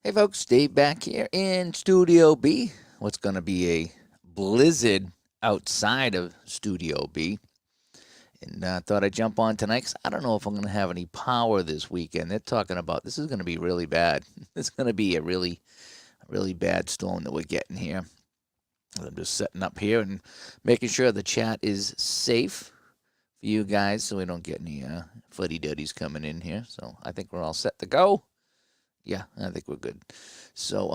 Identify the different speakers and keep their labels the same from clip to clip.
Speaker 1: Hey folks, Dave back here in Studio B. What's going to be a blizzard outside of Studio B. And thought I'd jump on tonight 'cause I don't know if I'm going to have any power this weekend. They're talking about this is going to be really bad. It's going to be a really bad storm that we're getting here. I'm just setting up here and making sure the chat is safe for you guys so we don't get any fuddy-duddies coming in here. So I think we're all set to go. Yeah, I think we're good. So,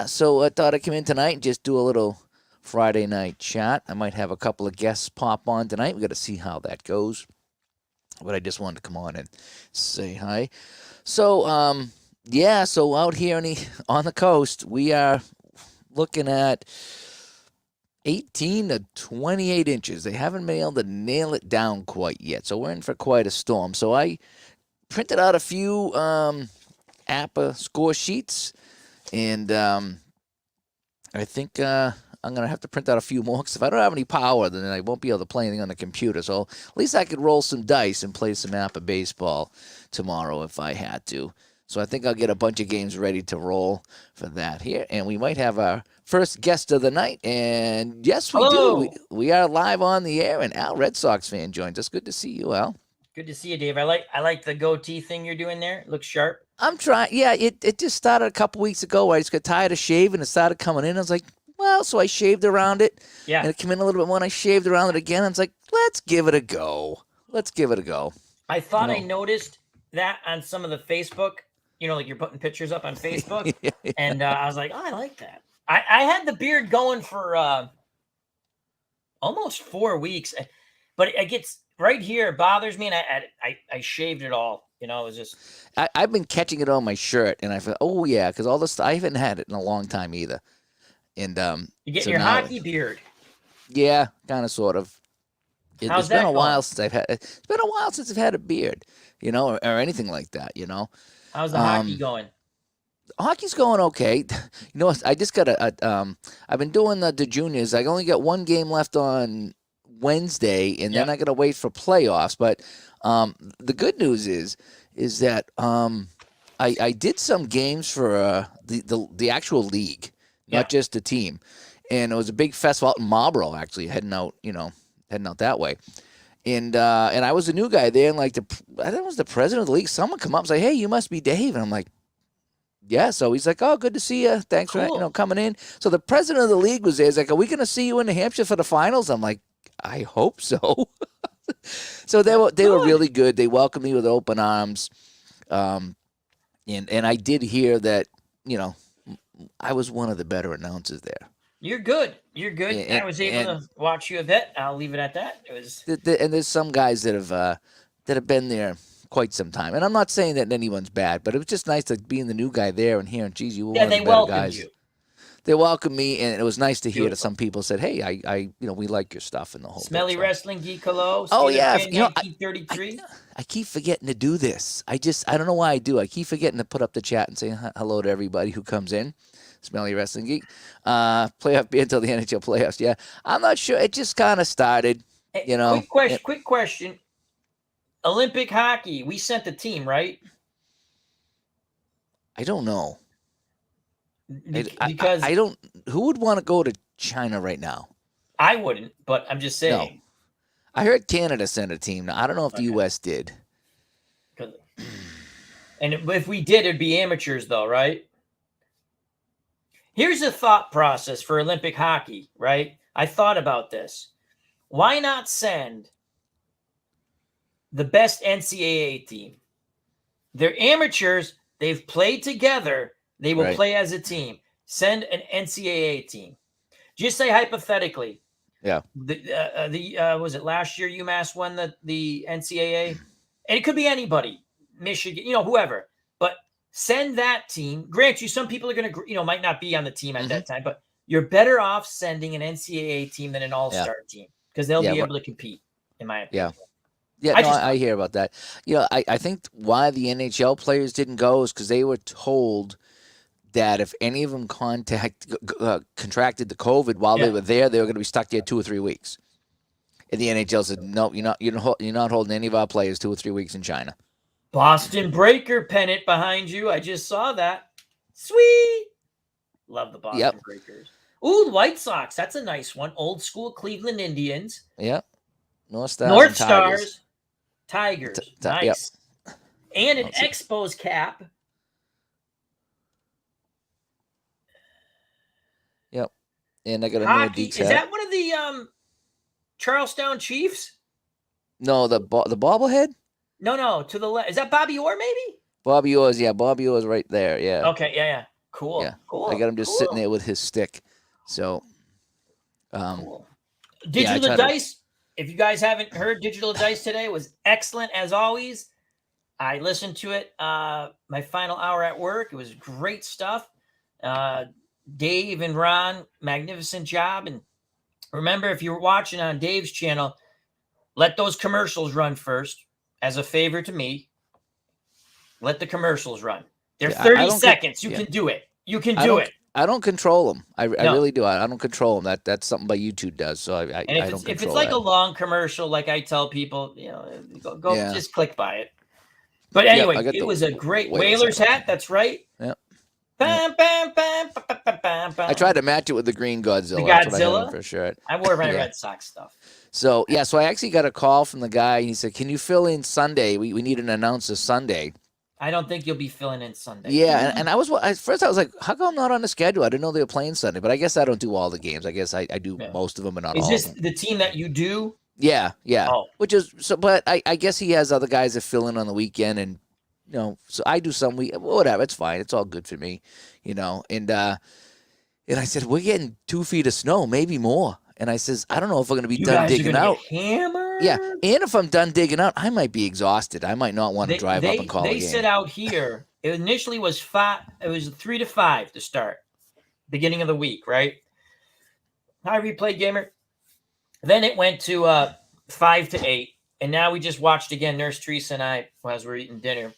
Speaker 1: so I thought I'd come in tonight and just do a little Friday night chat. I might have a couple of guests pop on tonight. We got to see how that goes. But I just wanted to come on and say hi. So, so out here on the coast, we are looking at 18 to 28 inches. They haven't been able to nail it down quite yet. So we're in for quite a storm. So I printed out a few APBA score sheets, and I think I'm going to have to print out a few more because if I don't have any power, then I won't be able to play anything on the computer. So at least I could roll some dice and play some APBA baseball tomorrow if I had to. So I think I'll get a bunch of games ready to roll for that here. And we might have our first guest of the night. And yes, we
Speaker 2: Hello.
Speaker 1: do. We are live on the air, and Al, Red Sox fan, joins us. Good to see you, Al.
Speaker 2: Good to see you, Dave. I like the goatee thing you're doing there. It looks sharp.
Speaker 1: I'm trying. Yeah, it just started a couple weeks ago where I just got tired of shaving. It started coming in. I was like, well, so I shaved around it.
Speaker 2: Yeah.
Speaker 1: And it came in a little bit more, and I shaved around it again. I was like, let's give it a go. Let's give it a go.
Speaker 2: I thought I noticed that on some of the Facebook, like you're putting pictures up on Facebook. And I was like, oh, I like that. I had the beard going for almost 4 weeks, but it gets right here. It bothers me. And I shaved it all. It was just.
Speaker 1: I've been catching it on my shirt, and I feel, oh, yeah, because all this, I haven't had it in a long time either. And
Speaker 2: you're getting your hockey beard.
Speaker 1: Yeah, kind of, sort of.
Speaker 2: How's
Speaker 1: it's been
Speaker 2: that
Speaker 1: a while
Speaker 2: going?
Speaker 1: since it's been a while since I've had a beard, or anything like that,
Speaker 2: How's the hockey going?
Speaker 1: Hockey's going okay. I just got I've been doing the juniors. I only got one game left on Wednesday, and then I got to wait for playoffs. But the good news is that I did some games for the actual league, not just the team, and it was a big festival out in Marlboro, actually, heading out that way. And I was a new guy there, and I think it was the president of the league. Someone come up and say, "Hey, you must be Dave," and I'm like, yeah, so he's like, oh, good to see you. Thanks for coming in. So the president of the league was there. He's like, are we going to see you in New Hampshire for the finals? I'm like, I hope so. So they were really good. They welcomed me with open arms. And I did hear that, I was one of the better announcers there.
Speaker 2: You're good. You're good. I was able to watch you a bit. I'll leave it at that. It was.
Speaker 1: And there's some guys that have been there quite some time. And I'm not saying that anyone's bad, but it was just nice to being the new guy there and hearing, geez, you were one of the better guys.
Speaker 2: You.
Speaker 1: They welcomed me, and it was nice to hear that some people said, hey, I we like your stuff and the whole
Speaker 2: Smelly Wrestling Geek, hello.
Speaker 1: Oh, yeah.
Speaker 2: 1933.
Speaker 1: I keep forgetting to do this. I don't know why I do. I keep forgetting to put up the chat and say hello to everybody who comes in. Smelly Wrestling Geek. Playoff be until the NHL playoffs. Yeah. I'm not sure. It just kind of started,
Speaker 2: Quick question. Olympic hockey, we sent the team, right?
Speaker 1: I don't know.
Speaker 2: Because
Speaker 1: I don't. Who would want to go to China right now?
Speaker 2: I wouldn't, but I'm just saying.
Speaker 1: No. I heard Canada sent a team. Now, I don't know if the U.S. did.
Speaker 2: And if we did, it'd be amateurs, though, right? Here's a thought process for Olympic hockey, right? I thought about this. Why not send the best NCAA team? They're amateurs. They've played together. They will play as a team. Send an NCAA team. Just say hypothetically.
Speaker 1: Yeah.
Speaker 2: Was it last year UMass won the NCAA? And it could be anybody, Michigan, whoever. But send that team. Grant you, some people are going to, might not be on the team at that time, but you're better off sending an NCAA team than an all-star team because they'll be able to compete, in my opinion.
Speaker 1: Yeah, I hear about that. I think why the NHL players didn't go is because they were told that if any of them contracted the COVID while they were there, they were going to be stuck there 2 or 3 weeks. And the NHL said, no, you're not holding any of our players 2 or 3 weeks in China.
Speaker 2: Boston Breaker pennant behind you. I just saw that. Sweet. Love the Boston
Speaker 1: Yep.
Speaker 2: Breakers. Ooh, the White Sox. That's a nice one. Old school Cleveland Indians.
Speaker 1: Yep. North Stars
Speaker 2: North
Speaker 1: and Tigers.
Speaker 2: Stars. Tigers.
Speaker 1: Yep.
Speaker 2: Nice. And an
Speaker 1: Let's see.
Speaker 2: Expos cap.
Speaker 1: Yep. And I got a
Speaker 2: Hockey.
Speaker 1: new Deeks
Speaker 2: Is
Speaker 1: hat.
Speaker 2: that one of the Charlestown Chiefs?
Speaker 1: No, the bobblehead?
Speaker 2: No. To the left. Is that Bobby Orr, maybe?
Speaker 1: Bobby Orr's, yeah. Bobby Orr's right there, yeah.
Speaker 2: Okay, yeah. Cool.
Speaker 1: Yeah.
Speaker 2: Cool.
Speaker 1: I got him just sitting there with his stick. So,
Speaker 2: cool. Digital Dice. If you guys haven't heard Digital Dice today, was excellent as always. I listened to it my final hour at work. It was great stuff. Dave and Ron, magnificent job. And remember, if you're watching on Dave's channel, let those commercials run first. As a favor to me, let the commercials run. They're 30 seconds. You can do it. You can do it.
Speaker 1: I don't control them. I really do. I don't control them. That's something by YouTube does. So I don't control
Speaker 2: if it's like a long commercial, like I tell people, go just click by it. But anyway, it was a great Whalers hat. That's right.
Speaker 1: Yep.
Speaker 2: Bam, bam, bam, bam, bam, bam, bam.
Speaker 1: I tried to match it with the green Godzilla.
Speaker 2: The
Speaker 1: That's what I
Speaker 2: Godzilla?
Speaker 1: had for sure.
Speaker 2: I wore my Red Sox stuff.
Speaker 1: So so I actually got a call from the guy. And he said, "Can you fill in Sunday? We need an announcer Sunday."
Speaker 2: I don't think you'll be filling in Sunday.
Speaker 1: Yeah, and at first I was like, how come I'm not on the schedule? I didn't know they were playing Sunday, but I guess I don't do all the games. I guess I do most of them, but not all of them.
Speaker 2: Is this the team that you do?
Speaker 1: Yeah.
Speaker 2: Oh.
Speaker 1: Which is so, but I guess he has other guys that fill in on the weekend, and so I do some week, whatever. It's fine. It's all good for me, And I said, we're getting 2 feet of snow, maybe more. And I says, I don't know if we're going to be done digging out.
Speaker 2: Hammered?
Speaker 1: Yeah, and if I'm done digging out, I might be exhausted. I might not want to drive up and call a game.
Speaker 2: They said out here, it initially was 5. It was 3 to 5 to start, beginning of the week, right? Hi, Replay Gamer. Then it went to 5 to 8, and now we just watched again. Nurse Teresa and I, as we're eating dinner,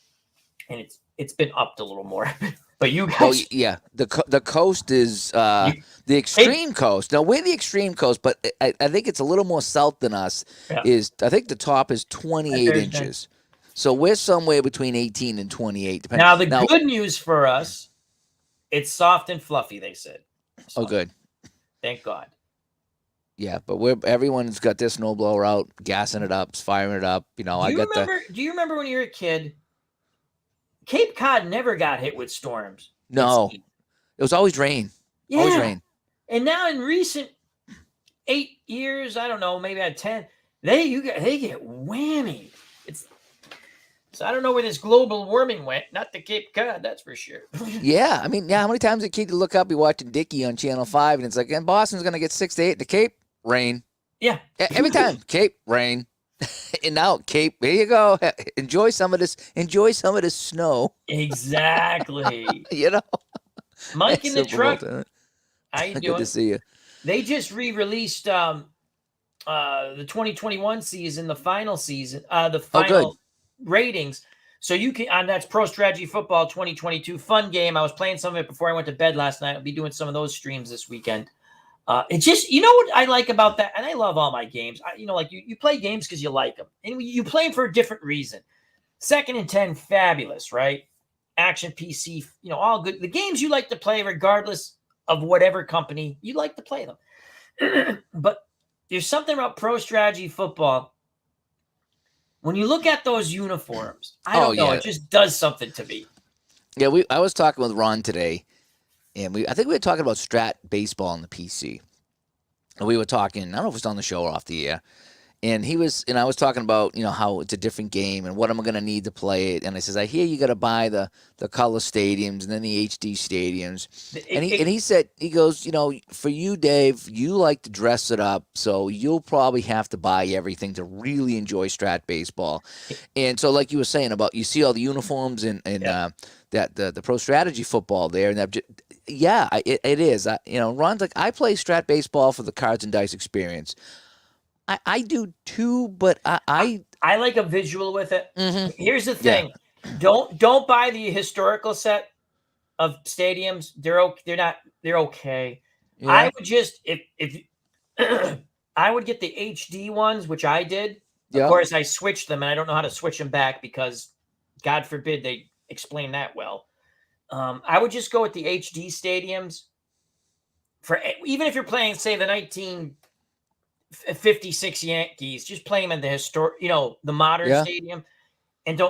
Speaker 2: and it's been upped a little more. But you guys,
Speaker 1: oh yeah, the coast is the extreme coast. Now we're the extreme coast, but I think it's a little more south than us.
Speaker 2: Yeah.
Speaker 1: I think the top is 28 inches, so we're somewhere between 18 and 28.
Speaker 2: Now the good news for us, it's soft and fluffy. They said.
Speaker 1: Oh, good.
Speaker 2: Thank God.
Speaker 1: Yeah, but everyone's got their snowblower out, gassing it up, firing it up.
Speaker 2: Do you remember when you were a kid? Cape Cod never got hit with storms.
Speaker 1: No, it was always rain.
Speaker 2: Yeah.
Speaker 1: Always rain.
Speaker 2: And now in recent 8 years, I don't know, maybe at 10, they get whammy. So I don't know where this global warming went. Not the Cape Cod, that's for sure.
Speaker 1: Yeah, I mean, how many times a kid you look up, you watching Dickie on Channel 5, and it's like, and Boston's going to get 6 to 8. The Cape, rain.
Speaker 2: Yeah.
Speaker 1: Every time, Cape, rain. And now, Cape, here you go. Enjoy some of this snow.
Speaker 2: Exactly.
Speaker 1: That's
Speaker 2: Mike in the truck. How you doing?
Speaker 1: Good to see you.
Speaker 2: They just re-released the 2021 season, the final season, the final ratings. So you can, and that's Pro Strategy Football 2022. Fun game. I was playing some of it before I went to bed last night. I'll be doing some of those streams this weekend. It's just, what I like about that, and I love all my games. You play games because you like them, and you play them for a different reason. 2nd and 10, fabulous, right? Action PC, all good. The games you like to play, regardless of whatever company you like to play them. But there's something about Pro Strategy Football. When you look at those uniforms, I don't know, it just does something to me.
Speaker 1: Yeah, I was talking with Ron today. And I think we were talking about Strat baseball on the PC. And we were talking, I don't know if it was on the show or off the air. And I was talking about, how it's a different game and what am I going to need to play it. And I says, I hear you got to buy the color stadiums and then the HD stadiums. And he said, he goes, for you, Dave, you like to dress it up. So you'll probably have to buy everything to really enjoy Strat baseball. And so like you were saying about, you see all the uniforms and that the Pro Strategy Football there. And it is. Ron's like, I play Strat baseball for the cards and dice experience. I do too, but I
Speaker 2: like a visual with it.
Speaker 1: Mm-hmm.
Speaker 2: Here's the thing: don't buy the historical set of stadiums. They're okay. Yeah. I would just if I would get the HD ones, which I did. Of course, I switched them, and I don't know how to switch them back because, God forbid, they explain that well. I would just go with the HD stadiums. For even if you're playing, say, the 1956 Yankees, just play them in the the modern
Speaker 1: Yeah.
Speaker 2: stadium, and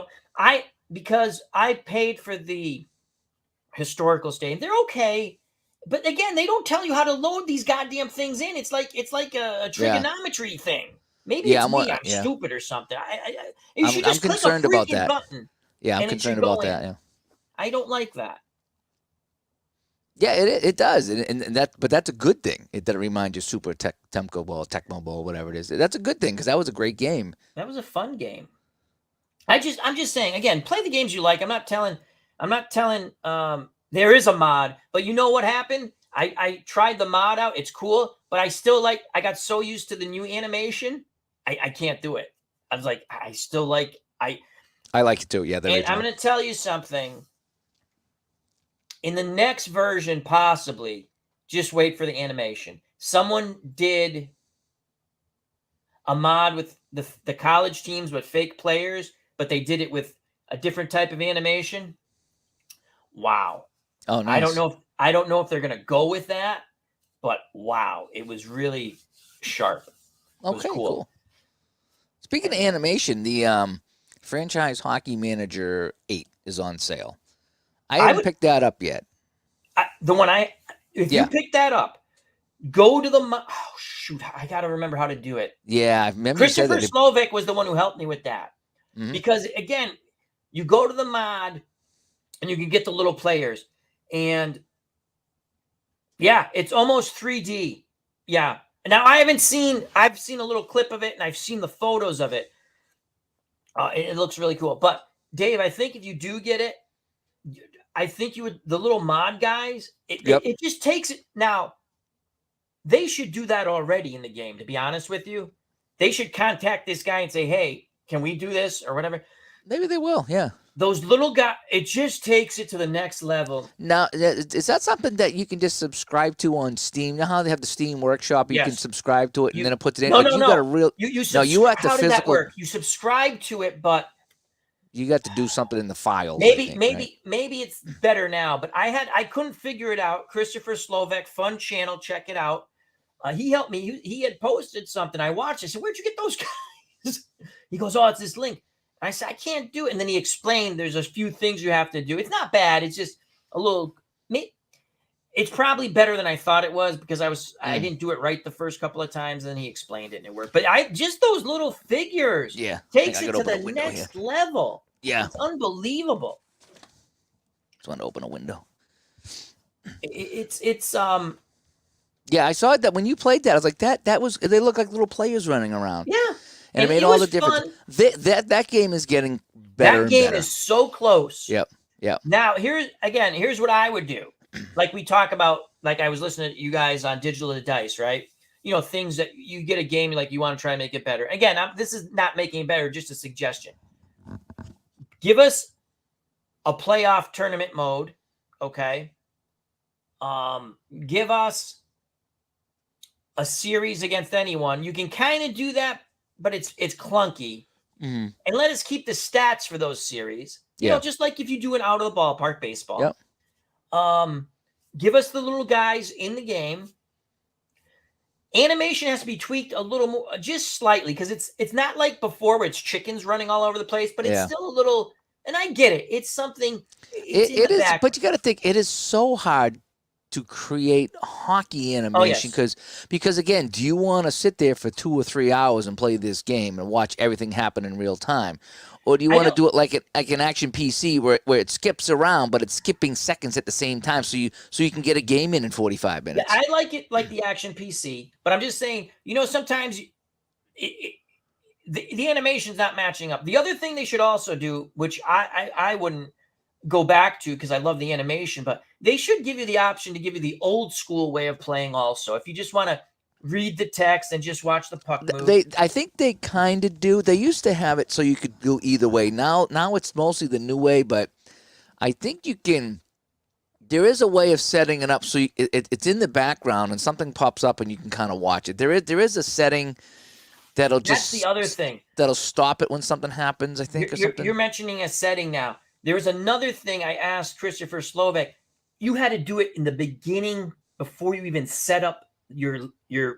Speaker 2: because I paid for the historical stadium. They're okay, but again, they don't tell you how to load these goddamn things in. It's like a
Speaker 1: Yeah.
Speaker 2: trigonometry thing. Maybe
Speaker 1: Yeah.
Speaker 2: it's me. I'm stupid or something. You should
Speaker 1: I'm
Speaker 2: just click a
Speaker 1: concerned about
Speaker 2: freaking
Speaker 1: that.
Speaker 2: button.
Speaker 1: Yeah, I'm
Speaker 2: and it
Speaker 1: concerned
Speaker 2: should go
Speaker 1: about that.
Speaker 2: in.
Speaker 1: Yeah.
Speaker 2: I don't like that.
Speaker 1: Yeah, it does, and but that's a good thing. That it reminds you Super Tecmo Ball, whatever it is. That's a good thing because that was a great game.
Speaker 2: That was a fun game. I'm just saying again, play the games you like. I'm not telling. There is a mod, but you know what happened? I tried the mod out. It's cool, but I got so used to the new animation, I can't do it. I was like, I still like
Speaker 1: I like it too. Yeah,
Speaker 2: and I'm going to tell you something. In the next version, possibly, just wait for the animation. Someone did a mod with the college teams with fake players, but they did it with a different type of animation. Wow.
Speaker 1: Oh, nice.
Speaker 2: I don't know if they're going to go with that, but wow, it was really sharp.
Speaker 1: Okay, cool. Speaking of animation, the Franchise Hockey Manager 8 is on sale. I haven't picked that up yet.
Speaker 2: If you pick that up, go to the oh shoot, I got to remember how to do it.
Speaker 1: Yeah, I remember
Speaker 2: Christopher Slovak was the one who helped me with that. Mm-hmm. Because again, you go to the mod and you can get the little players. And yeah, it's almost 3D. Yeah. Now I've seen a little clip of it and I've seen the photos of it. It looks really cool. But Dave, I think if you do get it, I think the little mod guys, it just takes it. Now, they should do that already in the game, to be honest with you. They should contact this guy and say, hey, can we do this or whatever?
Speaker 1: Maybe they will, yeah.
Speaker 2: Those little guys, it just takes it to the next level.
Speaker 1: Now, is that something that you can just subscribe to on Steam? You know how they have the Steam Workshop? You can subscribe to it and then it puts it in?
Speaker 2: No,
Speaker 1: no.
Speaker 2: Got
Speaker 1: a real,
Speaker 2: you
Speaker 1: you have to
Speaker 2: how
Speaker 1: physical.
Speaker 2: Did that work? You subscribe to it, but
Speaker 1: you got to do something in the files.
Speaker 2: Maybe it's better now, but I couldn't figure it out. Christopher Slovak, fun channel, check it out. He helped me. He had posted something. I watched it. I said, where'd you get those guys? He goes, oh, it's this link. I said, I can't do it. And then he explained there's a few things you have to do. It's not bad. It's just a little. It's probably better than I thought it was because I didn't do it right the first couple of times. And then he explained it and it worked. But just those little figures, takes it to the next level.
Speaker 1: Yeah,
Speaker 2: it's unbelievable.
Speaker 1: Just want to open a window.
Speaker 2: It's
Speaker 1: Yeah, I saw that when you played that. I was like, they look like little players running around.
Speaker 2: Yeah.
Speaker 1: And it made all the difference. That game is getting better. That game
Speaker 2: is so close.
Speaker 1: Yep.
Speaker 2: Now, here's what I would do. Like we talk about, like I was listening to you guys on Digital to Dice, right? You know, things that you get a game, like you want to try and make it better. Again, this is not making it better, just a suggestion. Give us a playoff tournament mode, okay? Give us a series against anyone. You can kind of do that, but it's clunky.
Speaker 1: Mm-hmm.
Speaker 2: And let us keep the stats for those series. You know, just like if you do an out of the ballpark baseball.
Speaker 1: Yep.
Speaker 2: Give us the little guys in the game. Animation has to be tweaked a little more, just slightly, because it's not like before where it's chickens running all over the place, but it's still a little. And I get it. It's something.
Speaker 1: It is, but you got to think it is so hard to create hockey animation because again, do you want to sit there for 2 or 3 hours and play this game and watch everything happen in real time? Or do you want to do it like an action PC where it skips around, but it's skipping seconds at the same time, so you can get a game in 45 minutes?
Speaker 2: I like it like the action PC, but I'm just saying, you know, sometimes the animation's not matching up. The other thing they should also do, which I wouldn't go back to because I love the animation, but they should give you the option to give you the old school way of playing also. If you just want to read the text and just watch the puck move.
Speaker 1: I think they kind of do. They used to have it so you could go either way. Now it's mostly the new way, but I think you can. There is a way of setting it up so it's in the background and something pops up and you can kind of watch it. There is a setting that'll just.
Speaker 2: That's the other thing.
Speaker 1: That'll stop it when something happens, I think, or something.
Speaker 2: You're mentioning a setting now. There was another thing I asked Christopher Slovak. You had to do it in the beginning before you even set up your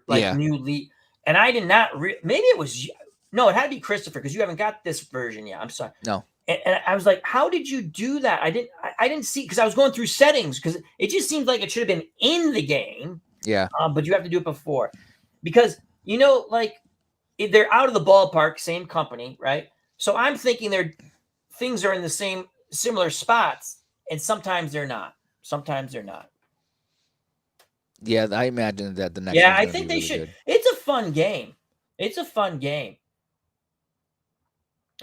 Speaker 2: like
Speaker 1: Yeah.
Speaker 2: new league. And I did not. Maybe it was no. It had to be Christopher because you haven't got this version yet. I'm sorry.
Speaker 1: No.
Speaker 2: And I was like, how did you do that? I didn't see because I was going through settings because it just seemed like it should have been in the game.
Speaker 1: Yeah.
Speaker 2: But you have to do it before because like they're out of the ballpark, same company, right? So I'm thinking things are in the similar spots, and sometimes they're not. Sometimes they're not.
Speaker 1: Yeah, I imagine that the next
Speaker 2: Yeah,
Speaker 1: one's
Speaker 2: I
Speaker 1: going to
Speaker 2: think
Speaker 1: be
Speaker 2: they
Speaker 1: really
Speaker 2: should.
Speaker 1: good.
Speaker 2: It's a fun game. It's a fun game.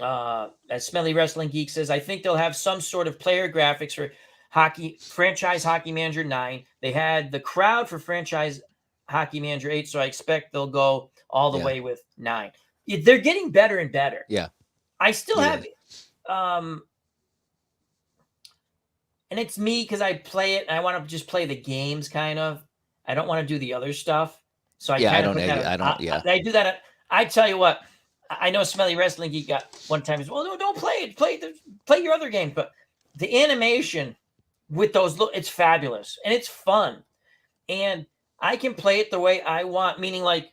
Speaker 2: As Smelly Wrestling Geek says, I think they'll have some sort of player graphics for franchise Hockey Manager 9. They had the crowd for franchise Hockey Manager 8, so I expect they'll go all the way with 9. They're getting better and better.
Speaker 1: Yeah.
Speaker 2: I still have and it's me because I play it and I want to just play the games kind of. I don't want to do the other stuff. So I kind of put that. I do that. I tell you what, I know Smelly Wrestling Geek got one time. Well, no, don't play it. Play your other games. But the animation with those, it's fabulous and it's fun. And I can play it the way I want, meaning like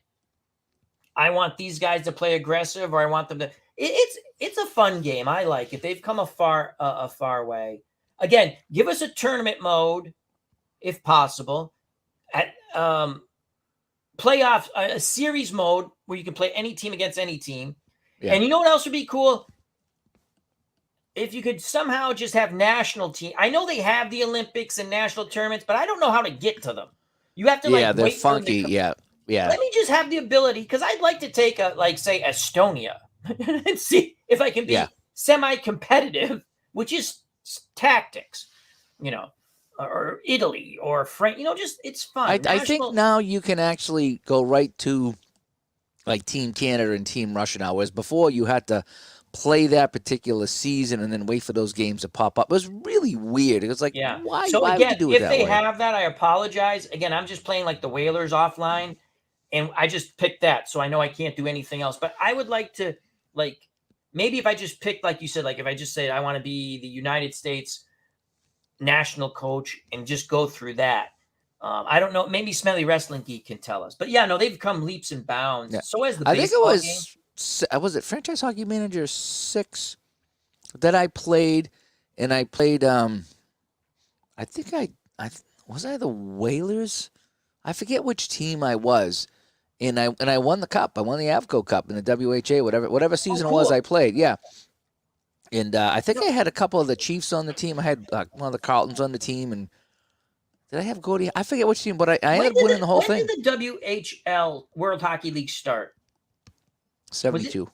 Speaker 2: I want these guys to play aggressive or I want them to. It's a fun game. I like it. They've come a far way. Again, give us a tournament mode if possible. At playoff, a series mode where you can play any team against any team. Yeah. And you know what else would be cool? If you could somehow just have national team. I know they have the Olympics and national tournaments, but I don't know how to get to them. You have to
Speaker 1: they're wait funky. Yeah.
Speaker 2: Let me just have the ability because I'd like to take say Estonia and see if I can be semi-competitive, which is tactics, or Italy or France, just it's fun.
Speaker 1: I think now you can actually go right to like Team Canada and Team Russia now, whereas before you had to play that particular season and then wait for those games to pop up. It was really weird. It was like, why?
Speaker 2: So
Speaker 1: why
Speaker 2: again,
Speaker 1: would you do it
Speaker 2: if
Speaker 1: that
Speaker 2: they
Speaker 1: way?
Speaker 2: have that, I apologize. Again, I'm just playing like the Whalers offline, and I just picked that, so I know I can't do anything else. But I would like to, maybe if I just picked, like you said, if I just say I want to be the United States national coach and just go through that. I don't know. Maybe Smelly Wrestling Geek can tell us. But yeah, no, they've come leaps and bounds. Yeah. So as the baseball game.
Speaker 1: Was it Franchise Hockey Manager 6 that I played, and I played. I think was I the Whalers. I forget which team I was, and I won the cup. I won the Avco Cup in the WHA, whatever season it was I played. Yeah. And I think I had a couple of the Chiefs on the team. I had one of the Carltons on the team, and did I have Gordy? I forget which team, but I ended up winning the whole thing.
Speaker 2: When did the WHL World Hockey League start?
Speaker 1: 72.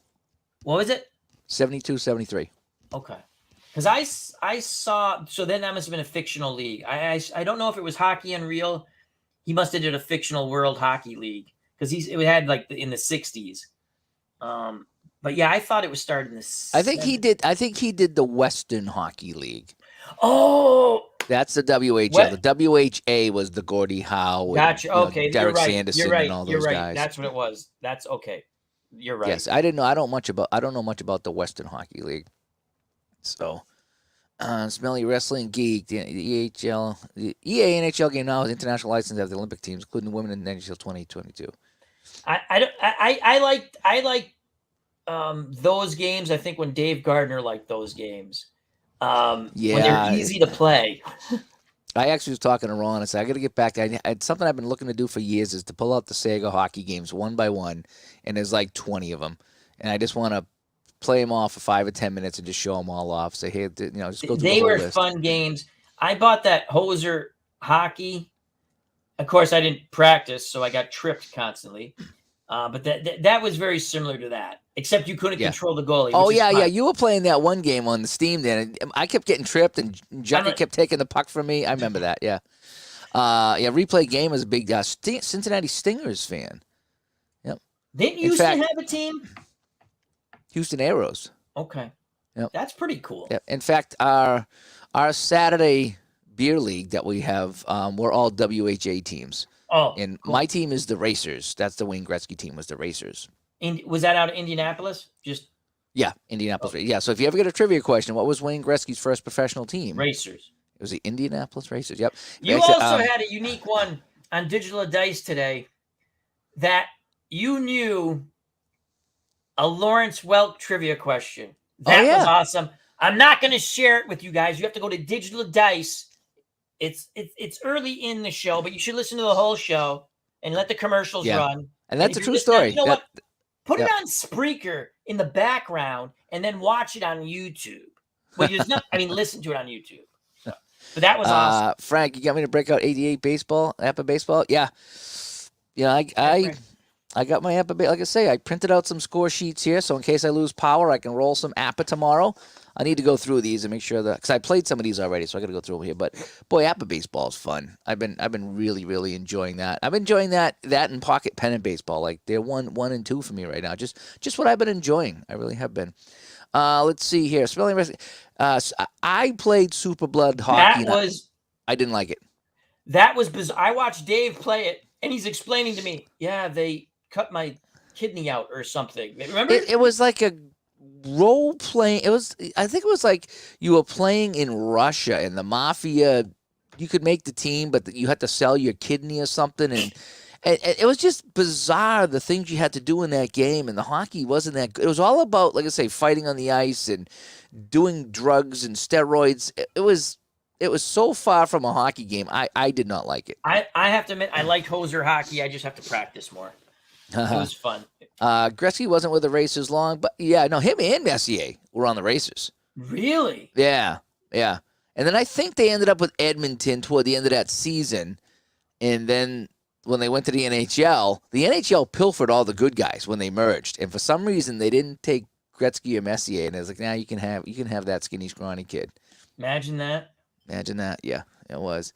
Speaker 2: What was it?
Speaker 1: 72, 73.
Speaker 2: Okay. Because I saw, so then that must have been a fictional league. I don't know if it was Hockey Unreal. He must have did a fictional World Hockey League because it had in the 60s. But yeah, I thought it was started in the.
Speaker 1: I think he did the Western Hockey League.
Speaker 2: Oh,
Speaker 1: that's the WHL. The WHA was the Gordie Howe.
Speaker 2: Gotcha. Okay,
Speaker 1: Derek Sanderson and all those guys.
Speaker 2: That's what it was. That's okay. You're right.
Speaker 1: Yes, I didn't know. I don't know much about the Western Hockey League. So, Smelly Wrestling Geek, the EHL, the EA NHL game now is international license of the Olympic teams, including women in NHL 2022.
Speaker 2: I like those games. I think when Dave Gardner liked those games. When they're easy to play.
Speaker 1: I actually was talking to Ron and said, I got to get back. Something I've been looking to do for years is to pull out the Sega hockey games one by one, and there's like 20 of them. And I just want to play them off for 5 or 10 minutes and just show them all off. Say, hey, just go through the whole list. They were
Speaker 2: fun games. I bought that Hoser hockey. Of course, I didn't practice, so I got tripped constantly. But that was very similar to that, except you couldn't control the goalie.
Speaker 1: Oh, yeah. You were playing that one game on the Steam then. And I kept getting tripped, and Junkie kept taking the puck from me. I remember that, yeah. Replay Game is a big Cincinnati Stingers fan. Yep.
Speaker 2: Didn't Houston have a team?
Speaker 1: Houston Aeros.
Speaker 2: Okay.
Speaker 1: Yep.
Speaker 2: That's pretty cool.
Speaker 1: Yep. In fact, our Saturday beer league that we have, we're all WHA teams.
Speaker 2: Oh,
Speaker 1: and cool. My team is the Racers. That's the Wayne Gretzky team. Was the Racers.
Speaker 2: Was that out of Indianapolis?
Speaker 1: Yeah, Indianapolis. Yeah, so if you ever get a trivia question, what was Wayne Gretzky's first professional team?
Speaker 2: Racers.
Speaker 1: It was the Indianapolis Racers. Yep.
Speaker 2: You also had a unique one on Digital Dice today that you knew a Lawrence Welk trivia question. That was awesome. I'm not going to share it with you guys. You have to go to Digital Dice. It's early in the show, but you should listen to the whole show and let the commercials run.
Speaker 1: And that's a true story.
Speaker 2: You know what? Put it on Spreaker in the background and then watch it on YouTube. Well, listen to it on YouTube. So, but that was awesome.
Speaker 1: Frank, you got me to break out 88 baseball, APBA baseball? Yeah. Yeah, I got my APBA. Like I say, I printed out some score sheets here, so in case I lose power, I can roll some APBA tomorrow. I need to go through these and make sure that, because I played some of these already, so I got to go through them here. But boy, APBA baseball is fun. I've been really, really enjoying that. I've been enjoying that and pocket pennant baseball. Like they're one and two for me right now. Just what I've been enjoying. I really have been. Let's see here. Spelling. I played Super Blood Hockey. I didn't like it.
Speaker 2: That was bizarre. I watched Dave play it, and he's explaining to me, yeah, they cut my kidney out or something. Remember?
Speaker 1: It was like a role playing. I think it was like you were playing in Russia and the mafia. You could make the team, but you had to sell your kidney or something, and it was just bizarre the things you had to do in that game. And the hockey wasn't that good. It was all about, like I say, fighting on the ice and doing drugs and steroids. It was so far from a hockey game. I did not like it.
Speaker 2: I have to admit, I liked hoser hockey. I just have to practice more. It was fun.
Speaker 1: Gretzky wasn't with the Racers long, but yeah, no, him and Messier were on the Racers.
Speaker 2: Really?
Speaker 1: Yeah. And then I think they ended up with Edmonton toward the end of that season. And then when they went to the NHL pilfered all the good guys when they merged. And for some reason, they didn't take Gretzky or Messier. And it was like, now you can have that skinny, scrawny kid.
Speaker 2: Imagine that.
Speaker 1: Yeah, it was.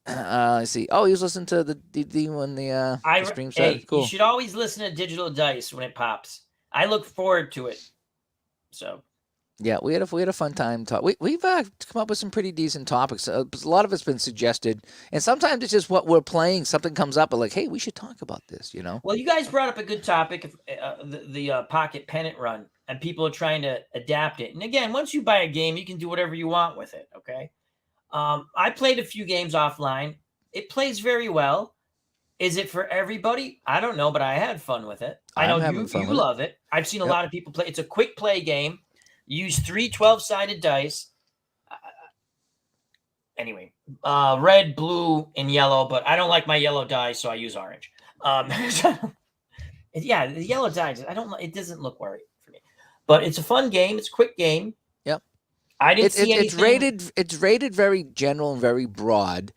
Speaker 1: Let's see. Oh, he was listening to the when the stream said. Cool.
Speaker 2: You should always listen to Digital Dice when it pops. I look forward to it. So.
Speaker 1: Yeah, we had a fun time talk. We've come up with some pretty decent topics. A lot of it's been suggested, and sometimes it's just what we're playing. Something comes up, and like, hey, we should talk about this. You know.
Speaker 2: Well, you guys brought up a good topic, the pocket pennant run, and people are trying to adapt it. And again, once you buy a game, you can do whatever you want with it. Okay. I played a few games offline. It plays very well. Is it for everybody? I don't know, but I had fun with it. I know you love it. I've seen a lot of people play. It's a quick play game. Use 3 12-sided dice. Anyway, red, blue, and yellow, but I don't like my yellow dice, so I use orange. Yeah, the yellow dice, it doesn't look right for me. But it's a fun game. It's a quick game.
Speaker 1: Yep.
Speaker 2: I didn't see anything.
Speaker 1: It's rated very general and very broad.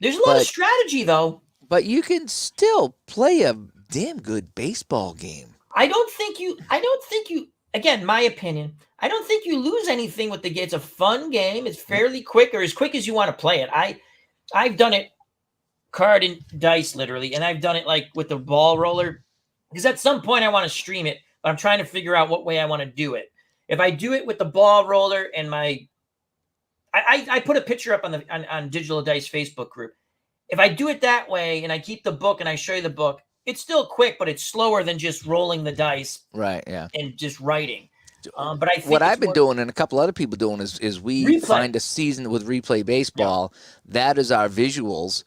Speaker 2: There's a lot of strategy, though.
Speaker 1: But you can still play a damn good baseball game.
Speaker 2: I don't think you, again, my opinion, I don't think you lose anything with the game. It's a fun game. It's fairly quick, or as quick as you want to play it. I've done it card and dice, literally, and I've done it like with the ball roller, because at some point I want to stream it, but I'm trying to figure out what way I want to do it. If I do it with the ball roller and I put a picture up on Digital Dice Facebook group. If I do it that way and I keep the book and I show you the book, it's still quick, but it's slower than just rolling the dice,
Speaker 1: right? Yeah,
Speaker 2: and just writing. But I think
Speaker 1: what I've been doing, and a couple other people doing, is we find a season with replay baseball. Yeah. That is our visuals.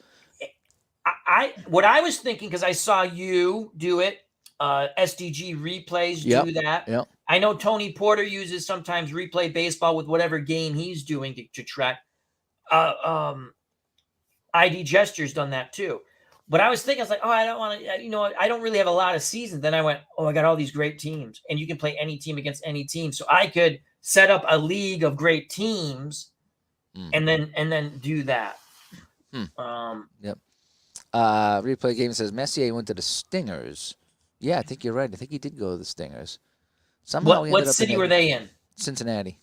Speaker 2: What I was thinking, because I saw you do it, SDG replays do that.
Speaker 1: Yep.
Speaker 2: I know Tony Porter uses sometimes replay baseball with whatever game he's doing to track. ID Gesture's done that too. But I was thinking, I was like, I don't want to, I don't really have a lot of seasons. Then I went, I got all these great teams, and you can play any team against any team. So I could set up a league of great teams and then do that.
Speaker 1: Yep. Replay game says Messier went to the Stingers. Yeah, I think you're right. I think he did go to the Stingers. Somehow
Speaker 2: what city were they in?
Speaker 1: Cincinnati.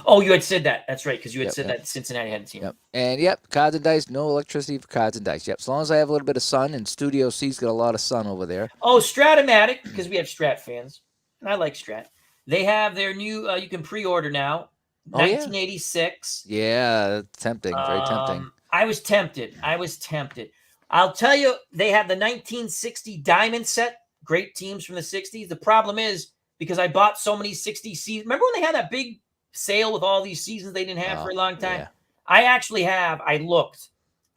Speaker 2: Oh, you had said that. That's right, because you had said that Cincinnati had a team.
Speaker 1: Yep. And cards and dice, no electricity for cards and dice. Yep. As long as I have a little bit of sun, and Studio C's got a lot of sun over there.
Speaker 2: Oh, Strat-O-Matic, because we have Strat fans. I like Strat. They have their new, you can pre-order now, 1986.
Speaker 1: Yeah, tempting. Very tempting.
Speaker 2: I was tempted. I'll tell you, they have the 1960 Diamond set, great teams from the 60s. The problem is, because I bought so many 60 seasons. Remember when they had that big sale with all these seasons they didn't have for a long time?
Speaker 1: Yeah.
Speaker 2: I looked.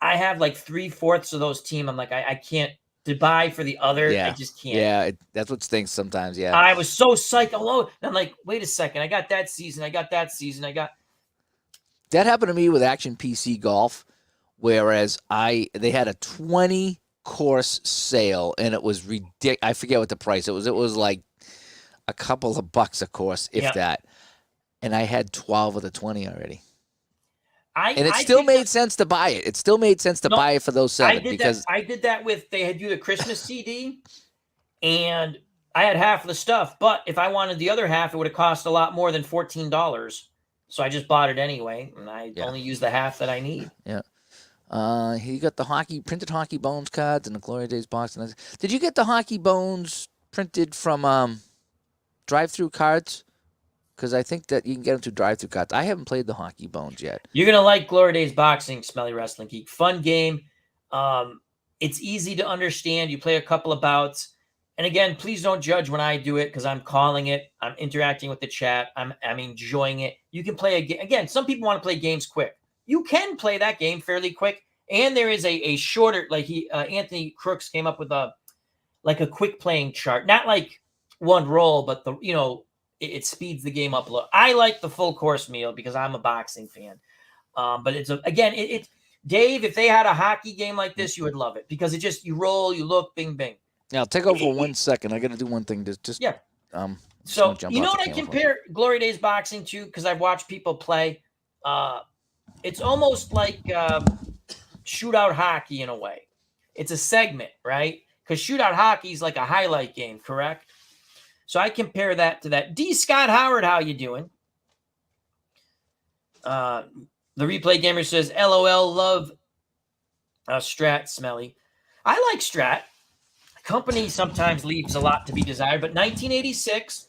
Speaker 2: I have like 3/4 of those team. I'm like, I can't to buy for the other.
Speaker 1: Yeah.
Speaker 2: I just can't.
Speaker 1: Yeah, that's what stinks sometimes, yeah.
Speaker 2: I was so psyched alone. And I'm like, wait a second. I got that season. I got that season.
Speaker 1: That happened to me with Action PC Golf, whereas they had a 20 course sale, and it was ridiculous. I forget what the price it was. It was like a couple of bucks a course, if that. And I had 12 of the 20 already. And it still made sense to buy it. It still made sense to buy it for those 7 because
Speaker 2: I did that with they had you the Christmas CD, and I had half of the stuff. But if I wanted the other half, it would have cost a lot more than $14. So I just bought it anyway, and I only used the half that I need.
Speaker 1: Yeah. He got the printed hockey bones cards and the Glory Days box. Did you get the hockey bones printed from drive-through cards? Because I think that you can get them through drive-through cards. I haven't played the hockey bones yet.
Speaker 2: You're gonna like Glory Days Boxing, Smelly Wrestling Geek. Fun game. It's easy to understand. You play a couple of bouts, and again, please don't judge when I do it because I'm calling it. I'm interacting with the chat. I'm enjoying it. You can play a game. Again, some people want to play games quick. You can play that game fairly quick, and there is a shorter. Like Anthony Crooks came up with a quick playing chart, not like one roll, but it speeds the game up a little. I like the full course meal because I'm a boxing fan. But it's Dave, if they had a hockey game like this, you would love it because you roll, you look, bing, bing.
Speaker 1: Now take over for 1 second. I got to do one thing.
Speaker 2: So you know what I compare Glory Days Boxing to? Because I've watched people play. It's almost like shootout hockey in a way. It's a segment, right? Because shootout hockey is like a highlight game, correct? So I compare that to that. D. Scott Howard, how you doing? The replay gamer says, LOL, love Strat, Smelly. I like Strat. Company sometimes leaves a lot to be desired, but 1986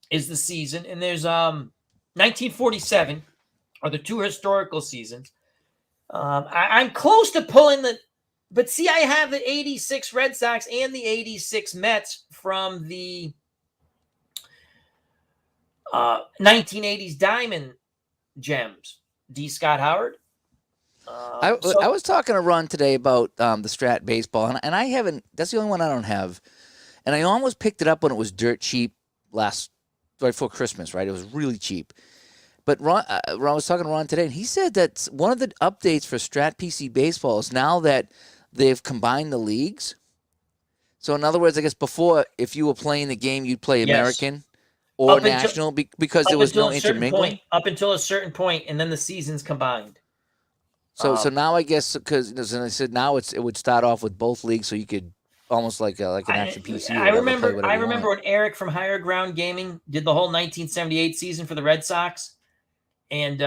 Speaker 2: is the season, and there's 1947 are the two historical seasons. I'm close to pulling but see, I have the 86 Red Sox and the 86 Mets from the 1980s Diamond Gems. D. Scott Howard.
Speaker 1: I was talking to Ron today about the Strat baseball, and I haven't. That's the only one I don't have. And I almost picked it up when it was dirt cheap right before Christmas. Right, it was really cheap. But Ron was talking to Ron today, and he said that one of the updates for Strat PC baseball is now that they've combined the leagues. So in other words, I guess before, if you were playing the game, you'd play American or national because there was no intermingling.
Speaker 2: Up until a certain point, and then the seasons combined.
Speaker 1: So now I guess because I said now it would start off with both leagues, so you could almost like an action PC.
Speaker 2: I remember when Eric from Higher Ground Gaming did the whole 1978 season for the Red Sox, and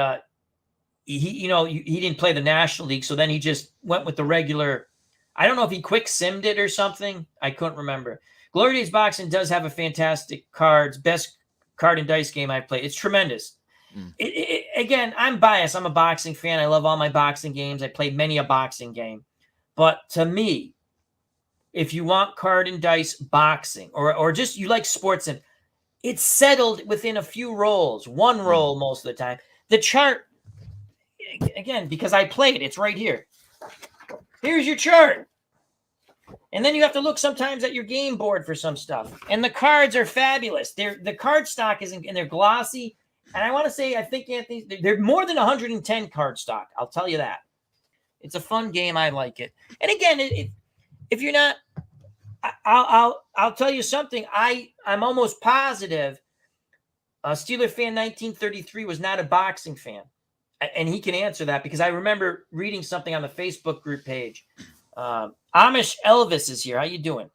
Speaker 2: he didn't play the National League, so then he just went with the regular. I don't know if he quick simmed it or something. I couldn't remember. Glory Days Boxing does have a fantastic best card and dice game I've played. It's tremendous. Again, I'm biased. I'm a boxing fan. I love all my boxing games. I played many a boxing game. But to me, if you want card and dice boxing or just you like sports, and it's settled within a few rolls, one roll most of the time. The chart, again, because I played, it's right here. Here's your chart. And then you have to look sometimes at your game board for some stuff. And the cards are fabulous. The card stock isn't, and they're glossy. And I want to say, I think, Anthony, they're more than 110 card stock. I'll tell you that. It's a fun game. I like it. And again, if you're not, I'll tell you something. I'm almost positive Steeler fan 1933 was not a boxing fan. And he can answer that because I remember reading something on the Facebook group page. Amish Elvis is here. How you doing?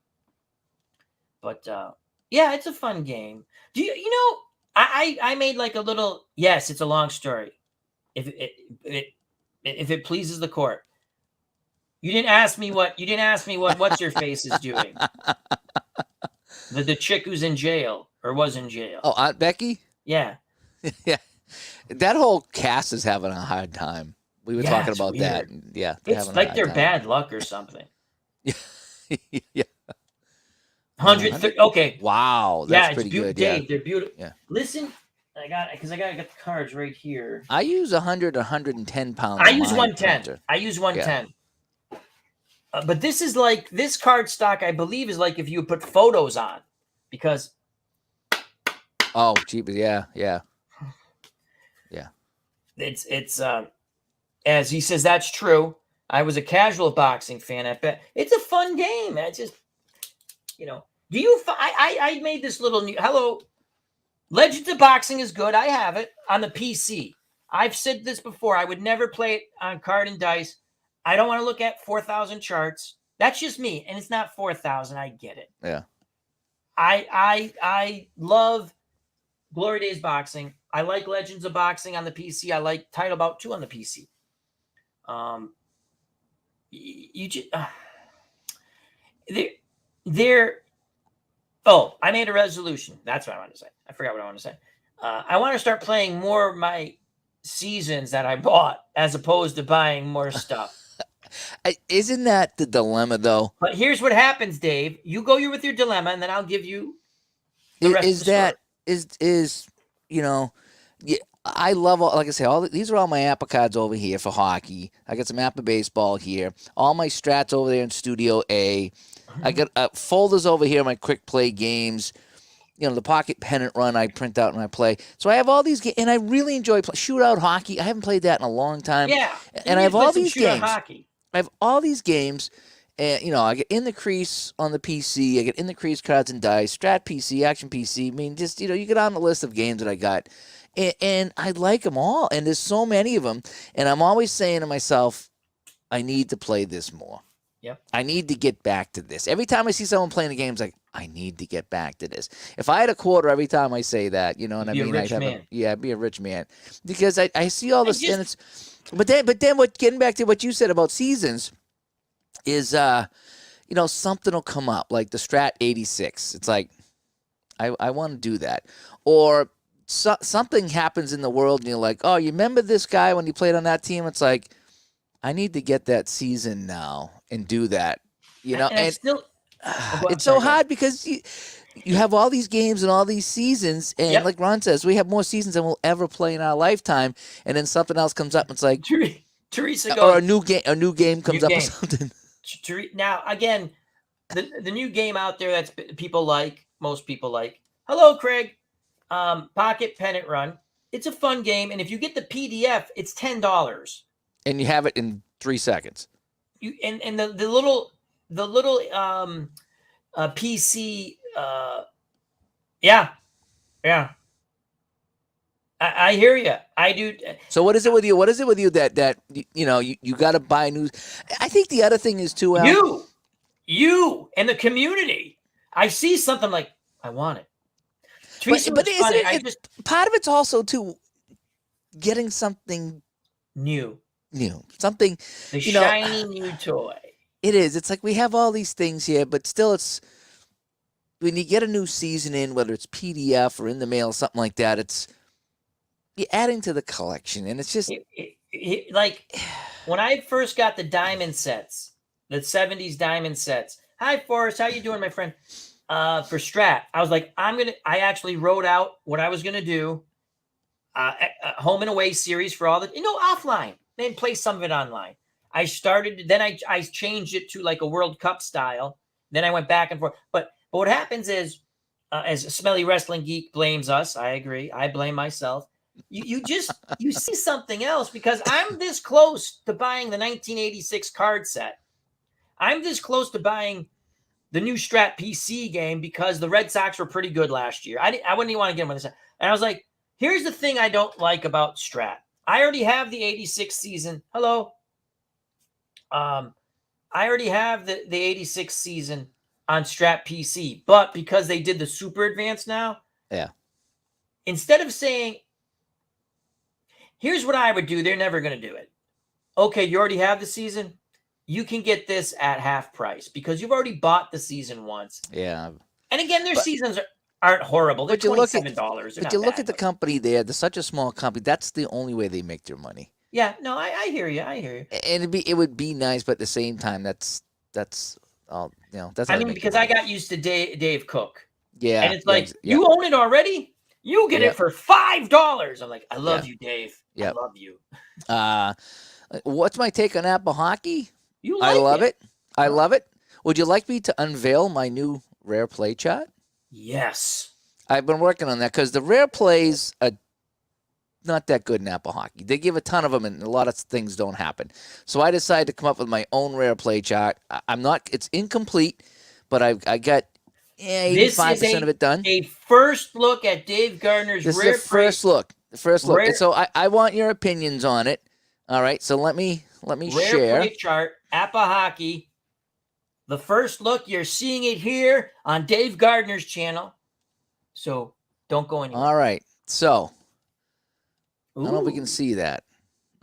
Speaker 2: But yeah, it's a fun game. Do you know? I made like a little. Yes, it's a long story. If it pleases the court, you didn't ask me what. You didn't ask me what. What's your face is doing? The chick who's in jail or was in jail.
Speaker 1: Oh, Aunt Becky.
Speaker 2: Yeah.
Speaker 1: Yeah. That whole cast is having a hard time. We were talking about that. Yeah.
Speaker 2: It's like they're bad luck or something.
Speaker 1: Yeah.
Speaker 2: 130. Okay.
Speaker 1: Wow, that's
Speaker 2: Yeah, it's
Speaker 1: pretty
Speaker 2: beautiful.
Speaker 1: good. Yeah,
Speaker 2: Dave, they're beautiful.
Speaker 1: yeah.
Speaker 2: Listen, I got the cards right here.
Speaker 1: I use 100, 110 pounds
Speaker 2: I
Speaker 1: on
Speaker 2: use
Speaker 1: my
Speaker 2: 110.
Speaker 1: printer.
Speaker 2: I use
Speaker 1: Yeah.
Speaker 2: 110. But this is like this card stock, I believe, is like if you put photos on, because
Speaker 1: Oh, cheap. Yeah, yeah, yeah.
Speaker 2: it's as he says, that's true. I was a casual boxing fan. I bet it's a fun game. I just, do you? I made this little new. Hello, Legends of Boxing is good. I have it on the PC. I've said this before. I would never play it on card and dice. I don't want to look at 4,000 charts. That's just me, and it's not 4,000. I get it.
Speaker 1: Yeah.
Speaker 2: I love Glory Days Boxing. I like Legends of Boxing on the PC. I like Title Bout 2 on the PC. You just they're oh, I made a resolution. That's what I wanted to say. I forgot what I wanted to say. I want to start playing more of my seasons that I bought as opposed to buying more stuff.
Speaker 1: Isn't that the dilemma, though?
Speaker 2: But here's what happens, Dave. You go with your dilemma, and then I'll give you the rest of the story.
Speaker 1: Is yeah, I love all, like I say, these are all my APBA cards over here for hockey. I got some APBA baseball here. All my strats over there in Studio A. I got folders over here, my quick play games. The pocket pennant run I print out and I play. So I have all these games, and I really enjoy shootout hockey. I haven't played that in a long time.
Speaker 2: Yeah,
Speaker 1: and I have all these games.
Speaker 2: Hockey.
Speaker 1: I have all these games, and I get in the crease on the PC. I get in the crease cards and dice, Strat PC, Action PC. I mean, just you get on the list of games that I got, and I like them all. And there's so many of them, and I'm always saying to myself, I need to play this more.
Speaker 2: Yep.
Speaker 1: I need to get back to this. Every time I see someone playing the games, like I need to get back to this. If I had a quarter every time I say that, you know what I mean?
Speaker 2: I'd
Speaker 1: be a rich man, because I see all this, and it's. But then getting back to what you said about seasons is, something will come up like the Strat 86. It's like, I want to do that. Or something happens in the world and you're like, oh, you remember this guy when he played on that team? It's like, I need to get that season now and do that, and
Speaker 2: still,
Speaker 1: it's so hard because you have all these games and all these seasons, and like Ron says, we have more seasons than we'll ever play in our lifetime, and then something else comes up and it's like
Speaker 2: Teresa goes,
Speaker 1: or a new game comes up or something.
Speaker 2: Now again, the new game out there that's most people like. Hello, Craig. Pocket Pennant Run. It's a fun game, and if you get the PDF, it's $10.
Speaker 1: And you have it in 3 seconds.
Speaker 2: You and the little PC. Yeah. I hear you. I do.
Speaker 1: So what is it with you? What is it with you that you got to buy new? I think the other thing is too.
Speaker 2: You and the community. I see something like I want it.
Speaker 1: But part of it's also too getting something
Speaker 2: new,
Speaker 1: something.
Speaker 2: The shiny new toy.
Speaker 1: It is. It's like we have all these things here, but still, it's when you get a new season in, whether it's PDF or in the mail, something like that. You're adding to the collection, and it's just
Speaker 2: like when I first got the diamond sets, the 70s diamond sets. Hi, Forrest. How you doing, my friend? For Strat, I was like, I actually wrote out what I was gonna do. Home and away series for all the offline, then play some of it online. I changed it to like a World Cup style. Then I went back and forth. But what happens is, as Smelly Wrestling Geek blames us, I agree. I blame myself. You see something else, because I'm this close to buying the 1986 card set. I'm this close to buying the new Strat PC game because the Red Sox were pretty good last year. I wouldn't even want to get them on this. And I was like, here's the thing I don't like about Strat. I already have the 86 season. Hello. I already have the 86 season on Strat PC, but because they did the super advanced now, instead of saying, here's what I would do, they're never going to do it. Okay, you already have the season. You can get this at half price because you've already bought the season once.
Speaker 1: Yeah.
Speaker 2: And again, their seasons aren't horrible. They're $27.
Speaker 1: But you look at the company there. They're such a small company. That's the only way they make their money.
Speaker 2: Yeah, no, I hear you.
Speaker 1: And it would be nice, but at the same time, that's that's how
Speaker 2: I
Speaker 1: I
Speaker 2: mean,
Speaker 1: make your
Speaker 2: because I
Speaker 1: money.
Speaker 2: got used to Dave Cook.
Speaker 1: Yeah,
Speaker 2: And it's
Speaker 1: yeah,
Speaker 2: like,
Speaker 1: yeah,
Speaker 2: you own it already? You get
Speaker 1: yeah,
Speaker 2: it for $5. I'm like, I
Speaker 1: yeah,
Speaker 2: love you, Dave. I
Speaker 1: yeah.
Speaker 2: love you.
Speaker 1: Uh, what's my take on APBA Hockey?
Speaker 2: You
Speaker 1: I
Speaker 2: like
Speaker 1: love
Speaker 2: it.
Speaker 1: it. I
Speaker 2: Huh?
Speaker 1: love it. Would you like me to unveil my new rare play chart?
Speaker 2: Yes.
Speaker 1: I've been working on that because the rare plays are not that good in APBA Hockey. They give a ton of them, and a lot of things don't happen. So I decided to come up with my own rare play chart. I'm not. It's incomplete, but I got
Speaker 2: This is
Speaker 1: 85% of it done.
Speaker 2: a first look at Dave Gardner's
Speaker 1: This is a first look. The first look. And
Speaker 2: rare
Speaker 1: so I want your opinions on it. All right. So let me
Speaker 2: rare
Speaker 1: share.
Speaker 2: play chart, APBA Hockey. The first look, you're seeing it here on Dave Gardner's channel. So don't go anywhere.
Speaker 1: All right. So I don't know if we can
Speaker 2: Ooh.
Speaker 1: see that.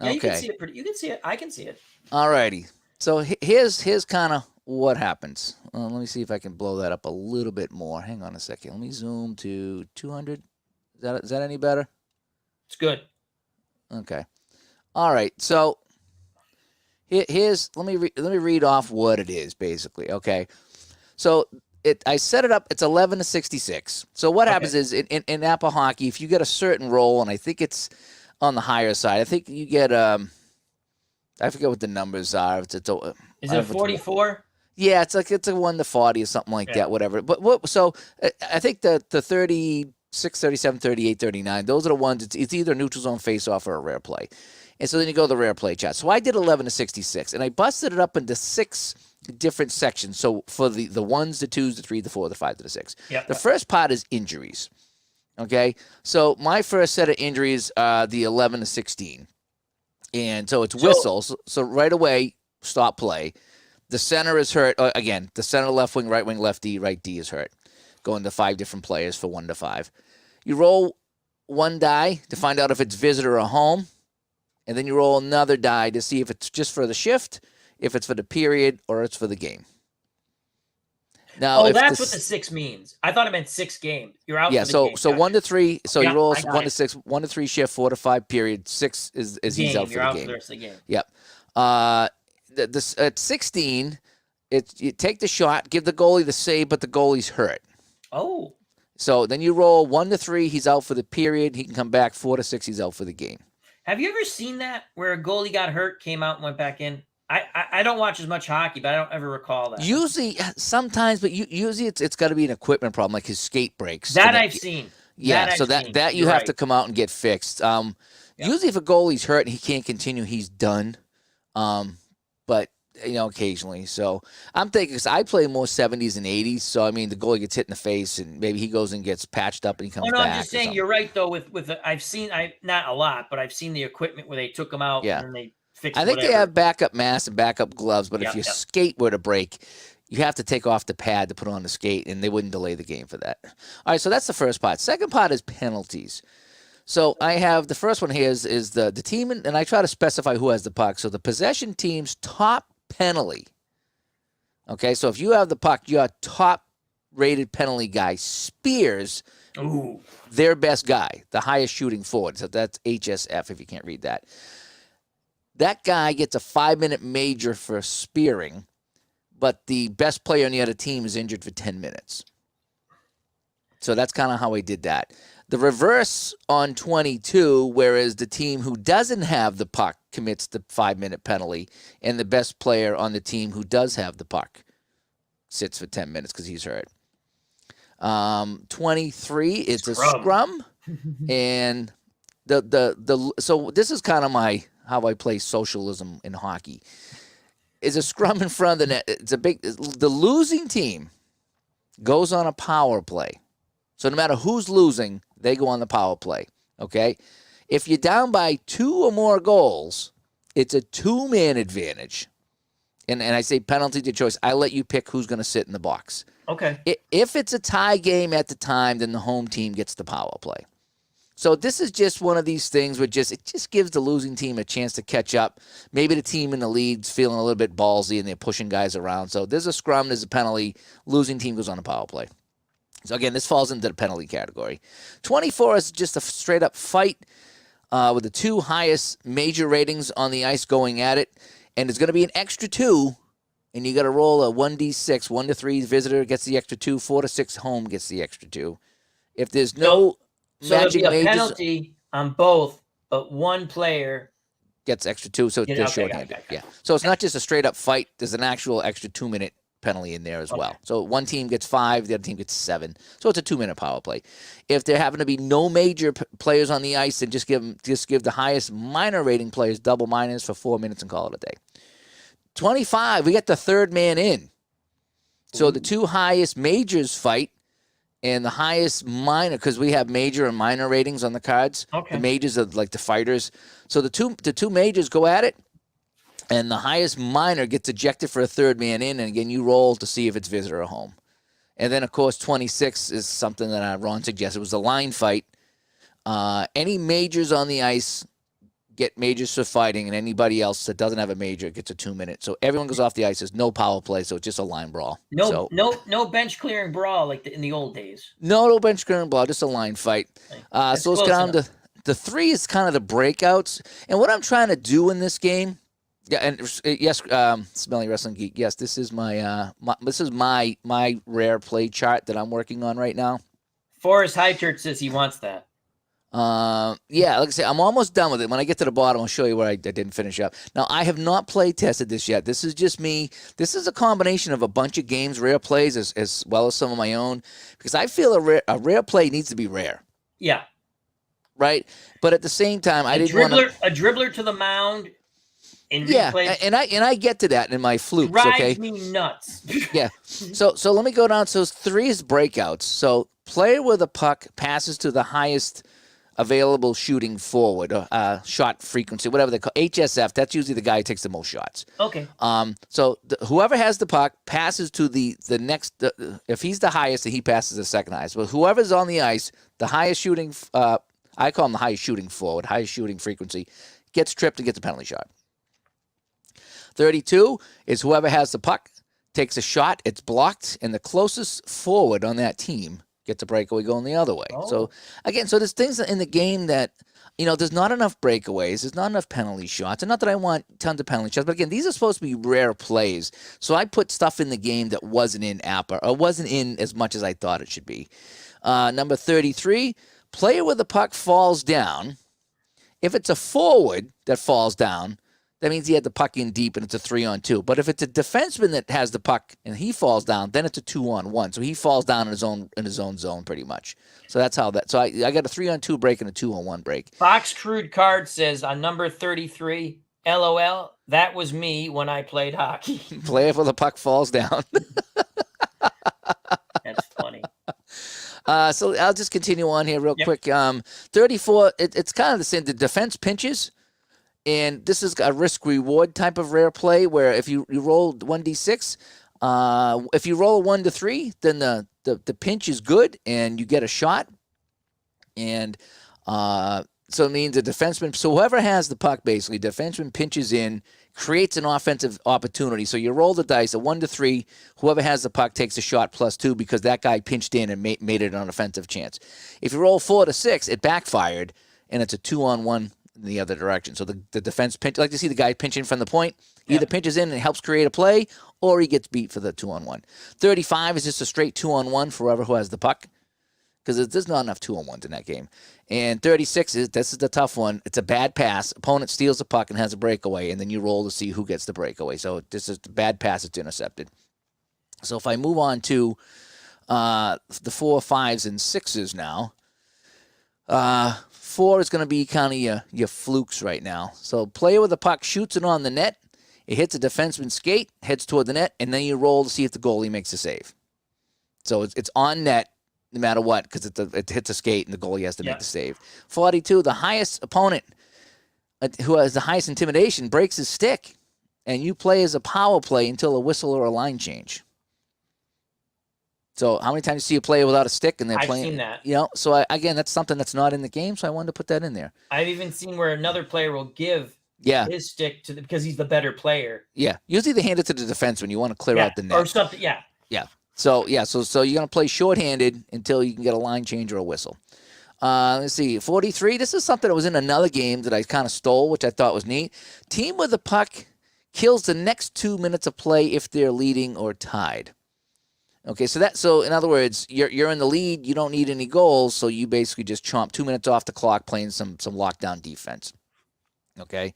Speaker 2: Yeah, you can
Speaker 1: Okay.
Speaker 2: see it. You can see it. I can see it.
Speaker 1: All righty. So here's kind of what happens. Let me see if I can blow that up a little bit more. Hang on a second. Let me zoom to 200. Is that any better?
Speaker 2: It's good.
Speaker 1: Okay. All right. So here's let me read off what it is basically. Okay. So I set it up. It's 11 to 66. So what happens is in APBA Hockey, if you get a certain roll, and I think it's on the higher side, I think you get I forget what the numbers are.
Speaker 2: Is it 44?
Speaker 1: Yeah, it's a 1 to 40 or something like that, whatever. But so I think the 36, 37, 38, 39, those are the ones. It's either neutral zone, face off, or a rare play. And so then you go to the rare play chart. So I did 11 to 66, and I busted it up into 6 different sections. So for the 1s, the 2s, the 3, the 4, the 5, to the 6. The first part is injuries. Okay, so my first set of injuries are the 11 to 16. And so it's whistles. So right away, stop play. The center is hurt. Again, the center, left wing, left D is hurt. Going to 5 different players for 1 to 5. You roll 1 die to find out if it's visitor or home. And then you roll another die to see if it's just for the shift, if it's for the period, or it's for the game. Now,
Speaker 2: that's what the 6 means. I thought it meant 6 games. You're out for the game.
Speaker 1: So 1 to 3. So you roll 1 to
Speaker 2: it.
Speaker 1: 6, 1 to 3 shift, 4 to 5 period. 6 is he's out for
Speaker 2: You're
Speaker 1: the
Speaker 2: out
Speaker 1: game.
Speaker 2: for the rest of the game.
Speaker 1: Yep. At 16, you take the shot, give the goalie the save, but the goalie's hurt.
Speaker 2: Oh.
Speaker 1: So then you roll 1 to 3, he's out for the period. He can come back. 4 to 6, he's out for the game.
Speaker 2: Have you ever seen that where a goalie got hurt, came out, and went back in? I don't watch as much hockey, but I don't ever recall that.
Speaker 1: Usually, sometimes, but usually it's got to be an equipment problem, like his skate breaks.
Speaker 2: That I've seen.
Speaker 1: Yeah, so that you have to come out and get fixed. Usually, if a goalie's hurt and he can't continue, he's done. But occasionally. So I'm thinking, because I play more 70s and 80s, so I mean the goalie gets hit in the face and maybe he goes and gets patched up and he comes back.
Speaker 2: I'm just saying you're right though. With I've seen not a lot, but I've seen the equipment where they took them out and then they fixed. I think
Speaker 1: they have backup masks and backup gloves, but if your skate were to break, you have to take off the pad to put on the skate, and they wouldn't delay the game for that. All right, so that's the first part. Second part is penalties. So I have the first one here is the team, and I try to specify who has the puck. So the possession team's top penalty. Okay, so if you have the puck, your top-rated penalty guy spears their best guy, the highest shooting forward. So that's HSF if you can't read that. That guy gets a 5-minute major for spearing, but the best player on the other team is injured for 10 minutes. So that's kind of how I did that. The reverse on 22, whereas the team who doesn't have the puck commits the 5-minute penalty, and the best player on the team who does have the puck sits for 10 minutes because he's hurt. 23, it's a scrum, and so this is kind of how I play socialism in hockey. Is a scrum in front of the net. The losing team goes on a power play. So no matter who's losing, they go on the power play, okay? If you're down by 2 or more goals, it's a 2-man advantage. And I say penalty to choice. I let you pick who's going to sit in the box.
Speaker 2: Okay.
Speaker 1: If it's a tie game at the time, then the home team gets the power play. So this is just one of these things where it just gives the losing team a chance to catch up. Maybe the team in the lead's feeling a little bit ballsy and they're pushing guys around. So there's a scrum, there's a penalty. Losing team goes on a power play. So, again, this falls into the penalty category. 24 is just a straight-up fight with the 2 highest major ratings on the ice going at it. And it's going to be an extra 2 and you got to roll a 1d6. 1 to 3 visitor gets the extra 2. 4 to 6 home gets the extra 2. If there's no
Speaker 2: so there'll be
Speaker 1: matching
Speaker 2: a
Speaker 1: majors,
Speaker 2: penalty on both, but one player
Speaker 1: gets extra 2, so they're shorthanded. Yeah. So it's not just a straight up fight. There's an actual extra 2-minute penalty in there as well. So one team gets 5, the other team gets 7. So it's a 2-minute power play. If there happen to be no major players on the ice, then just give the highest minor rating players double minors for 4 minutes and call it a day. 25, we got the third man in. So the two highest majors fight, and the highest minor, because we have major and minor ratings on the cards.
Speaker 2: Okay.
Speaker 1: The majors are like the fighters. So the two majors go at it, and the highest minor gets ejected for a third man in, and again, you roll to see if it's visitor or home. And then, of course, 26 is something that Ron suggested. It was a line fight. Any majors on the ice get majors for fighting, and anybody else that doesn't have a major gets a 2-minute. So everyone goes off the ice. There's no power play, so it's just a line brawl.
Speaker 2: No bench clearing brawl like in the old days.
Speaker 1: No bench clearing brawl, just a line fight. So let's get on to the 3 is kind of the breakouts. And what I'm trying to do in this game, yes, Smelly Wrestling Geek, yes, this is my rare play chart that I'm working on right now.
Speaker 2: Forrest Highchurch says he wants that.
Speaker 1: Yeah, like I say, I'm almost done with it. When I get to the bottom, I'll show you where I didn't finish up. Now, I have not play tested this yet. This is just me. This is a combination of a bunch of games, rare plays, as well as some of my own, because I feel a rare play needs to be rare.
Speaker 2: Yeah.
Speaker 1: Right? But at the same time,
Speaker 2: a dribbler to the mound. And
Speaker 1: I get to that in my flukes.
Speaker 2: Drives me nuts.
Speaker 1: Yeah. So let me go down. So 3 is breakouts. So player with a puck passes to the highest available shooting forward, shot frequency, whatever they call HSF. That's usually the guy who takes the most shots.
Speaker 2: Okay.
Speaker 1: So whoever has the puck passes to the next. If he's the highest, then he passes the second highest. Well, whoever's on the ice, the highest shooting. I call him the highest shooting forward, highest shooting frequency, gets tripped and gets a penalty shot. 32 is whoever has the puck takes a shot. It's blocked, and the closest forward on that team gets a breakaway going the other way. Oh. So, again, there's things in the game that, there's not enough breakaways. There's not enough penalty shots. And not that I want tons of penalty shots, but again, these are supposed to be rare plays. So I put stuff in the game that wasn't in APBA or wasn't in as much as I thought it should be. Number 33, player with the puck falls down. If it's a forward that falls down, that means he had the puck in deep and it's a 3-on-2. But if it's a defenseman that has the puck and he falls down, then it's a 2-on-1. So he falls down in his own zone pretty much. So that's how that. So I got a 3-on-2 break and a 2-on-1 break.
Speaker 2: Fox Crude Card says on number 33, LOL, that was me when I played hockey.
Speaker 1: Player with the puck falls down.
Speaker 2: That's funny.
Speaker 1: So I'll just continue on here real quick. 34, it's kind of the same. The defense pinches. And this is a risk-reward type of rare play where if you roll 1d6, if you roll a 1 to 3, then the pinch is good and you get a shot. And so it means a defenseman. So whoever has the puck, basically, defenseman pinches in, creates an offensive opportunity. So you roll the dice, a 1 to 3, whoever has the puck takes a shot +2 because that guy pinched in and made it an offensive chance. If you roll 4 to 6, it backfired, and it's a 2-on-1 in the other direction. So the defense pinch, like to see the guy pinching from the point, either pinches in and helps create a play, or he gets beat for the 2-on-1. 35 is just a straight 2-on-1 for whoever who has the puck, because there's not enough 2-on-1s in that game. And 36 this is the tough one. It's a bad pass. Opponent steals the puck and has a breakaway, and then you roll to see who gets the breakaway. So this is the bad pass. It's intercepted. So if I move on to the 4, 5s, and 6s now, 4 is going to be kind of your flukes right now. So player with the puck shoots it on the net. It hits a defenseman's skate, heads toward the net, and then you roll to see if the goalie makes a save. So it's on net no matter what, because it hits a skate and the goalie has to make the save. 42, the highest opponent who has the highest intimidation breaks his stick, and you play as a power play until a whistle or a line change. So how many times do you see a player without a stick and they're playing?
Speaker 2: I've seen that.
Speaker 1: So again, that's something that's not in the game, so I wanted to put that in there.
Speaker 2: I've even seen where another player will give his stick because he's the better player.
Speaker 1: Yeah. Usually they hand it to the defense when you want to clear out the net.
Speaker 2: Or something, yeah.
Speaker 1: So you're going to play shorthanded until you can get a line change or a whistle. Let's see, 43. This is something that was in another game that I kind of stole, which I thought was neat. Team with the puck kills the next 2 minutes of play if they're leading or tied. Okay, so in other words, you're in the lead, you don't need any goals, so you basically just chomp 2 minutes off the clock playing some lockdown defense. Okay,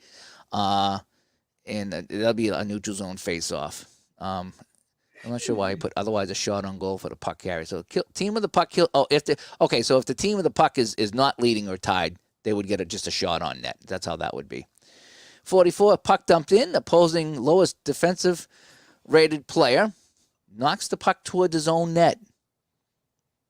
Speaker 1: and that'll be a neutral zone face-off. I'm not sure why I put otherwise a shot on goal for the puck carrier. So team of the puck kill. Oh, if the team of the puck is not leading or tied, they would get just a shot on net. That's how that would be. 44 puck dumped in, opposing lowest defensive rated player knocks the puck towards his own net.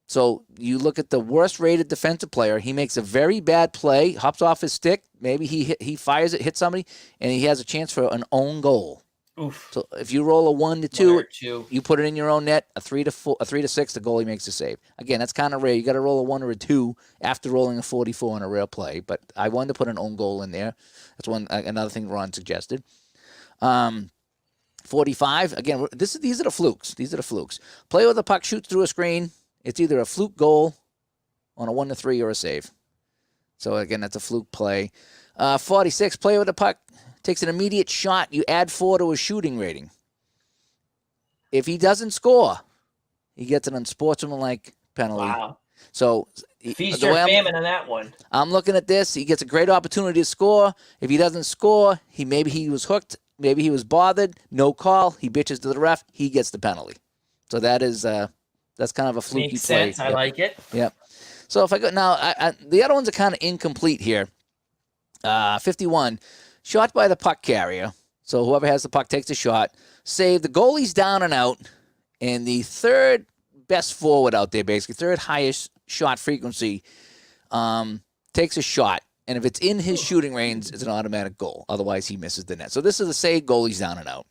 Speaker 1: So you look at the worst rated defensive player. He makes a very bad play, hops off his stick. Maybe he fires it, hits somebody, and he has a chance for an own goal.
Speaker 2: Oof.
Speaker 1: So if you roll a 1 to 2, you put it in your own net. A 3 to 6, the goalie makes a save. Again, that's kind of rare. You got to roll a 1 or a 2 after rolling a 44 on a rare play. But I wanted to put an own goal in there. That's another thing Ron suggested. 45. Again, these are the flukes. These are the flukes. Player with the puck shoots through a screen. It's either a fluke goal on a 1 to 3 or a save. So again, that's a fluke play. 46. Player with the puck takes an immediate shot. You add 4 to his shooting rating. If he doesn't score, he gets an unsportsmanlike penalty.
Speaker 2: Wow.
Speaker 1: So
Speaker 2: feast or famine on that one.
Speaker 1: I'm looking at this. He gets a great opportunity to score. If he doesn't score, maybe he was hooked. Maybe he was bothered. No call. He bitches to the ref. He gets the penalty. So that's kind of a fluky
Speaker 2: Makes
Speaker 1: play.
Speaker 2: sense. I like it.
Speaker 1: Yep. So if I go now, the other ones are kind of incomplete here. 51, shot by the puck carrier. So whoever has the puck takes a shot. Save. The goalie's down and out, and the third best forward out there, basically third highest shot frequency, takes a shot. And if it's in his shooting range, it's an automatic goal. Otherwise, he misses the net. So this is a save. Goalie's down and out.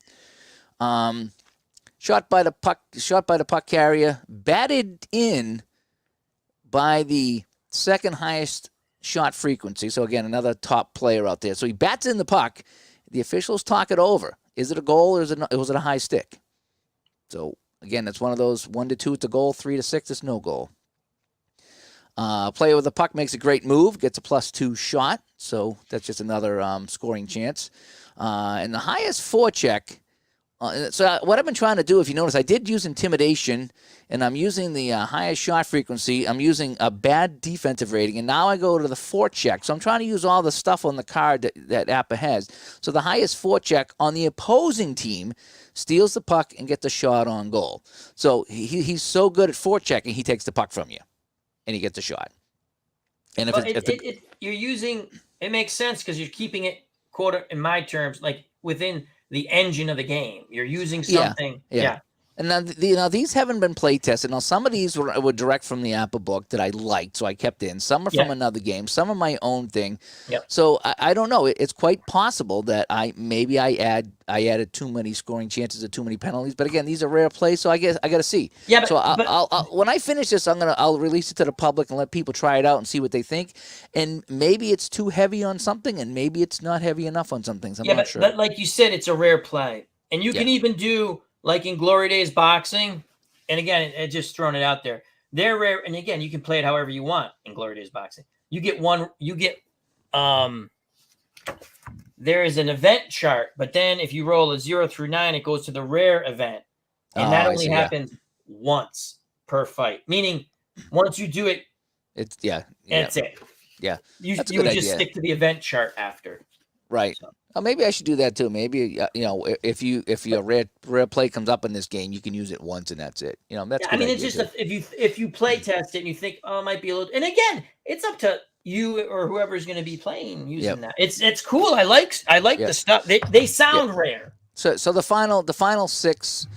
Speaker 1: Shot by the puck carrier, batted in by the second highest shot frequency. So again, another top player out there. So he bats in the puck. The officials talk it over. Is it a goal or was it a high stick? So again, it's one of those 1 to 2, it's a goal. 3 to 6, it's no goal. Player with the puck makes a great move, gets a +2 shot. So that's just another scoring chance. And the highest forecheck. So what I've been trying to do, if you notice, I did use intimidation, and I'm using the highest shot frequency. I'm using a bad defensive rating, and now I go to the forecheck. So I'm trying to use all the stuff on the card that APBA has. So the highest forecheck on the opposing team steals the puck and gets a shot on goal. So he's so good at forechecking, he takes the puck from you, and he gets a shot. And
Speaker 2: you're using, it makes sense because you're keeping it, quote, in my terms, like within the engine of the game. You're using something. Yeah.
Speaker 1: And now these haven't been play tested. Now some of these were direct from the APBA book that I liked, so I kept in. Some are from another game. Some are my own thing.
Speaker 2: Yep.
Speaker 1: So I don't know. It's quite possible that I added too many scoring chances or too many penalties. But again, these are rare plays, so I guess I got to see.
Speaker 2: Yeah. But,
Speaker 1: so I'll when I finish this, I'll release it to the public and let people try it out and see what they think. And maybe it's too heavy on something, and maybe it's not heavy enough on some things. I'm not sure.
Speaker 2: But like you said, it's a rare play, and you can even do. Like in Glory Days boxing, and again, just throwing it out there, they're rare. And again, you can play it however you want in Glory Days boxing. There is an event chart, but then if you roll a 0 through 9, it goes to the rare event, and that only happens once per fight. Meaning, once you do it,
Speaker 1: that's
Speaker 2: it.
Speaker 1: Yeah,
Speaker 2: you would just stick to the event chart after.
Speaker 1: Right. So. Maybe I should do that too. Maybe if your rare play comes up in this game, you can use it once and that's it. That's.
Speaker 2: I mean, it's just if you play test it and you think, it might be a little. And again, it's up to you or whoever's going to be playing using that. It's cool. I like the stuff. They sound rare.
Speaker 1: So the final 6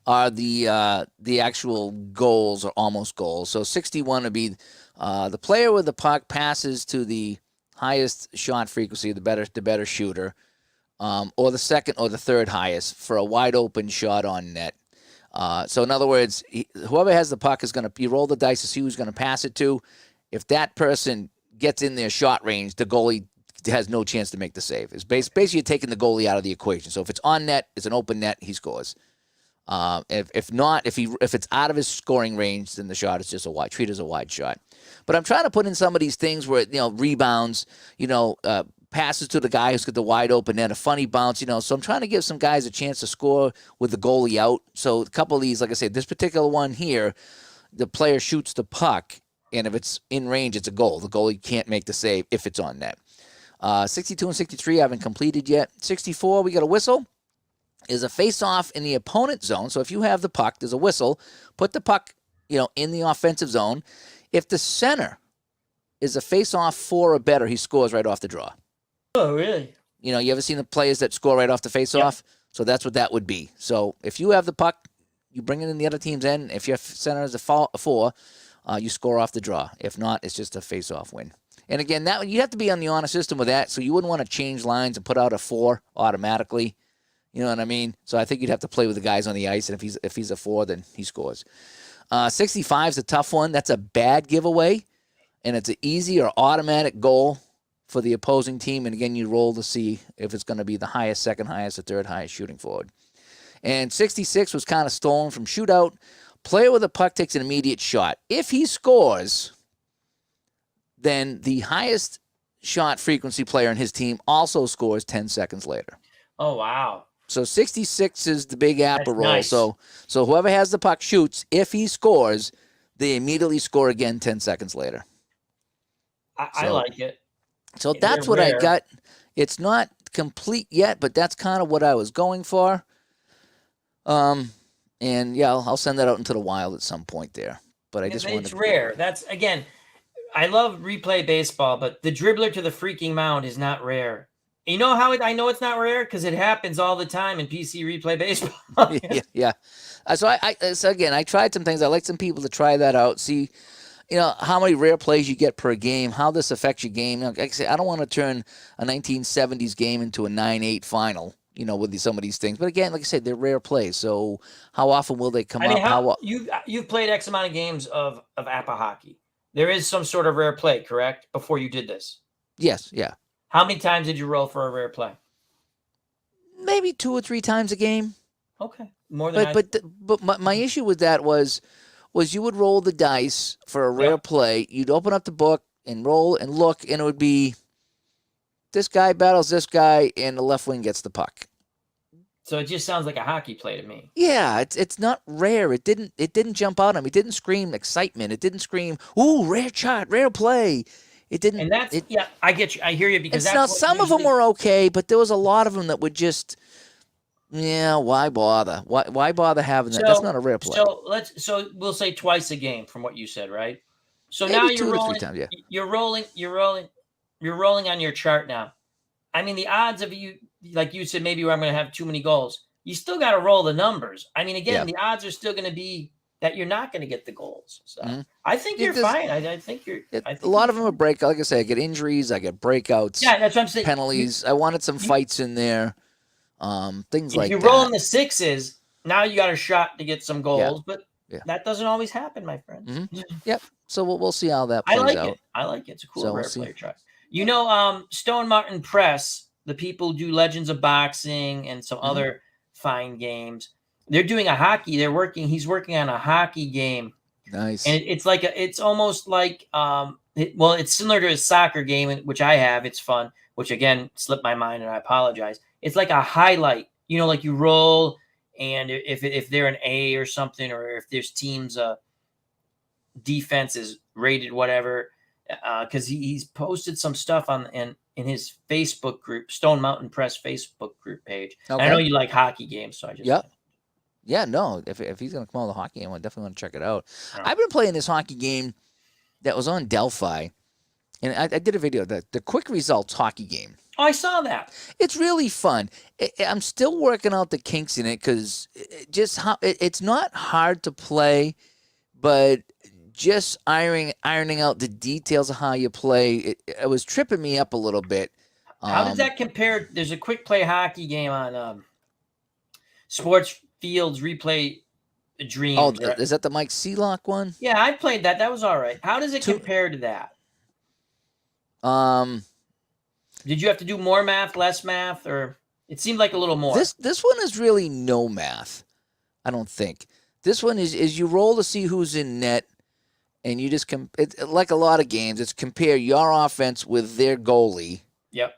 Speaker 1: are the actual goals or almost goals. So 61 would be the player with the puck passes to the highest shot frequency, the better shooter, or the second or the third highest for a wide open shot on net. So in other words, whoever has the puck is you roll the dice to see who's going to pass it to. If that person gets in their shot range, the goalie has no chance to make the save. It's basically you're taking the goalie out of the equation. So if it's on net, it's an open net, he scores. If not, if it's out of his scoring range, then the shot is just treat as a wide shot. But I'm trying to put in some of these things where rebounds, passes to the guy who's got the wide open net, a funny bounce, So I'm trying to give some guys a chance to score with the goalie out. So a couple of these, like I said, this particular one here, the player shoots the puck, and if it's in range, it's a goal. The goalie can't make the save if it's on net. 62 and 63 I haven't completed yet. 64, we got a whistle. Is a face-off in the opponent zone. So if you have the puck, there's a whistle. Put the puck, in the offensive zone. If the center is a face-off 4 or better, he scores right off the draw.
Speaker 2: Oh, really?
Speaker 1: You ever seen the players that score right off the face-off? Yep. So that's what that would be. So if you have the puck, you bring it in the other team's end. If your center is a 4, you score off the draw. If not, it's just a face-off win. And again, that you have to be on the honor system with that. So you wouldn't want to change lines and put out a 4 automatically. You know what I mean? So I think you'd have to play with the guys on the ice, and if he's a 4, then he scores. 65 is a tough one. That's a bad giveaway, and it's an easy or automatic goal for the opposing team. And again, you roll to see if it's going to be the highest, second highest, or third highest shooting forward. And 66 was kind of stolen from shootout. Player with a puck takes an immediate shot. If he scores, then the highest shot frequency player in his team also scores 10 seconds later.
Speaker 2: Oh, wow.
Speaker 1: So 66 is the big APBA roll.
Speaker 2: Nice.
Speaker 1: So whoever has the puck shoots. If he scores, they immediately score again 10 seconds later.
Speaker 2: I like it.
Speaker 1: So that's what I got. It's not complete yet, but that's kind of what I was going for. And yeah, I'll send that out into the wild at some point there. But I just wanted
Speaker 2: it's rare. That's again, I love replay baseball, but the dribbler to the freaking mound is not rare. You know how I know it's not rare? Because it happens all the time in PC replay baseball.
Speaker 1: Yeah. So again, I tried some things. I like some people to try that out. See, how many rare plays you get per game, how this affects your game. Like I say, I don't want to turn a 1970s game into a 9-8 final, with some of these things. But again, like I said, they're rare plays. So how often will they come up?
Speaker 2: You've played X amount of games of APBA Hockey. There is some sort of rare play, correct? Before you did this?
Speaker 1: Yes, yeah.
Speaker 2: How many times did you roll for a rare play?
Speaker 1: Maybe 2 or 3 times a game.
Speaker 2: Okay, more than.
Speaker 1: But my issue with that was you would roll the dice for a rare play. You'd open up the book and roll and look, and it would be this guy battles this guy, and the left wing gets the puck.
Speaker 2: So it just sounds like a hockey play to me.
Speaker 1: Yeah, it's not rare. It didn't jump out at me. It didn't scream excitement. It didn't scream, ooh, rare shot, rare play. It didn't.
Speaker 2: And that's I get you. I hear you because
Speaker 1: now some of them were okay, but there was a lot of them that would just, why bother? Why bother having that? That's not a rare play.
Speaker 2: So we'll say twice a game from what you said, right? So
Speaker 1: Maybe
Speaker 2: now
Speaker 1: 2
Speaker 2: you're
Speaker 1: to
Speaker 2: rolling.
Speaker 1: 3 times, yeah.
Speaker 2: You're rolling on your chart now. I mean, the odds of you, like you said, maybe where I'm going to have too many goals. You still got to roll the numbers. I mean, again, the odds are still going to be that you're not going to get the goals. So I think you're fine. I think you're. A
Speaker 1: lot of them are break. Like I say, I get injuries. I get breakouts.
Speaker 2: Yeah, that's what I'm saying.
Speaker 1: Penalties. I wanted some fights in there. Things like that.
Speaker 2: If you're rolling the 6s, now you got a shot to get some goals, but that doesn't always happen, my friend.
Speaker 1: Mm-hmm. Yep. So we'll see how that plays out.
Speaker 2: I like it. It's a cool rare player try. Stone Mountain Press, the people who do Legends of Boxing and some other fine games. They're doing a hockey. He's working on a hockey game.
Speaker 1: Nice.
Speaker 2: And it's almost like, it's similar to a soccer game, which I have. It's fun, which again, slipped my mind and I apologize. It's like a highlight, like you roll and if they're an A or something, or if there's teams, defense is rated, whatever, because he's posted some stuff in his Facebook group, Stone Mountain Press Facebook group page. Okay. I know you like hockey games, so I just
Speaker 1: yeah, no. If he's gonna come on the hockey game, I definitely want to check it out. Oh. I've been playing this hockey game that was on Delphi, and I did a video, the quick results hockey game.
Speaker 2: Oh, I saw that.
Speaker 1: It's really fun. I'm still working out the kinks in it because it's not hard to play, but just ironing out the details of how you play, it was tripping me up a little bit.
Speaker 2: How does that compare? There's a quick play hockey game on Sports Fields Replay Dreams.
Speaker 1: Oh, is that the Mike Sealock one?
Speaker 2: Yeah, I played that. That was all right. How does it compare to that? Did you have to do more math, less math, or it seemed like a little more?
Speaker 1: This one is really no math, I don't think. This one is you roll to see who's in net, and you just like a lot of games, it's compare your offense with their goalie.
Speaker 2: Yep.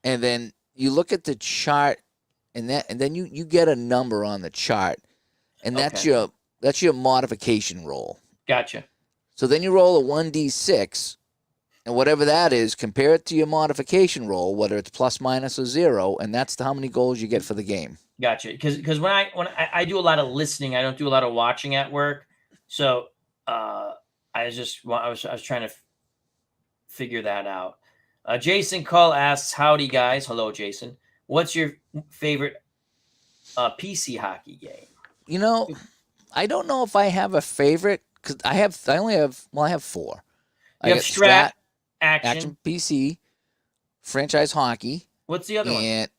Speaker 1: and then you look at the chart, and then you get a number on the chart, and
Speaker 2: Okay.
Speaker 1: that's your modification roll.
Speaker 2: Gotcha.
Speaker 1: So then you roll a 1d6, and whatever that is, compare it to your modification roll, whether it's plus, minus, or zero, and that's how many goals you get for the game.
Speaker 2: Gotcha. Because when I do a lot of listening, I don't do a lot of watching at work. So I was trying to figure that out. Jason Cull asks, "Howdy guys, hello Jason. What's your favorite PC hockey game?"
Speaker 1: You know, I don't know if I have a favorite because I have 4.
Speaker 2: You
Speaker 1: I
Speaker 2: have
Speaker 1: got
Speaker 2: Strat, Action.
Speaker 1: Action PC, Franchise Hockey,
Speaker 2: What's the other one?
Speaker 1: and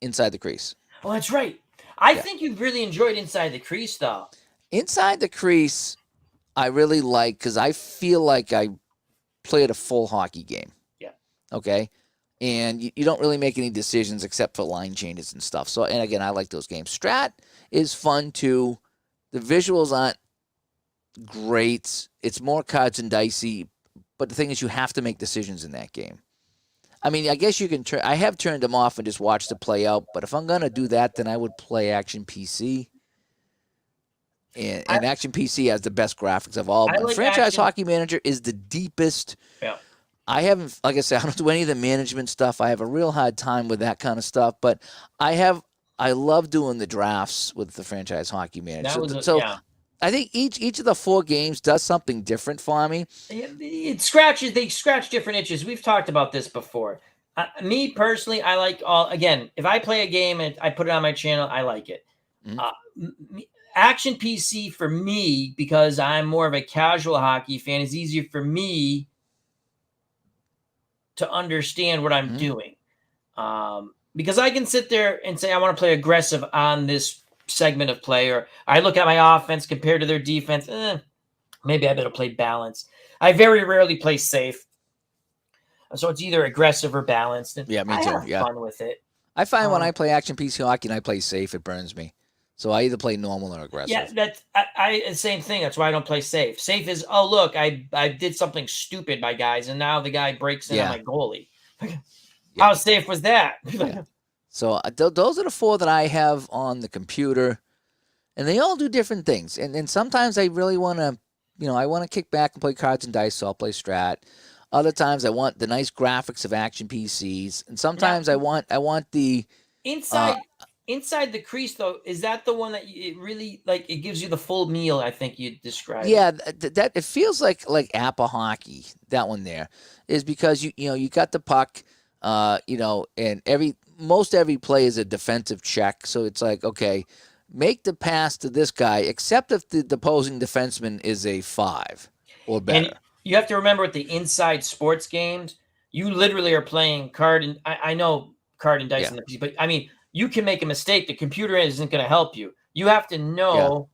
Speaker 1: Inside the Crease.
Speaker 2: Oh, that's right. I think you've really enjoyed Inside the Crease, though.
Speaker 1: Inside the Crease, I really like because I feel like I played a full hockey game.
Speaker 2: Yeah.
Speaker 1: Okay. And you don't really make any decisions except for line changes and stuff. So, and again, I like those games. Strat is fun too. The visuals aren't great. It's more cards and dicey. But the thing is, you have to make decisions in that game. I mean, I guess you can turn. I have turned them off and just watched it play out. But if I'm gonna do that, then I would play Action PC. And Action PC has the best graphics of all.
Speaker 2: Like
Speaker 1: Franchise Hockey Manager is the deepest.
Speaker 2: Yeah.
Speaker 1: I haven't, like I said, I don't do any of the management stuff. I have a real hard time with that kind of stuff. But I love doing the drafts with the Franchise Hockey Manager.
Speaker 2: Yeah.
Speaker 1: I think each of the 4 games does something different for me.
Speaker 2: They scratch different itches. We've talked about this before. Me personally, I like all. Again, if I play a game and I put it on my channel, I like it. Mm-hmm. Action PC for me, because I'm more of a casual hockey fan, is easier for me to understand what I'm doing. Because I can sit there and say, I want to play aggressive on this segment of play, or I look at my offense compared to their defense. Maybe I better play balance. I very rarely play safe. So it's either aggressive or balanced. And
Speaker 1: yeah, me too.
Speaker 2: I have fun with it.
Speaker 1: I find when I play Action PC Hockey and I play safe, it burns me. So I either play normal or aggressive.
Speaker 2: Yeah, that's I same thing. That's why I don't play safe. Safe is, oh look, I did something stupid, my guys, and now the guy breaks in on my goalie. How safe was that?
Speaker 1: So those are the 4 that I have on the computer, and they all do different things. And sometimes I really want to, I want to kick back and play cards and dice, so I'll play Strat. Other times I want the nice graphics of Action PCs, and sometimes I want the
Speaker 2: Inside the Crease, though, is that the one that it really, like, it gives you the full meal? I think you described.
Speaker 1: Yeah, that it feels like APBA Hockey. That one there is because you got the puck, and most every play is a defensive check. So it's like, okay, make the pass to this guy, except if the opposing defenseman is a 5 or better.
Speaker 2: And you have to remember with the inside sports games, you literally are playing card and I know card and dice on the PC, but I mean, you can make a mistake. The computer isn't going to help you. You have to know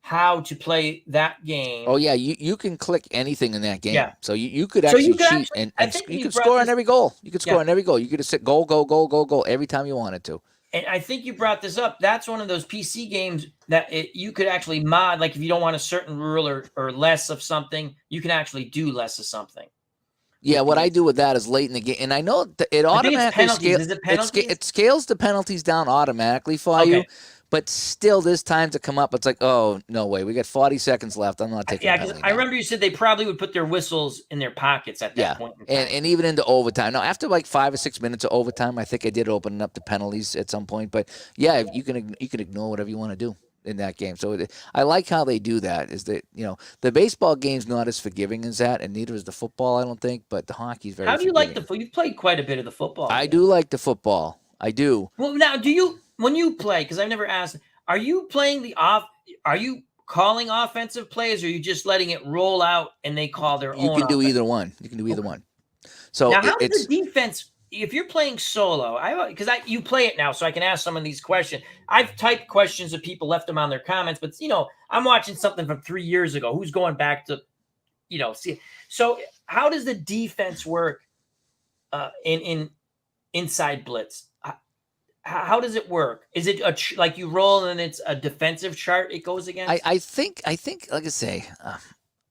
Speaker 2: how to play that game.
Speaker 1: Oh, yeah. You can click anything in that game.
Speaker 2: Yeah.
Speaker 1: So you could actually cheat and you could score on every goal. You could score on every goal. You could just sit goal, goal, goal, goal, goal every time you wanted to.
Speaker 2: And I think you brought this up. That's one of those PC games that you could actually mod. Like if you don't want a certain rule or less of something, you can actually do less of something.
Speaker 1: Yeah, what I do with that is late in the game, and I know it automatically scales. It scales the penalties down automatically for you, but still, there's times to come up. It's like, oh no way, we got 40 seconds left. I'm not taking.
Speaker 2: Yeah, because I remember you said they probably would put their whistles in their pockets at that point.
Speaker 1: And even into overtime. Now, after like 5 or 6 minutes of overtime, I think I did open up the penalties at some point. But yeah, you can ignore whatever you want to do in that game. So I like how they do that. Is that the baseball game's not as forgiving as that, and neither is the football, I don't think. But the hockey's very.
Speaker 2: How do you like the? You've played quite a bit of the football.
Speaker 1: I do like the football. I do.
Speaker 2: Well, now when you play? Because I've never asked. Are you playing Are you calling offensive plays, or are you just letting it roll out and they call their own?
Speaker 1: You can do either one. You can do either one. So
Speaker 2: now, how does the defense? If you're playing solo, you play it now, so I can ask some of these questions. I've typed questions that people left them on their comments, but I'm watching something from 3 years ago. Who's going back to, see? So how does the defense work in inside blitz? How does it work? Is it like you roll and it's a defensive chart it goes against?
Speaker 1: I think like I say,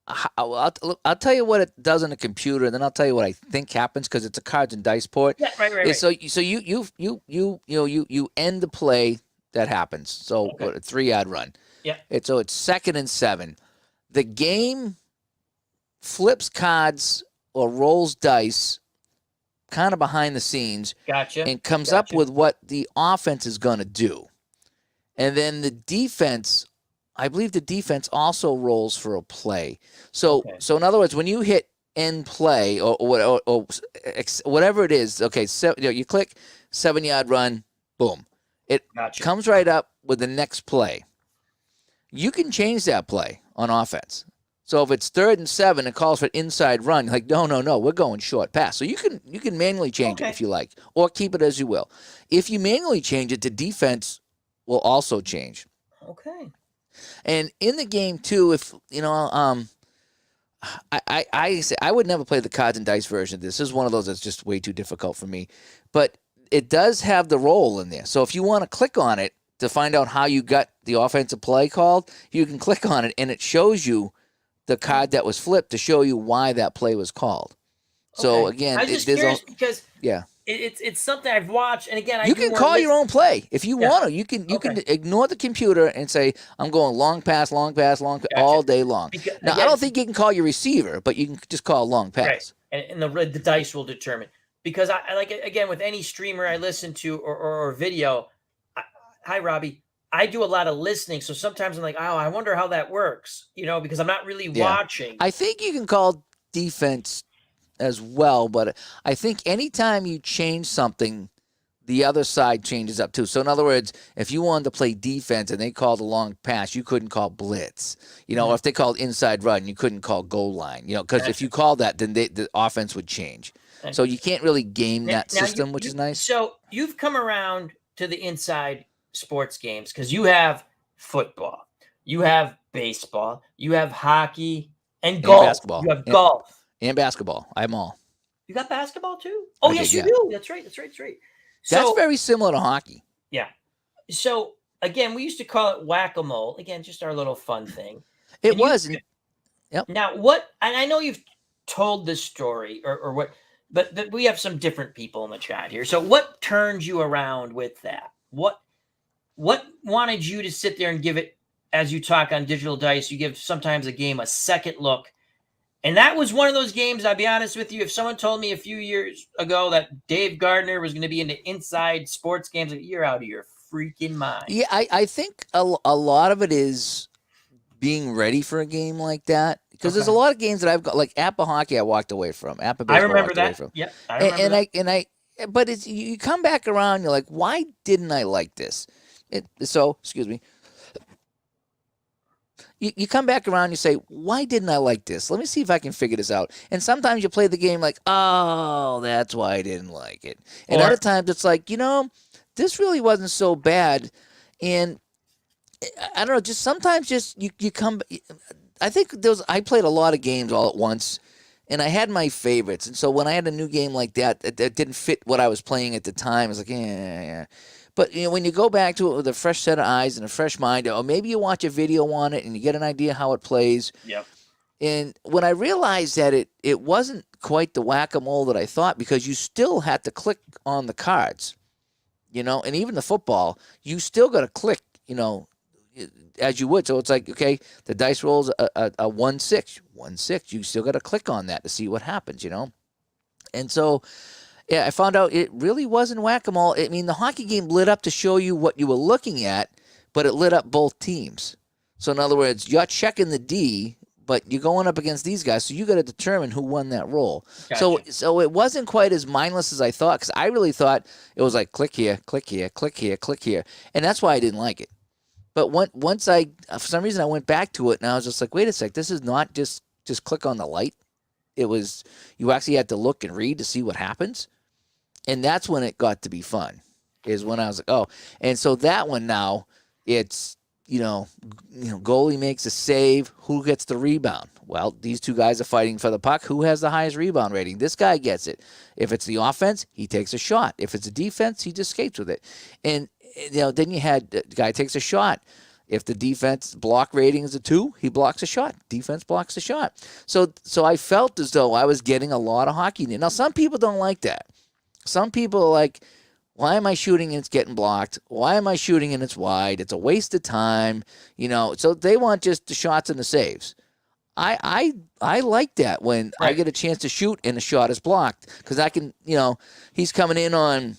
Speaker 1: I'll tell you what it does on the computer, and then I'll tell you what I think happens because it's a cards and dice port.
Speaker 2: Yeah, right,
Speaker 1: Is
Speaker 2: right.
Speaker 1: you end the play that happens. So
Speaker 2: Okay.
Speaker 1: what, a 3-yard run.
Speaker 2: Yeah,
Speaker 1: It's 2nd and 7. The game flips cards or rolls dice kind of behind the scenes
Speaker 2: gotcha,
Speaker 1: and comes up
Speaker 2: gotcha.
Speaker 1: with what the offense is going to do. And then the defense, I believe the defense also rolls for a play. So
Speaker 2: Okay,
Speaker 1: so in other words, when you hit end play or whatever it is, okay, so you click 7-yard run, boom. It
Speaker 2: gotcha.
Speaker 1: comes right up with the next play. You can change that play on offense. So if it's 3rd and 7, it calls for inside run. Like, no, we're going short pass. So you can manually change it
Speaker 2: Okay,
Speaker 1: if you like, or keep it as you will. If you manually change it, the defense will also change.
Speaker 2: okay.
Speaker 1: And in the game too, if I would never play the cards and dice version of this. This is one of those that's just way too difficult for me. But it does have the roll in there. So if you want to click on it to find out how you got the offensive play called, you can click on it and it shows you the card that was flipped to show you why that play was called. So
Speaker 2: Okay.
Speaker 1: again,
Speaker 2: I was just
Speaker 1: there's a
Speaker 2: curious because
Speaker 1: yeah.
Speaker 2: it's something I've watched, and again, I
Speaker 1: You
Speaker 2: do
Speaker 1: can
Speaker 2: more
Speaker 1: call your own play if you
Speaker 2: Yeah.
Speaker 1: want to. You can
Speaker 2: Okay.
Speaker 1: ignore the computer and say I'm going long pass,
Speaker 2: Gotcha.
Speaker 1: all day long.
Speaker 2: Because
Speaker 1: Now I
Speaker 2: again,
Speaker 1: don't think you can call your receiver, but you can just call a long
Speaker 2: right,
Speaker 1: pass.
Speaker 2: and the dice will determine. Because I like again with any streamer I listen to or video. I, hi, Robbie. I do a lot of listening, so sometimes I'm like, oh, I wonder how that works, because I'm not really
Speaker 1: Yeah,
Speaker 2: watching.
Speaker 1: I think you can call defense as well, but I think anytime you change something, the other side changes up too. So in other words, if you wanted to play defense and they called a long pass, you couldn't call blitz. Or
Speaker 2: Mhm.
Speaker 1: if they called inside run, you couldn't call goal line. Because if
Speaker 2: Gotcha.
Speaker 1: you called that, then the offense would change. So you can't really game that
Speaker 2: Now
Speaker 1: system, which is nice.
Speaker 2: so you've come around to the inside sports games because you have football, you have baseball, you have hockey and
Speaker 1: And
Speaker 2: golf. You
Speaker 1: basketball.
Speaker 2: have golf.
Speaker 1: And basketball. I'm all.
Speaker 2: You got basketball too? Oh
Speaker 1: I did,
Speaker 2: yes, you
Speaker 1: yeah.
Speaker 2: do. That's right. That's right. That's right.
Speaker 1: That's
Speaker 2: So
Speaker 1: very similar to hockey.
Speaker 2: yeah. So again, we used to call it whack-a-mole. Again, just our little fun thing.
Speaker 1: It
Speaker 2: And you
Speaker 1: was. And, yep.
Speaker 2: now what? And I know you've told this story or what, but we have some different people in the chat here. So what turned you around with that? What wanted you to sit there and give it, as you talk on digital dice, you give sometimes a game a second look. And that was one of those games, I'll be honest with you, if someone told me a few years ago that Dave Gardner was going to be into inside sports games, you're out of your freaking mind.
Speaker 1: Yeah, I think a lot of it is being ready for a game like that. Because there's a
Speaker 2: Okay.
Speaker 1: lot of games that I've got, like APBA Hockey, I walked away from. APBA
Speaker 2: I
Speaker 1: Baseball, I
Speaker 2: remember
Speaker 1: walked away
Speaker 2: that.
Speaker 1: from.
Speaker 2: Yep, I remember
Speaker 1: And,
Speaker 2: that.
Speaker 1: but it's you come back around, you're like, why didn't I like this? Excuse me. You come back around, you say, why didn't I like this? Let me see if I can figure this out. And sometimes you play the game like, oh, that's why I didn't like it. And
Speaker 2: Or
Speaker 1: other times it's like, this really wasn't so bad. And I don't know, just sometimes just you come. I think I played a lot of games all at once, and I had my favorites. And so when I had a new game like that didn't fit what I was playing at the time, it's like, yeah. But when you go back to it with a fresh set of eyes and a fresh mind, or maybe you watch a video on it and you get an idea how it plays.
Speaker 2: yep.
Speaker 1: And when I realized that it wasn't quite the whack-a-mole that I thought, because you still had to click on the cards, and even the football, you still got to click, as you would. So it's like, okay, the dice rolls a 1-6, 1-6. You still got to click on that to see what happens, And so, yeah, I found out it really wasn't whack-a-mole. I mean, the hockey game lit up to show you what you were looking at, but it lit up both teams. So in other words, you're checking the D, but you're going up against these guys, so you got to determine who won that roll.
Speaker 2: Gotcha.
Speaker 1: So it wasn't quite as mindless as I thought, because I really thought it was like click here, click here, click here, click here, and that's why I didn't like it. But once for some reason, I went back to it, and I was just like, wait a sec, this is not just click on the light. It was, you actually had to look and read to see what happens. And that's when it got to be fun, is when I was like, oh. And so that one now, it's, goalie makes a save. Who gets the rebound? Well, these two guys are fighting for the puck. Who has the highest rebound rating? This guy gets it. If it's the offense, he takes a shot. If it's a defense, he just skates with it. And, then you had the guy takes a shot. If the defense block rating is a 2, he blocks a shot. Defense blocks a shot. So I felt as though I was getting a lot of hockey. Now, some people don't like that. Some people are like, why am I shooting and it's getting blocked? Why am I shooting and it's wide? It's a waste of time. So they want just the shots and the saves. I like that when I get a chance to shoot and the shot is blocked because I can, he's coming in on,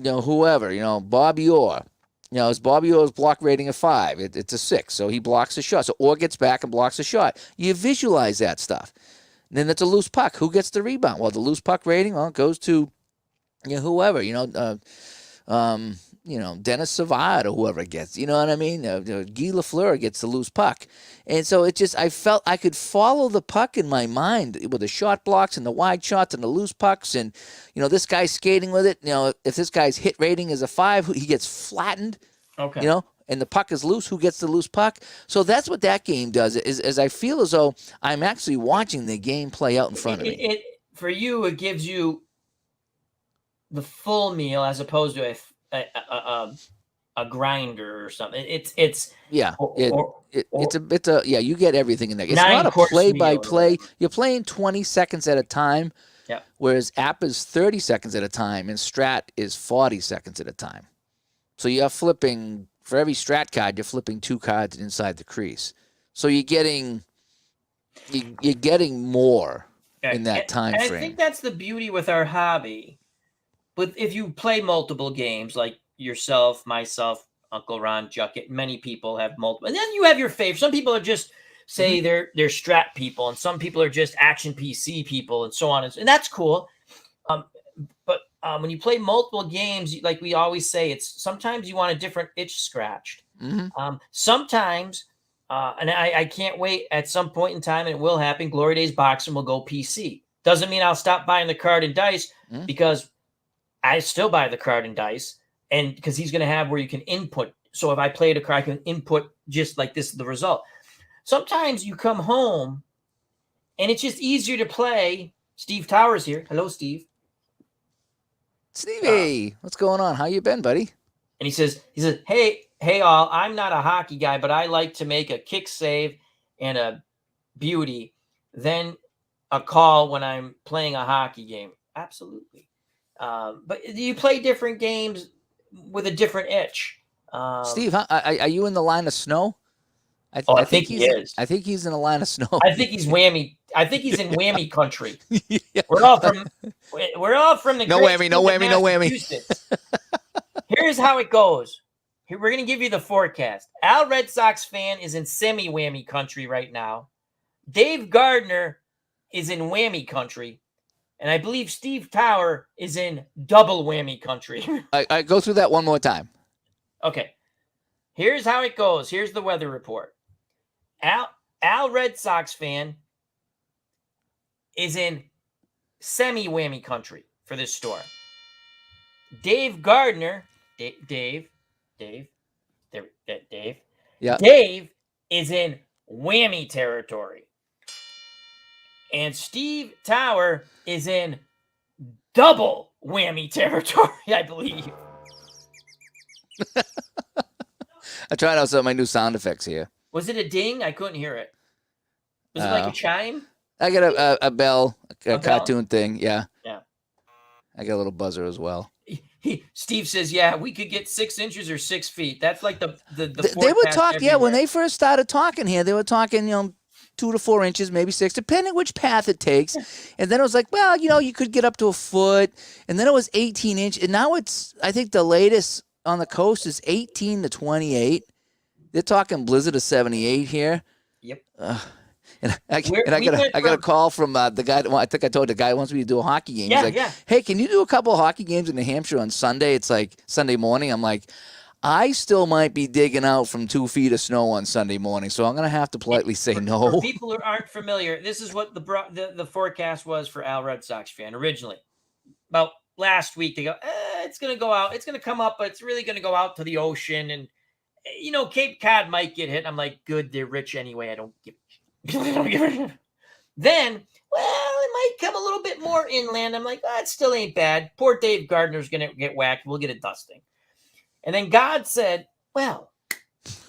Speaker 1: whoever, Bobby Orr. It's Bobby Orr's block rating a 5. It's a 6, so he blocks the shot. So Orr gets back and blocks the shot. You visualize that stuff. And then it's a loose puck. Who gets the rebound? Well, the loose puck rating, it goes to whoever, Dennis Savard or whoever gets, you know what I mean? Guy Lafleur gets the loose puck. And so I felt I could follow the puck in my mind with the shot blocks and the wide shots and the loose pucks. And, this guy's skating with it. If this guy's hit rating is a 5, he gets flattened,
Speaker 2: Okay.
Speaker 1: And the puck is loose. Who gets the loose puck? So that's what that game does is I feel as though I'm actually watching the game play out in front of me.
Speaker 2: For you, it gives you the full meal as opposed to a grinder or something. It's
Speaker 1: you get everything in there. It's not a play-by-play. You're playing 20 seconds at a time, whereas APBA is 30 seconds at a time, and Strat is 40 seconds at a time. So you're flipping, for every Strat card, you're flipping 2 cards inside the crease. So you're getting more in that time frame.
Speaker 2: I think that's the beauty with our hobby. But if you play multiple games, like yourself, myself, Uncle Ron, Juckett, many people have multiple. And then you have your favorite. Some people are just, say, they're Strat people, and some people are just action PC people, and so on. And that's cool. But when you play multiple games, like we always say, sometimes you want a different itch scratched. Sometimes, and I can't wait at some point in time, and it will happen, Glory Days Boxing will go PC. Doesn't mean I'll stop buying the card and dice because I still buy the card and dice, and because he's going to have where you can input. So if I played a card, I can input just like this, the result. Sometimes you come home, and it's just easier to play. Steve Towers here. Hello, Steve.
Speaker 1: Stevie, what's going on? How you been, buddy?
Speaker 2: And he says, hey, all, I'm not a hockey guy, but I like to make a kick save and a beauty, then a call when I'm playing a hockey game. Absolutely. But you play different games with a different itch.
Speaker 1: Steve, are you in the line of snow?
Speaker 2: I think he is.
Speaker 1: I think he's in a line of snow.
Speaker 2: I think he's whammy. I think he's in whammy country. Yeah. We're all from the
Speaker 1: no whammy.
Speaker 2: Here's how it goes. Here, we're gonna give you the forecast. Al Red Sox fan is in semi whammy country right now. Dave Gardner is in whammy country. And I believe Steve Tower is in double whammy country.
Speaker 1: I go through that one more time.
Speaker 2: Okay. Here's how it goes. Here's the weather report. Al Red Sox fan is in semi-whammy country for this storm. Dave Gardner, Dave. Yeah. Dave is in whammy territory. And Steve Tower is in double whammy territory, I believe.
Speaker 1: I tried out some of my new sound effects here.
Speaker 2: Was it a ding? I couldn't hear it. Was it like a chime?
Speaker 1: I got a bell, a cartoon
Speaker 2: bell.
Speaker 1: thing. Yeah.
Speaker 2: Yeah.
Speaker 1: I got a little buzzer as well.
Speaker 2: Steve says, "Yeah, we could get 6 inches or 6 feet." That's like the
Speaker 1: they were talking. Yeah, when they first started talking here, they were talking, 2 to 4 inches, maybe 6, depending which path it takes. And then it was like, well, you could get up to a foot. And then it was 18 inches. And now I think the latest on the coast is 18 to 28. They're talking blizzard of 78 here.
Speaker 2: Yep.
Speaker 1: And I got a call from the guy. I think I told the guy wants me to do a hockey game.
Speaker 2: Yeah,
Speaker 1: He's like, hey, can you do a couple of hockey games in New Hampshire on Sunday? It's like Sunday morning. I'm like, I still might be digging out from 2 feet of snow on Sunday morning, so I'm going to have to politely say no.
Speaker 2: For people who aren't familiar, this is what the forecast was for Al Red Sox fan originally. About last week, they go, it's going to go out. It's going to come up, but it's really going to go out to the ocean. And, Cape Cod might get hit. I'm like, good, they're rich anyway. I don't give a Then, it might come a little bit more inland. I'm like, it still ain't bad. Poor Dave Gardner's going to get whacked. We'll get a dusting. And then God said, well,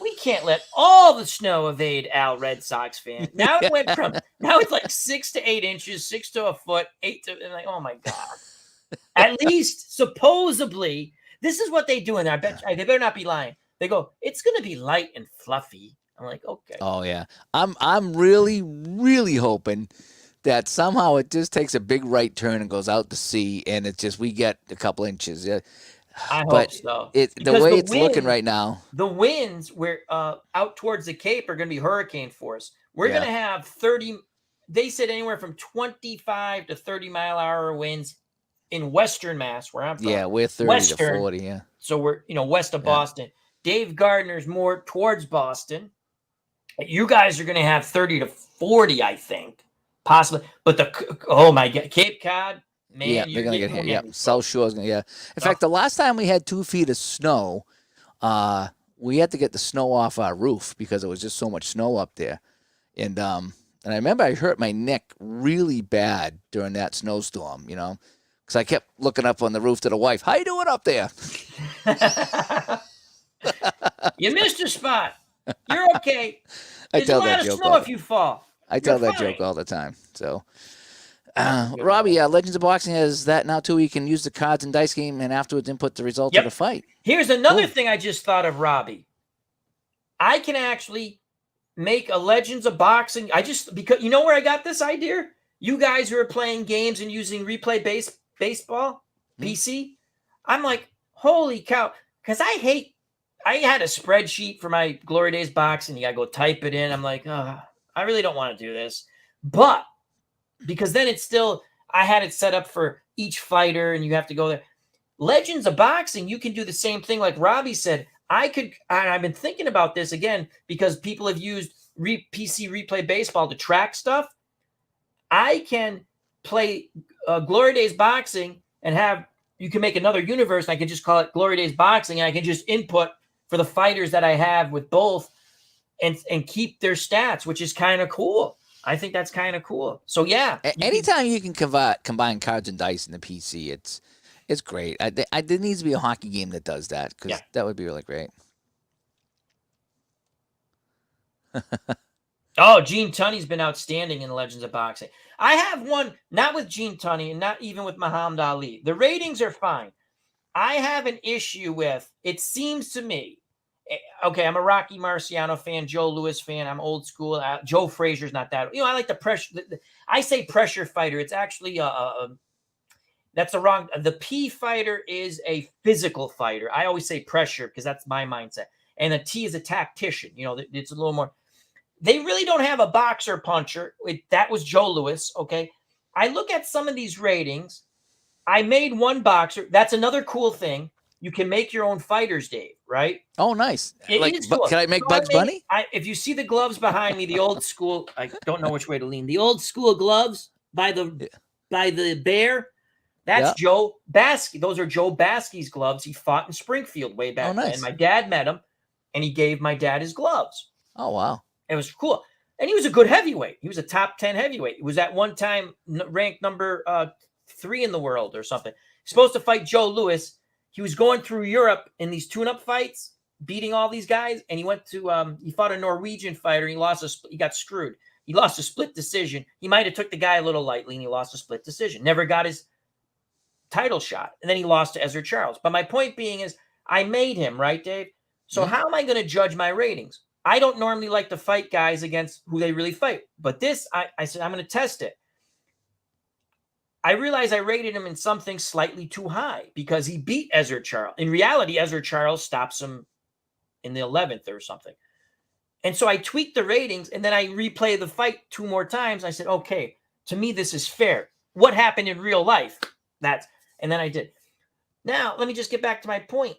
Speaker 2: we can't let all the snow evade Al, Red Sox fan. Now it went from now it's like 6 to 8 inches, 6 to a foot, 8 to and like, oh my God. At least supposedly, this is what they do in there. I bet they better not be lying. They go, it's gonna be light and fluffy. I'm like, okay.
Speaker 1: Oh yeah, I'm really really hoping that somehow it just takes a big right turn and goes out to sea, and it's just we get a couple inches. Yeah,
Speaker 2: I
Speaker 1: but
Speaker 2: hope so.
Speaker 1: the
Speaker 2: Because
Speaker 1: way it's looking right now,
Speaker 2: the winds where out towards the Cape are going to be hurricane force. We're going to have 30. They said anywhere from 25 to 30-mile-an-hour winds in Western Mass, where I'm from.
Speaker 1: yeah, we're 30 to 40. Yeah,
Speaker 2: So we're west of Boston. Dave Gardner's more towards Boston. You guys are going to have 30 to 40, I think, possibly. But oh my God, Cape Cod. Man,
Speaker 1: yeah, they're gonna get hit. Yeah, South Shore's gonna. Yeah, in fact, the last time we had 2 feet of snow, we had to get the snow off our roof because it was just so much snow up there, and I remember I hurt my neck really bad during that snowstorm. Because I kept looking up on the roof to the wife. How you doing up there?
Speaker 2: You missed your spot. You're okay.
Speaker 1: I tell that
Speaker 2: There's a lot
Speaker 1: joke.
Speaker 2: of snow if you fall.
Speaker 1: I tell that joke all the time. So. Robbie, Legends of Boxing has that now too. You can use the cards and dice game, and afterwards input the result of the fight.
Speaker 2: Here's another thing I just thought of, Robbie. I can actually make a Legends of Boxing. Because you know where I got this idea? You guys who are playing games and using replay baseball PC. I'm like, holy cow! Because I had a spreadsheet for my Glory Days boxing. You gotta go type it in. I'm like, I really don't want to do this, but because then it's still, I had it set up for each fighter and you have to go there. Legends of Boxing, you can do the same thing like Robbie said. I've been thinking about this again because people have used PC Replay Baseball to track stuff. I can play Glory Days Boxing and you can make another universe. And I can just call it Glory Days Boxing and I can just input for the fighters that I have with both and keep their stats, which is kind of cool. I think that's kind of cool. So yeah,
Speaker 1: anytime you can combine cards and dice in the PC, it's great. There needs to be a hockey game that does that because that would be really great.
Speaker 2: Gene Tunney's been outstanding in Legends of Boxing. I have one, not with Gene Tunney and not even with Muhammad Ali. The ratings are fine. I have an issue with, it seems to me, okay, I'm a Rocky Marciano fan, Joe Louis fan. I'm old school. Joe Frazier's not that. I like the pressure. I say pressure fighter. It's actually that's the wrong. The P fighter is a physical fighter. I always say pressure because that's my mindset. And the T is a tactician. It's a little more. They really don't have a boxer puncher. That was Joe Louis. Okay, I look at some of these ratings. I made one boxer. That's another cool thing. You can make your own fighters, Dave, right?
Speaker 1: Oh, nice.
Speaker 2: Cool.
Speaker 1: Can I make Bugs Bunny?
Speaker 2: If you see the gloves behind me, the old school, I don't know which way to lean. The old school gloves by the bear, that's Joe Baskey. Those are Joe Baskey's gloves. He fought in Springfield way back then. My dad met him, and he gave my dad his gloves.
Speaker 1: Oh, wow.
Speaker 2: It was cool. And he was a good heavyweight. He was a top 10 heavyweight. He was at one time ranked number 3 in the world or something. He's supposed to fight Joe Louis. He was going through Europe in these tune-up fights, beating all these guys, and he went to he fought a Norwegian fighter. And he got screwed. He lost a split decision. He might have took the guy a little lightly, and he lost a split decision. Never got his title shot, and then he lost to Ezra Charles. But my point being is, I made him, right, Dave? So how am I going to judge my ratings? I don't normally like to fight guys against who they really fight, but this, I said, I'm going to test it. I realized I rated him in something slightly too high because he beat Ezra Charles. In reality, Ezra Charles stops him in the 11th or something. And so I tweaked the ratings, and then I replayed the fight 2 more times. I said, okay, to me, this is fair. What happened in real life? And then I did. Now, let me just get back to my point.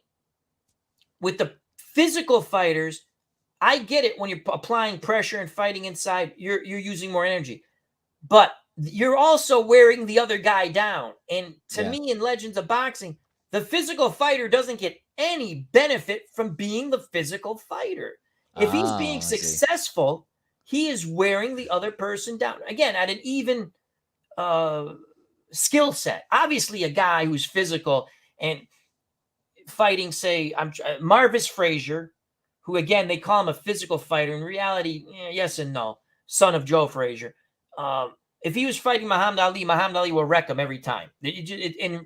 Speaker 2: With the physical fighters, I get it when you're applying pressure and fighting inside, you're using more energy. But you're also wearing the other guy down. And to me, in Legends of Boxing, the physical fighter doesn't get any benefit from being the physical fighter. If he's being successful, he is wearing the other person down. Again, at an even skill set. Obviously, a guy who's physical and fighting, say, Marvis Frazier, who, again, they call him a physical fighter. In reality, yes and no. Son of Joe Frazier. If he was fighting Muhammad Ali will wreck him every time. And,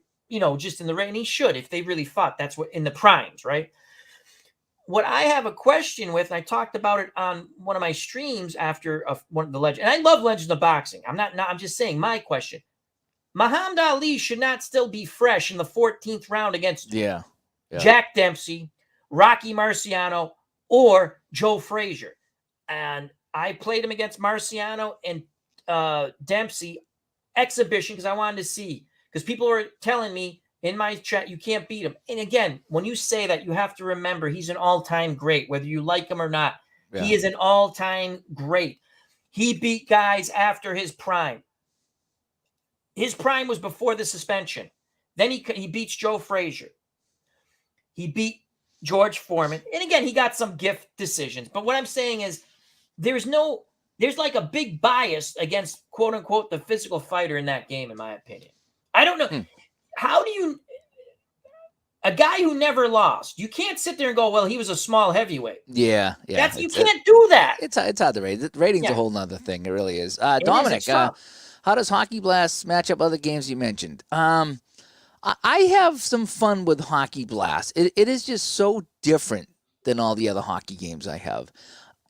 Speaker 2: just in the ring, and he should if they really fought. That's what in the primes, right? What I have a question with, and I talked about it on one of my streams after one of the legends, and I love Legends of Boxing. I'm just saying my question. Muhammad Ali should not still be fresh in the 14th round against Jack Dempsey, Rocky Marciano, or Joe Frazier. And I played him against Marciano and Dempsey exhibition because I wanted to see. Because people were telling me in my chat, you can't beat him. And again, when you say that, you have to remember he's an all-time great, whether you like him or not. Yeah. He is an all-time great. He beat guys after his prime. His prime was before the suspension. Then he beats Joe Frazier. He beat George Foreman. And again, he got some gift decisions. But what I'm saying is there's like a big bias against, quote unquote, the physical fighter in that game, in my opinion. I don't know. How do you, a guy who never lost, you can't sit there and go, well, he was a small heavyweight.
Speaker 1: Yeah.
Speaker 2: You can't do that.
Speaker 1: It's hard to rate. The rating's a whole nother thing. It really is. Dominic, how does Hockey Blast match up other games you mentioned? I have some fun with Hockey Blast. It is just so different than all the other hockey games I have.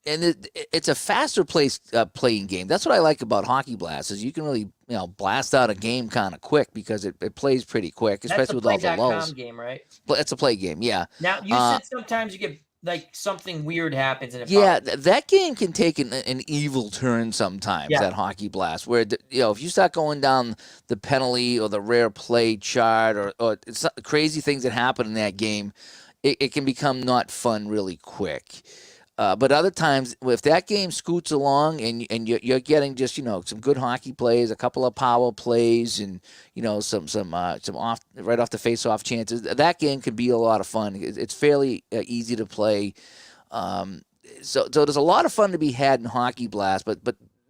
Speaker 1: And it's a faster playing game. That's what I like about Hockey Blast is you can really blast out a game kind of quick because it plays pretty quick, especially with all the lulls.
Speaker 2: That's a play.com game, right?
Speaker 1: But it's a play game, yeah.
Speaker 2: Now you said sometimes you get like something weird happens and
Speaker 1: that game can take an evil turn sometimes. That Hockey Blast, where if you start going down the penalty or the rare play chart or crazy things that happen in that game, it can become not fun really quick. But other times, if that game scoots along and you're getting just some good hockey plays, a couple of power plays, and some off right off the face-off chances, that game can be a lot of fun. It's fairly easy to play. So there's a lot of fun to be had in Hockey Blast, but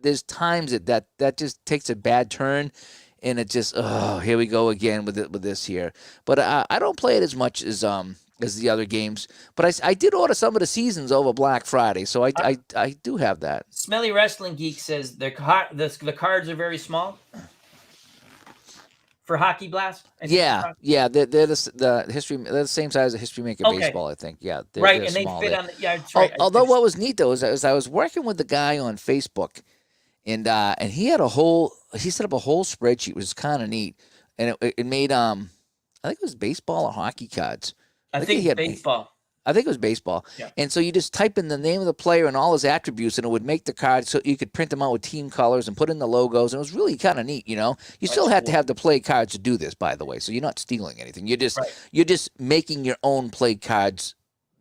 Speaker 1: there's times that just takes a bad turn, and it just here we go again with this here. But I don't play it as much as the other games. But I did order some of the seasons over Black Friday, so I do have that.
Speaker 2: Smelly Wrestling Geek says the cards are very small for Hockey Blast.
Speaker 1: Yeah, they're the history. They're the same size as History Maker Baseball, I think. Yeah,
Speaker 2: right,
Speaker 1: they're
Speaker 2: and
Speaker 1: small
Speaker 2: they fit on. That's right.
Speaker 1: Although what was neat though is I was working with the guy on Facebook, and he had he set up a whole spreadsheet, which was kind of neat, and it made I think it was baseball or hockey cards.
Speaker 2: I think he had baseball.
Speaker 1: I think it was baseball.
Speaker 2: Yeah.
Speaker 1: And so you just type in the name of the player and all his attributes, and it would make the card so you could print them out with team colors and put in the logos. And it was really kind of neat, You still have to have the play cards to do this, by the way. So you're not stealing anything. You're just making your own play cards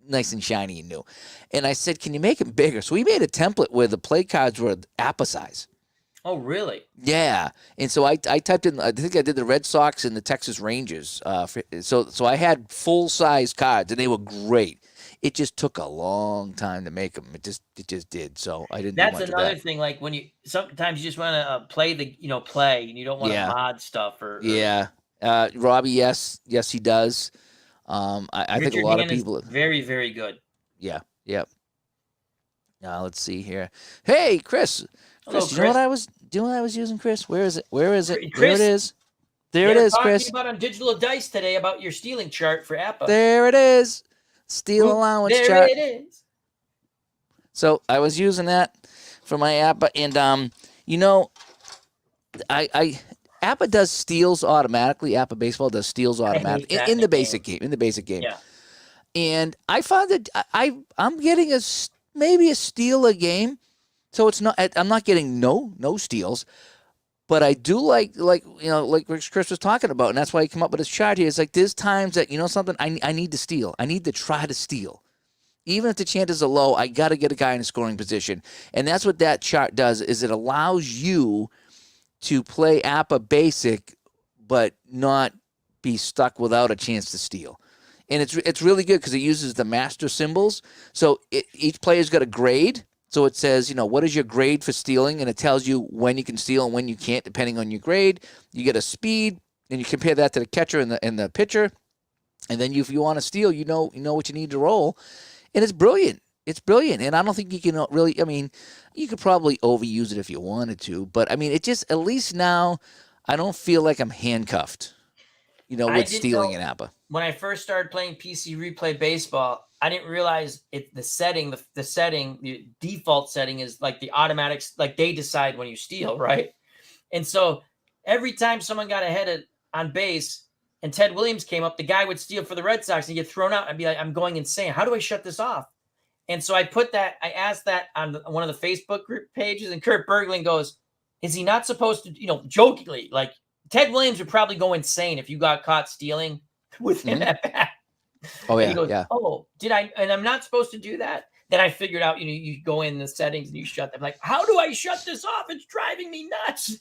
Speaker 1: nice and shiny and new. And I said, can you make them bigger? So we made a template where the play cards were APBA size.
Speaker 2: Oh, really?
Speaker 1: Yeah. And so I typed in, I think I did the Red Sox and the Texas Rangers. So I had full-size cards, and they were great. It just took a long time to make them. It just did. So I didn't do much of that.
Speaker 2: That's another thing. Like when sometimes you just want to play play, and you don't want to mod stuff or.
Speaker 1: Yeah. Robbie, yes, he does. I think a lot of people.
Speaker 2: Very, very good.
Speaker 1: Yeah. Yep. Let's see here. Hey, Chris.
Speaker 2: Hello,
Speaker 1: Chris, do you know what I was using, Chris? Where is it?
Speaker 2: Chris,
Speaker 1: there it is. There it is, Chris.
Speaker 2: Talking about on Digital Dice today about your stealing chart for APBA.
Speaker 1: There it is. Steal allowance chart.
Speaker 2: There it is.
Speaker 1: So I was using that for my APBA, and APBA does steals automatically. APBA Baseball does steals automatically in the basic game. In the basic game.
Speaker 2: Yeah.
Speaker 1: And I found that I'm getting maybe a steal a game. So I'm not getting no steals, but I do like Chris was talking about, and that's why he came up with his chart here. It's like there's times that something I need to steal. I need to try to steal, even if the chances are low. I got to get a guy in a scoring position, and that's what that chart does. Is it allows you to play APBA basic, but not be stuck without a chance to steal. And it's really good because it uses the master symbols. So each player's got a grade. So it says, what is your grade for stealing? And it tells you when you can steal and when you can't, depending on your grade. You get a speed, and you compare that to the catcher and the pitcher. And then if you want to steal, you know what you need to roll. And it's brilliant. It's brilliant, and I don't think you can really. I mean, you could probably overuse it if you wanted to, but I mean, it just at least now, I don't feel like I'm handcuffed.
Speaker 2: I
Speaker 1: With
Speaker 2: didn't
Speaker 1: stealing
Speaker 2: know
Speaker 1: an APBA.
Speaker 2: when I first started playing PC Replay Baseball. I didn't realize the setting, the default setting is like the automatics, like they decide when you steal, right? And so every time someone got ahead on base and Ted Williams came up, the guy would steal for the Red Sox and get thrown out. I'd be like, I'm going insane. How do I shut this off? And so I asked that on one of the Facebook group pages, and Kurt Berglund goes, is he not supposed to, jokingly, like Ted Williams would probably go insane if you got caught stealing with him at bat.
Speaker 1: Oh,
Speaker 2: And
Speaker 1: yeah,
Speaker 2: he goes,
Speaker 1: yeah.
Speaker 2: oh, did I? And I'm not supposed to do that. Then I figured out, you go in the settings and you shut them. Like, how do I shut this off? It's driving me nuts.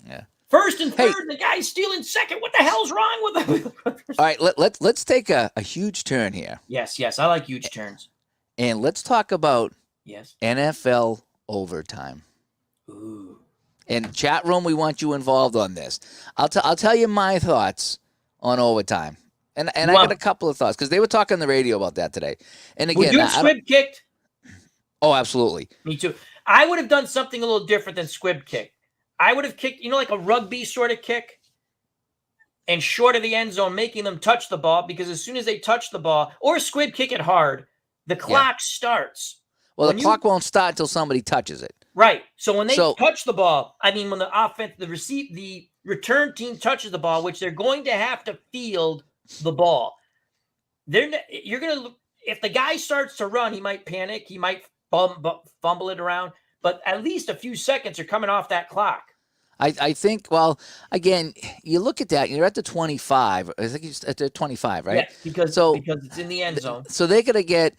Speaker 1: Yeah.
Speaker 2: First and third, the guy's stealing second. What the hell's wrong with him?
Speaker 1: All right, let's take a huge turn here.
Speaker 2: Yes, I like huge turns.
Speaker 1: And let's talk about
Speaker 2: Yes.
Speaker 1: NFL overtime.
Speaker 2: Ooh.
Speaker 1: In chat room, we want you involved on this. I'll tell you my thoughts on overtime. And I got a couple of thoughts because they were talking on the radio about that today. And again,
Speaker 2: would you have squib kicked?
Speaker 1: Oh, absolutely.
Speaker 2: Me too. I would have done something a little different than squib kick. I would have kicked, like a rugby sort of kick and short of the end zone, making them touch the ball, because as soon as they touch the ball, or squib kick it hard, the clock starts.
Speaker 1: Well, the clock won't start until somebody touches it.
Speaker 2: Right. So when they touch the ball, when the return team touches the ball, which they're going to have to field the ball, if the guy starts to run, he might panic, he might fumble it around, but at least a few seconds are coming off that clock.
Speaker 1: I think, well, again, you look at that, you're at the 25. I think it's at the 25, right?
Speaker 2: Yeah, because it's in the end zone.
Speaker 1: So they're going to get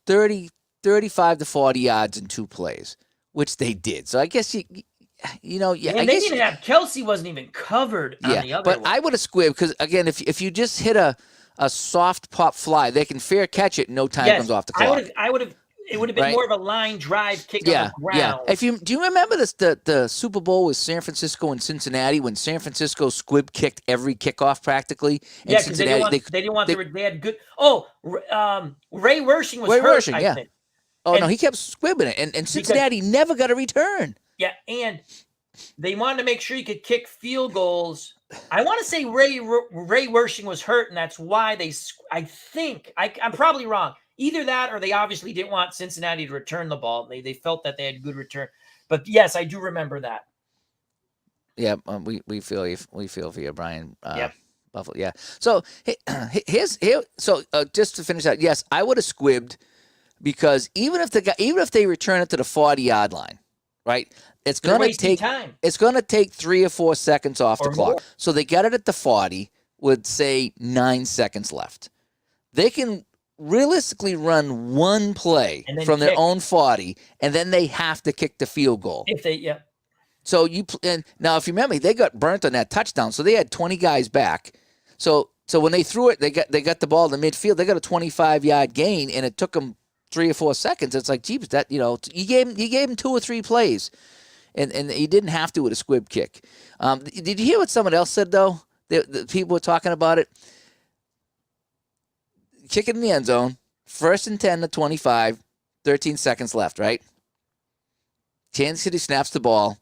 Speaker 1: 35 to 40 yards in 2 plays, which they did. So I guess they
Speaker 2: didn't have Kelsey wasn't even covered on the other one.
Speaker 1: But I would have squibbed because, again, if you just hit a soft pop fly, they can fair catch it. No time comes off the clock.
Speaker 2: It would have been more of a line drive kick on the ground.
Speaker 1: Yeah. Do you remember this? The Super Bowl with San Francisco and Cincinnati when San Francisco squib kicked every kickoff practically?
Speaker 2: Yeah, because they didn't want they had good. Oh, Ray Wershing was hurt. I think.
Speaker 1: Oh, no, he kept squibbing it, and Cincinnati never got a return. Yeah,
Speaker 2: and they wanted to make sure you could kick field goals. I want to say Ray Wershing was hurt, and that's why I think I'm probably wrong. Either that, or they obviously didn't want Cincinnati to return the ball. They felt that they had good return. But yes, I do remember that.
Speaker 1: Yeah, we feel for you, Brian.
Speaker 2: Yep.
Speaker 1: Buffalo. Yeah. So just to finish out, yes, I would have squibbed because even if they return it to the 40-yard line, right? It's going to take time. It's going to take 3 or 4 seconds off the clock. More. So they got it at the 40 with say 9 seconds left. They can realistically run one play from their own 40, and then they have to kick the field goal. So now if you remember, they got burnt on that touchdown, so they had 20 guys back. So when they threw it, they got the ball in the midfield. They got a 25-yard gain, and it took them 3 or 4 seconds. It's like, geez, that you gave him 2 or 3 plays, and he didn't have to with a squib kick. Did you hear what someone else said though? The people were talking about it. Kick it in the end zone, 1st and 10 to 25, 13 seconds left, right? Kansas City snaps the ball.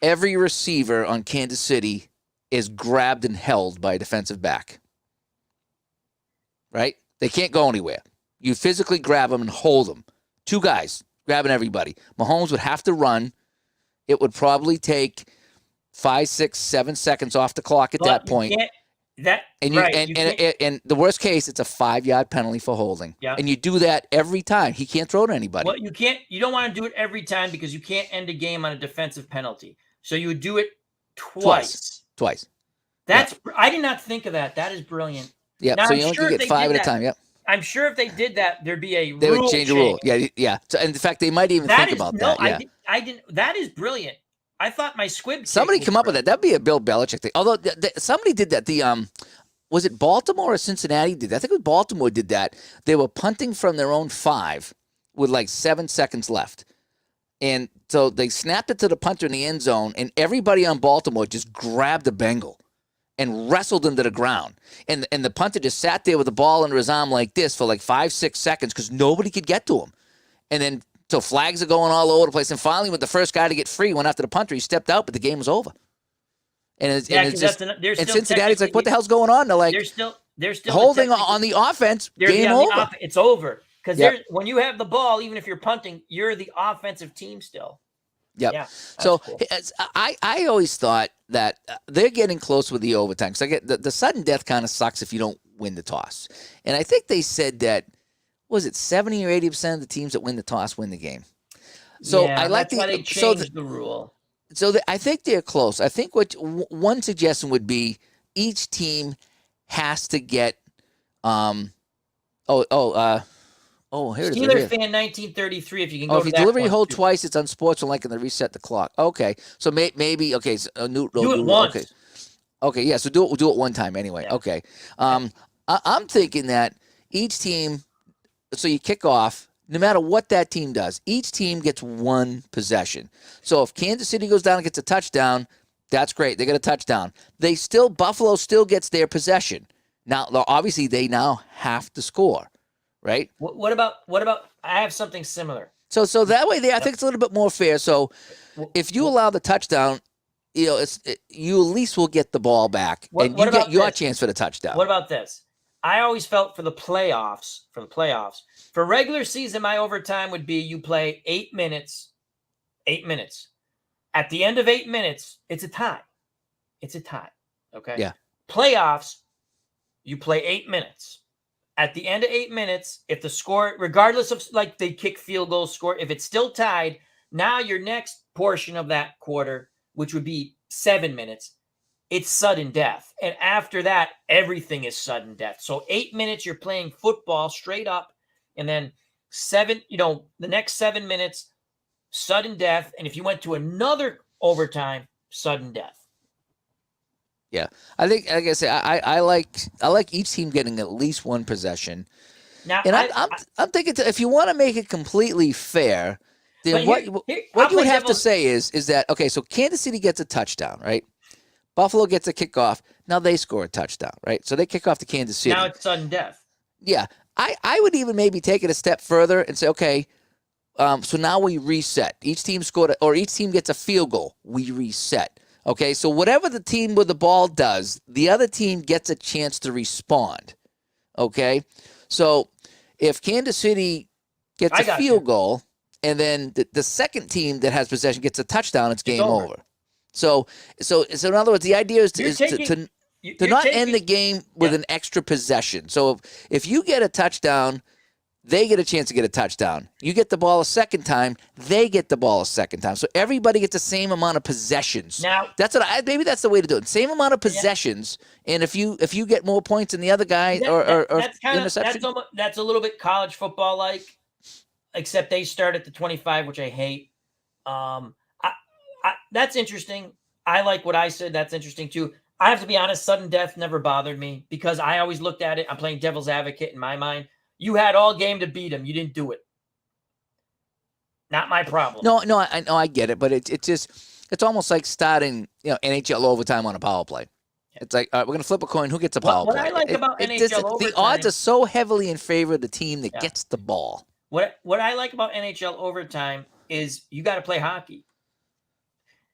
Speaker 1: Every receiver on Kansas City is grabbed and held by a defensive back, right? They can't go anywhere. You physically grab them and hold them. 2 guys grabbing everybody. Mahomes would have to run. It would probably take 5, 6, 7 seconds off the clock at that point. And the worst case, it's a 5-yard penalty for holding. Yeah. And you do that every time. He can't throw to anybody.
Speaker 2: Well, you don't want to do it every time because you can't end a game on a defensive penalty. So you would do it twice. I did not think of that. That is brilliant.
Speaker 1: Yeah. So you only get 5 at a time. Yep.
Speaker 2: I'm sure if they did that, there'd be
Speaker 1: they would change the rule. Yeah. So, in fact, they might even think about that. Yeah.
Speaker 2: I didn't. That is brilliant. I thought my squib.
Speaker 1: Somebody come up with that. That'd be a Bill Belichick thing. Although somebody did that. Was it Baltimore or Cincinnati did that? I think it was Baltimore did that. They were punting from their own 5 with like 7 seconds left. And so they snapped it to the punter in the end zone, and everybody on Baltimore just grabbed the Bengal. and wrestled him to the ground. And the punter just sat there with the ball under his arm like this for like 5-6 seconds because nobody could get to him. And then so flags are going all over the place. And finally, with the first guy to get free, went after the punter. He stepped out, but the game was over. And it's just in Cincinnati, it's like, what the hell's going on? They're like,
Speaker 2: they're still
Speaker 1: holding on the offense. Game over.
Speaker 2: It's over because when you have the ball, even if you're punting, you're the offensive team still.
Speaker 1: Yep.
Speaker 2: Yeah.
Speaker 1: So
Speaker 2: cool.
Speaker 1: I always thought that they're getting close with the overtime. So I get the sudden death kind of sucks if you don't win the toss. And I think they said that, was it 70 or 80% of the teams that win the toss win the game? So I like
Speaker 2: that's why they changed the rule.
Speaker 1: So I think they're close. I think one suggestion would be each team has to get here it is.
Speaker 2: Steeler fan 1933. If you can go.
Speaker 1: If you deliver your hold twice, it's unsportsmanlike and they reset the clock. Okay, so maybe do
Speaker 2: it once.
Speaker 1: Okay, yeah. So do it one time anyway. Yeah. Okay. I'm thinking that each team. So you kick off. No matter what that team does, each team gets one possession. So if Kansas City goes down and gets a touchdown, that's great. They get a touchdown. Buffalo still gets their possession. Now, obviously, they now have to score, right?
Speaker 2: What about? I have something similar.
Speaker 1: So that way, I think it's a little bit more fair. So if you allow the touchdown, you at least will get the ball back, and you get your chance for the touchdown.
Speaker 2: What about this? I always felt for the playoffs. For regular season, my overtime would be you play 8 minutes. 8 minutes. At the end of 8 minutes, it's a tie. Okay?
Speaker 1: Yeah.
Speaker 2: Playoffs, you play 8 minutes. At the end of 8 minutes, if the score, regardless of like they kick field goal score, if it's still tied, now your next portion of that quarter, which would be 7 minutes, it's sudden death. And after that, everything is sudden death. So 8 minutes, you're playing football straight up. And then the next 7 minutes, sudden death. And if you went to another overtime, sudden death.
Speaker 1: Yeah. I think, like I said, I like each team getting at least one possession. Now, and I'm thinking if you want to make it completely fair, then what you would have to say is that, okay, so Kansas City gets a touchdown, right? Buffalo gets a kickoff. Now they score a touchdown, right? So they kick off to Kansas City.
Speaker 2: Now it's sudden death.
Speaker 1: Yeah. I would even maybe take it a step further and say, okay, so now we reset. Each team each team gets a field goal. We reset. Okay, so whatever the team with the ball does, the other team gets a chance to respond. Okay? So if Kansas City gets a field goal and then the second team that has possession gets a touchdown, it's game over. So in other words, the idea is to not end the game with an extra possession. So if you get a touchdown, they get a chance to get a touchdown. You get the ball a second time, they get the ball a second time. So everybody gets the same amount of possessions.
Speaker 2: Now
Speaker 1: maybe that's the way to do it. Same amount of possessions, and if you get more points than the other guy or interception,
Speaker 2: that's a little bit college football like, except they start at the 25, which I hate. That's interesting. I like what I said. That's interesting too. I have to be honest, sudden death never bothered me because I always looked at it. I'm playing devil's advocate in my mind. You had all game to beat him. You didn't do it. Not my problem.
Speaker 1: No, I get it, but it's almost like starting NHL overtime on a power play. It's like we're going to flip a coin. Who gets a power play?
Speaker 2: What I like about NHL overtime,
Speaker 1: the odds are so heavily in favor of the team that gets the ball.
Speaker 2: What I like about NHL overtime is you got to play hockey.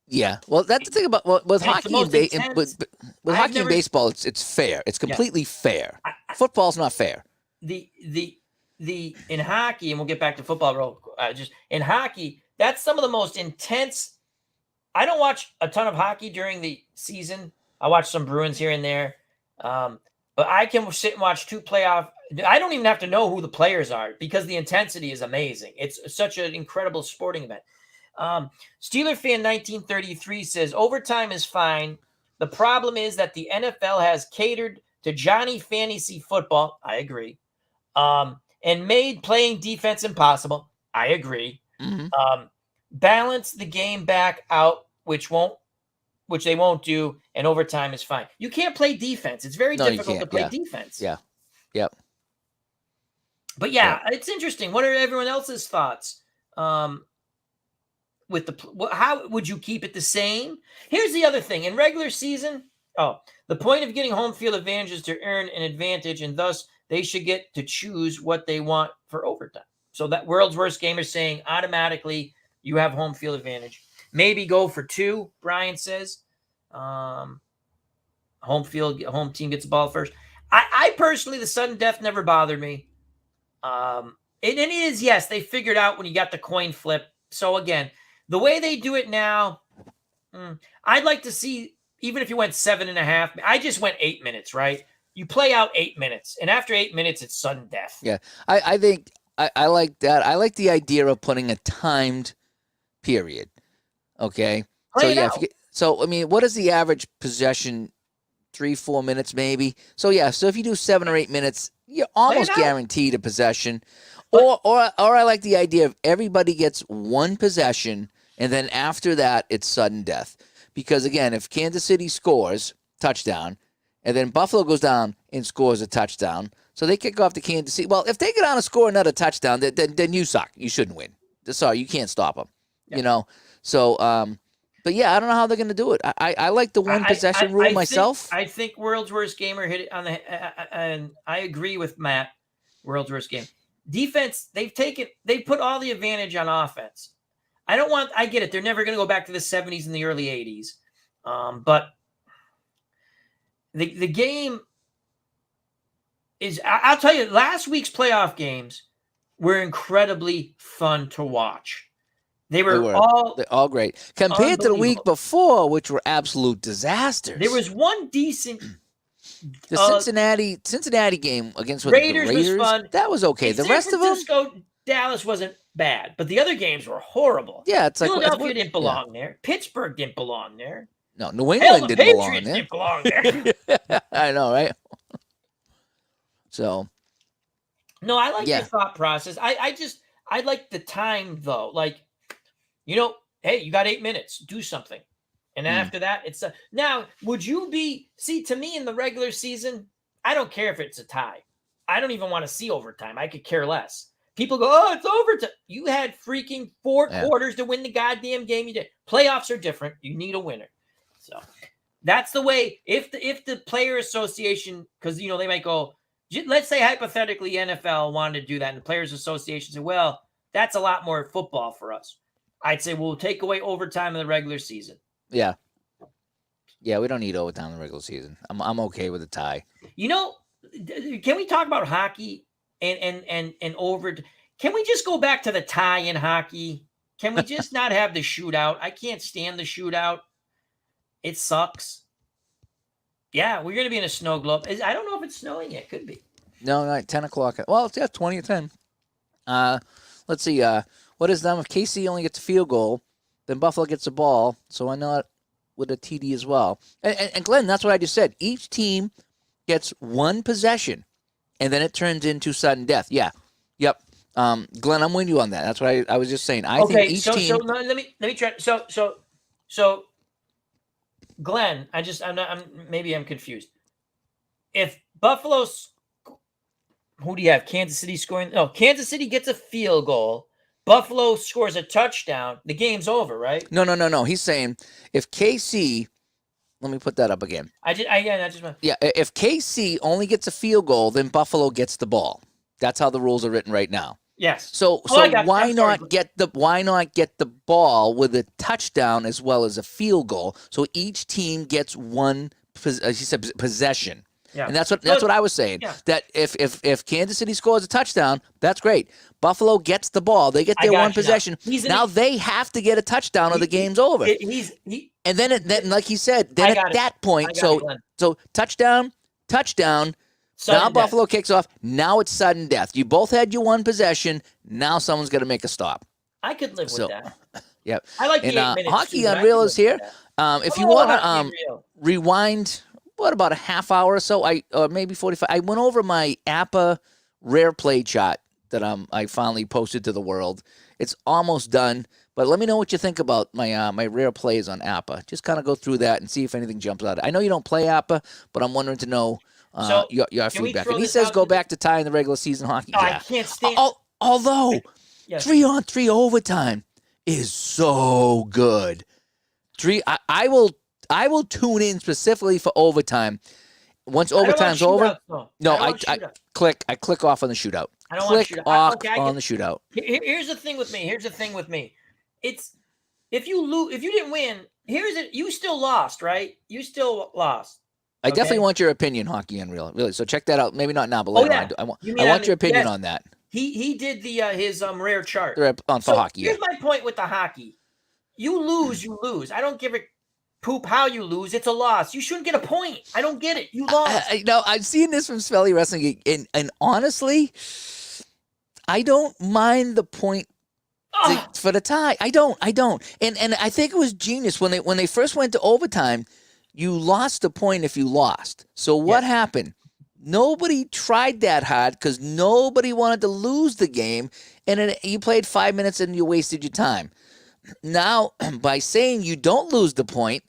Speaker 1: Yeah, well, that's the thing about with hockey with hockey and baseball, it's fair. It's completely fair. Football's not fair.
Speaker 2: In hockey, and we'll get back to football. Just in hockey, that's some of the most intense. I don't watch a ton of hockey during the season. I watch some Bruins here and there, but I can sit and watch two playoff. I don't even have to know who the players are because the intensity is amazing. It's such an incredible sporting event. Steeler fan 1933 says overtime is fine. The problem is that the NFL has catered to Johnny fantasy football. I agree. And made playing defense impossible. I agree.
Speaker 1: Mm-hmm.
Speaker 2: Balance the game back out, which they won't do, and overtime is fine. You can't play defense. It's very difficult to play defense.
Speaker 1: Yeah. Yep.
Speaker 2: But it's interesting. What are everyone else's thoughts? How would you keep it the same? Here's the other thing. In regular season, Oh, the point of getting home field advantage is to earn an advantage, and thus they should get to choose what they want for overtime. So that World's Worst Gamer saying automatically you have home field advantage. Maybe go for 2, Brian says. Home team gets the ball first. I personally, the sudden death never bothered me. And it is, yes, they figured out when you got the coin flip. So again, the way they do it now, I'd like to see, even if you went 7.5, I just went 8 minutes, right? You play out 8 minutes, and after 8 minutes, it's sudden death.
Speaker 1: Yeah, I think I like that. I like the idea of putting a timed period. Okay,
Speaker 2: Play it out.
Speaker 1: I mean, what is the average possession? 3-4 minutes maybe. So if you do 7 or 8 minutes, you're almost guaranteed a possession. Or I like the idea of everybody gets one possession, and then after that it's sudden death. Because again, if Kansas City scores touchdown, and then Buffalo goes down and scores a touchdown, so they kick off the Kansas City. Well, if they go down and score another touchdown, then you suck. You shouldn't win. Sorry, you can't stop them. Yeah. You know. So but yeah, I don't know how they're going to do it. I like the one possession rule myself.
Speaker 2: I think World's Worst Gamer hit it on the and I agree with Matt. World's Worst Game. Defense, they've put all the advantage on offense. I get it. They're never going to go back to the 70s and the early 80s. But the game is, I'll tell you, last week's playoff games were incredibly fun to watch. They were
Speaker 1: all great compared to the week before, which were absolute disasters.
Speaker 2: There was one decent.
Speaker 1: The Cincinnati game against the Raiders was fun. That was okay. The rest of them,
Speaker 2: Dallas wasn't bad, but the other games were horrible.
Speaker 1: Yeah, it's like
Speaker 2: Philadelphia didn't belong there. Pittsburgh didn't belong there.
Speaker 1: No, New England
Speaker 2: the
Speaker 1: didn't
Speaker 2: Patriots
Speaker 1: belong
Speaker 2: there. Didn't belong there.
Speaker 1: I know, right? So,
Speaker 2: no, I like your thought process. I like the time though. Like, hey, you got 8 minutes. Do something. And then after that, it's now, would you to me in the regular season, I don't care if it's a tie. I don't even want to see overtime. I could care less. People go, oh, it's overtime. You had freaking 4 quarters to win the goddamn game. You did. Playoffs are different. You need a winner. So that's the way. If the player association, because, they might go, let's say hypothetically NFL wanted to do that, and the players association said, well, that's a lot more football for us. I'd say we'll take away overtime in the regular season.
Speaker 1: Yeah. Yeah, we don't need overtime in the regular season. I'm okay with a tie.
Speaker 2: Can we talk about hockey and over? Can we just go back to the tie in hockey? Can we just not have the shootout? I can't stand the shootout. It sucks. Yeah, we're going to be in a snow globe. I don't know if it's snowing yet. Could be.
Speaker 1: No, not 10 o'clock. Well, it's 20 to 10. Let's see. What is done if KC only gets a field goal, then Buffalo gets the ball, so why not with a TD as well? And Glenn, that's what I just said. Each team gets one possession, and then it turns into sudden death. Yeah. Yep. Glenn, I'm with you on that. That's what I was just saying. I think each team.
Speaker 2: So let me try. So Glenn, maybe I'm confused. If Buffalo's, who do you have? Kansas City scoring? No, Kansas City gets a field goal. Buffalo scores a touchdown. The game's over, right?
Speaker 1: No. He's saying if KC, let me put that up again. If KC only gets a field goal, then Buffalo gets the ball. That's how the rules are written right now.
Speaker 2: Yes.
Speaker 1: So why not get the ball with a touchdown as well as a field goal? So each team gets one. He said possession. Yeah. And that's what I was saying. Yeah. That if Kansas City scores a touchdown, that's great. Buffalo gets the ball. They get their one possession. Now they have to get a touchdown or the game's over. And then like he said, then at that point, so touchdown. Sudden now death. Buffalo kicks off. Now it's sudden death. You both had your one possession. Now someone's going to make a stop.
Speaker 2: I could live with that.
Speaker 1: Yep.
Speaker 2: I like the 8 minutes.
Speaker 1: Hockey on Real is here. If you want to rewind, about a half hour or so, or maybe 45. I went over my APBA rare play chart that I finally posted to the world. It's almost done, but let me know what you think about my rare plays on APBA. Just kind of go through that and see if anything jumps out. I know you don't play APBA, but I'm wondering to know your feedback. And he says go back to tie in the regular season hockey.
Speaker 2: I can't stand.
Speaker 1: Although 3-on-3 overtime is so good. I I will tune in specifically for overtime. Once overtime's over, no, I click off on the shootout.
Speaker 2: I don't want shootout.
Speaker 1: On the shootout.
Speaker 2: Here's the thing with me. It's if you lose, if you didn't win, you still lost, right? You still lost.
Speaker 1: I definitely want your opinion, Hockey Unreal. Really. So check that out. Maybe not now, but later on. I want your opinion on that.
Speaker 2: He did his rare chart
Speaker 1: on for hockey.
Speaker 2: Here's my point with the hockey. You lose, you lose. I don't give a poop how you lose. It's a loss. You shouldn't get a point. I don't get it. You lost.
Speaker 1: No, I've seen this from Svelly Wrestling, and honestly, I don't mind the point for the tie. I don't. And I think it was genius when they first went to overtime. You lost a point if you lost. So what happened? Nobody tried that hard because nobody wanted to lose the game, and then you played 5 minutes and you wasted your time. Now, by saying you don't lose the point,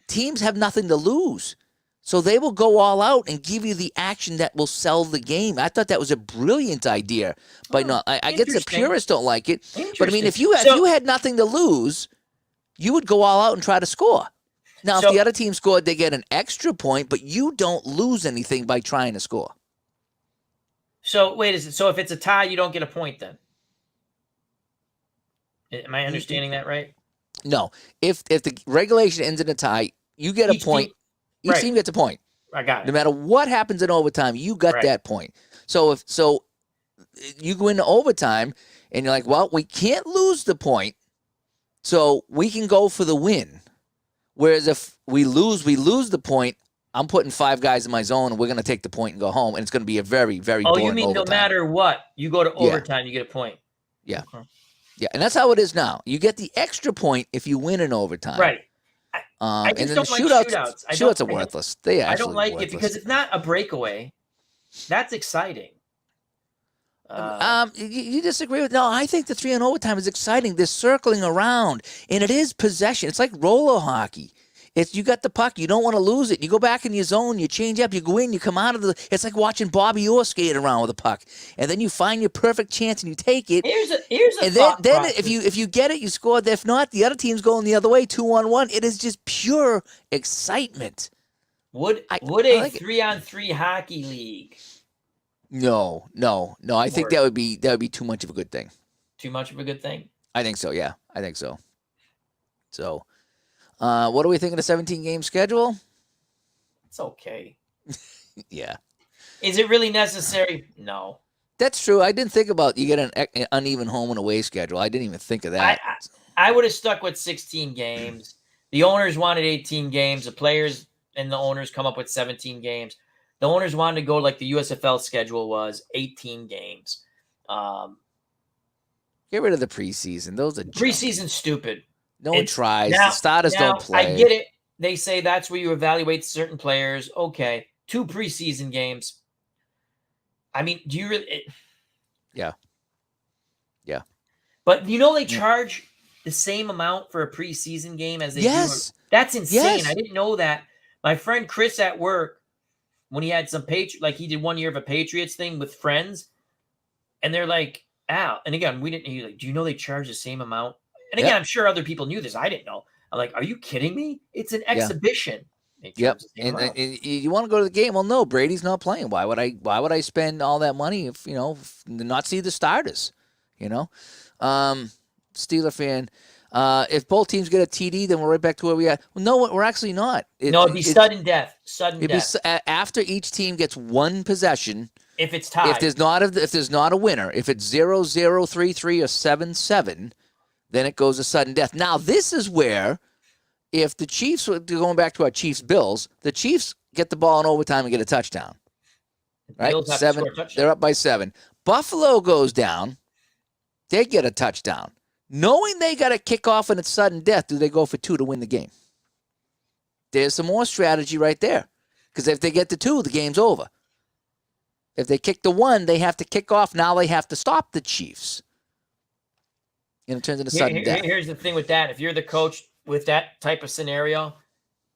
Speaker 1: teams have nothing to lose. So they will go all out and give you the action that will sell the game. I thought that was a brilliant idea. But I guess the purists don't like it. But I mean, if you had nothing to lose, you would go all out and try to score. Now, if the other team scored, they get an extra point, but you don't lose anything by trying to score.
Speaker 2: So wait, so if it's a tie, you don't get a point then? Am I understanding that right?
Speaker 1: No. If the regulation ends in a tie, you get a point. Each team gets a point.
Speaker 2: I got it.
Speaker 1: No matter what happens in overtime, you got that point. So you go into overtime and you're like, well, we can't lose the point, so we can go for the win. Whereas if we lose the point, I'm putting 5 guys in my zone, and we're going to take the point and go home, and it's going to be a very, very boring overtime. Oh, you mean
Speaker 2: no matter what, you go to overtime, you get a point.
Speaker 1: Yeah. Yeah, and that's how it is now. You get the extra point if you win in overtime.
Speaker 2: Right. I just don't like shootouts.
Speaker 1: Shootouts are worthless. I
Speaker 2: don't like it because it's not a breakaway. That's exciting.
Speaker 1: You disagree with? No, I think the 3 in overtime is exciting. They're circling around, and it is possession. It's like roller hockey. You got the puck. You don't want to lose it. You go back in your zone. You change up. You go in. You come out of the. It's like watching Bobby Orr skate around with a puck, and then you find your perfect chance and you take it.
Speaker 2: Here's a
Speaker 1: and then if you get it, you score. If not, the other team's going the other way, 2-on-1. It is just pure excitement.
Speaker 2: Would a 3-on-3 hockey league?
Speaker 1: No. I think that would be too much of a good thing.
Speaker 2: Too much of a good thing?
Speaker 1: I think so. Yeah, I think so. So, what do we think of the 17-game schedule?
Speaker 2: It's okay.
Speaker 1: Yeah.
Speaker 2: Is it really necessary? No.
Speaker 1: That's true. I didn't think about you get an uneven home and away schedule. I didn't even think of that.
Speaker 2: I would have stuck with 16 games. The owners wanted 18 games. The players and the owners come up with 17 games. The owners wanted to go like the USFL schedule was, 18 games.
Speaker 1: Get rid of the preseason. Those are
Speaker 2: preseason's stupid.
Speaker 1: No one tries. The starters don't play.
Speaker 2: I get it. They say that's where you evaluate certain players. Okay. 2 preseason games. I mean, do you really?
Speaker 1: Yeah.
Speaker 2: But they charge the same amount for a preseason game as they do. That's insane.
Speaker 1: Yes.
Speaker 2: I didn't know that. My friend Chris at work, when he had some he did 1 year of a Patriots thing with friends, and they're like, Al, and again, he's like, do you know they charge the same amount? And again, I'm sure other people knew this. I didn't know. I'm like, are you kidding me? It's an exhibition.
Speaker 1: Yep. And you want to go to the game? Well, no, Brady's not playing. Why would I spend all that money if not see the starters? Steeler fan. If both teams get a TD, then we're right back to where we are. Well, no, we're actually not.
Speaker 2: It'd be sudden death. Sudden death.
Speaker 1: After each team gets 1 possession.
Speaker 2: If it's tied.
Speaker 1: If there's not a winner, if it's 0-0, 3-3, or 7-7, then it goes to sudden death. Now, this is where, if the Chiefs, going back to our Chiefs-Bills, the Chiefs get the ball in overtime and get a touchdown. Right? 7. They're up by 7. Buffalo goes down. They get a touchdown. Knowing they got to kick off and it's sudden death, do they go for 2 to win the game? There's some more strategy right there. Because if they get to 2, the game's over. If they kick the 1, they have to kick off. Now they have to stop the Chiefs. And it turns into sudden death.
Speaker 2: Here's the thing with that. If you're the coach with that type of scenario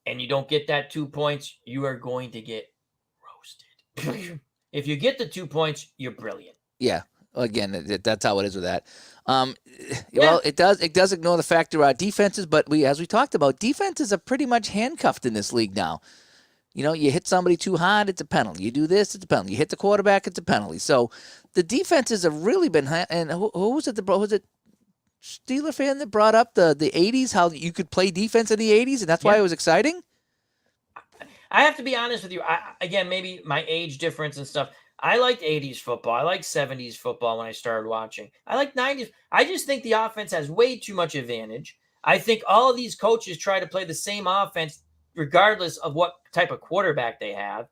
Speaker 2: and you don't get that 2 points, you are going to get roasted. If you get the 2 points, you're brilliant.
Speaker 1: Yeah. again, that's how it is with that. Um,
Speaker 2: Yeah.
Speaker 1: well, it does ignore the fact there are defenses, but as we talked about, defenses are pretty much handcuffed in this league now. You hit somebody too hard, it's a penalty. You do this, it's a penalty. You hit the quarterback, it's a penalty. So the defenses have really been. And who was it? Was it Steeler fan that brought up the 80s? How you could play defense in the 80s, and that's why it was exciting.
Speaker 2: I have to be honest with you. Again, maybe my age difference and stuff. I liked 80s football. I liked 70s football when I started watching. I like 90s. I just think the offense has way too much advantage. I think all of these coaches try to play the same offense regardless of what type of quarterback they have.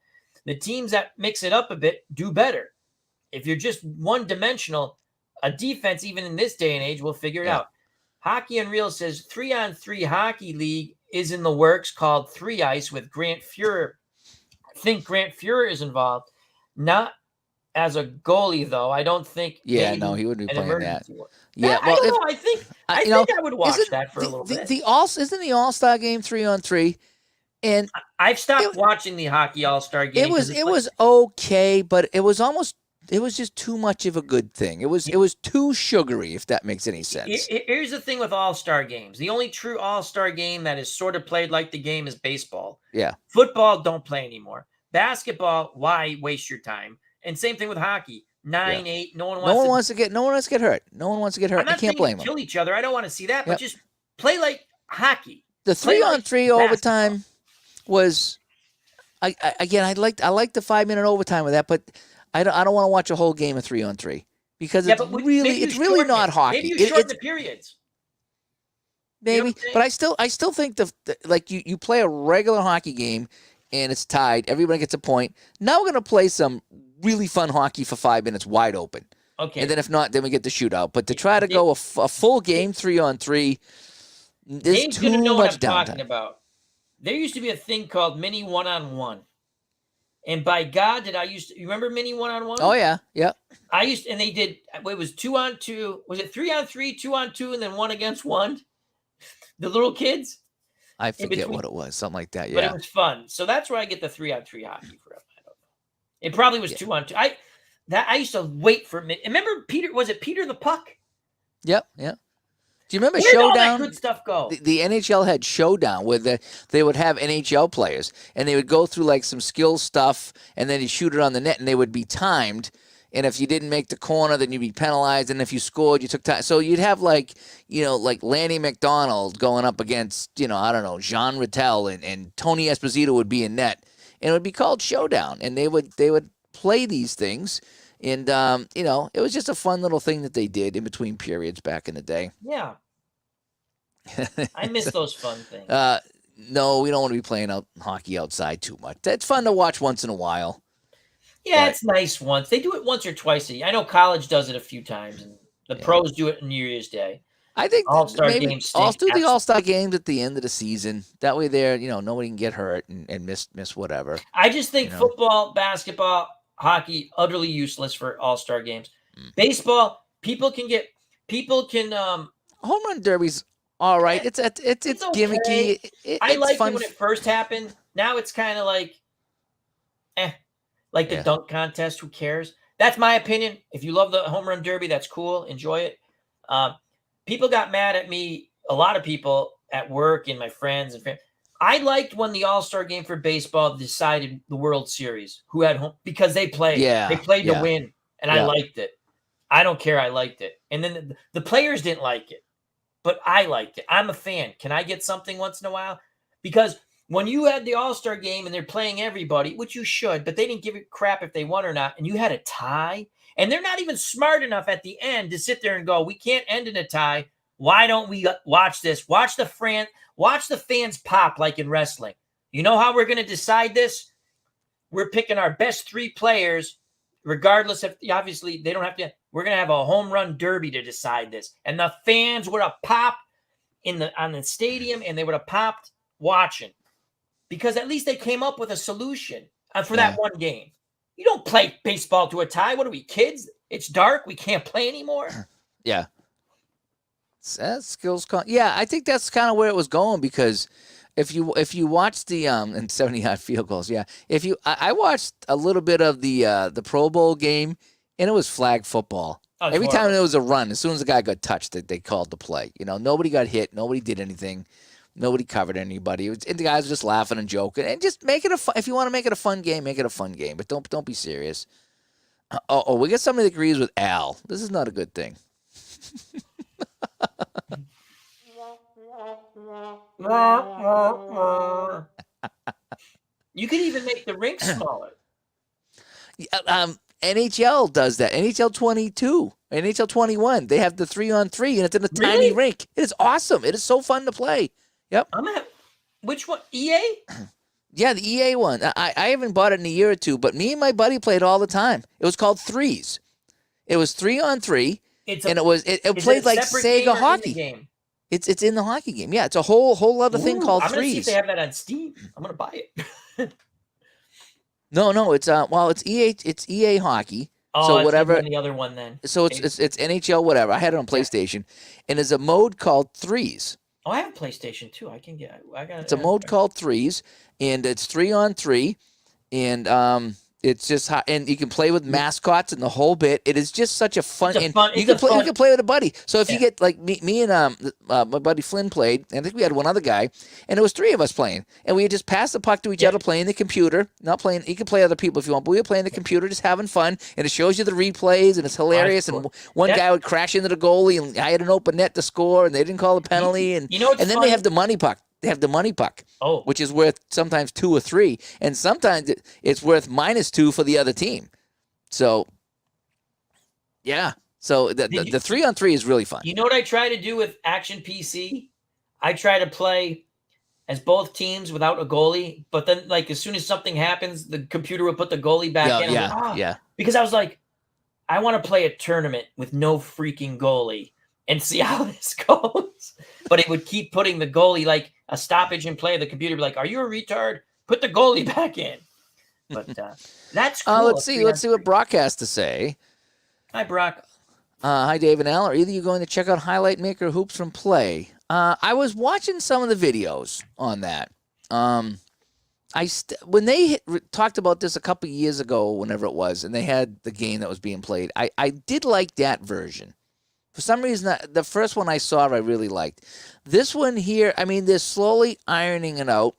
Speaker 2: The teams that mix it up a bit do better. If you're just one-dimensional, a defense, even in this day and age, will figure it out. Hockey Unreal says 3-on-3 hockey league is in the works called 3 Ice with Grant Fuhrer. I think Grant Fuhrer is involved. Not as a goalie, though. I don't think.
Speaker 1: Yeah, no, he wouldn't be playing that.
Speaker 2: Yeah, well, I don't know. I think I would watch that for a little bit.
Speaker 1: Isn't the All-Star game 3-on-3? And
Speaker 2: I've stopped watching the hockey All-Star game.
Speaker 1: It was okay, but it was just too much of a good thing. It was too sugary, if that makes any sense.
Speaker 2: Here's the thing with All-Star games. The only true All-Star game that is sort of played like the game is baseball.
Speaker 1: Yeah.
Speaker 2: Football, don't play anymore. Basketball, why waste your time? And same thing with hockey. 9-8. No one wants to get hurt. No one wants to get hurt. I'm not
Speaker 1: can't blame them.
Speaker 2: Kill each other. I don't want to see that, but just play like hockey.
Speaker 1: The 3-on-3 overtime was I like the 5-minute overtime with that, but I don't want to watch a whole game of 3-on-3 because it's really not hockey.
Speaker 2: Maybe you shorten the periods.
Speaker 1: Maybe, but I still think like you play a regular hockey game and it's tied. Everybody gets a point. Now we're gonna play some really fun hockey for 5 minutes, wide open.
Speaker 2: Okay.
Speaker 1: And then if not, then we get the shootout. But to try to go a full game 3-on-3, there's too much downtime.
Speaker 2: About. There used to be a thing called mini 1-on-1. And by God, you remember mini 1-on-1?
Speaker 1: Oh yeah, yep.
Speaker 2: And they did. It was 2-on-2. Was it 3-on-3, 2-on-2, and then 1 against 1? The little kids.
Speaker 1: I forget what it was, something like that. Yeah,
Speaker 2: but it was fun. So that's where I get the 3-on-3 hockey from. I don't know. It probably was 2-on-2. I used to wait for a minute. Remember Peter? Was it Peter the Puck?
Speaker 1: Yep. Do you remember
Speaker 2: Where
Speaker 1: Showdown?
Speaker 2: Did all that good stuff go?
Speaker 1: The NHL had Showdown where they would have NHL players and they would go through like some skill stuff and then you shoot it on the net and they would be timed. And if you didn't make the corner, then you'd be penalized. And if you scored, you took time. So you'd have like Lanny McDonald going up against, I don't know, Jean Rattel and Tony Esposito would be in net. And it would be called Showdown. And they would play these things. And, it was just a fun little thing that they did in between periods back in the day.
Speaker 2: Yeah. I miss those fun things.
Speaker 1: No, we don't want to be playing hockey outside too much. It's fun to watch once in a while.
Speaker 2: Yeah, it's nice once. They do it once or twice a year. I know college does it a few times, and the pros do it on New Year's Day.
Speaker 1: I think
Speaker 2: All-Star games.
Speaker 1: I'll do the All-Star games at the end of the season. That way, nobody can get hurt and miss whatever.
Speaker 2: I just think football, basketball, hockey utterly useless for All-Star games. Baseball, people can
Speaker 1: home run derbies. All right, it's gimmicky.
Speaker 2: I liked
Speaker 1: fun.
Speaker 2: it when it first happened. Now it's kind of like, like the dunk contest. Who cares? That's my opinion. If you love the home run derby, that's cool. Enjoy it. People got mad at me. A lot of people at work and my friends and family. I liked when the All-Star game for baseball decided the World Series. Who had home because they played.
Speaker 1: Yeah,
Speaker 2: they played to win, and I liked it. I don't care. I liked it, and then the players didn't like it. But I liked it. I'm a fan. Can I get something once in a while? Because when you had the All-Star game and they're playing everybody, which you should, but they didn't give a crap if they won or not, and you had a tie, and they're not even smart enough at the end to sit there and go, we can't end in a tie. Why don't we watch this? Watch the fans pop like in wrestling. You know how we're going to decide this? We're picking our best 3 players, regardless if obviously they don't have to. We're going to have a home run derby to decide this. And the fans would have popped on the stadium, and they would have popped watching. Because at least they came up with a solution for that one game. You don't play baseball to a tie. What are we, kids? It's dark. We can't play anymore.
Speaker 1: Yeah. Skills. Yeah, I think that's kind of where it was going because if you watch the and 70-yard field goals, I watched a little bit of the Pro Bowl game and it was flag football.
Speaker 2: Oh, it's
Speaker 1: Every time
Speaker 2: horrible.
Speaker 1: there was a run, as soon as the guy got touched, they called the play. Nobody got hit. Nobody did anything. Nobody covered anybody. And the guys were just laughing and joking. And just make it a fun. If you want to make it a fun game, make it a fun game. But don't be serious. We got somebody that agrees with Al. This is not a good thing.
Speaker 2: You could even make the rink smaller.
Speaker 1: NHL does that. NHL 22, NHL 21. They have the 3-on-3, and it's in a tiny
Speaker 2: Really?
Speaker 1: rink. It is awesome. It is so fun to play. Yep.
Speaker 2: Which one? EA?
Speaker 1: Yeah, the EA one. I haven't bought it in a year or two, but me and my buddy played all the time. It was called Threes. It was 3-on-3, and it played like Sega hockey.
Speaker 2: Game?
Speaker 1: It's in the hockey game. Yeah, it's a whole other thing called
Speaker 2: I'm gonna
Speaker 1: Threes.
Speaker 2: see if they have that on Steam. I'm gonna buy it.
Speaker 1: No, it's it's EA hockey.
Speaker 2: Oh,
Speaker 1: so whatever.
Speaker 2: The other one then.
Speaker 1: So it's NHL whatever. I had it on PlayStation, and there's a mode called Threes.
Speaker 2: Oh, I have a PlayStation too. I got.
Speaker 1: It's a mode called Threes, and it's 3-on-3, and it's just and you can play with mascots and the whole bit. It is just such a fun. You can play with a buddy. So if you get like me and my buddy Flynn played, and I think we had one other guy, and there was 3 of us playing, and we had just passed the puck to each other, playing the computer, not playing. You can play other people if you want, but we were playing the computer, just having fun, and it shows you the replays, and it's hilarious. And one guy would crash into the goalie, and I had an open net to score, and they didn't call the penalty, and then funny? They have the money puck. They have the money puck, which is worth sometimes 2 or 3, and sometimes it's worth -2 for the other team. So, yeah. So the 3-on-3 is really fun.
Speaker 2: You know what I try to do with Action PC? I try to play as both teams without a goalie, but then like as soon as something happens, the computer will put the goalie back in.
Speaker 1: Yeah.
Speaker 2: Because I was like, I want to play a tournament with no freaking goalie and see how this goes. But it would keep putting the goalie, like a stoppage in play. The computer would be like, "Are you a retard? Put the goalie back in." But that's cool.
Speaker 1: Let's see what Brock has to say.
Speaker 2: Hi, Brock.
Speaker 1: Hi, Dave and Al. Are either you going to check out Highlight Maker Hoops from Play? I was watching some of the videos on that. When they talked about this a couple of years ago, whenever it was, and they had the game that was being played, I did like that version. For some reason, the first one I saw, I really liked. This one here, I mean, they're slowly ironing it out,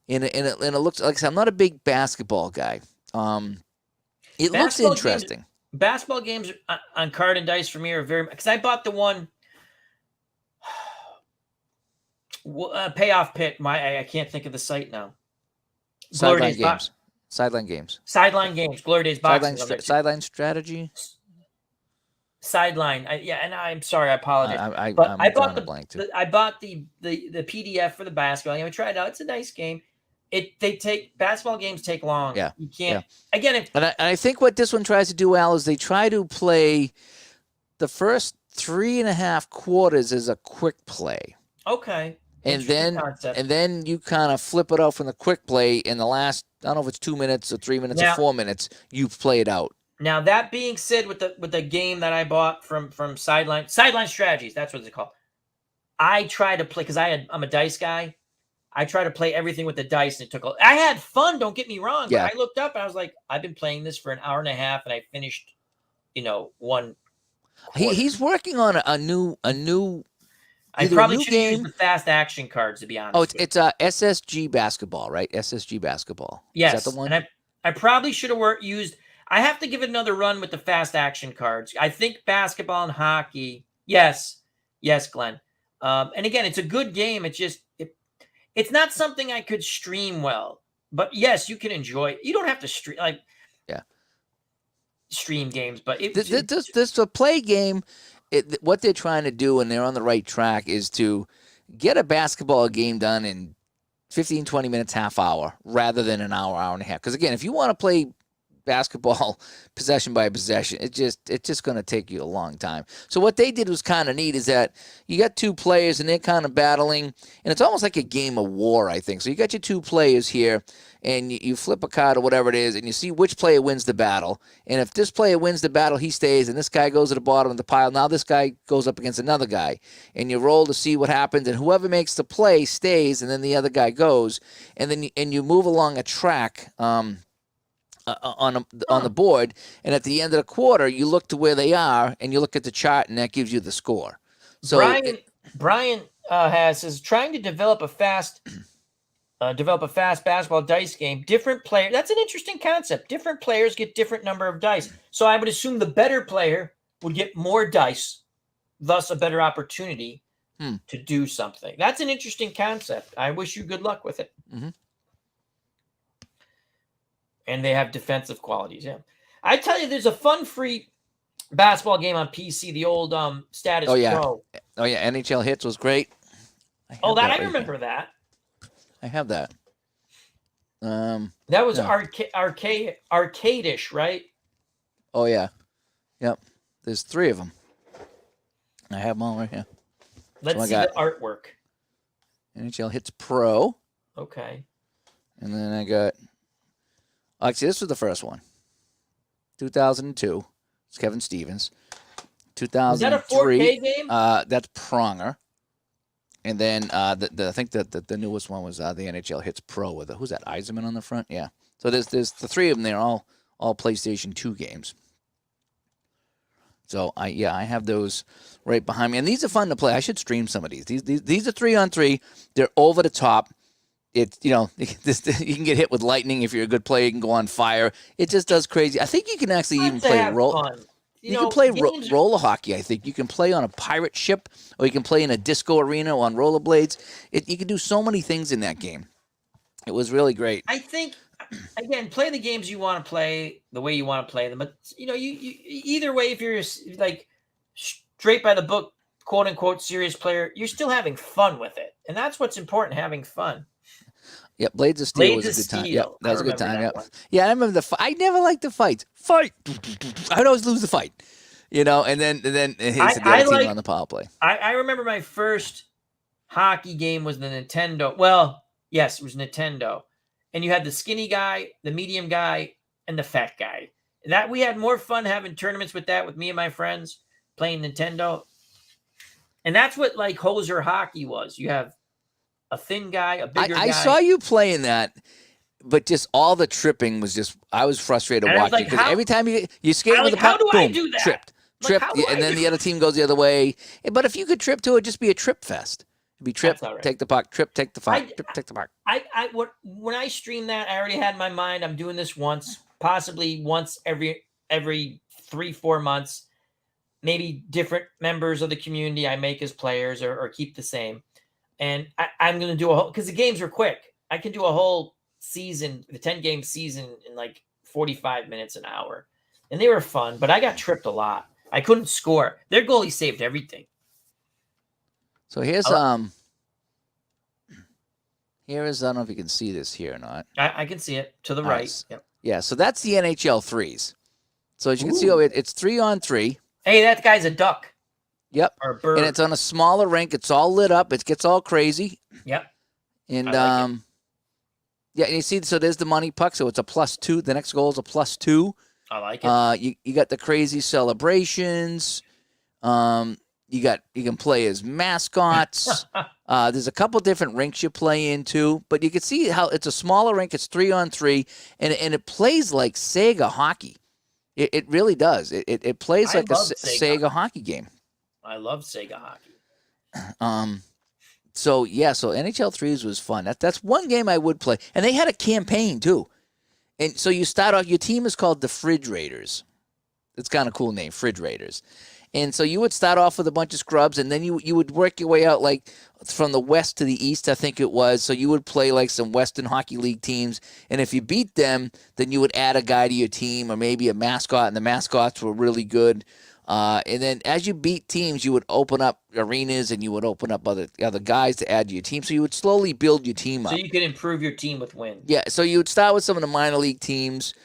Speaker 1: and it looks like I'm not a big basketball guy. It looks interesting.
Speaker 2: Basketball games on card and dice for me are very, because I bought the one Payoff Pit. I can't think of the site now.
Speaker 1: Sideline Games.
Speaker 2: Sideline Games. Glory Days Boxing.
Speaker 1: Sideline Strategy.
Speaker 2: Sideline. And I'm sorry, I apologize.
Speaker 1: I bought the blank too.
Speaker 2: I bought the PDF for the basketball game. I tried it out. It's a nice game. Basketball games take long.
Speaker 1: Yeah.
Speaker 2: You can't. Again,
Speaker 1: and I think what this one tries to do, Al, is they try to play the first 3.5 quarters as a quick play.
Speaker 2: Okay.
Speaker 1: And then you kind of flip it out from the quick play in the last, I don't know if it's 2 minutes or 3 minutes or 4 minutes, you play it out.
Speaker 2: Now that being said, with the game that I bought from Sideline Strategies, that's what it's called. I try to play because I'm a dice guy. I try to play everything with the dice, and I had fun. Don't get me wrong.
Speaker 1: Yeah.
Speaker 2: But I looked up and I was like, I've been playing this for an hour and a half, and I finished, one.
Speaker 1: He's working on a new.
Speaker 2: I probably should use the fast action cards, to be honest.
Speaker 1: Oh, it's SSG basketball, right? SSG basketball.
Speaker 2: Yes,
Speaker 1: is that the one?
Speaker 2: And I probably should have used. I have to give it another run with the fast action cards. I think basketball and hockey. Yes, Glenn. And again, it's a good game. It's just it's not something I could stream well. But yes, you can enjoy it. You don't have to stream stream games, but
Speaker 1: this a play game. What they're trying to do, and they're on the right track, is to get a basketball game done in 15, 20 minutes, half hour, rather than an hour, hour and a half. Because again, if you want to play basketball possession by possession, it's just going to take you a long time. So what they did was kind of neat, is that you got 2 players and they're kind of battling, and it's almost like a game of war, I think. So you got your 2 players here, and you flip a card or whatever it is, and you see which player wins the battle. And if this player wins the battle, he stays, and this guy goes to the bottom of the pile. Now this guy goes up against another guy, and you roll to see what happens, and whoever makes the play stays, and then the other guy goes, and then you move along a track. on the board, and at the end of the quarter, you look to where they are, and you look at the chart, and that gives you the score. So
Speaker 2: Brian says trying to develop a fast basketball dice game. Different player. That's an interesting concept. Different players get different number of dice. So I would assume the better player would get more dice, thus a better opportunity to do something. That's an interesting concept. I wish you good luck with it.
Speaker 1: Mm-hmm.
Speaker 2: And they have defensive qualities. Yeah, I tell you, there's a fun free basketball game on PC. The old Status Pro.
Speaker 1: Oh yeah, NHL Hits was great.
Speaker 2: I remember that.
Speaker 1: I have that.
Speaker 2: That was arcade-ish, right?
Speaker 1: Oh yeah, yep. There's 3 of them. I have them all right here.
Speaker 2: Let's see the artwork.
Speaker 1: NHL Hits Pro.
Speaker 2: Okay.
Speaker 1: And then I got. Actually, this was the first one. 2002. It's Kevin Stevens. 2003.
Speaker 2: Is that a 4K game?
Speaker 1: That's Pronger. And then I think that the newest one was the NHL Hits Pro with who's that? Eisenman on the front. Yeah. So there's the 3 of them. They're all PlayStation 2 games. So I have those right behind me, and these are fun to play. I should stream some of these. These are 3-on-3. They're over the top. It's you can get hit with lightning if you're a good player. You can go on fire. It just does crazy. I think you can actually even play You can play roller hockey. I think you can play on a pirate ship, or you can play in a disco arena on rollerblades. You can do so many things in that game. It was really great.
Speaker 2: I think, again, play the games you want to play the way you want to play them. But you either way, if you're like straight by the book, quote unquote serious player, you're still having fun with it, and that's what's important: having fun.
Speaker 1: Yep, Blades of Steel was a good time. Yep, that was a good time. Yep. Yeah, I remember I never liked the fights. Fight! I would always lose the fight. And then the other team on the power play.
Speaker 2: I remember my first hockey game was the Nintendo. Well, yes, it was Nintendo. And you had the skinny guy, the medium guy, and the fat guy. That we had more fun having tournaments with me and my friends playing Nintendo. And that's what like hoser hockey was. You have a thin guy, a bigger guy.
Speaker 1: I saw you playing that, but just all the tripping was just, I was frustrated watching. Because every time you skate with the puck, boom, tripped. And then the other team goes the other way. But if you could trip to it, just be a trip fest. It'd be trip, take the puck, trip, take the puck, trip, take the puck.
Speaker 2: When I streamed that, I already had in my mind, I'm doing this once, possibly once every 3-4 months. Maybe different members of the community I make as players or keep the same. And I'm going to do because the games are quick. I can do a whole season, the 10-game season in like 45 minutes, an hour. And they were fun, but I got tripped a lot. I couldn't score. Their goalie saved everything.
Speaker 1: So here's, I don't know if you can see this here or not.
Speaker 2: I can see it to the right. Yep.
Speaker 1: Yeah, so that's the NHL 3s. So as you can see, it's 3-on-3.
Speaker 2: Hey, that guy's a duck.
Speaker 1: Yep.
Speaker 2: Or a bird.
Speaker 1: And it's on a smaller rink. It's all lit up. It gets all crazy.
Speaker 2: Yep.
Speaker 1: And and you see, so there's the money puck. So it's a +2. The next goal is a +2.
Speaker 2: I like it.
Speaker 1: You got the crazy celebrations. You can play as mascots. There's a couple different rinks you play into, but you can see how it's a smaller rink. It's 3-on-3, and it plays like Sega hockey. It really does. It plays like a Sega hockey game.
Speaker 2: I love Sega hockey.
Speaker 1: So NHL 3s was fun. That's one game I would play, and they had a campaign too. And so you start off. Your team is called the Fridge Raiders. It's kind of cool name, Fridge Raiders. And so you would start off with a bunch of scrubs, and then you would work your way out like from the west to the east, I think it was. So you would play like some Western Hockey League teams, and if you beat them, then you would add a guy to your team or maybe a mascot, and the mascots were really good. And then as you beat teams, you would open up arenas and you would open up other guys to add to your team. So you would slowly build your team up.
Speaker 2: So you could improve your team with wins.
Speaker 1: Yeah, so you would start with some of the minor league teams.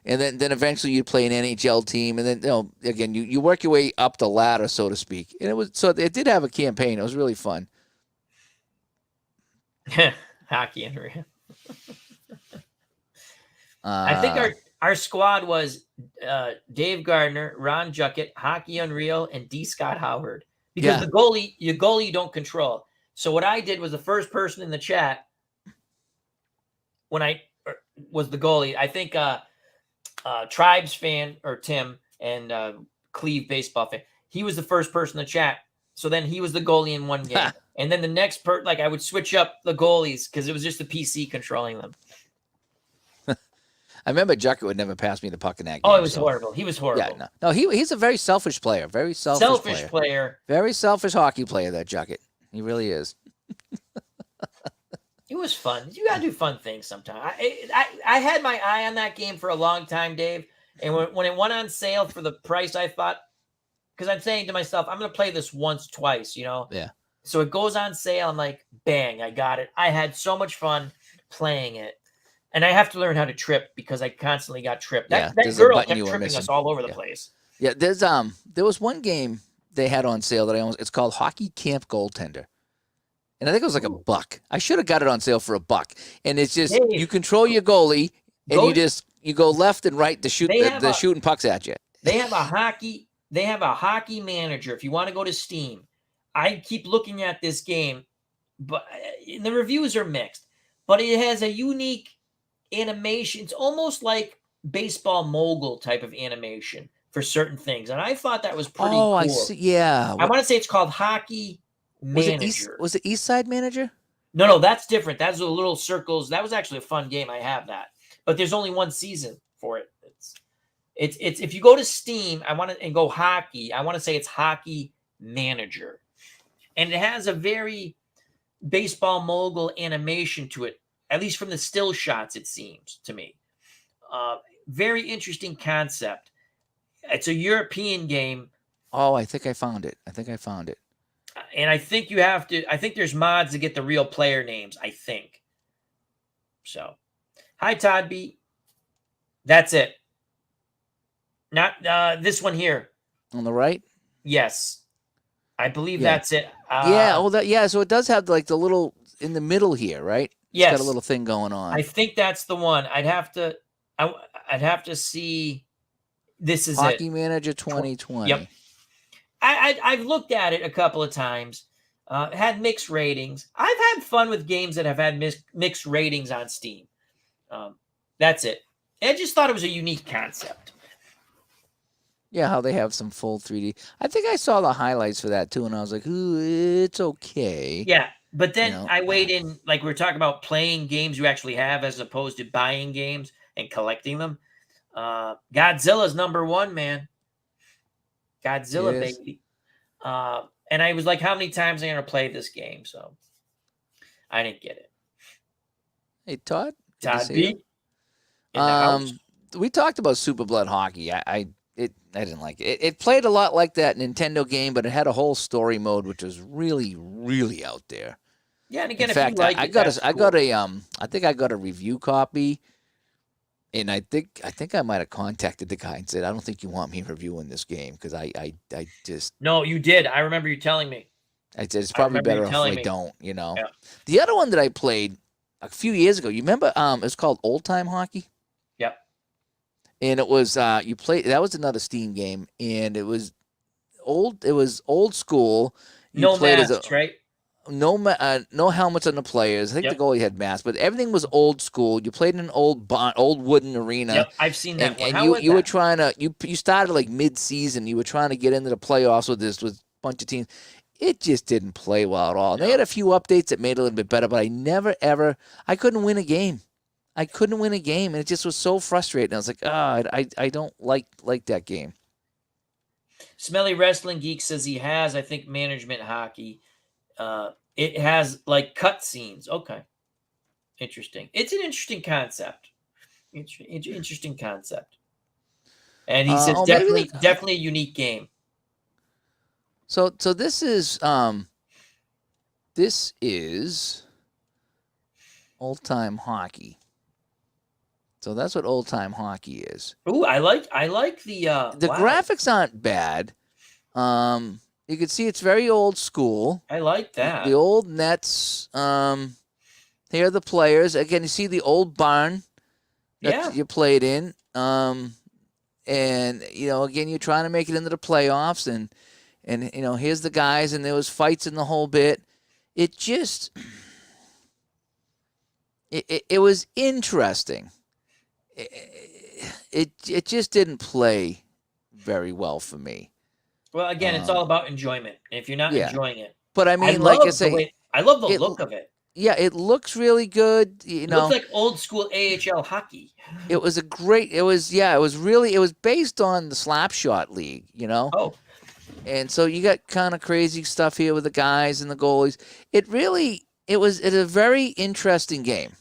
Speaker 1: And then eventually you'd play an NHL team, and then again you work your way up the ladder, so to speak. And it did have a campaign. It was really fun.
Speaker 2: Hockey Unreal. I think our squad was Dave Gardner, Ron Juckett, Hockey Unreal, and D. Scott Howard. Because your goalie you don't control. So what I did was the first person in the chat when I was the goalie. I think. Tribes fan, or Tim, and Cleve baseball fan. He was the first person to chat. So then he was the goalie in one game. And then the next I would switch up the goalies because it was just the PC controlling them.
Speaker 1: I remember Jucket would never pass me the puck in that game.
Speaker 2: Oh, it was horrible. He was horrible.
Speaker 1: Yeah, no, he's a very selfish player. Very selfish
Speaker 2: player.
Speaker 1: Very selfish hockey player, that Jucket. He really is.
Speaker 2: It was fun. You gotta do fun things sometimes. I had my eye on that game for a long time, Dave. And when it went on sale for the price, I thought, because I'm saying to myself, I'm gonna play this once, twice,
Speaker 1: Yeah.
Speaker 2: So it goes on sale. I'm like, bang, I got it. I had so much fun playing it. And I have to learn how to trip because I constantly got tripped. That girl kept tripping us all over the place.
Speaker 1: Yeah, there was one game they had on sale that it's called Hockey Camp Goaltender. And I think it was like $1. I should have got it on sale for $1. And it's just, you control your goalie and you go left and right to shoot the shooting pucks at you.
Speaker 2: They have a hockey manager. If you want to go to Steam, I keep looking at this game, but the reviews are mixed. But it has a unique animation. It's almost like Baseball Mogul type of animation for certain things, and I thought that was pretty cool.
Speaker 1: I see. Yeah,
Speaker 2: I want to say it's called Hockey Manager.
Speaker 1: Was it East Side Manager?
Speaker 2: No, that's different. That's the little circles. That was actually a fun game. I have that, but there's only one season for it. It's if you go to Steam, and go hockey. I want to say it's Hockey Manager, and it has a very Baseball Mogul animation to it. At least from the still shots, it seems to me. Very interesting concept. It's a European game.
Speaker 1: Oh, I think I found it.
Speaker 2: And I think I think there's mods to get the real player names, I think. So, hi, Todd B. That's it. Not this one here.
Speaker 1: On the right?
Speaker 2: Yes. I believe that's it.
Speaker 1: So it does have like the little in the middle here, right?
Speaker 2: Yes.
Speaker 1: It's got a little thing going on.
Speaker 2: I think that's the one. I'd have to see. This is
Speaker 1: Hockey Manager 2020.
Speaker 2: Yep. I've looked at it a couple of times. Had mixed ratings. I've had fun with games that have had mixed ratings on Steam. That's it. I just thought it was a unique concept.
Speaker 1: Yeah, how they have some full 3D. I think I saw the highlights for that too, and I was like, ooh, it's okay.
Speaker 2: Yeah. But then I weighed in, like we were talking about playing games you actually have as opposed to buying games and collecting them. Godzilla's number one, man. Godzilla, baby. And I was like, how many times am I going to play this game? So I didn't get it.
Speaker 1: Hey, Todd.
Speaker 2: Todd B.
Speaker 1: We talked about Super Blood Hockey. I didn't like it. It played a lot like that Nintendo game, but it had a whole story mode, which was really, really out there.
Speaker 2: Yeah, and again,
Speaker 1: in fact, I think I got a review copy, and I think I might have contacted the guy and said, I don't think you want me reviewing this game because I just.
Speaker 2: No, you did. I remember you telling me.
Speaker 1: I said it's probably better if I don't.
Speaker 2: Yeah.
Speaker 1: The other one that I played a few years ago, you remember? It's called Old Time Hockey.
Speaker 2: Yep.
Speaker 1: And it was that was another Steam game, and it was old school.
Speaker 2: No masks, right?
Speaker 1: No helmets on the players. I think the goalie had masks, but everything was old school. You played in an old wooden arena.
Speaker 2: Yep, I've seen that one.
Speaker 1: And you were trying to you started like mid-season. You were trying to get into the playoffs with a bunch of teams. It just didn't play well at all. And they had a few updates that made it a little bit better, but I couldn't win a game. And it just was so frustrating. I was like, I don't like that game.
Speaker 2: Smelly Wrestling Geek says he has, I think, management hockey. It has like cut scenes. Okay. Interesting. It's an interesting concept. Interesting concept. And he says definitely a unique game.
Speaker 1: So this is Old Time Hockey. So that's what Old Time Hockey is.
Speaker 2: Ooh, I like the
Speaker 1: graphics aren't bad. You can see it's very old school.
Speaker 2: I like that.
Speaker 1: The old nets. Here are the players. Again, you see the old barn that you played in. And again, you're trying to make it into the playoffs, and here's the guys, and there was fights in the whole bit. It just it was interesting. it just didn't play very well for me.
Speaker 2: Well, again, it's all about enjoyment. And if you're not
Speaker 1: Yeah,
Speaker 2: enjoying it,
Speaker 1: but I
Speaker 2: I
Speaker 1: mean, like I
Speaker 2: love the
Speaker 1: say,
Speaker 2: way I love the
Speaker 1: it
Speaker 2: look of it.
Speaker 1: yeah, it looks really good.
Speaker 2: It looks like old school AHL hockey.
Speaker 1: It was a great. It was it was based on the Slapshot League.
Speaker 2: Oh,
Speaker 1: And so you got kind of crazy stuff here with the guys and the goalies. It's a very interesting game.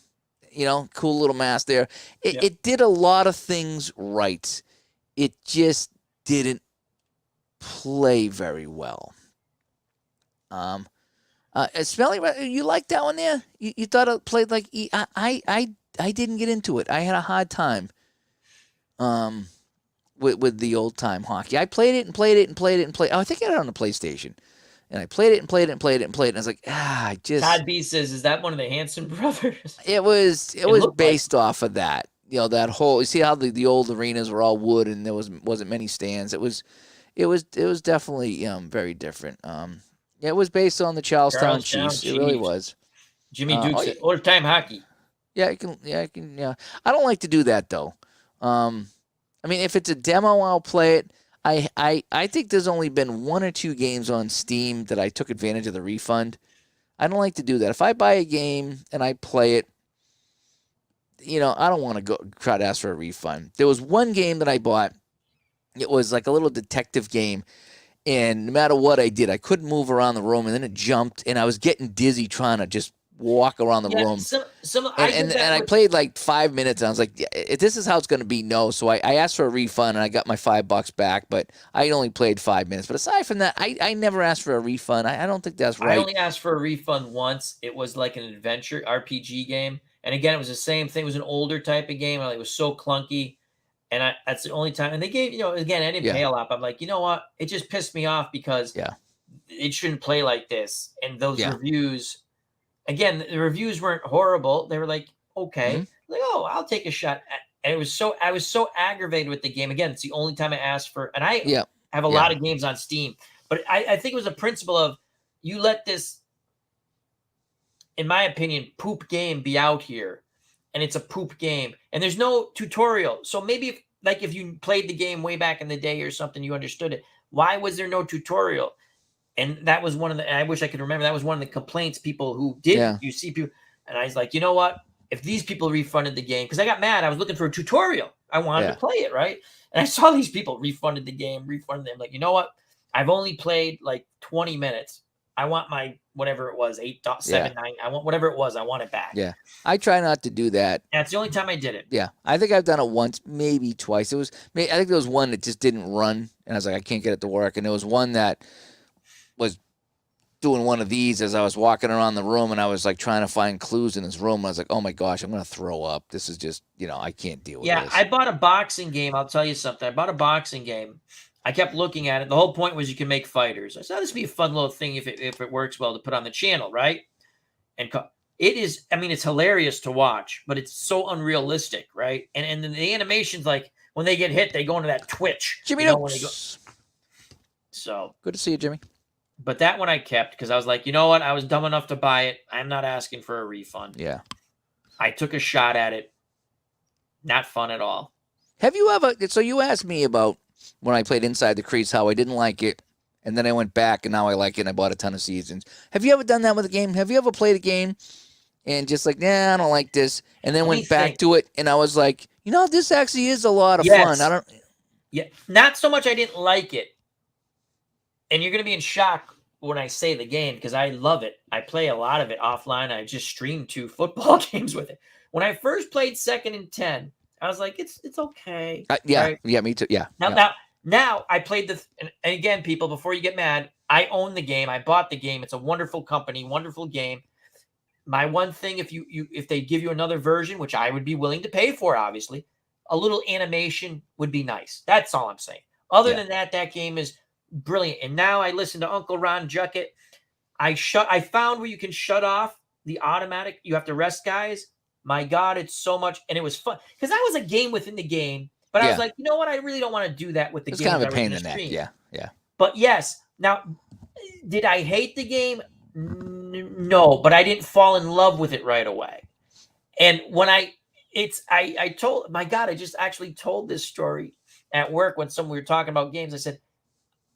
Speaker 1: Cool little mask there. It,
Speaker 2: yeah.
Speaker 1: it did a lot of things right. It just didn't play very well. Smelly, you like that one there? You thought it played like I didn't get into it. I had a hard time. With the old time hockey, I played it and played it and played it and played. Oh, I think I had it on the PlayStation, and I played it and played it and played it and played it. And I was like, I just.
Speaker 2: Todd B says, "Is that one of the Hanson brothers?"
Speaker 1: It was
Speaker 2: looked
Speaker 1: based off of that. That whole. You see how the old arenas were all wood and there wasn't many stands. It was definitely very different. It was based on the Charlestown Chiefs. It really was.
Speaker 2: Jimmy Duke said, "Old time hockey."
Speaker 1: Yeah, I can. Yeah. I don't like to do that though. I mean, if it's a demo, I'll play it. I think there's only been 1 or 2 games on Steam that I took advantage of the refund. I don't like to do that. If I buy a game and I play it, I don't want to go try to ask for a refund. There was one game that I bought. It was like a little detective game, and no matter what I did, I couldn't move around the room, and then it jumped, and I was getting dizzy trying to just walk around the room. I played like 5 minutes, and I was like, if this is how it's going to be, no. So I asked for a refund, and I got my $5 back, but I only played 5 minutes. But aside from that, I never asked for a refund. I don't think that's right.
Speaker 2: I only asked for a refund once. It was like an adventure RPG game. And again, it was the same thing. It was an older type of game. It was so clunky. And that's the only time. And they gave, again, I didn't pay a lot. I'm like, you know what? It just pissed me off because it shouldn't play like this. And those reviews, again, the reviews weren't horrible. They were like, okay. Like, oh, I'll take a shot. And I was so aggravated with the game. Again, it's the only time I asked for, and I have a lot of games on Steam. But I think it was a principle of you let this, in my opinion, poop game be out here. And it's a poop game. And there's no tutorial. So maybe if you played the game way back in the day or something, you understood it. Why was there no tutorial? And that was one of the, I wish I could remember, that was one of the complaints people who didn't. You see people, and I was like, you know what? If these people refunded the game, because I got mad, I was looking for a tutorial. I wanted to play it, right? And I saw these people refunded the game, refunded them. Like, you know what? I've only played like 20 minutes. I want my whatever it was, 8.79. I want whatever it was. I want it back.
Speaker 1: Yeah. I try not to do that.
Speaker 2: That's the only time I did it.
Speaker 1: Yeah. I think I've done it once, maybe twice. I think there was one that just didn't run. And I was like, I can't get it to work. And there was one that was doing one of these as I was walking around the room, and I was like trying to find clues in this room. I was like, oh my gosh, I'm going to throw up. This is just, I can't deal with this.
Speaker 2: Yeah, I bought a boxing game. I'll tell you something. I bought a boxing game. I kept looking at it. The whole point was you can make fighters. I said, this would be a fun little thing if it works well to put on the channel, right? And it is, I mean, it's hilarious to watch, but it's so unrealistic, right? And the animations, like when they get hit, they go into that twitch.
Speaker 1: Jimmy,
Speaker 2: so
Speaker 1: good to see you, Jimmy.
Speaker 2: But that one I kept because I was like, you know what? I was dumb enough to buy it. I'm not asking for a refund.
Speaker 1: Yeah.
Speaker 2: I took a shot at it. Not fun at all.
Speaker 1: Have you ever, so you asked me about when I played Inside the Crease, how I didn't like it, and then I went back, and now I like it, and I bought a ton of seasons. Have you ever done that with a game? Have you ever played a game and just like, nah, I don't like this, and then went back to it, and I was like, this actually is a lot of fun.
Speaker 2: Yeah, not so much I didn't like it, and you're going to be in shock when I say the game, because I love it. I play a lot of it offline. I just streamed 2 football games with it. When I first played 2nd and 10, I was like, it's okay.
Speaker 1: Right? Yeah, me too. Yeah.
Speaker 2: Now I played and again, people, before you get mad, I own the game. I bought the game. It's a wonderful company, wonderful game. My one thing, if they give you another version, which I would be willing to pay for, obviously, a little animation would be nice. That's all I'm saying. Other than that, that game is brilliant. And now I listen to Uncle Ron Juckett. I found where you can shut off the automatic. You have to rest guys. My God, it's so much. And it was fun because that was a game within the game. But I was like, you know what? I really don't want to do that with the game.
Speaker 1: It's kind of a pain in the neck. Yeah.
Speaker 2: But yes. Now, did I hate the game? No, but I didn't fall in love with it right away. And I told, my God, I just actually told this story at work when we were talking about games. I said,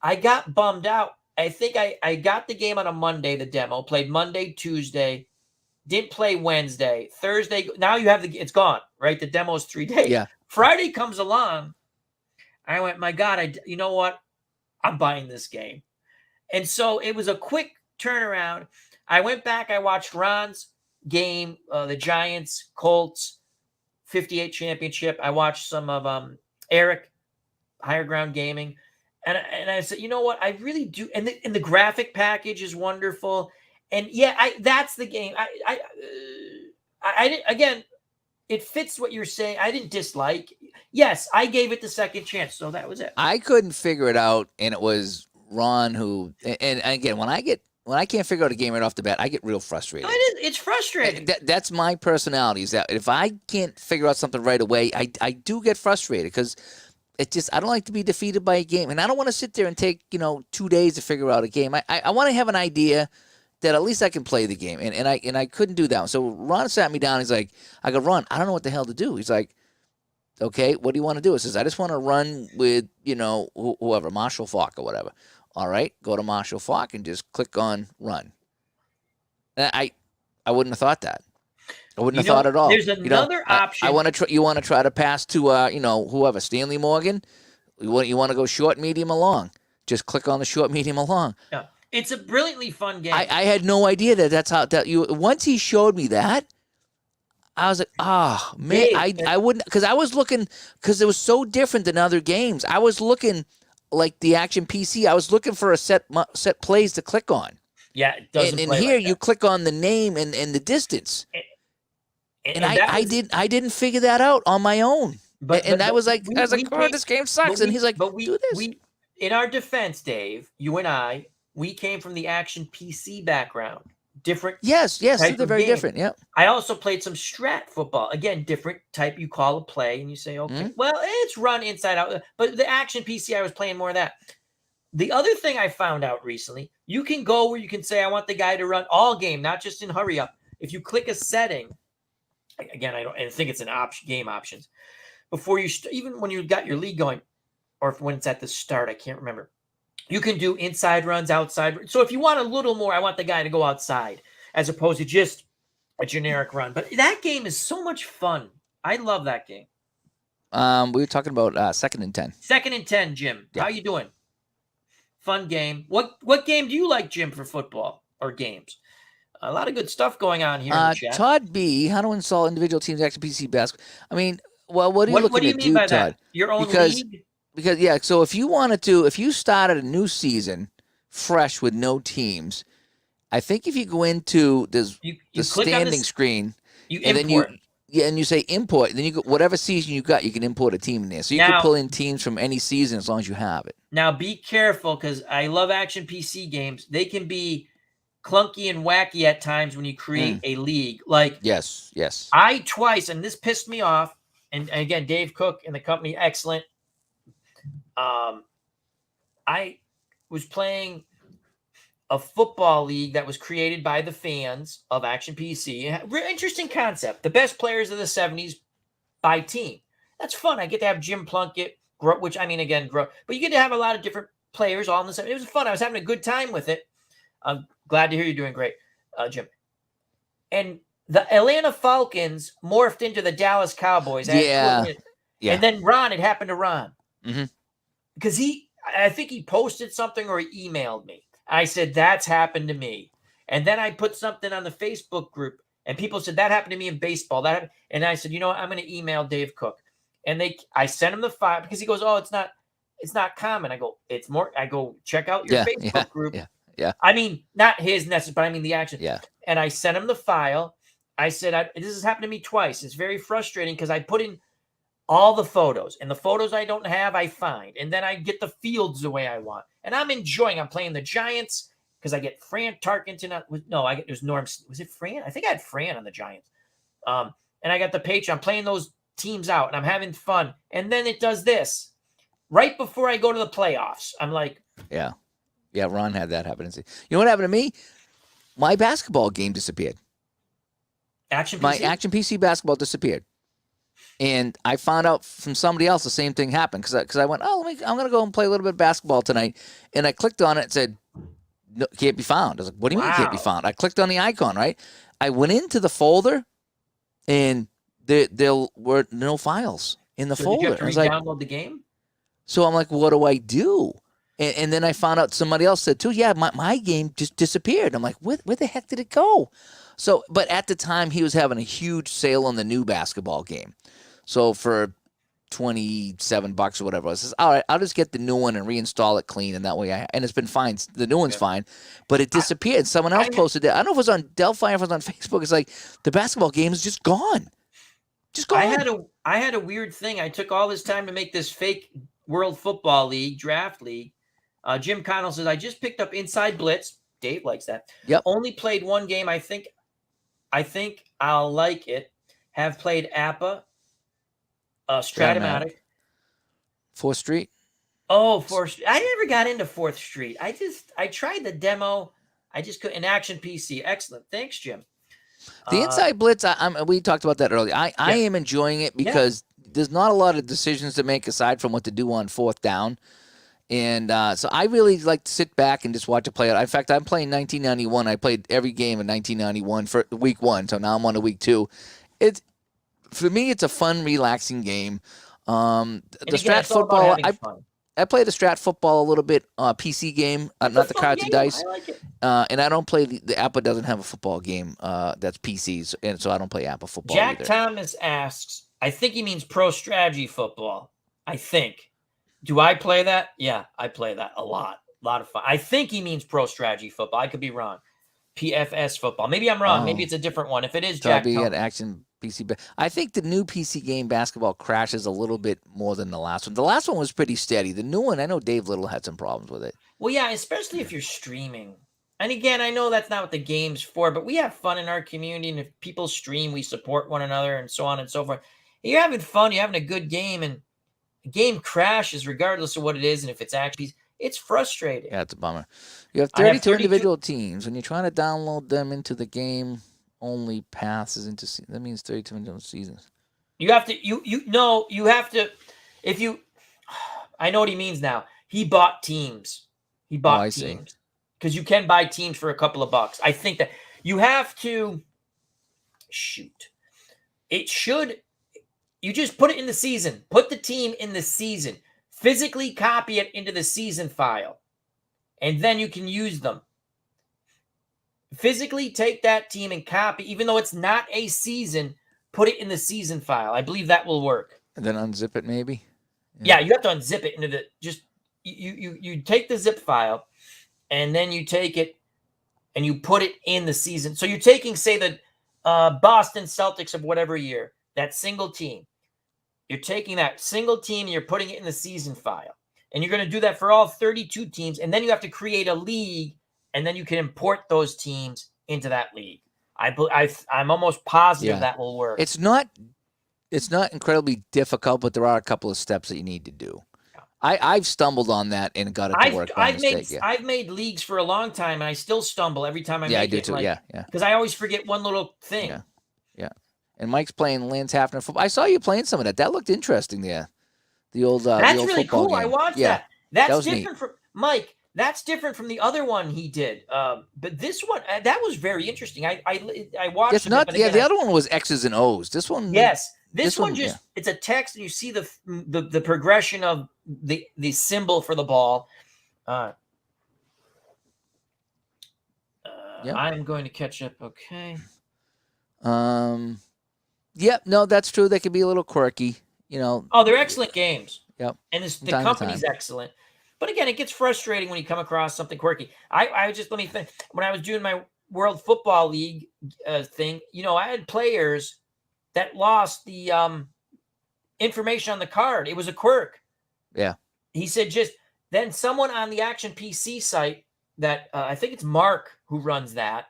Speaker 2: I got bummed out. I think I got the game on a Monday, the demo, played Monday, Tuesday, didn't play Wednesday, Thursday. Now you have it's gone, right? The demo is 3 days.
Speaker 1: Yeah.
Speaker 2: Friday comes along. I went, my God, you know what? I'm buying this game. And so it was a quick turnaround. I went back. I watched Ron's game, the Giants, Colts, 58 championship. I watched some of Eric, Higher Ground Gaming. And I said, you know what? I really do. And the graphic package is wonderful. And yeah, that's the game. I didn't, again, it fits what you're saying. I didn't dislike. Yes, I gave it the second chance. So that was it.
Speaker 1: I couldn't figure it out, and it was Ron who. And again, when I can't figure out a game right off the bat, I get real frustrated.
Speaker 2: It's frustrating.
Speaker 1: That's my personality. Is that if I can't figure out something right away, I do get frustrated because it just I don't like to be defeated by a game, and I don't want to sit there and take 2 days to figure out a game. I want to have an idea that at least I can play the game, and I couldn't do that. So Ron sat me down. He's like, I go, Ron, I don't know what the hell to do. He's like, okay, what do you want to do? He says, I just want to run with whoever, Marshall Falk or whatever. All right, go to Marshall Falk and just click on run. And I wouldn't have thought that. I wouldn't have thought at all.
Speaker 2: There's another option.
Speaker 1: I want to try. You want to try to pass to whoever, Stanley Morgan. You want to go short, medium, or long. Just click on the short, medium, or long.
Speaker 2: Yeah, it's a brilliantly fun game.
Speaker 1: I had no idea that's how you. Once he showed me that, I was like, oh man, I wouldn't, because I was looking, because it was so different than other games. I was looking like the Action PC. I was looking for a set plays to click on.
Speaker 2: Yeah, it doesn't.
Speaker 1: And here you click on the name and the distance. And I didn't figure that out on my own. But I was like, oh, this game sucks. And he's like, do this.
Speaker 2: In our defense, Dave, you and I, we came from the Action PC background. Different.
Speaker 1: Yes, they're very different. Yeah.
Speaker 2: I also played some strat football. Again, different type. You call a play and you say, okay, well, it's run inside out. But the Action PC, I was playing more of that. The other thing I found out recently, you can go where you can say, I want the guy to run all game, not just in hurry up. If you click a setting, again, I think it's an game options. Before you, even when you got your league going, or when it's at the start, I can't remember. You can do inside runs, outside. So if you want a little more, I want the guy to go outside as opposed to just a generic run. But that game is so much fun. I love that game.
Speaker 1: We were talking about second and 10.
Speaker 2: Second and 10, Jim. Yeah. How you doing? Fun game. What game do you like, Jim, for football or games? A lot of good stuff going on here in the chat.
Speaker 1: Todd B, how to install individual teams Action PC basketball. I mean, well, what are you looking to do, Todd?
Speaker 2: That? Your own league?
Speaker 1: Because yeah, so if you started a new season fresh with no teams, I think if you go into the standing screen, and you say import, then you go, whatever season you got, you can import a team in there. So you can pull in teams from any season as long as you have it.
Speaker 2: Now be careful, because I love Action PC games. They can be clunky and wacky at times when you create a league. Like
Speaker 1: yes,
Speaker 2: I twice, and this pissed me off. And again, Dave Cook and the company, excellent. I was playing a football league that was created by the fans of Action PC. Interesting concept. The best players of the 70s by team. That's fun. I get to have Jim Plunkett, but you get to have a lot of different players all in the 70s. It was fun. I was having a good time with it. I'm glad to hear you're doing great, Jim. And the Atlanta Falcons morphed into the Dallas Cowboys.
Speaker 1: Yeah.
Speaker 2: And then it happened to Ron.
Speaker 1: Mm-hmm.
Speaker 2: Because I think he posted something or he emailed me. I said, that's happened to me. And then I put something on the Facebook group and people said, that happened to me in baseball. And I said, you know what? I'm going to email Dave Cook. And I sent him the file because he goes, oh, it's not common. I go, it's more. I go, check out your Facebook group.
Speaker 1: Yeah.
Speaker 2: I mean, not his necessarily, but I mean the action.
Speaker 1: Yeah.
Speaker 2: And I sent him the file. I said, this has happened to me twice. It's very frustrating because I put in all the photos, and the photos I don't have, I find. And then I get the fields the way I want. And I'm playing the Giants because I get Fran Tarkenton. It was Norm. Was it Fran? I think I had Fran on the Giants. And I got the Patriots. I'm playing those teams out, and I'm having fun. And then it does this. Right before I go to the playoffs, I'm like.
Speaker 1: Yeah, Ron had that happen. You know what happened to me? My basketball game disappeared.
Speaker 2: Action PC?
Speaker 1: My Action PC basketball disappeared. And I found out from somebody else the same thing happened because I went, I'm going to go and play a little bit of basketball tonight. And I clicked on it and said, no, can't be found. I was like, what do you mean can't be
Speaker 2: Wow.
Speaker 1: found? I clicked on the icon, right? I went into the folder and there were no files in the
Speaker 2: So did you
Speaker 1: folder.
Speaker 2: have to
Speaker 1: I was like,
Speaker 2: re-download the game?
Speaker 1: so I'm like, what do I do? And then I found out somebody else said too, yeah, my game just disappeared. I'm like, where the heck did it go? So, but at the time he was having a huge sale on the new basketball game. So for $27 or whatever, I says, all right, I'll just get the new one and reinstall it clean, and that way and it's been fine. The new one's
Speaker 2: Okay.
Speaker 1: fine, but it disappeared. Someone else posted it. I don't know if it was on Delphi or if it was on Facebook. It's like the basketball game is just gone. Just gone.
Speaker 2: I had a weird thing. I took all this time to make this fake World Football League draft league. Jim Connell says, I just picked up Inside Blitz. Dave likes that.
Speaker 1: Yep.
Speaker 2: Only played one game. I think I'll like it. Have played APBA, Strat-O-Matic.
Speaker 1: 4th Street.
Speaker 2: Oh, 4th Street. I never got into 4th Street. I tried the demo. I just couldn't. Action PC. Excellent. Thanks, Jim.
Speaker 1: The Inside Blitz, we talked about that earlier. I am enjoying it because there's not a lot of decisions to make aside from what to do on 4th down. And so I really like to sit back and just watch it play out. In fact, I'm playing 1991. I played every game in 1991 for week 1, so now I'm on to week 2. For me, it's a fun, relaxing game. The Strat football, I play the Strat football a little bit, PC game, not the cards and dice.
Speaker 2: I like it.
Speaker 1: And I don't play the APBA doesn't have a football game that's PCs, and so I don't play APBA football
Speaker 2: Jack
Speaker 1: either.
Speaker 2: Thomas asks, I think he means pro strategy football. I think. Do I play that? Yeah, I play that a lot. A lot of fun. I think he means pro strategy football. I could be wrong. PFS football. Maybe I'm wrong. Maybe it's a different one. If it is, Jack
Speaker 1: Probably
Speaker 2: Thomas.
Speaker 1: at Action PC. I think the new PC game basketball crashes a little bit more than the last one. The last one was pretty steady. The new one, I know Dave Little had some problems with it.
Speaker 2: Well, yeah, especially if you're streaming. And again, I know that's not what the game's for, but we have fun in our community. And if people stream, we support one another and so on and so forth. And you're having fun. You're having a good game. And the game crashes regardless of what it is. And if it's actually, it's frustrating.
Speaker 1: Yeah, it's a bummer. You have 32 individual teams. When you're trying to download them into the game, only passes into that means 32 individual seasons.
Speaker 2: You have to you have to if you I know what he means now. He bought teams. He bought teams. Because you can buy teams for a couple of bucks. I think that you have to it should you just put it in the season. Put the team in the season. Physically copy it into the season file. And then you can use them. Physically take that team and copy, even though it's not a season, put it in the season file. I believe that will work.
Speaker 1: And then unzip it, maybe?
Speaker 2: Yeah, you have to unzip it into the you take the zip file and then you take it and you put it in the season. So you're taking, say, the Boston Celtics of whatever year, that single team. You're taking that single team and you're putting it in the season file. And you're going to do that for all 32 teams. And then you have to create a league, and then you can import those teams into that league. I'm almost positive that will work.
Speaker 1: It's not incredibly difficult, but there are a couple of steps that you need to do. I've stumbled on that and got it to work.
Speaker 2: I've made leagues for a long time, and I still stumble every time I make it.
Speaker 1: Yeah, I do too. Yeah.
Speaker 2: Because I always forget one little thing.
Speaker 1: Yeah. And Mike's playing Lance Hafner football. I saw you playing some of that. That looked interesting there. The old
Speaker 2: that's
Speaker 1: the old
Speaker 2: really
Speaker 1: football
Speaker 2: cool.
Speaker 1: game.
Speaker 2: I watched that. That's
Speaker 1: different
Speaker 2: neat. From Mike. That's different from the other one he did. But this one that was very interesting. I watched.
Speaker 1: It's not. The other one was X's and O's. This one.
Speaker 2: Yes. This one just it's a text, and you see the progression of the symbol for the ball. I'm going to catch up. Okay.
Speaker 1: Yep. No, that's true. They can be a little quirky.
Speaker 2: Oh, they're excellent games.
Speaker 1: Yep.
Speaker 2: And the company's excellent. But again, it gets frustrating when you come across something quirky. I just let me think. When I was doing my World Football League thing, I had players that lost the information on the card. It was a quirk.
Speaker 1: Yeah.
Speaker 2: He said then someone on the Action PC site that I think it's Mark who runs that.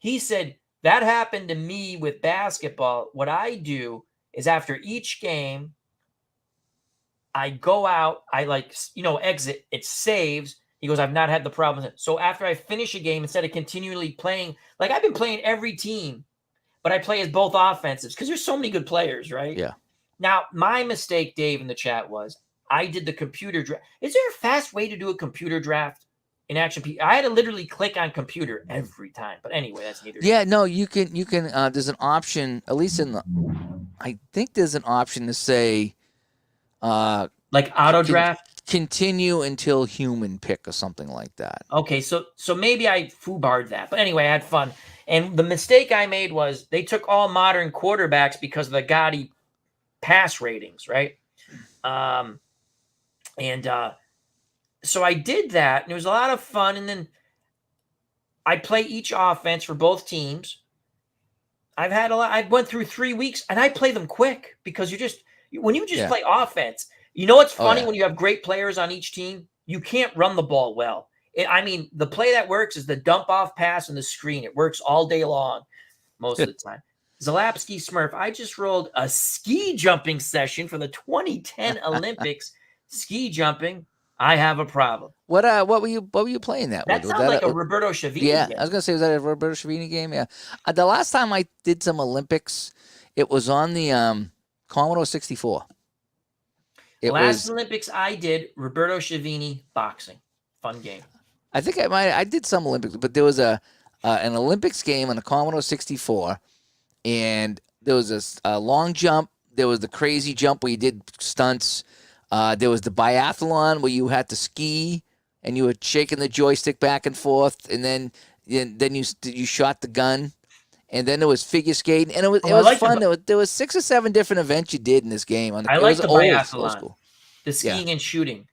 Speaker 2: He said, that happened to me with basketball. What I do is after each game, I go out, I exit, it saves. He goes, I've not had the problem. So after I finish a game, instead of continually playing, like I've been playing every team, but I play as both offensives because there's so many good players, right?
Speaker 1: Yeah.
Speaker 2: Now, my mistake, Dave, in the chat was I did the computer draft. Is there a fast way to do a computer draft in Action P? I had to literally click on computer every time. But anyway, that's neither.
Speaker 1: Yeah, no, you can. There's an option, at least in the. I think there's an option to say,
Speaker 2: like auto
Speaker 1: can
Speaker 2: draft.
Speaker 1: continue until human pick or something like that.
Speaker 2: Okay, so maybe I foobarred that. But anyway, I had fun. And the mistake I made was they took all modern quarterbacks because of the gaudy pass ratings, right? So I did that, and it was a lot of fun. And then I play each offense for both teams. I've had a lot. I went through 3 weeks, and I play them quick because when you just play offense, you know what's funny when you have great players on each team? You can't run the ball well. The play that works is the dump off pass and the screen. It works all day long, most of the time. Zalapsky Smurf, I just rolled a ski jumping session for the 2010 Olympics. Ski jumping, I have a problem.
Speaker 1: What were you playing that with?
Speaker 2: That sounds like a Roberto Schiavini game.
Speaker 1: I was gonna say, was that a Roberto Schiavini game? Yeah. The last time I did some Olympics, it was on the Commodore 64.
Speaker 2: Last Olympics I did Roberto Schiavini boxing. Fun game.
Speaker 1: I think I did some Olympics, but there was an Olympics game on the Commodore 64, and there was a long jump. There was the crazy jump where you did stunts. There was the biathlon where you had to ski and you were shaking the joystick back and forth, and then you shot the gun, and then there was figure skating, and it was fun. There was 6 or 7 different events you did in this game.
Speaker 2: I like the biathlon, the skiing and shooting.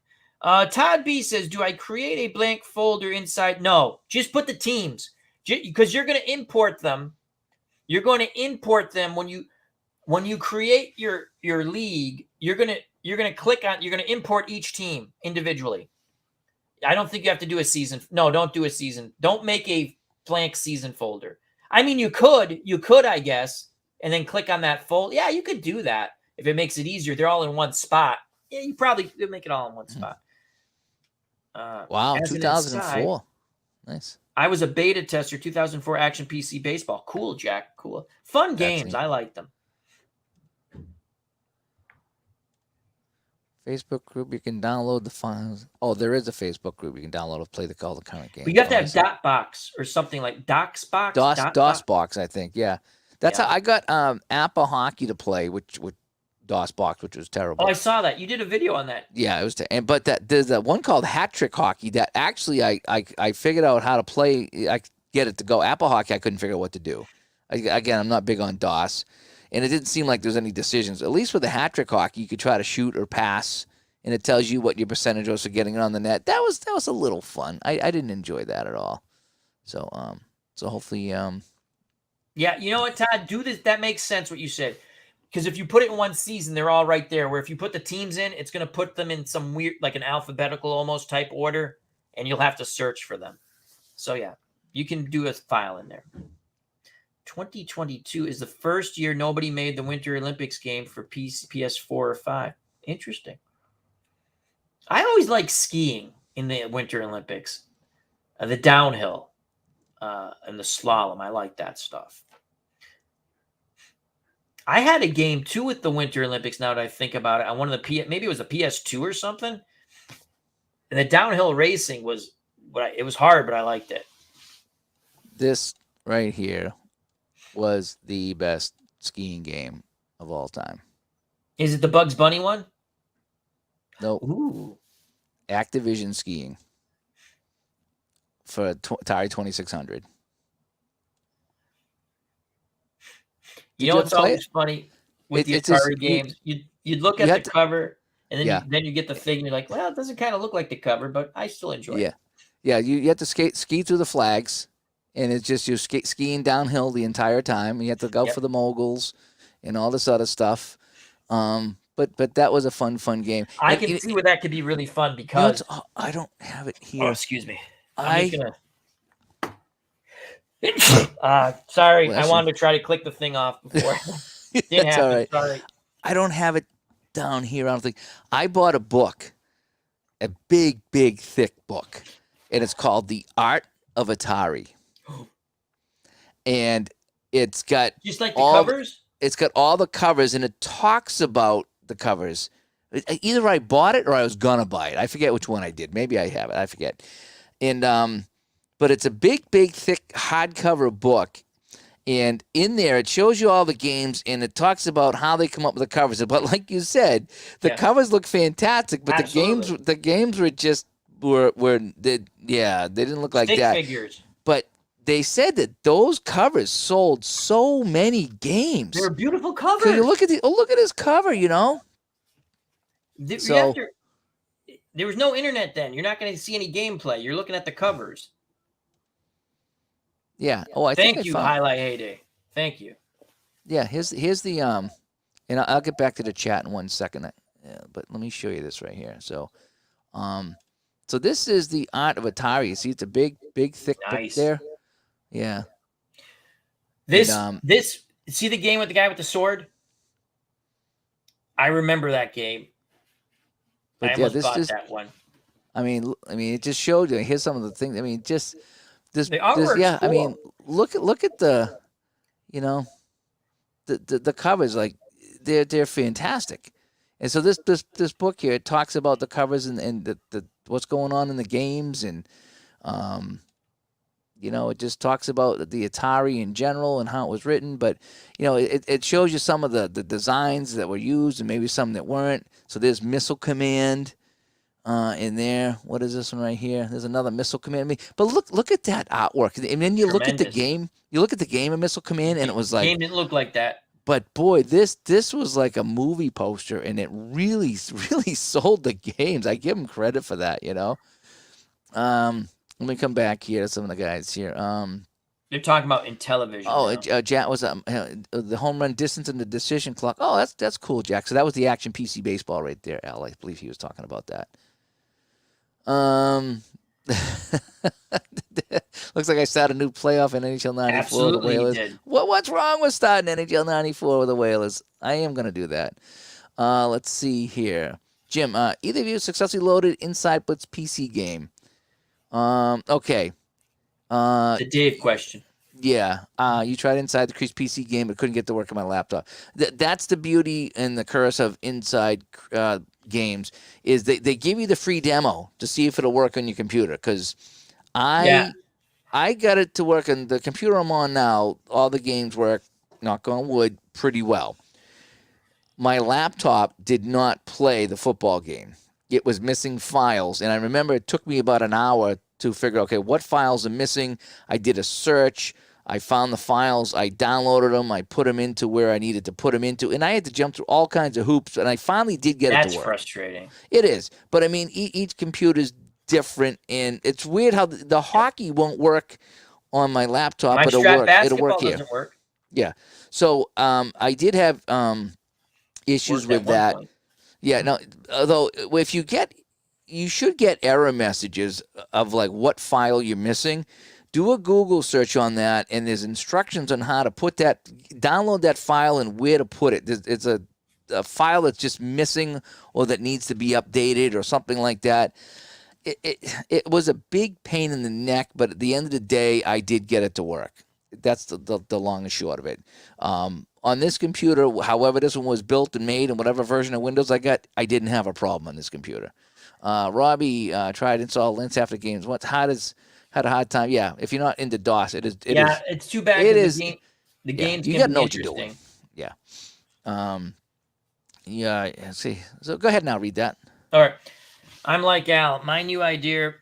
Speaker 2: Todd B says, "Do I create a blank folder inside?" No, just put the teams because you're going to import them. You're going to import them when you create your league. You're going to click on. You're going to import each team individually. I don't think you have to do a season. No, don't do a season. Don't make a blank season folder. I mean, you could, I guess, and then click on that folder. Yeah, you could do that if it makes it easier. They're all in one spot. Yeah, you probably could make it all in one spot.
Speaker 1: Wow, 2004. Nice.
Speaker 2: I was a beta tester, 2004 Action PC Baseball. Cool, Jack. Cool. Fun games. I like them.
Speaker 1: Facebook group, you can download the files. Oh, there is a Facebook group you can download to play all the current games.
Speaker 2: We got to have DotBox or something like DocsBox.
Speaker 1: DOSBox, I think. Yeah, that's how I got APBA Hockey to play, which DOSBox, which was terrible.
Speaker 2: Oh, I saw that. You did a video on that.
Speaker 1: Yeah, it was. But there's that one called Hat Trick Hockey that actually I figured out how to play. I get it to go. APBA Hockey, I couldn't figure out what to do. Again, I'm not big on DOS. And it didn't seem like there was any decisions. At least with the hat trick hockey, you could try to shoot or pass, and it tells you what your percentage was for getting it on the net. That was a little fun. I didn't enjoy that at all. So hopefully
Speaker 2: yeah, you know what, Todd? Do this. That makes sense what you said. Because if you put it in one season, they're all right there. Where if you put the teams in, it's going to put them in some weird, like an alphabetical almost type order, and you'll have to search for them. So yeah, you can do a file in there. 2022 is the first year nobody made the Winter Olympics game for PS4 or 5. Interesting. I always like skiing in the Winter Olympics. The downhill and the slalom. I like that stuff. I had a game too with the Winter Olympics now that I think about it. On one of the maybe it was a PS2 or something. And the downhill racing was it was hard, but I liked it.
Speaker 1: This right here was the best skiing game of all time.
Speaker 2: Is it the Bugs Bunny one?
Speaker 1: No.
Speaker 2: Ooh.
Speaker 1: Activision skiing for Atari 2600.
Speaker 2: You know what's always funny with the Atari games? You'd look at the cover, and then you get the thing, and you're like, well, it doesn't kind of look like the cover, but I still enjoy it.
Speaker 1: Yeah, you have to ski through the flags. And it's just you're skiing downhill the entire time. You have to go for the moguls and all this other stuff. But that was a fun game.
Speaker 2: I can see where that could be really fun because
Speaker 1: I don't have it here.
Speaker 2: Oh, excuse me. Sorry, I wanted to try to click the thing off before. Didn't happen.
Speaker 1: All right.
Speaker 2: Sorry.
Speaker 1: I don't have it down here. I don't think. I bought a book, a big, thick book, and it's called The Art of Atari. And it's got
Speaker 2: just like the covers.
Speaker 1: it's got all the covers, and it talks about the covers. Either I bought it or I was gonna buy it. I forget which one I did. Maybe I have it. I forget. And but it's a big, thick hardcover book. And in there, it shows you all the games, and it talks about how they come up with the covers. But like you said, the covers look fantastic, but the games were just they didn't look like
Speaker 2: Stick
Speaker 1: that.
Speaker 2: figures.
Speaker 1: But they said that those covers sold so many games.
Speaker 2: They're beautiful covers.
Speaker 1: So you look at this cover, you know.
Speaker 2: There was no internet then. You're not going to see any gameplay. You're looking at the covers.
Speaker 1: Yeah.
Speaker 2: Thank you, Highlight Heyday. Thank you.
Speaker 1: Yeah. Here's the and I'll get back to the chat in 1 second. But let me show you this right here. So, so this is the Art of Atari. You see, it's a big, thick book there. Yeah.
Speaker 2: This see the game with the guy with the sword? I remember that game. I almost bought that one.
Speaker 1: I mean, it just showed you. Here's some of the things. I mean, just this.
Speaker 2: The artwork's cool.
Speaker 1: I mean, look at the, you know, the covers. Like they're fantastic. And so this book here, it talks about the covers and the what's going on in the games, and you know, it just talks about the Atari in general and how it was written. But you know, it shows you some of the designs that were used and maybe some that weren't. So there's Missile Command in there. What is this one right here? There's another Missile Command. But look at that artwork. And then you look at the game. You look at the game of Missile Command, and it was like,
Speaker 2: the game didn't look like that.
Speaker 1: But boy, this was like a movie poster, and it really sold the games. I give them credit for that, you know. Let me come back here to some of the guys here.
Speaker 2: You're talking about in television.
Speaker 1: Oh, Jack was the home run distance and the decision clock. Oh, that's cool, Jack. So that was the Action PC baseball right there, Al. I believe he was talking about that. Looks like I started a new playoff in NHL 94
Speaker 2: Absolutely,
Speaker 1: with the Whalers.
Speaker 2: did.
Speaker 1: What's wrong with starting NHL 94 with the Whalers? I am going to do that. Let's see here. Jim, either of you successfully loaded Inside Blitz PC game? Okay.
Speaker 2: The Dave question.
Speaker 1: Yeah. You tried Inside the Crease PC game, but couldn't get to work on my laptop. That's the beauty and the curse of Inside games, is they give you the free demo to see if it'll work on your computer. Because I got it to work on the computer I'm on now. All the games work, knock on wood, pretty well. My laptop did not play the football game. It was missing files. And I remember it took me about an hour to figure out, okay, what files are missing. I did a search. I found the files. I downloaded them. I put them into where I needed to put them into. And I had to jump through all kinds of hoops. And I finally did get it to work.
Speaker 2: That's frustrating.
Speaker 1: It is. But, I mean, each computer's different. And it's weird how the hockey won't work on my laptop.
Speaker 2: My
Speaker 1: It'll
Speaker 2: Strat
Speaker 1: work. It'll work
Speaker 2: basketball
Speaker 1: here.
Speaker 2: doesn't work.
Speaker 1: Yeah. So I did have issues with that. Yeah. Now, although if you should get error messages of like what file you're missing. Do a Google search on that, and there's instructions on how to download that file and where to put it. It's a file that's just missing or that needs to be updated or something like that. It was a big pain in the neck, but at the end of the day, I did get it to work. That's the long and short of it. On this computer, however this one was built and made and whatever version of Windows I got, I didn't have a problem on this computer. Robbie tried to install Linux after games. Had a hard time. Yeah, if you're not into DOS, it is.
Speaker 2: It's too bad. The games
Speaker 1: you
Speaker 2: got
Speaker 1: to know what you're doing. Yeah. Yeah. Let's see. So go ahead now. Read that.
Speaker 2: All right. I'm like Al. My new idea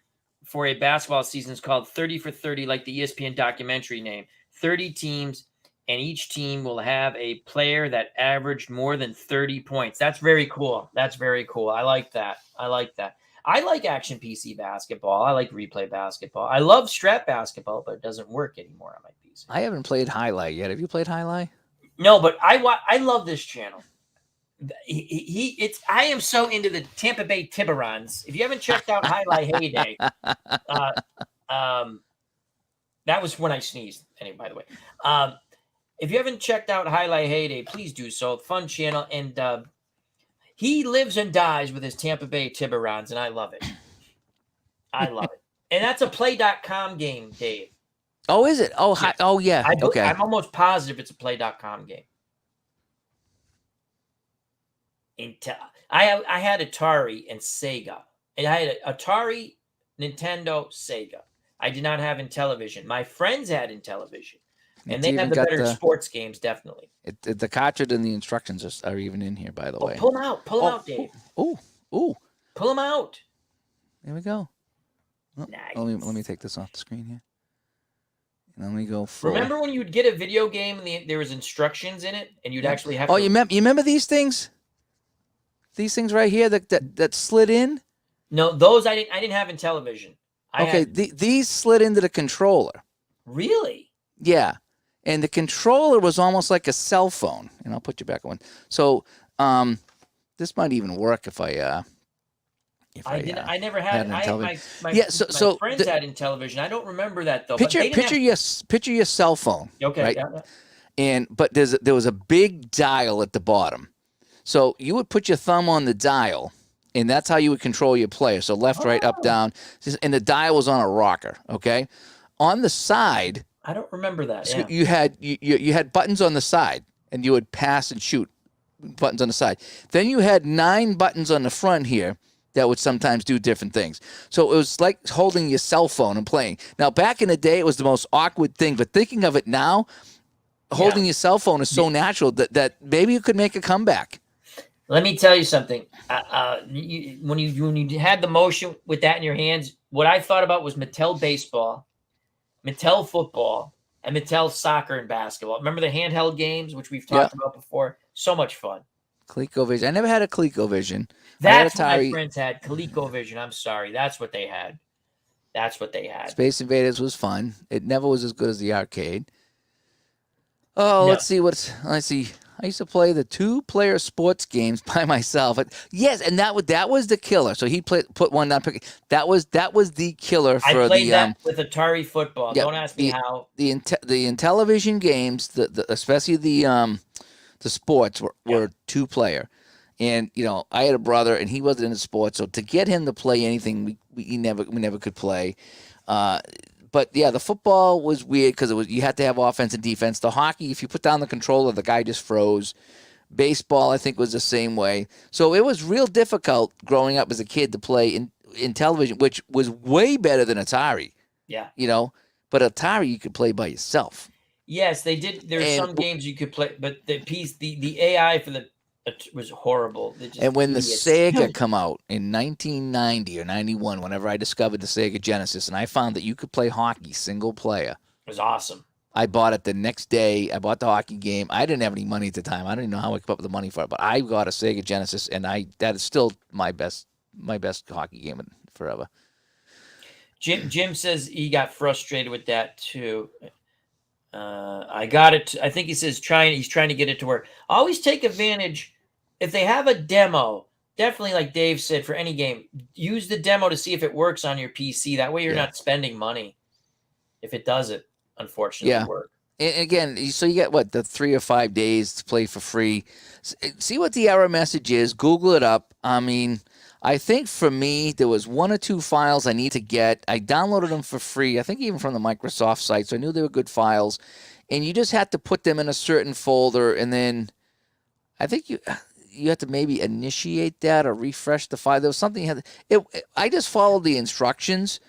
Speaker 2: for a basketball season is called 30 for 30, like the ESPN documentary name. 30 teams, and each team will have a player that averaged more than 30 points. That's very cool. I like that. I like Action PC basketball. I like replay basketball. I love Strat basketball, but it doesn't work anymore on my PC.
Speaker 1: I haven't played Highlight yet. Have you played Highlight?
Speaker 2: No, but I love this channel. I am so into the Tampa Bay Tiburons. If you haven't checked out Highlight Heyday, that was when I sneezed. Anyway, by the way, if you haven't checked out Highlight Heyday, please do so. Fun channel, and he lives and dies with his Tampa Bay Tiburons, and I love it. And that's a play.com game, Dave.
Speaker 1: Oh, is it? Oh, yeah. Okay.
Speaker 2: I'm almost positive it's a play.com game. I had Atari and Sega. And I had Atari, Nintendo, Sega. I did not have Intellivision. My friends had Intellivision, and
Speaker 1: It's
Speaker 2: they had
Speaker 1: even
Speaker 2: the
Speaker 1: got
Speaker 2: better sports games, definitely.
Speaker 1: the cartridge and the instructions are even in here, by the
Speaker 2: Oh,
Speaker 1: way.
Speaker 2: pull them out. Pull them out, Dave.
Speaker 1: Ooh.
Speaker 2: Pull them out.
Speaker 1: There we go. Oh,
Speaker 2: Nice.
Speaker 1: let me take this off the screen here. And let me go full.
Speaker 2: Remember when you'd get a video game and there was instructions in it, and you'd actually have to...
Speaker 1: you remember these things? These things right here that slid in?
Speaker 2: No, those I didn't have in television.
Speaker 1: These slid into the controller.
Speaker 2: Really?
Speaker 1: Yeah. And the controller was almost like a cell phone. And I'll put you back on. So this might even work if I
Speaker 2: never had it. My friends had in television. I don't remember that though.
Speaker 1: Picture your cell phone.
Speaker 2: Okay.
Speaker 1: Right?
Speaker 2: Yeah.
Speaker 1: But there was a big dial at the bottom. So you would put your thumb on the dial, and that's how you would control your player. So left, right, up, down, and the dial was on a rocker. Okay, on the side,
Speaker 2: I don't remember that.
Speaker 1: So you had buttons on the side, and you would pass and shoot buttons on the side. Then you had 9 buttons on the front here that would sometimes do different things. So it was like holding your cell phone and playing. Now, back in the day, it was the most awkward thing, but thinking of it now, holding your cell phone is so natural that maybe you could make a comeback.
Speaker 2: Let me tell you something. When you had the motion with that in your hands, what I thought about was Mattel baseball, Mattel football, and Mattel soccer and basketball. Remember the handheld games, which we've talked about before? So much fun.
Speaker 1: ColecoVision. I never had a ColecoVision.
Speaker 2: That's what my friends had. ColecoVision. I'm sorry. That's what they had.
Speaker 1: Space Invaders was fun. It never was as good as the arcade. Oh, no. Let's see. I used to play the 2-player sports games by myself. Yes, and that was the killer. So he put one down. That was the killer for
Speaker 2: I played that with Atari football. Don't ask me how.
Speaker 1: The Intellivision games, especially the sports were 2-player. And I had a brother, and he wasn't into sports, so to get him to play anything, we never could play. But yeah, the football was weird because you had to have offense and defense. The hockey, if you put down the controller, the guy just froze. Baseball, I think, was the same way. So it was real difficult growing up as a kid to play in television, which was way better than Atari.
Speaker 2: Yeah.
Speaker 1: But Atari you could play by yourself.
Speaker 2: Yes, they did. There's some games you could play, but the AI for it was horrible.
Speaker 1: And when the Sega come out in 1990 or 91, whenever I discovered the Sega Genesis, and I found that you could play hockey single player.
Speaker 2: It was awesome.
Speaker 1: I bought it the next day. I bought the hockey game. I didn't have any money at the time. I didn't know how I could come up with the money for it, but I got a Sega Genesis, and that is still my best hockey game forever.
Speaker 2: Jim says he got frustrated with that too. I got it. I think he says he's trying to get it to work. Always take advantage. If they have a demo, definitely like Dave said, for any game, use the demo to see if it works on your PC. That way you're not spending money if it doesn't, unfortunately, work.
Speaker 1: And again, so you get the 3 or 5 days to play for free. See what the error message is. Google it up. I mean, I think for me, there was 1 or 2 files I need to get. I downloaded them for free, I think even from the Microsoft site, so I knew they were good files. And you just had to put them in a certain folder, and then I think you have to maybe initiate that or refresh the file. There was something I just followed the instructions,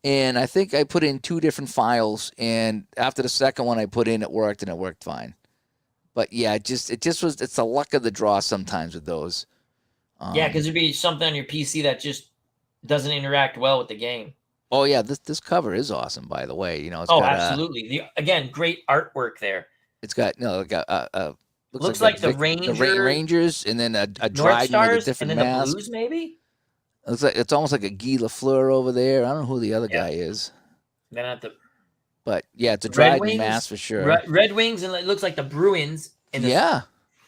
Speaker 1: and I think I put in 2 different files, and after the second one I put in, it worked, and it worked fine. But yeah, it's the luck of the draw sometimes with those.
Speaker 2: Yeah, because there'd be something on your PC that just doesn't interact well with the game.
Speaker 1: Oh yeah, this cover is awesome, by the way. It's
Speaker 2: absolutely. Again, great artwork there.
Speaker 1: It's got
Speaker 2: looks like the
Speaker 1: Rangers, and then a Dryden with a different
Speaker 2: and then
Speaker 1: mask.
Speaker 2: The Blues, maybe.
Speaker 1: It's almost like a Guy Lafleur over there. I don't know who the other guy is.
Speaker 2: Then
Speaker 1: but yeah, it's a Dryden mask for sure.
Speaker 2: Red Wings, and it looks like the Bruins.
Speaker 1: Yeah,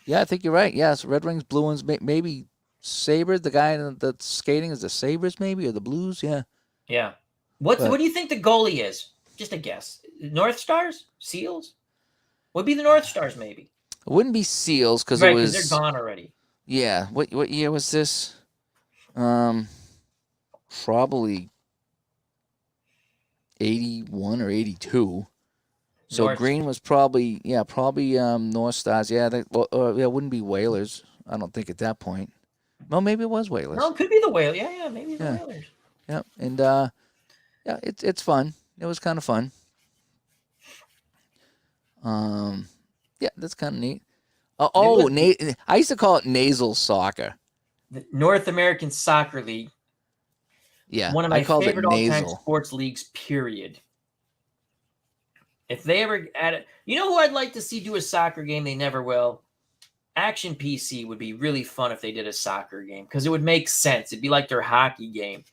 Speaker 1: I think you're right. Yeah, so Red Wings, Blue Wings, maybe Sabres. The guy that's skating is the Sabres, maybe, or the Blues. Yeah.
Speaker 2: Yeah. What do you think the goalie is? Just a guess. North Stars? Seals? Would be the North Stars, maybe.
Speaker 1: It wouldn't be Seals because
Speaker 2: it was. Because they're gone already.
Speaker 1: Yeah. What year was this? Probably 81 or 82. So Green was probably North Stars. Yeah, it wouldn't be Whalers. I don't think at that point. Well, maybe it was
Speaker 2: No,
Speaker 1: Whalers.
Speaker 2: it could be the Whale. Yeah, maybe the
Speaker 1: Yeah,
Speaker 2: Whalers.
Speaker 1: yeah, and yeah, it's fun. It was kind of fun. Um, yeah, that's kind of neat.
Speaker 2: There was
Speaker 1: I used to call it nasal soccer.
Speaker 2: the North American Soccer League,
Speaker 1: Yeah,
Speaker 2: one of
Speaker 1: I
Speaker 2: my
Speaker 1: called it
Speaker 2: favorite all-time
Speaker 1: nasal.
Speaker 2: sports leagues, period. If they ever add it, you know who I'd like to see do a soccer game? They never will. Action PC would be really fun if they did a soccer game because it would make sense. It'd be like their hockey game.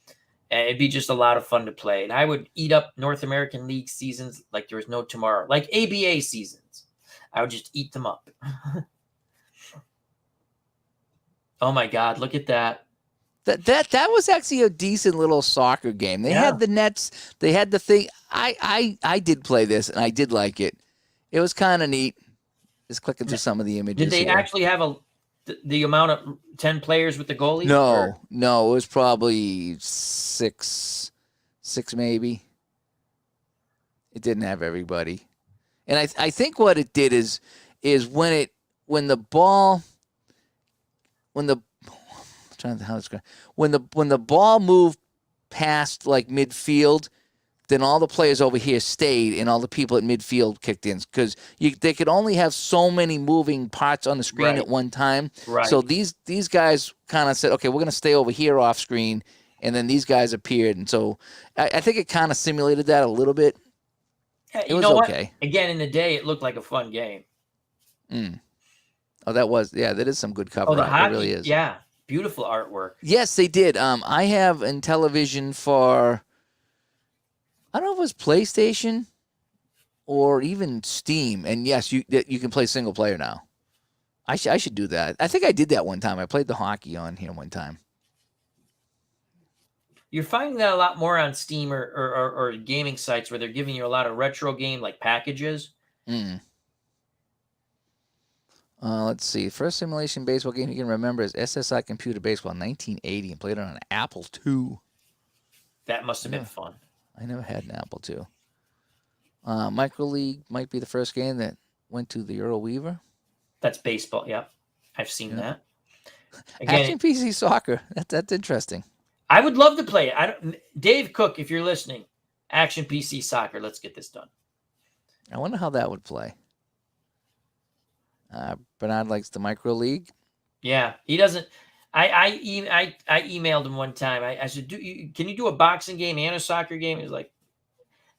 Speaker 2: And it'd be just a lot of fun to play. And I would eat up North American League seasons like there was no tomorrow, like ABA seasons. I would just eat them up. Oh my God, look at that.
Speaker 1: That was actually a decent little soccer game. They
Speaker 2: Yeah.
Speaker 1: had the nets. They had the thing. I did play this and I did like it. It was kind of neat. Just clicking through some of the
Speaker 2: Did
Speaker 1: images
Speaker 2: they
Speaker 1: here.
Speaker 2: actually have the amount of 10 players with the goalie?
Speaker 1: No, no, it was probably six maybe. It didn't have everybody, and I think what it did is when the ball when the I'm trying to think how it's going when the ball moved past like midfield, then all the players over here stayed and all the people at midfield kicked in because they could only have so many moving parts on the screen
Speaker 2: Right.
Speaker 1: at one time.
Speaker 2: Right.
Speaker 1: So these guys kind of said, okay, we're going to stay over here off screen, and then these guys appeared, and so I think it kind of simulated that a little bit.
Speaker 2: Yeah,
Speaker 1: It
Speaker 2: you
Speaker 1: was
Speaker 2: know
Speaker 1: okay.
Speaker 2: what? Again, in the day, it looked like a fun game.
Speaker 1: Oh, that is some good cover
Speaker 2: Oh, the
Speaker 1: art. It really
Speaker 2: hockey.
Speaker 1: is.
Speaker 2: Yeah. Beautiful artwork.
Speaker 1: Yes, they did. I have in television for I don't know if it was PlayStation or even Steam, and yes, you can play single player now. I should do that. I think I did that one time. I played the hockey on here one time.
Speaker 2: You're finding that a lot more on Steam or gaming sites where they're giving you a lot of retro game like packages.
Speaker 1: Let's see. First simulation baseball game you can remember is SSI Computer Baseball 1980 and played it on an Apple II.
Speaker 2: That must have been fun.
Speaker 1: I never had an Apple II. Micro League might be the first game that went to the Earl Weaver.
Speaker 2: That's baseball. Yep. I've seen that.
Speaker 1: Again, Action PC Soccer. That's interesting.
Speaker 2: I would love to play it. Dave Cook, if you're listening, Action PC Soccer. Let's get this done.
Speaker 1: I wonder how that would play. Bernard likes the Micro League.
Speaker 2: Yeah, he doesn't. I emailed him one time. I said, can you do a boxing game and a soccer game? He's like,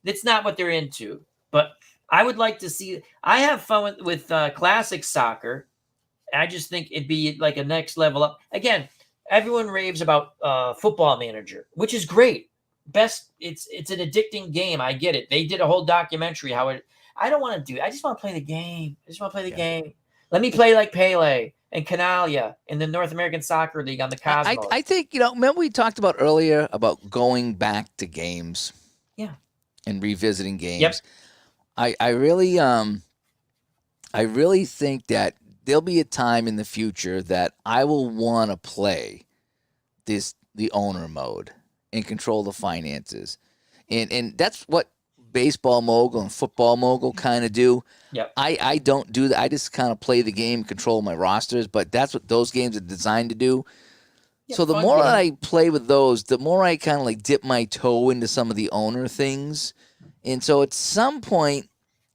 Speaker 2: that's not what they're into. But I would like to see. I have fun with classic soccer. I just think it'd be like a next level up. Again, everyone raves about Football Manager, which is great. Best. It's an addicting game. I get it. They did a whole documentary how it. I don't want to do it. I just want to play the game. Game. Let me play like Pele and Canalia in the North American Soccer League on the Cosmos.
Speaker 1: I think, remember we talked about earlier about going back to games.
Speaker 2: Yeah.
Speaker 1: And revisiting games.
Speaker 2: Yep.
Speaker 1: I really think that there'll be a time in the future that I will want to play the owner mode and control the finances. And that's what Baseball Mogul and Football Mogul kind of do.
Speaker 2: Yep.
Speaker 1: I don't do that. I just kind of play the game, control my rosters, but that's what those games are designed to do.
Speaker 2: Yep,
Speaker 1: so the more that I play with those, the more I kind of like dip my toe into some of the owner things. And so at some point,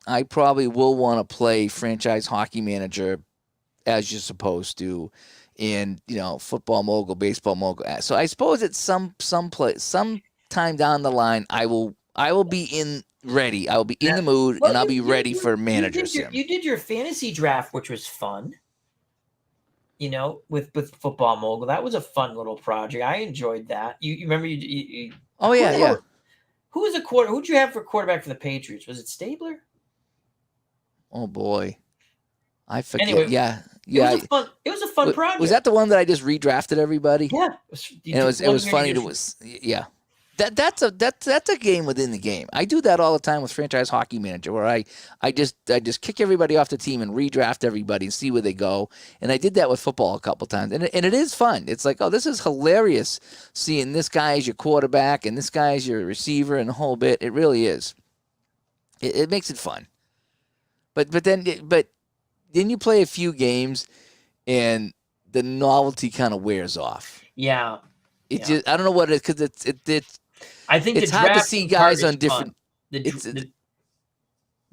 Speaker 1: I probably will want to play Franchise Hockey Manager as you're supposed to in, Football Mogul, Baseball Mogul. So I suppose at some time down the line, I will be ready. I will be in the mood, and I'll be ready for Manager Sim.
Speaker 2: You did your fantasy draft, which was fun. With Football Mogul, that was a fun little project. I enjoyed that. You remember you
Speaker 1: oh yeah.
Speaker 2: Who was who'd you have for quarterback for the Patriots? Was it Stabler?
Speaker 1: Oh boy, I forget.
Speaker 2: Anyway,
Speaker 1: yeah.
Speaker 2: It was a fun project.
Speaker 1: Was that the one that I just redrafted everybody?
Speaker 2: Yeah,
Speaker 1: it was funny to yeah. That's a game within the game. I do that all the time with Franchise Hockey Manager, where I just kick everybody off the team and redraft everybody and see where they go. And I did that with football a couple times, and it is fun. It's like, oh, this is hilarious seeing this guy as your quarterback and this guy as your receiver and the whole bit. It really is. It makes it fun. But then you play a few games, and the novelty kind of wears off.
Speaker 2: Yeah.
Speaker 1: It
Speaker 2: Yeah.
Speaker 1: just, I don't know what it is, because
Speaker 2: I think
Speaker 1: it's
Speaker 2: the
Speaker 1: hard to see
Speaker 2: drafting part
Speaker 1: guys
Speaker 2: is
Speaker 1: on different.
Speaker 2: fun.
Speaker 1: It's
Speaker 2: The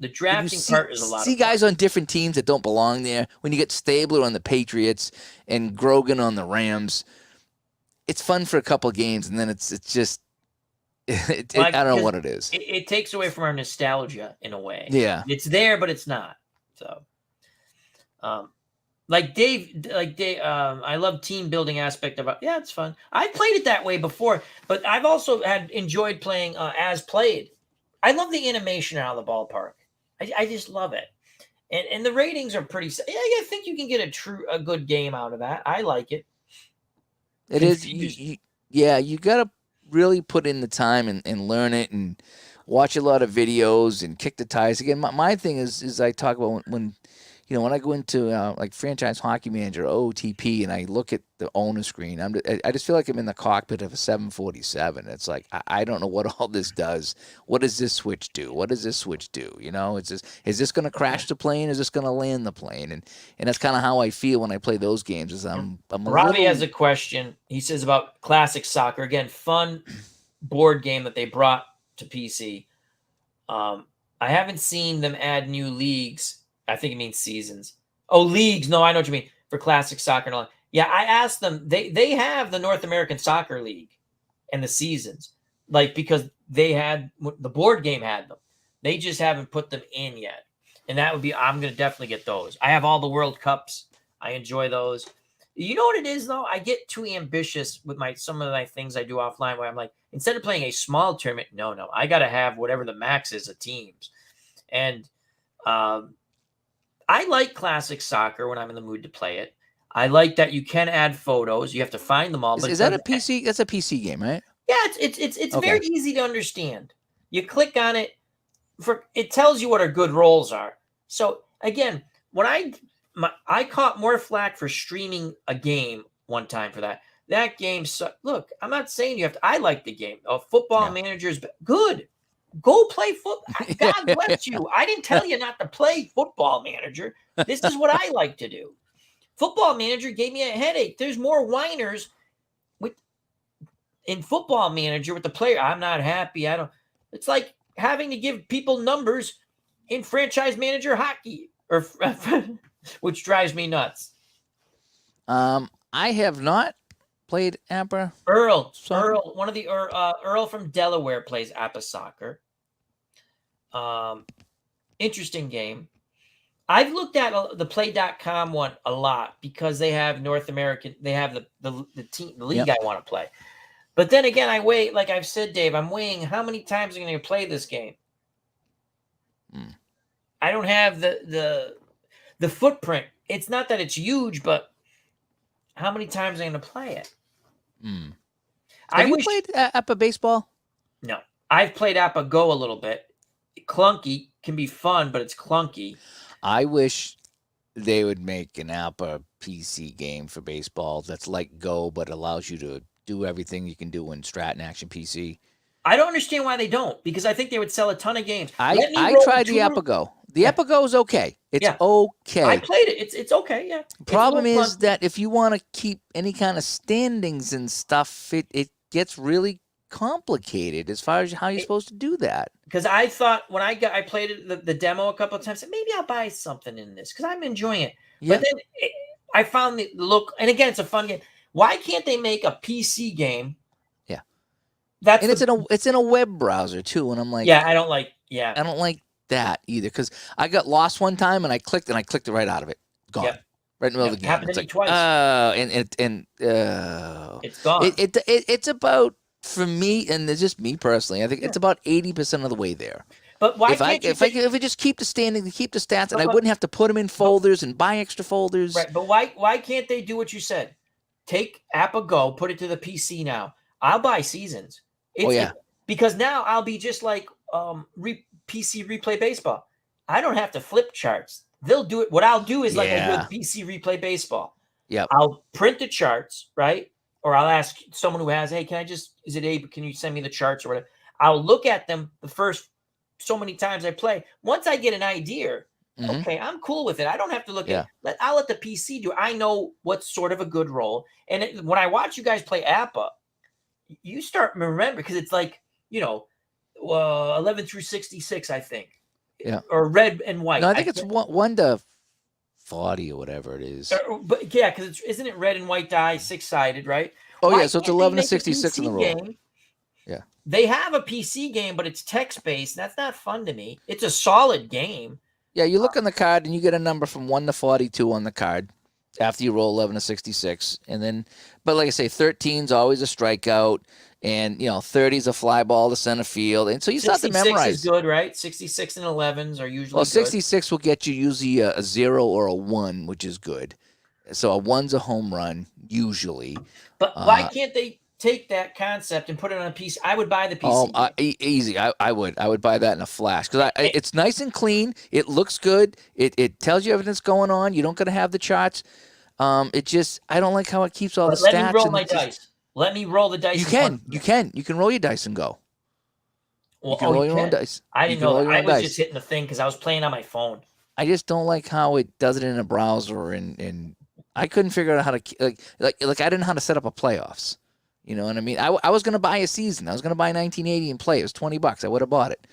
Speaker 1: If you
Speaker 2: drafting part is a lot
Speaker 1: see
Speaker 2: of fun.
Speaker 1: guys on different teams that don't belong there, when you get Stabler on the Patriots and Grogan on the Rams, it's fun for a couple games, and then it's just I don't know
Speaker 2: Because
Speaker 1: what it is.
Speaker 2: it takes away from our nostalgia in a way.
Speaker 1: Yeah.
Speaker 2: It's there, but it's not. So, like Dave, I love team building aspect of it. Yeah, it's fun. I played it that way before, but I've also enjoyed playing as played. I love the animation out of the ballpark. I just love it, and the ratings are pretty. Yeah, I think you can get a good game out of that. I like it.
Speaker 1: It is. You got to really put in the time and learn it and watch a lot of videos and kick the tires. Again, my thing is I talk about when when I go into like Franchise Hockey Manager or OTP and I look at the owner screen, I just feel like I'm in the cockpit of a 747. It's like I don't know what all this does. What does this switch do? What does this switch do? It's just, is this going to crash the plane? Is this going to land the plane? And that's kind of how I feel when I play those games. Is I'm a
Speaker 2: Robbie
Speaker 1: little...
Speaker 2: has a question. He says about classic soccer. Again, fun board game that they brought to PC. I haven't seen them add new leagues. I think it means seasons. Oh, leagues. No, I know what you mean. For classic soccer and all. Yeah, I asked them. They have the North American Soccer League and the seasons. Like, because they had the board game had them. They just haven't put them in yet. And that would be, I'm going to definitely get those. I have all the World Cups. I enjoy those. You know what it is, though? I get too ambitious with some of my things I do offline where I'm like, instead of playing a small tournament, no, I got to have whatever the max is of teams. And I like classic soccer when I'm in the mood to play it. I like that you can add photos. You have to find them all.
Speaker 1: Is that a PC? That's a PC game, right?
Speaker 2: Yeah, it's okay. Very easy to understand. You click on it, it tells you what our good rolls are. So again, when I caught more flack for streaming a game one time for that. That game, look, I'm not saying you have to. I like the game. Football Manager's good. Go play football. God bless you. I didn't tell you not to play Football Manager. This is what I like to do. Football Manager gave me a headache. There's more whiners in Football Manager with the player. I'm not happy. It's like having to give people numbers in Franchise Manager Hockey, which drives me nuts.
Speaker 1: I have not played APBA.
Speaker 2: Earl, one of the Earl from Delaware plays APBA Soccer. Interesting game. I've looked at the play.com one a lot because they have North American, they have the team, the league I want to play. But then again, I weigh, like I've said, Dave, I'm weighing how many times I'm going to play this game. I don't have the footprint. It's not that it's huge, but how many times am I going to play it?
Speaker 1: Have you played APBA baseball?
Speaker 2: No. I've played APBA Go a little bit. Clunky, can be fun, but it's clunky.
Speaker 1: I wish they would make an APBA PC game for baseball that's like Go, but allows you to do everything you can do in Strat and Action PC.
Speaker 2: I don't understand why they don't, because I think they would sell a ton of games.
Speaker 1: I tried the APBA Go. The APBA Go is okay. It's okay.
Speaker 2: I played it. It's okay, yeah.
Speaker 1: Problem is that if you want to keep any kind of standings and stuff, it gets really complicated as far as how you're supposed to do that.
Speaker 2: Because I thought when I played it, the demo a couple of times, maybe I'll buy something in this because I'm enjoying it. But then I found the look, and again, it's a fun game. Why can't they make a PC game?
Speaker 1: Yeah, it's in a web browser too, and I'm like, I don't like that either, because I got lost one time and I clicked it right out of it, gone, right in the middle of the game.
Speaker 2: Happened to me twice.
Speaker 1: It's gone. It's about, for me, and it's just me personally, I think it's about 80% of the way there.
Speaker 2: But why
Speaker 1: if I just keep the standing, keep the stats, and I wouldn't have to put them in folders and buy extra folders.
Speaker 2: Right, but why can't they do what you said? Take APBA Go, put it to the PC now. I'll buy seasons. Because now I'll be just like PC Replay Baseball. I don't have to flip charts. They'll do it. What I'll do is like I do with PC Replay Baseball.
Speaker 1: Yeah.
Speaker 2: I'll print the charts, right? Or I'll ask someone who has, hey, can you send me the charts or whatever? I'll look at them the first so many times I play. Once I get an idea,
Speaker 1: Hmm.
Speaker 2: Okay, I'm cool with it. I don't have to look
Speaker 1: Yeah.
Speaker 2: I'll let the PC do it. I know what's sort of a good roll. And when I watch you guys play APBA, you start remember because it's like, 11 through 66, I think,
Speaker 1: Yeah.
Speaker 2: or red and white.
Speaker 1: No, I think it's 1 to 40 or whatever it is.
Speaker 2: But yeah, because isn't it red and white die, 6-sided, right?
Speaker 1: Oh
Speaker 2: Why
Speaker 1: yeah, so it's
Speaker 2: can't they
Speaker 1: 11 to
Speaker 2: make a
Speaker 1: 66 in the
Speaker 2: PC
Speaker 1: roll.
Speaker 2: game?
Speaker 1: Yeah.
Speaker 2: They have a PC game, but it's text based. That's not fun to me. It's a solid game.
Speaker 1: Yeah, you look on the card and you get a number from 1 to 42 on the card after you roll 11 to 66. And then, but like I say, 13's always a strikeout, and 30's a fly ball to center field. And so you start to
Speaker 2: 66
Speaker 1: memorize.
Speaker 2: is good, right? 66 and 11s are usually
Speaker 1: Well,
Speaker 2: good.
Speaker 1: 66 will get you usually a 0 or a 1, which is good. So a 1's a home run, usually.
Speaker 2: But why can't they take that concept and put it on a PC? I would buy the PC game.
Speaker 1: Easy. I would buy that in a flash because it's nice and clean. It looks good. It tells you everything's going on. You don't got to have the charts. I don't like how it keeps all the stats.
Speaker 2: Let me roll my dice. Let me roll the dice.
Speaker 1: You can roll your dice and go.
Speaker 2: Well,
Speaker 1: you can roll your own dice.
Speaker 2: I didn't know that. I was just hitting the thing because I was playing on my phone.
Speaker 1: I just don't like how it does it in a browser, and I couldn't figure out how to like I didn't know how to set up a playoffs. You know what I mean? I was gonna buy a season. I was gonna buy 1980 and play. It was $20. I would have bought it,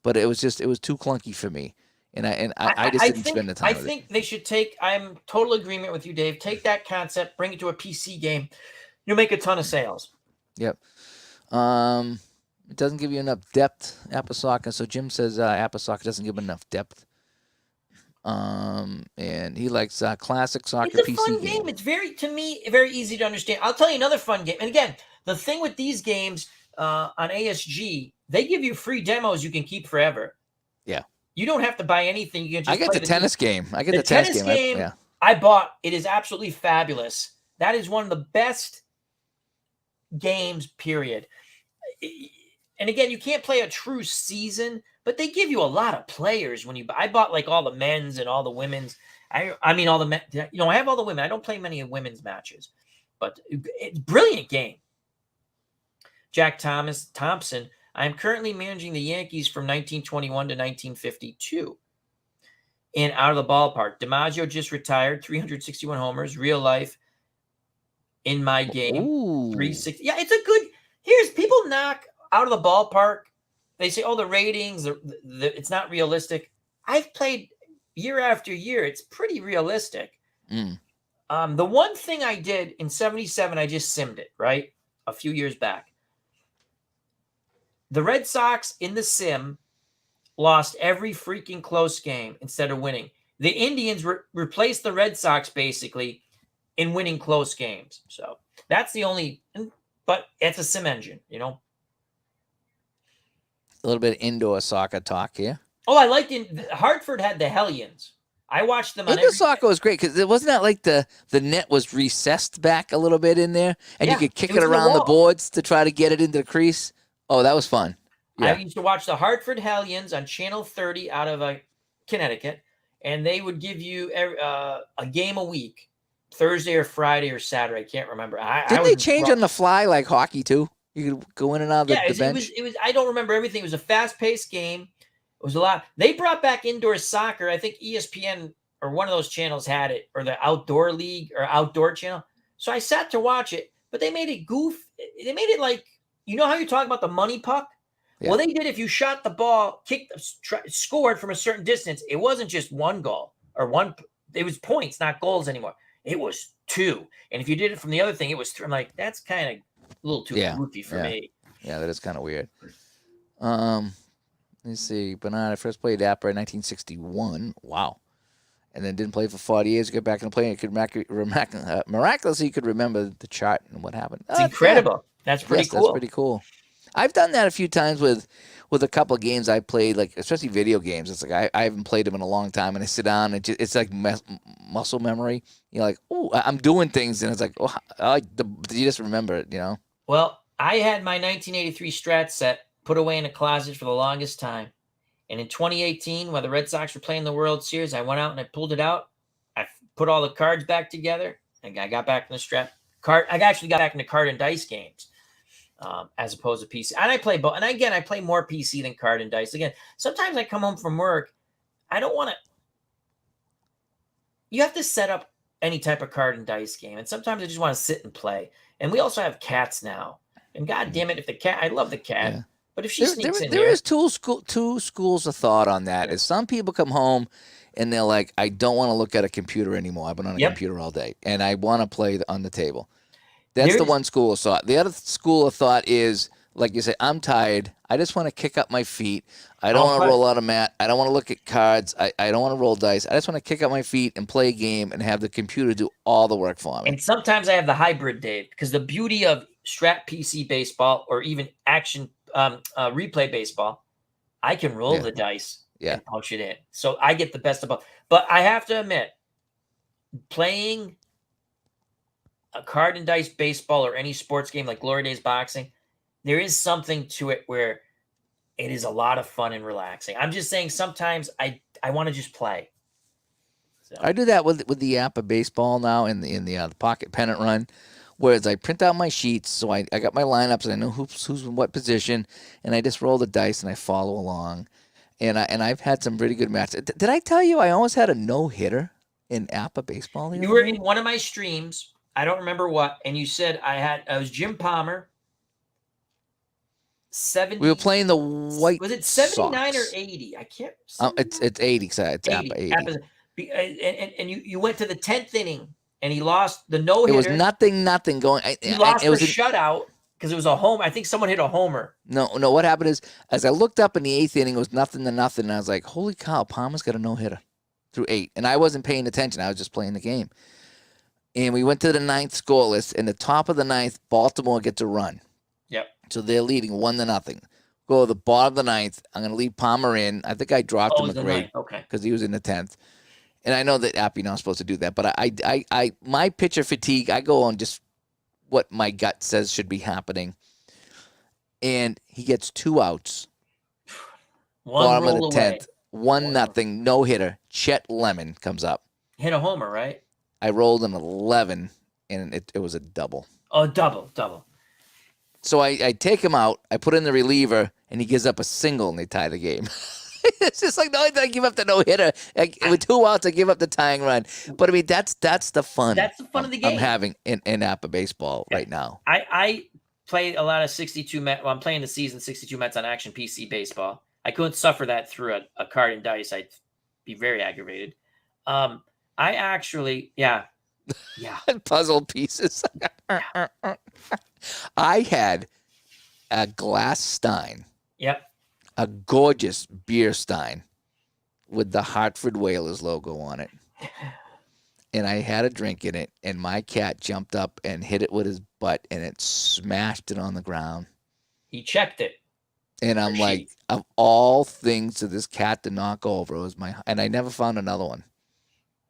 Speaker 1: but it was too clunky for me, and I just didn't spend the time.
Speaker 2: I think they should take. I'm total agreement with you, Dave. Take that concept, bring it to a PC game. You'll make a ton of sales.
Speaker 1: Yep. It doesn't give you enough depth, APBA Soccer. So Jim says APBA Soccer doesn't give enough depth. And he likes classic soccer PC
Speaker 2: It's a fun game. It's very easy to understand. I'll tell you another fun game. And again, the thing with these games on ASG, they give you free demos you can keep forever.
Speaker 1: Yeah.
Speaker 2: You don't have to buy anything. You can just
Speaker 1: I get
Speaker 2: play
Speaker 1: the tennis game. I get
Speaker 2: the tennis game. I bought. It is absolutely fabulous. That is one of the best games, period. And again, you can't play a true season, but they give you a lot of players when you. I bought like all the men's and all the women's. I mean all the men. I have all the women. I don't play many women's matches, but it's a brilliant game. Jack Thompson. I am currently managing the Yankees from 1921 to 1952. And out of the ballpark, DiMaggio just retired, 361 homers, real life. In my game, 360. Yeah, it's a good. Here's people knock out of the ballpark. They say, "Oh, the ratings, it's not realistic." I've played year after year. It's pretty realistic. The one thing I did in '77, I just simmed it right a few years back. The Red Sox in the sim lost every freaking close game instead of winning. The Indians replaced the Red Sox basically in winning close games. So that's the only, but it's a sim engine,
Speaker 1: A little bit of indoor soccer talk here.
Speaker 2: Oh, I liked it. Hartford had the Hellions. I watched them on
Speaker 1: indoor soccer was great because it wasn't that like the net was recessed back a little bit in there, and you could kick it around the boards to try to get it into the crease. Oh, that was fun. Yeah.
Speaker 2: I used to watch the Hartford Hellions on Channel 30 out of Connecticut, and they would give you a game a week. Thursday or Friday or Saturday, I can't remember.
Speaker 1: Didn't they change on the fly like hockey too? You could go in and out of the bench.
Speaker 2: It was. I don't remember everything. It was a fast-paced game. It was a lot. They brought back indoor soccer. I think ESPN or one of those channels had it, or the Outdoor League or Outdoor Channel. So I sat to watch it, but they made it goof. They made it like, how you talk about the money puck? Yeah. Well, they did. If you shot the ball, scored from a certain distance, it wasn't just one goal or one. It was points, not goals anymore. It was 2. And if you did it from the other thing, it was 3. I'm like, that's kind of a little too goofy for me.
Speaker 1: Yeah, that is kind of weird. Let's see. Bernard, I first played APBA in 1961. Wow. And then didn't play for 40 years. Got back into playing. Miraculously, you could remember the chart and what happened.
Speaker 2: It's incredible. Yeah. That's pretty cool.
Speaker 1: That's pretty cool. I've done that a few times with a couple of games I played, like especially video games. It's like I haven't played them in a long time, and I sit down and it's like muscle memory. You're like, oh, I'm doing things, and it's like, oh, you just remember it,
Speaker 2: Well, I had my 1983 Strat set put away in a closet for the longest time, and in 2018, when the Red Sox were playing the World Series, I went out and I pulled it out. I put all the cards back together, and I got back in the Strat card. I actually got back into card and dice games. As opposed to PC. And I play both. And again, I play more PC than card and dice. Again, sometimes I come home from work. I don't want to you have to set up any type of card and dice game, and sometimes I just want to sit and play. And we also have cats now, and God damn it, if the cat, I love the cat,
Speaker 1: Yeah.
Speaker 2: but if she sneaks in
Speaker 1: There
Speaker 2: here,
Speaker 1: is two schools of thought on that.
Speaker 2: yeah.
Speaker 1: Is some people come home and they're like, I don't want to look at a computer anymore. I've been on a
Speaker 2: Yep,
Speaker 1: computer all day, and I want to play on the table. That's the
Speaker 2: there's
Speaker 1: one school of thought. The other school of thought is, like you say, I'm tired. I just want to kick up my feet. I don't
Speaker 2: I'll
Speaker 1: want to
Speaker 2: put
Speaker 1: roll out a mat. I don't want to look at cards. I don't want to roll dice. I just want to kick up my feet and play a game and have the computer do all the work for me.
Speaker 2: and sometimes I have the hybrid, Dave, because the beauty of Strat PC baseball or even action replay baseball, I can roll
Speaker 1: Yeah.
Speaker 2: the dice
Speaker 1: Yeah.
Speaker 2: and punch it in. So I get the best of both. But I have to admit, playing a card and dice baseball or any sports game like Glory Days boxing, there is something to it where it is a lot of fun and relaxing. I'm just saying sometimes I want to just play. So,
Speaker 1: I do that with the APBA baseball now in the pocket pennant run, whereas I print out my sheets, so I got my lineups and I know who's in what position, and I just roll the dice and I follow along, and I've had some pretty good matches. Did I tell you I almost had a no hitter in APBA baseball the
Speaker 2: you
Speaker 1: other
Speaker 2: were
Speaker 1: day?
Speaker 2: in one of my streams. I don't remember what, and you said I was Jim Palmer. 70.
Speaker 1: We were playing the White
Speaker 2: Was it 79 or
Speaker 1: Sox.
Speaker 2: 80? I can't.
Speaker 1: It's 80. It's
Speaker 2: 80.
Speaker 1: APBA 80.
Speaker 2: And you went to the 10th inning and he lost the no
Speaker 1: It was
Speaker 2: hitter.
Speaker 1: nothing going.
Speaker 2: He lost
Speaker 1: It
Speaker 2: the
Speaker 1: was
Speaker 2: shutout because it was a home. I think someone hit a homer.
Speaker 1: no. What happened is, as I looked up in the 8th inning, it was 0-0, and I was like, "Holy cow! Palmer's got a no hitter through 8." And I wasn't paying attention. I was just playing the game. And we went to the 9th scoreless. In the top of the 9th, Baltimore gets a run.
Speaker 2: Yep.
Speaker 1: So they're leading 1-0. Go to the bottom of the 9th. I'm going to leave Palmer in. I think I dropped
Speaker 2: Oh, it
Speaker 1: him
Speaker 2: was
Speaker 1: a
Speaker 2: the
Speaker 1: grade
Speaker 2: ninth. Okay.
Speaker 1: because he was in the 10th. And I know that Appy not supposed to do that, but I my pitcher fatigue, I go on just what my gut says should be happening. And he gets 2 outs.
Speaker 2: One
Speaker 1: Bottom of
Speaker 2: roll
Speaker 1: the
Speaker 2: away.
Speaker 1: 10th. 1-0, no hitter. Chet Lemon comes up.
Speaker 2: Hit a homer, right?
Speaker 1: I rolled an 11, and it was a double.
Speaker 2: Oh, double.
Speaker 1: So I take him out, I put in the reliever, and he gives up a single, and they tie the game. It's just like, no, I give up the no-hitter. With 2 outs, I give up the tying run. But, I mean, that's the fun.
Speaker 2: That's the fun of the game.
Speaker 1: I'm having in APBA baseball right now.
Speaker 2: I play a lot of 62 Mets. Well, I'm playing the season 62 Mets on Action PC baseball. I couldn't suffer that through a card and dice. I'd be very aggravated. I actually, yeah.
Speaker 1: Puzzle pieces. I had a glass stein.
Speaker 2: Yep.
Speaker 1: A gorgeous beer stein with the Hartford Whalers logo on it. And I had a drink in it, and my cat jumped up and hit it with his butt, and it smashed it on the ground.
Speaker 2: He checked it.
Speaker 1: And I'm like, of all things to this cat to knock over, it was and I never found another one.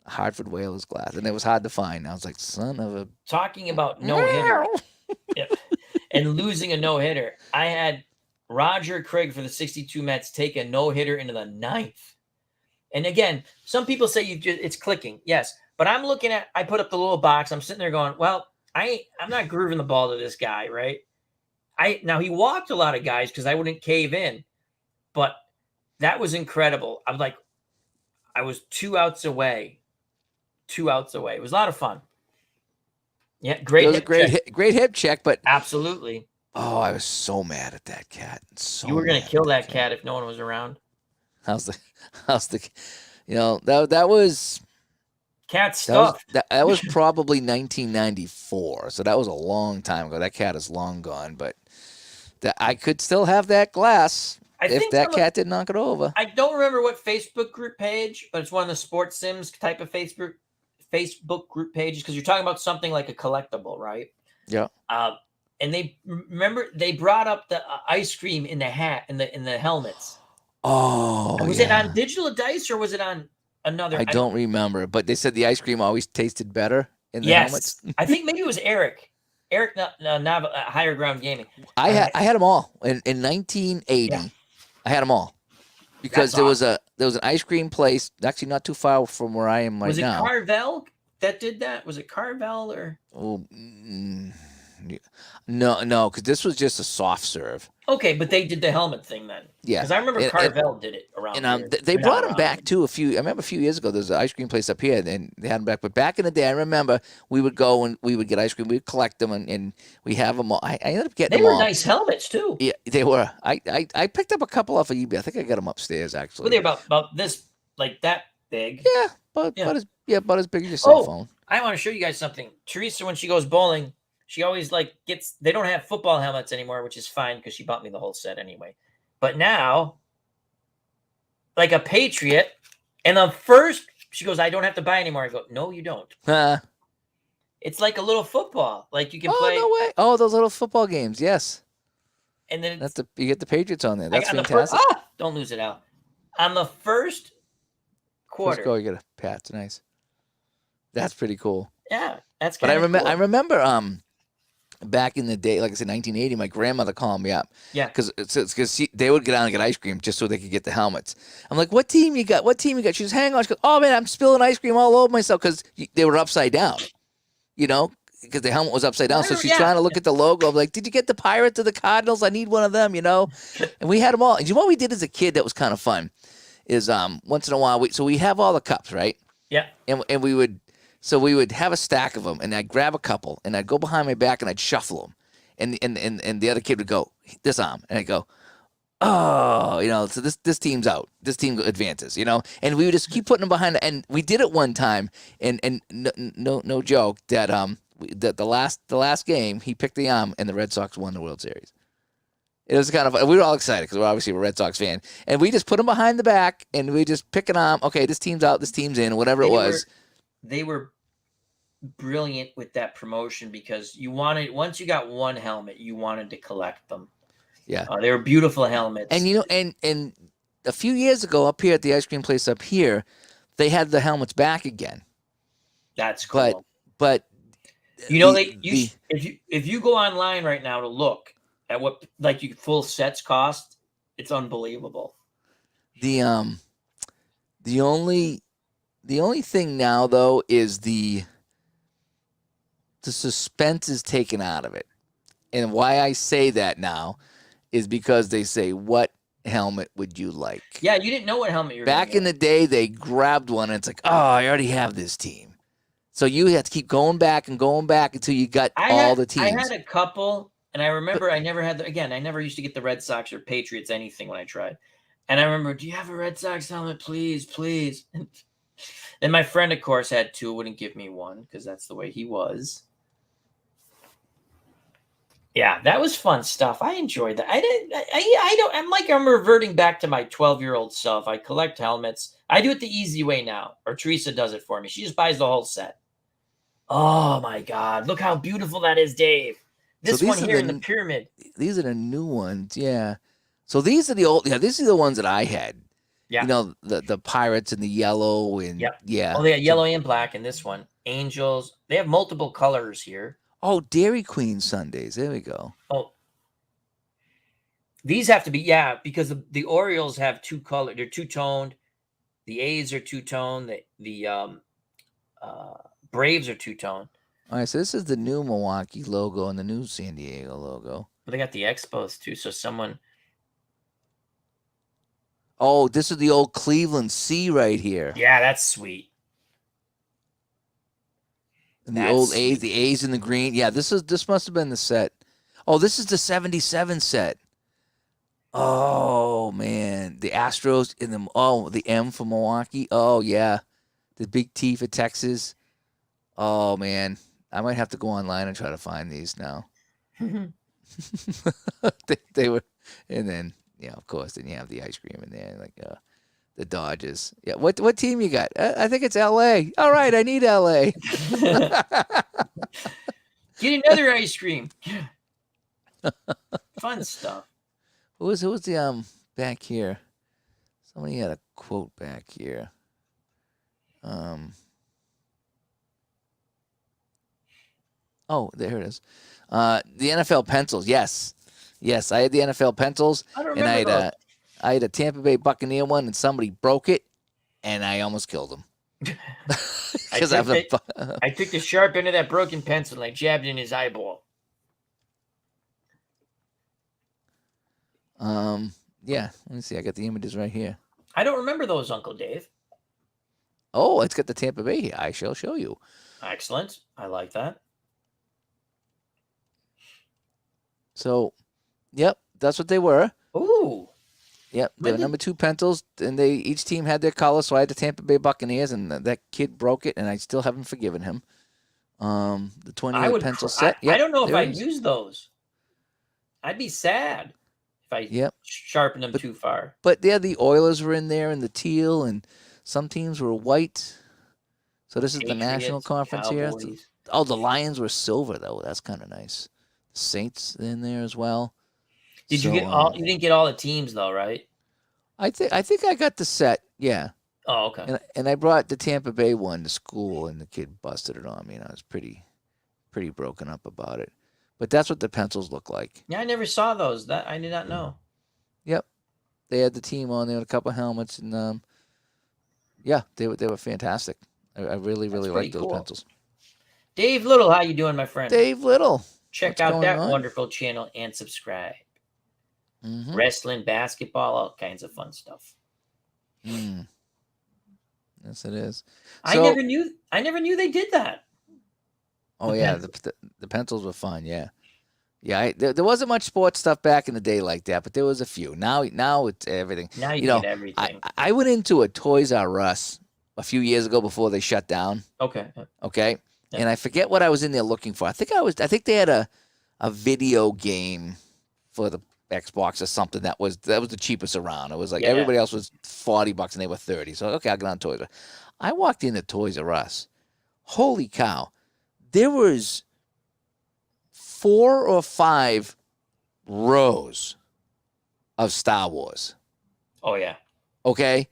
Speaker 1: Hartford Whalers glass, and it was hard to find. I was like, son of a.
Speaker 2: Talking about no hitter and losing a no hitter, I had Roger Craig for the 62 Mets take a no hitter into the 9th. And again, some people say it's clicking, yes, but I'm looking at. I put up the little box. I'm sitting there going, well, I'm not grooving the ball to this guy, right? Now he walked a lot of guys because I wouldn't cave in, but that was incredible. I'm like, I was 2 outs away. 2 outs away. It was a lot of fun. Yeah, great.
Speaker 1: It was a great hip check, but
Speaker 2: absolutely.
Speaker 1: Oh, I was so mad at that cat.
Speaker 2: You were gonna kill that cat if no one was around.
Speaker 1: How's the that was
Speaker 2: cat stuff.
Speaker 1: That was probably 1994, so that was a long time ago. That cat is long gone, but I could still have that glass if that cat didn't knock it over.
Speaker 2: I don't remember what Facebook group page, but it's one of the sports sims type of Facebook group pages because you're talking about something like a collectible, right?
Speaker 1: Yeah.
Speaker 2: And they brought up the ice cream in the hat in the helmets.
Speaker 1: Oh,
Speaker 2: was it on digital dice or was it on another?
Speaker 1: I don't remember, but they said the ice cream always tasted better in the helmets.
Speaker 2: I think maybe it was Eric. Eric Higher Ground Gaming.
Speaker 1: I had them all in 1980. Yeah. I had them all because there was an ice cream place actually not too far from where I am right now.
Speaker 2: Was it Carvel that did that? Was it Carvel or?
Speaker 1: Oh, No, because this was just a soft serve.
Speaker 2: Okay, but they did the helmet thing then.
Speaker 1: Yeah,
Speaker 2: Because I remember Carvel did it around here.
Speaker 1: they
Speaker 2: Or not
Speaker 1: brought them
Speaker 2: around.
Speaker 1: back too. I remember a few years ago. There's an ice cream place up here, and they had them back. But back in the day, I remember we would go and we would get ice cream. We'd collect them, and we have them all. I ended up getting
Speaker 2: They
Speaker 1: them
Speaker 2: were
Speaker 1: all.
Speaker 2: nice helmets too.
Speaker 1: Yeah, they were. I picked up a couple off of eBay. I think I got them upstairs
Speaker 2: Well,
Speaker 1: actually.
Speaker 2: they're about this, like that big.
Speaker 1: Yeah, but
Speaker 2: Yeah.
Speaker 1: about as big as your cell
Speaker 2: Oh,
Speaker 1: phone.
Speaker 2: I want to show you guys something. Teresa, when she goes bowling, she always like gets. They don't have football helmets anymore, which is fine because she bought me the whole set anyway. But now, like a Patriot, and the first she goes, "I don't have to buy anymore." I go, "No, you don't. It's like a little football. Like you can play."
Speaker 1: No way! Oh, those little football games. Yes,
Speaker 2: And then it's,
Speaker 1: you get the Patriots on there.
Speaker 2: I
Speaker 1: That's
Speaker 2: got the first.
Speaker 1: fantastic.
Speaker 2: Don't lose it out. On the first quarter.
Speaker 1: First goal, you get a pat. Nice. That's pretty cool.
Speaker 2: Yeah, that's
Speaker 1: But
Speaker 2: kind of cool.
Speaker 1: I remember back in the day, like I said, 1980, my grandmother called me up.
Speaker 2: Yeah.
Speaker 1: Because they would get out and get ice cream just so they could get the helmets. I'm like, what team you got? What team you got? She goes, hang on. She goes, oh, man, I'm spilling ice cream all over myself because they were upside down, because the helmet was upside down. So she's trying to look at the logo. I'm like, did you get the Pirates or the Cardinals? I need one of them, And we had them all. And you know what we did as a kid that was kind of fun is once in a while, we have all the cups, right?
Speaker 2: Yeah.
Speaker 1: And we would have a stack of them, and I'd grab a couple, and I'd go behind my back, and I'd shuffle them, and the other kid would go this arm, and I'd go, oh, so this team's out, this team advances, and we would just keep putting them behind, and we did it one time, and no joke that the last game he picked the arm, and the Red Sox won the World Series. It was kind of fun. We were all excited because we're obviously a Red Sox fan, and we just put them behind the back, and we just pick an arm. Okay, this team's out, this team's in, whatever it was.
Speaker 2: They were brilliant with that promotion because once you got one helmet, you wanted to collect them.
Speaker 1: Yeah,
Speaker 2: they were beautiful helmets.
Speaker 1: And and a few years ago, up here at the ice cream place up here, they had the helmets back again.
Speaker 2: That's cool.
Speaker 1: But
Speaker 2: if you go online right now to look at what full sets cost, it's unbelievable.
Speaker 1: The only thing now though is the suspense is taken out of it. And why I say that now is because they say, what helmet would you like?
Speaker 2: Yeah, you didn't know what helmet you were
Speaker 1: back in the day. They grabbed one and it's like, oh, I already have this team. So you have to keep going back until you got all the teams.
Speaker 2: I had a couple, and I remember I never had I never used to get the Red Sox or Patriots anything when I tried. And I remember, do you have a Red Sox helmet, please, please? And my friend, of course, had two. Wouldn't give me one because that's the way he was. Yeah, that was fun stuff. I enjoyed that. I'm reverting back to my 12-year-old self. I collect helmets. I do it the easy way now, or Teresa does it for me. She just buys the whole set. Oh my God! Look how beautiful that is, Dave. This one here in the pyramid.
Speaker 1: These are the new ones, yeah. So these are the old. Yeah, these are the ones that I had.
Speaker 2: Yeah.
Speaker 1: The pirates and the yellow and yeah.
Speaker 2: Oh, they got yellow and black in this one. Angels. They have multiple colors here.
Speaker 1: Oh, Dairy Queen Sundays. There we go.
Speaker 2: Oh, these have to be because the Orioles have two colors. They're two-toned. The A's are two-toned. The Braves are two-toned.
Speaker 1: All right, so this is the new Milwaukee logo and the new San Diego logo.
Speaker 2: But they got the Expos too. So someone.
Speaker 1: Oh, this is the old Cleveland C right here.
Speaker 2: Yeah, that's sweet.
Speaker 1: And the old A's, the A's in the green. Yeah, this must have been the set. Oh, this is the 77 set. Oh man, the Astros in the M for Milwaukee. Oh yeah, the big T for Texas. Oh man, I might have to go online and try to find these now. they were, and then of course, then you have the ice cream in there, like the Dodgers. Yeah, what team you got? I think it's L.A. All right, I need L.A.
Speaker 2: Get another ice cream. Fun stuff.
Speaker 1: Who was the back here? Somebody had a quote back here. Oh, there it is. The NFL pencils. Yes, I had the NFL pencils, and I had a Tampa Bay Buccaneer one, and somebody broke it, and I almost killed him.
Speaker 2: I took the sharp end of that broken pencil and I jabbed it in his eyeball.
Speaker 1: Yeah, let me see. I got the images right here.
Speaker 2: I don't remember those, Uncle Dave.
Speaker 1: Oh, it's got the Tampa Bay here. I shall show you.
Speaker 2: Excellent. I like that.
Speaker 1: So, yep, that's what they were.
Speaker 2: Ooh.
Speaker 1: Yep, they
Speaker 2: When
Speaker 1: were
Speaker 2: did
Speaker 1: number 2 pencils, and each team had their color. So I had the Tampa Bay Buccaneers, and that kid broke it, and I still haven't forgiven him. The
Speaker 2: I
Speaker 1: 28
Speaker 2: would
Speaker 1: pencil
Speaker 2: I,
Speaker 1: set.
Speaker 2: I
Speaker 1: Yep,
Speaker 2: don't know if
Speaker 1: there it
Speaker 2: I'd
Speaker 1: is.
Speaker 2: use those. I'd be sad if I
Speaker 1: Yep,
Speaker 2: sharpen them
Speaker 1: but
Speaker 2: too far.
Speaker 1: yeah, the Oilers were in there, and the teal, and some teams were white. So this is the National
Speaker 2: Patriots,
Speaker 1: Conference here.
Speaker 2: Cowboys.
Speaker 1: Oh, the Lions were silver though. That's kind of nice. Saints in there as well.
Speaker 2: Did you
Speaker 1: So
Speaker 2: get all? You didn't get all the teams though, right?
Speaker 1: I think I got the set. Yeah.
Speaker 2: Oh, okay.
Speaker 1: And I brought the Tampa Bay one to school, and the kid busted it on me, and I was pretty broken up about it. But that's what the pencils look like.
Speaker 2: Yeah, I never saw those. That I did not know.
Speaker 1: Yep, they had the team on there with a couple helmets, and yeah, they were fantastic. I really
Speaker 2: That's
Speaker 1: liked
Speaker 2: pretty
Speaker 1: those
Speaker 2: cool.
Speaker 1: pencils.
Speaker 2: Dave Little, how you doing, my friend?
Speaker 1: Dave Little,
Speaker 2: Check
Speaker 1: what's
Speaker 2: out
Speaker 1: going
Speaker 2: that
Speaker 1: on?
Speaker 2: wonderful channel and subscribe.
Speaker 1: Mm-hmm.
Speaker 2: Wrestling, basketball, all kinds of fun stuff.
Speaker 1: Mm. Yes, it is.
Speaker 2: I never knew they did that.
Speaker 1: Oh
Speaker 2: The
Speaker 1: yeah,
Speaker 2: pencils.
Speaker 1: the pencils were fun. Yeah, yeah. There wasn't much sports stuff back in the day like that, but there was a few. Now it's everything.
Speaker 2: Now you
Speaker 1: You
Speaker 2: can
Speaker 1: know,
Speaker 2: get everything.
Speaker 1: I went into a Toys R Us a few years ago before they shut down.
Speaker 2: Okay.
Speaker 1: Okay,
Speaker 2: Yeah.
Speaker 1: and I forget what I was in there looking for. I think they had a video game for the Xbox or something that was the cheapest around. It was like
Speaker 2: Yeah.
Speaker 1: everybody else was $40 and they were 30. So okay, I'll get on Toys R Us. I walked into Toys R Us. Holy cow. There was 4 or 5 rows of Star Wars.
Speaker 2: Oh yeah.
Speaker 1: Okay?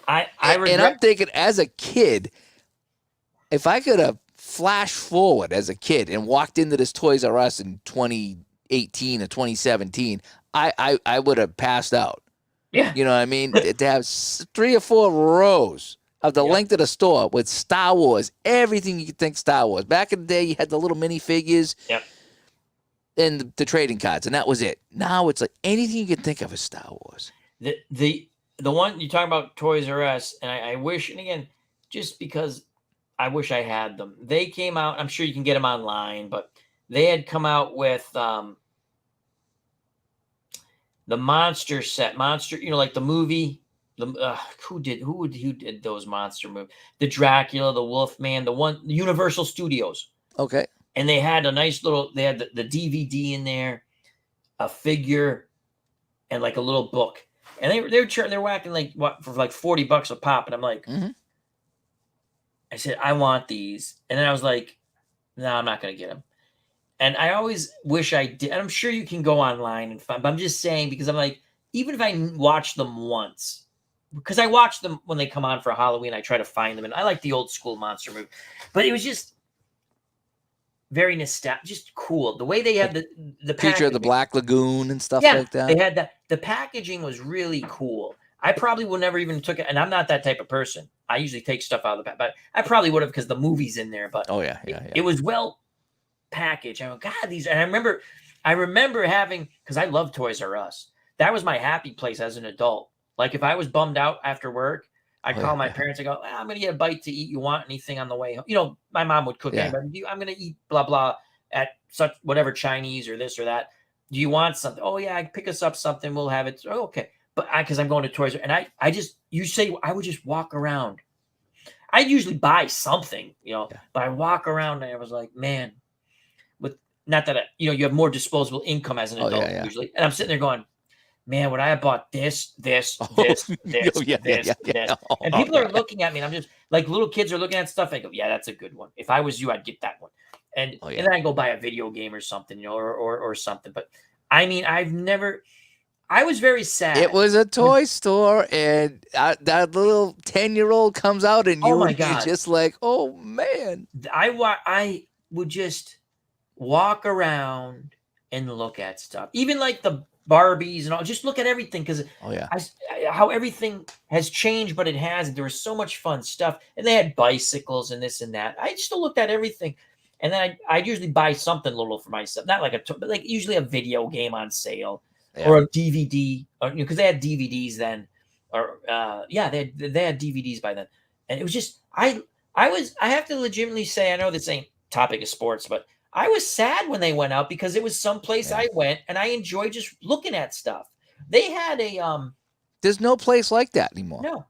Speaker 2: I
Speaker 1: And
Speaker 2: regret.
Speaker 1: I'm thinking as a kid, if I could have flashed forward as a kid and walked into this Toys R Us in 2018 or 2017, I would have passed out.
Speaker 2: Yeah.
Speaker 1: You know what I mean? To have 3 or 4 rows of the
Speaker 2: Yep.
Speaker 1: length of the store with Star Wars, everything you could think Star Wars. Back in the day, you had the little minifigures
Speaker 2: Yep.
Speaker 1: and the trading cards, and that was it. Now it's like anything you can think of is Star Wars.
Speaker 2: The one you talk about Toys R Us, and I wish, and again, just because I wish I had them. They came out. I'm sure you can get them online, but they had come out with the monster set, monster. You know, like the movie. Who did those monster movies? The Dracula, the Wolfman, the Universal Studios.
Speaker 1: Okay.
Speaker 2: And they had a nice little. They had the DVD in there, a figure, and like a little book. And they were whacking like what for like $40 a pop, and I'm like,
Speaker 1: Mm-hmm.
Speaker 2: I said I want these, and then I was like, no, I'm not gonna get them. And I always wish I did. And I'm sure you can go online and find, but I'm just saying because I'm like, even if I watch them once, because I watch them when they come on for Halloween, I try to find them, and I like the old school monster movie, but it was just very nostalgic, just cool. The way they had the
Speaker 1: Creature of the
Speaker 2: packaging.
Speaker 1: Black Lagoon and stuff
Speaker 2: Yeah,
Speaker 1: like that.
Speaker 2: they had that. The packaging was really cool. I probably would never even took it, and I'm not that type of person. I usually take stuff out of the pack, but I probably would have because the movie's in there. But
Speaker 1: Oh yeah.
Speaker 2: it was well packaged. I go, God, these. And I remember having because I love Toys R Us. That was my happy place as an adult. Like if I was bummed out after work, I'd
Speaker 1: Oh,
Speaker 2: call
Speaker 1: yeah,
Speaker 2: my
Speaker 1: yeah.
Speaker 2: parents. I go, I'm gonna get a bite to eat. You want anything on the way home? You know, my mom would cook
Speaker 1: Yeah.
Speaker 2: anybody. I'm gonna eat blah blah at such whatever Chinese or this or that. Do you want something? Oh yeah, I pick us up something. We'll have it. Oh, okay. But because I'm going to Toys R, and I just you say I would just walk around. I'd usually buy something, you know,
Speaker 1: Yeah.
Speaker 2: but I walk around and I was like, man, with not that you have more disposable income as an
Speaker 1: Oh,
Speaker 2: adult
Speaker 1: yeah.
Speaker 2: usually, and I'm sitting there going, man, would I have bought this,
Speaker 1: Oh,
Speaker 2: this,
Speaker 1: oh,
Speaker 2: this,
Speaker 1: yeah.
Speaker 2: this,
Speaker 1: Oh,
Speaker 2: and people are looking at me, and I'm just like little kids are looking at stuff. I go, yeah, that's a good one. If I was you, I'd get that one, and
Speaker 1: Oh, yeah.
Speaker 2: and then I go buy a video game or something, you know, or something. But I mean, I was very sad.
Speaker 1: It was a toy store, and that little 10-year-old comes out, and
Speaker 2: Oh, my
Speaker 1: you're
Speaker 2: God.
Speaker 1: just like, oh man.
Speaker 2: I would just walk around and look at stuff, even like the Barbies and all. Just look at everything because
Speaker 1: Oh yeah.
Speaker 2: how everything has changed, but it hasn't. There was so much fun stuff, and they had bicycles and this and that. I still looked at everything, and then I'd usually buy something little for myself, not like but like usually a video game on sale. or a DVD, or because they had DVDs then, or they had DVDs by then, and it was just I have to legitimately say, I know this ain't topic of sports, but I was sad when they went out because it was someplace I went and I enjoyed just looking at stuff. They had a
Speaker 1: There's no place like that anymore.
Speaker 2: no.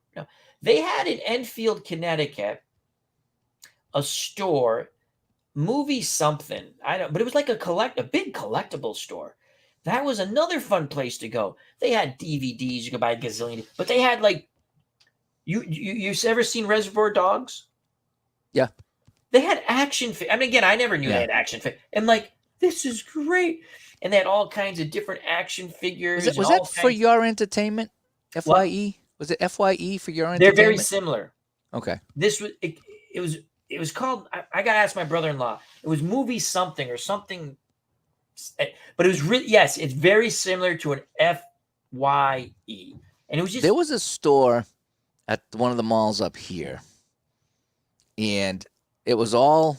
Speaker 2: They had in Enfield, Connecticut, a store, movie something. I don't, but it was like a big collectible store. That was another fun place to go. They had DVDs, you could buy a gazillion, but they had like you ever seen Reservoir Dogs?
Speaker 1: Yeah.
Speaker 2: They had action. I mean, again, I never knew they had action. And like, this is great. And they had all kinds of different action figures.
Speaker 1: Was that for your entertainment? FYE? What? Was it FYE for your entertainment?
Speaker 2: They're very similar.
Speaker 1: Okay.
Speaker 2: This was it was called. I got to ask my brother-in-law. It was movie something or something. But it was really, yes, it's very similar to an FYE. And it was just,
Speaker 1: there was a store at one of the malls up here, and it was all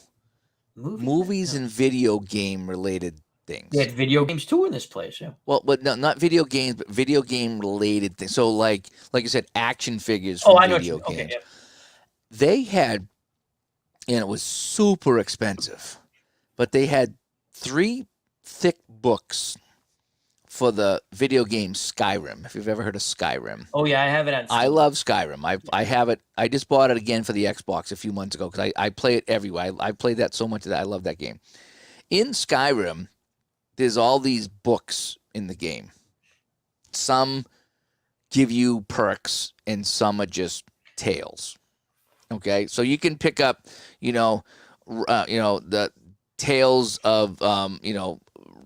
Speaker 1: movies and video game related things.
Speaker 2: They had video games too in this place, yeah.
Speaker 1: Well, but no, not video games, but video game related things. So like you said, action figures
Speaker 2: Oh,
Speaker 1: from
Speaker 2: I know
Speaker 1: video
Speaker 2: what you mean.
Speaker 1: games.
Speaker 2: Okay, yeah.
Speaker 1: They had, and it was super expensive, but they had 3 thick books for the video game Skyrim. If you've ever heard of Skyrim.
Speaker 2: Oh yeah, I have it on Steam.
Speaker 1: I love Skyrim. I have it. I just bought it again for the Xbox a few months ago because I play it everywhere. I played that so much that I love that game. In Skyrim, there's all these books in the game. Some give you perks and some are just tales. Okay, so you can pick up, the tales of,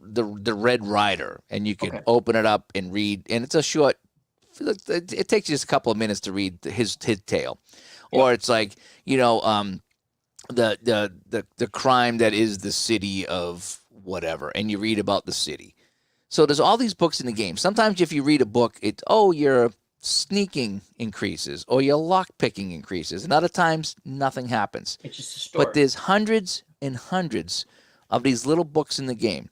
Speaker 1: the Red Rider, and you can open it up and read, and it's a short. It takes you just a couple of minutes to read his tale, or it's like the crime that is the city of whatever, and you read about the city. So there's all these books in the game. Sometimes if you read a book, it's your sneaking increases or your lock picking increases, and other times nothing happens.
Speaker 2: It's just a story.
Speaker 1: But there's hundreds and hundreds of these little books in the game.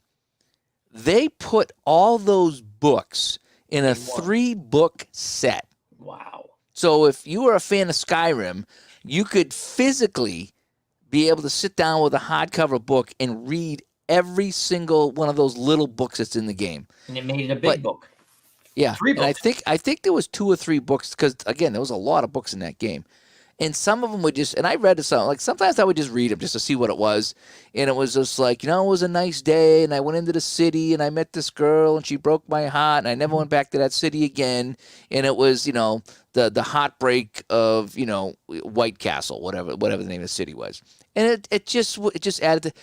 Speaker 1: They put all those books in a 3-book set.
Speaker 2: Wow.
Speaker 1: So if you were a fan of Skyrim, you could physically be able to sit down with a hardcover book and read every single one of those little books that's in the game.
Speaker 2: And it made it a big book.
Speaker 1: Yeah.
Speaker 2: 3 books.
Speaker 1: And I think there was 2 or 3 books because, again, there was a lot of books in that game. And some of them would just, and I read some, like sometimes I would just read them just to see what it was. And it was just like, it was a nice day. And I went into the city and I met this girl and she broke my heart. And I never went back to that city again. And it was, the heartbreak of, White Castle, whatever the name of the city was. And it just added to,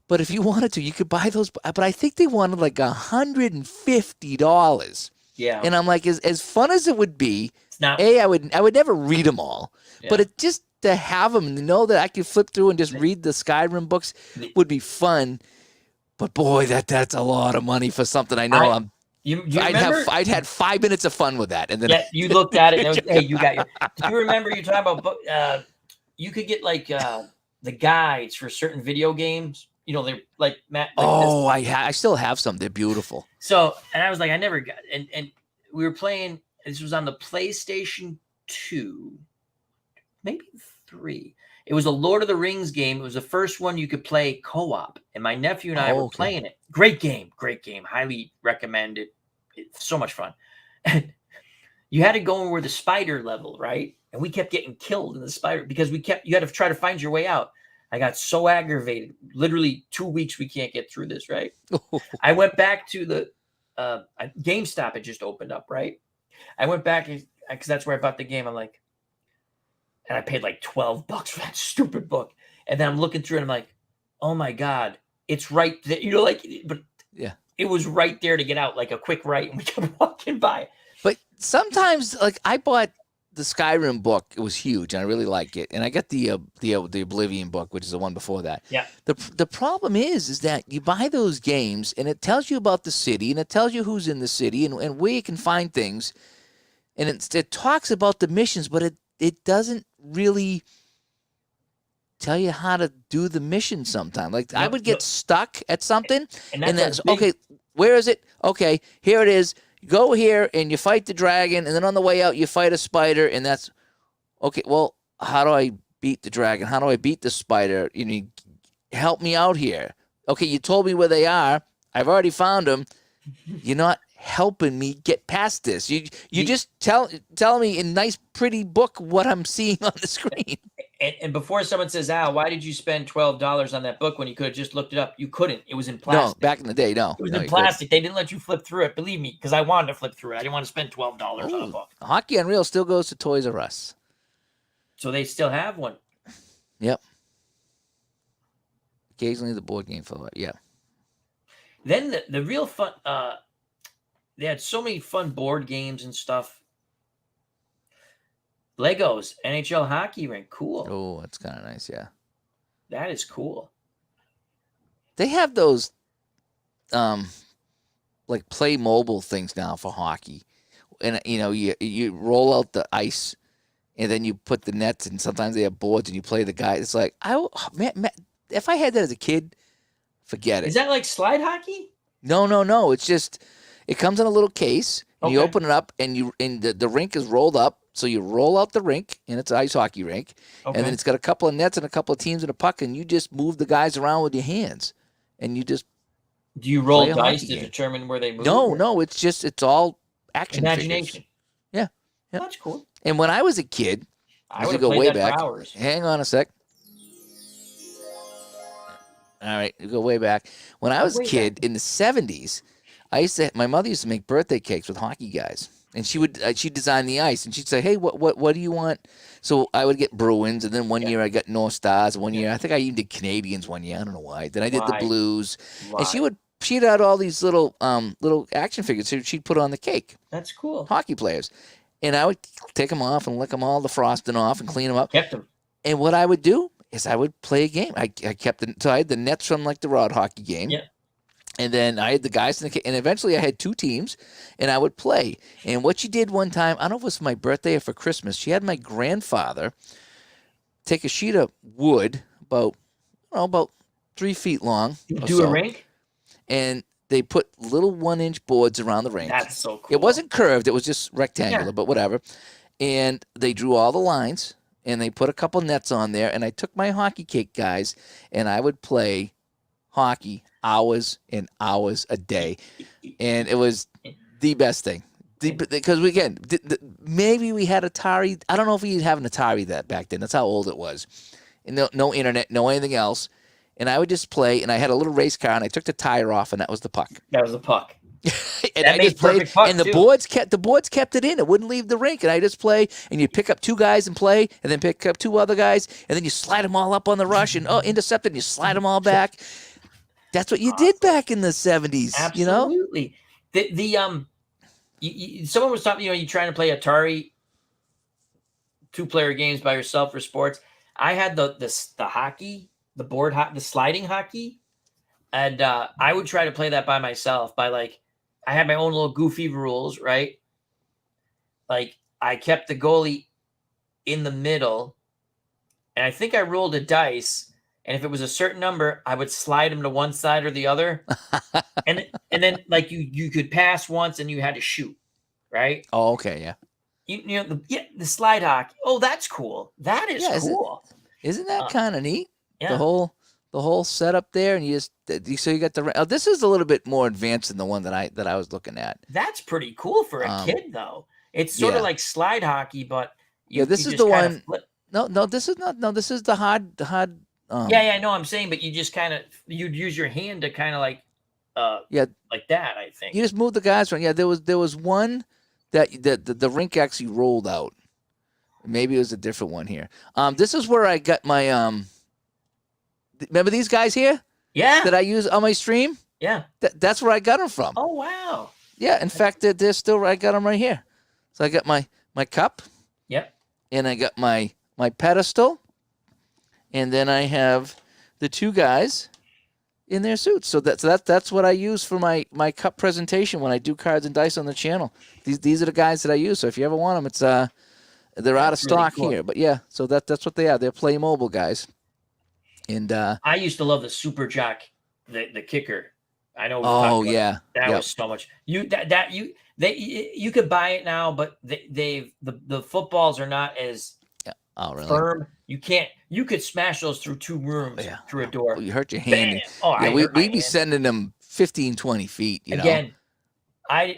Speaker 1: but if you wanted to, you could buy those. But I think they wanted like $150.
Speaker 2: Yeah.
Speaker 1: And I'm like, as fun as it would be,
Speaker 2: it's not.
Speaker 1: I would never read them all. Yeah. But it just to have them and to know that I could flip through and just read the Skyrim books would be fun. But boy, that's a lot of money for something I know I'd had 5 minutes of fun with that, and then
Speaker 2: you looked at it. And hey, you got your. Do you remember you're talking about? You could get like the guides for certain video games. They're like Matt. Like
Speaker 1: I still have some. They're beautiful.
Speaker 2: So, and I was like, I never got, and we were playing. This was on the PlayStation 2. Maybe 3. It was a Lord of the Rings game. It was the first one you could play co-op, and my nephew and I were playing it. Great game. Highly recommend it. It's so much fun. You had to go over the spider level, right? And we kept getting killed in the spider because you had to try to find your way out. I got so aggravated. Literally 2 weeks we can't get through this, right? I went back to the GameStop had just opened up, right? I went back because that's where I bought the game. I'm like, and I paid like $12 for that stupid book. And then I'm looking through it. And I'm like, oh my God, it's right there. But
Speaker 1: yeah,
Speaker 2: it was right there to get out, like a quick right. And we kept walking by.
Speaker 1: But sometimes, like I bought the Skyrim book. It was huge, and I really like it. And I got the Oblivion book, which is the one before that.
Speaker 2: Yeah.
Speaker 1: The problem is that you buy those games, and it tells you about the city, and it tells you who's in the city, and where you can find things. And it talks about the missions, but it doesn't really tell you how to do the mission sometimes. Like I would get stuck at something, and that's okay. Where is it? Okay, here it is. Go here and you fight the dragon, and then on the way out you fight a spider, and that's okay. Well, how do I beat the dragon? How do I beat the spider? Help me out here. Okay, you told me where they are. I've already found them. You're not helping me get past this. You just tell me in nice pretty book what I'm seeing on the screen.
Speaker 2: And before someone says, Al, why did you spend $12 on that book when you could have just looked it up? You couldn't. It was in plastic.
Speaker 1: No, back in the day, no.
Speaker 2: It was in plastic. They didn't let you flip through it. Believe me, because I wanted to flip through it. I didn't want to spend $12 on a book.
Speaker 1: Hockey Unreal still goes to Toys R Us.
Speaker 2: So they still have one.
Speaker 1: Yep. Occasionally the board game for it. Yeah.
Speaker 2: Then the real fun, they had so many fun board games and stuff. Legos, NHL hockey rink. Cool.
Speaker 1: Oh, that's kind of nice. Yeah.
Speaker 2: That is cool.
Speaker 1: They have those, like Play Mobile things now for hockey. And, you roll out the ice and then you put the nets, and sometimes they have boards and you play the guy. It's like, man, if I had that as a kid, forget it.
Speaker 2: Is that like slide hockey?
Speaker 1: No. It's just, it comes in a little case, and you
Speaker 2: Okay.
Speaker 1: open it up, and the rink is rolled up. So you roll out the rink, and it's an ice hockey rink,
Speaker 2: Okay.
Speaker 1: and then it's got a couple of nets and a couple of teams and a puck, and you just move the guys around with your hands, and you just
Speaker 2: Do you roll
Speaker 1: play a
Speaker 2: dice
Speaker 1: hockey
Speaker 2: to
Speaker 1: game.
Speaker 2: determine where they move?
Speaker 1: No, it's all action
Speaker 2: Imagination.
Speaker 1: figures. Yeah.
Speaker 2: That's cool.
Speaker 1: And when I was a kid,
Speaker 2: I
Speaker 1: used
Speaker 2: would
Speaker 1: to
Speaker 2: have
Speaker 1: go
Speaker 2: played
Speaker 1: way
Speaker 2: that
Speaker 1: back.
Speaker 2: for hours.
Speaker 1: Hang on a sec. All right, you go way back. When I was a
Speaker 2: way
Speaker 1: kid in the 70s, my mother used to make birthday cakes with hockey guys. And she'd design the ice, and she'd say, "Hey, what do you want?" So I would get Bruins, and then one year I got North Stars. One year I think I even did Canadians. One year I don't know why. Then I did the
Speaker 2: Why?
Speaker 1: Blues,
Speaker 2: Why?
Speaker 1: and she'd had all these little action figures she'd put on the cake,
Speaker 2: That's cool.
Speaker 1: hockey players, and I would take them off and lick them all the frosting off and clean them up.
Speaker 2: Kept them.
Speaker 1: And what I would do is I would play a game. I kept so I had the nets from like the Rod hockey game.
Speaker 2: Yeah.
Speaker 1: And then I had the guys in the and eventually I had two teams, and I would play. And what she did one time, I don't know if it was for my birthday or for Christmas, she had my grandfather take a sheet of wood about 3 feet long.
Speaker 2: You
Speaker 1: or
Speaker 2: do
Speaker 1: so,
Speaker 2: a rink?
Speaker 1: and they put little 1-inch boards around the rink.
Speaker 2: That's so cool.
Speaker 1: It wasn't curved; it was just rectangular,
Speaker 2: Yeah.
Speaker 1: but whatever. And they drew all the lines, and they put a couple nets on there. And I took my hockey cake guys, and I would play hockey hours and hours a day, and it was the best thing. Because maybe we had Atari. I don't know if we have an Atari that back then. That's how old it was. And no internet, no anything else. And I would just play, and I had a little race car, and I took the tire off, and that was the puck.
Speaker 2: That was a puck.
Speaker 1: And
Speaker 2: That
Speaker 1: I
Speaker 2: made
Speaker 1: just played,
Speaker 2: perfect puck,
Speaker 1: and the
Speaker 2: too.
Speaker 1: boards kept it in. It wouldn't leave the rink, and I just play. And you pick up two guys and play, and then pick up two other guys, and then you slide them all up on the rush, and intercepted, and you slide them all back. That's what you did back in the 70s.
Speaker 2: Absolutely. Someone was talking. You trying to play Atari 2-player games by yourself for sports. I had the hockey, the board hockey, the sliding hockey, and I would try to play that by myself. I had my own little goofy rules, right? Like I kept the goalie in the middle, and I think I rolled a dice. And if it was a certain number, I would slide him to one side or the other, and then like you could pass once and you had to shoot, right?
Speaker 1: Oh, okay, yeah.
Speaker 2: The slide hockey. Oh, that's cool. That is
Speaker 1: Yeah,
Speaker 2: cool.
Speaker 1: Isn't that kind of neat?
Speaker 2: Yeah.
Speaker 1: The whole setup there, and you got the. Oh, this is a little bit more advanced than the one that I was looking at.
Speaker 2: That's pretty cool for a kid, though. It's sort of like slide hockey, but
Speaker 1: this is the one. No, this is not. No, this is the hard.
Speaker 2: Yeah, I know. I'm saying, but you just you'd use your hand to kind of like that. I think
Speaker 1: you just move the guys around. Yeah, there was one that the rink actually rolled out. Maybe it was a different one here. This is where I got my Remember these guys here?
Speaker 2: Yeah.
Speaker 1: That I use on my stream?
Speaker 2: Yeah.
Speaker 1: That's where I got them from.
Speaker 2: Oh wow.
Speaker 1: Yeah. In fact, they're still. I got them right here. So I got my cup.
Speaker 2: Yep.
Speaker 1: And I got my pedestal. And then I have the two guys in their suits. So that's what I use for my cup presentation when I do cards and dice on the channel. These are the guys that I use. So if you ever want them, it's they're out of stock
Speaker 2: really cool.
Speaker 1: here. But yeah, so that's what they are. They're Play Mobile guys. And
Speaker 2: I used to love the Super Jock, the kicker. I know we've talked
Speaker 1: Oh
Speaker 2: about
Speaker 1: yeah.
Speaker 2: it. That
Speaker 1: Yep.
Speaker 2: was so much. You could buy it now, but the footballs are not as
Speaker 1: Yeah. Oh really?
Speaker 2: firm. You could smash those through 2 rooms
Speaker 1: Yeah.
Speaker 2: through a
Speaker 1: Well,
Speaker 2: door.
Speaker 1: you hurt your hand,
Speaker 2: Bam!
Speaker 1: and
Speaker 2: Oh,
Speaker 1: yeah,
Speaker 2: I
Speaker 1: we
Speaker 2: hurt my
Speaker 1: we'd be
Speaker 2: hand.
Speaker 1: sending them 15, 20 feet.
Speaker 2: Again,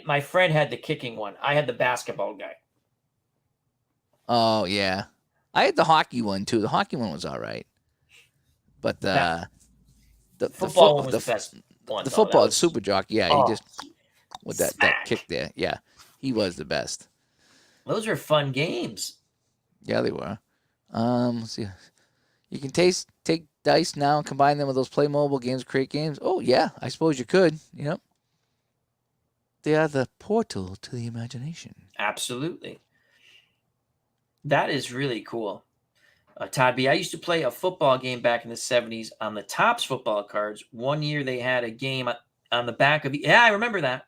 Speaker 2: my friend had the kicking one. I had the basketball guy.
Speaker 1: Oh yeah, I had the hockey one too. The hockey one was all right, but
Speaker 2: That
Speaker 1: the
Speaker 2: football one was the best one
Speaker 1: the
Speaker 2: though. That
Speaker 1: football
Speaker 2: was
Speaker 1: super jockey. Yeah, he
Speaker 2: oh
Speaker 1: just with that kick
Speaker 2: smack.
Speaker 1: there. Yeah, he was the best.
Speaker 2: Those are fun games.
Speaker 1: Yeah, they were. Let's see. You can take dice now and combine them with those play mobile games, create games. Oh yeah, I suppose you could. Yep. They are the portal to the imagination.
Speaker 2: Absolutely. That is really cool. Todd B, I used to play a football game back in the 70s on the Topps football cards. One year they had a game on the back of yeah, I remember that.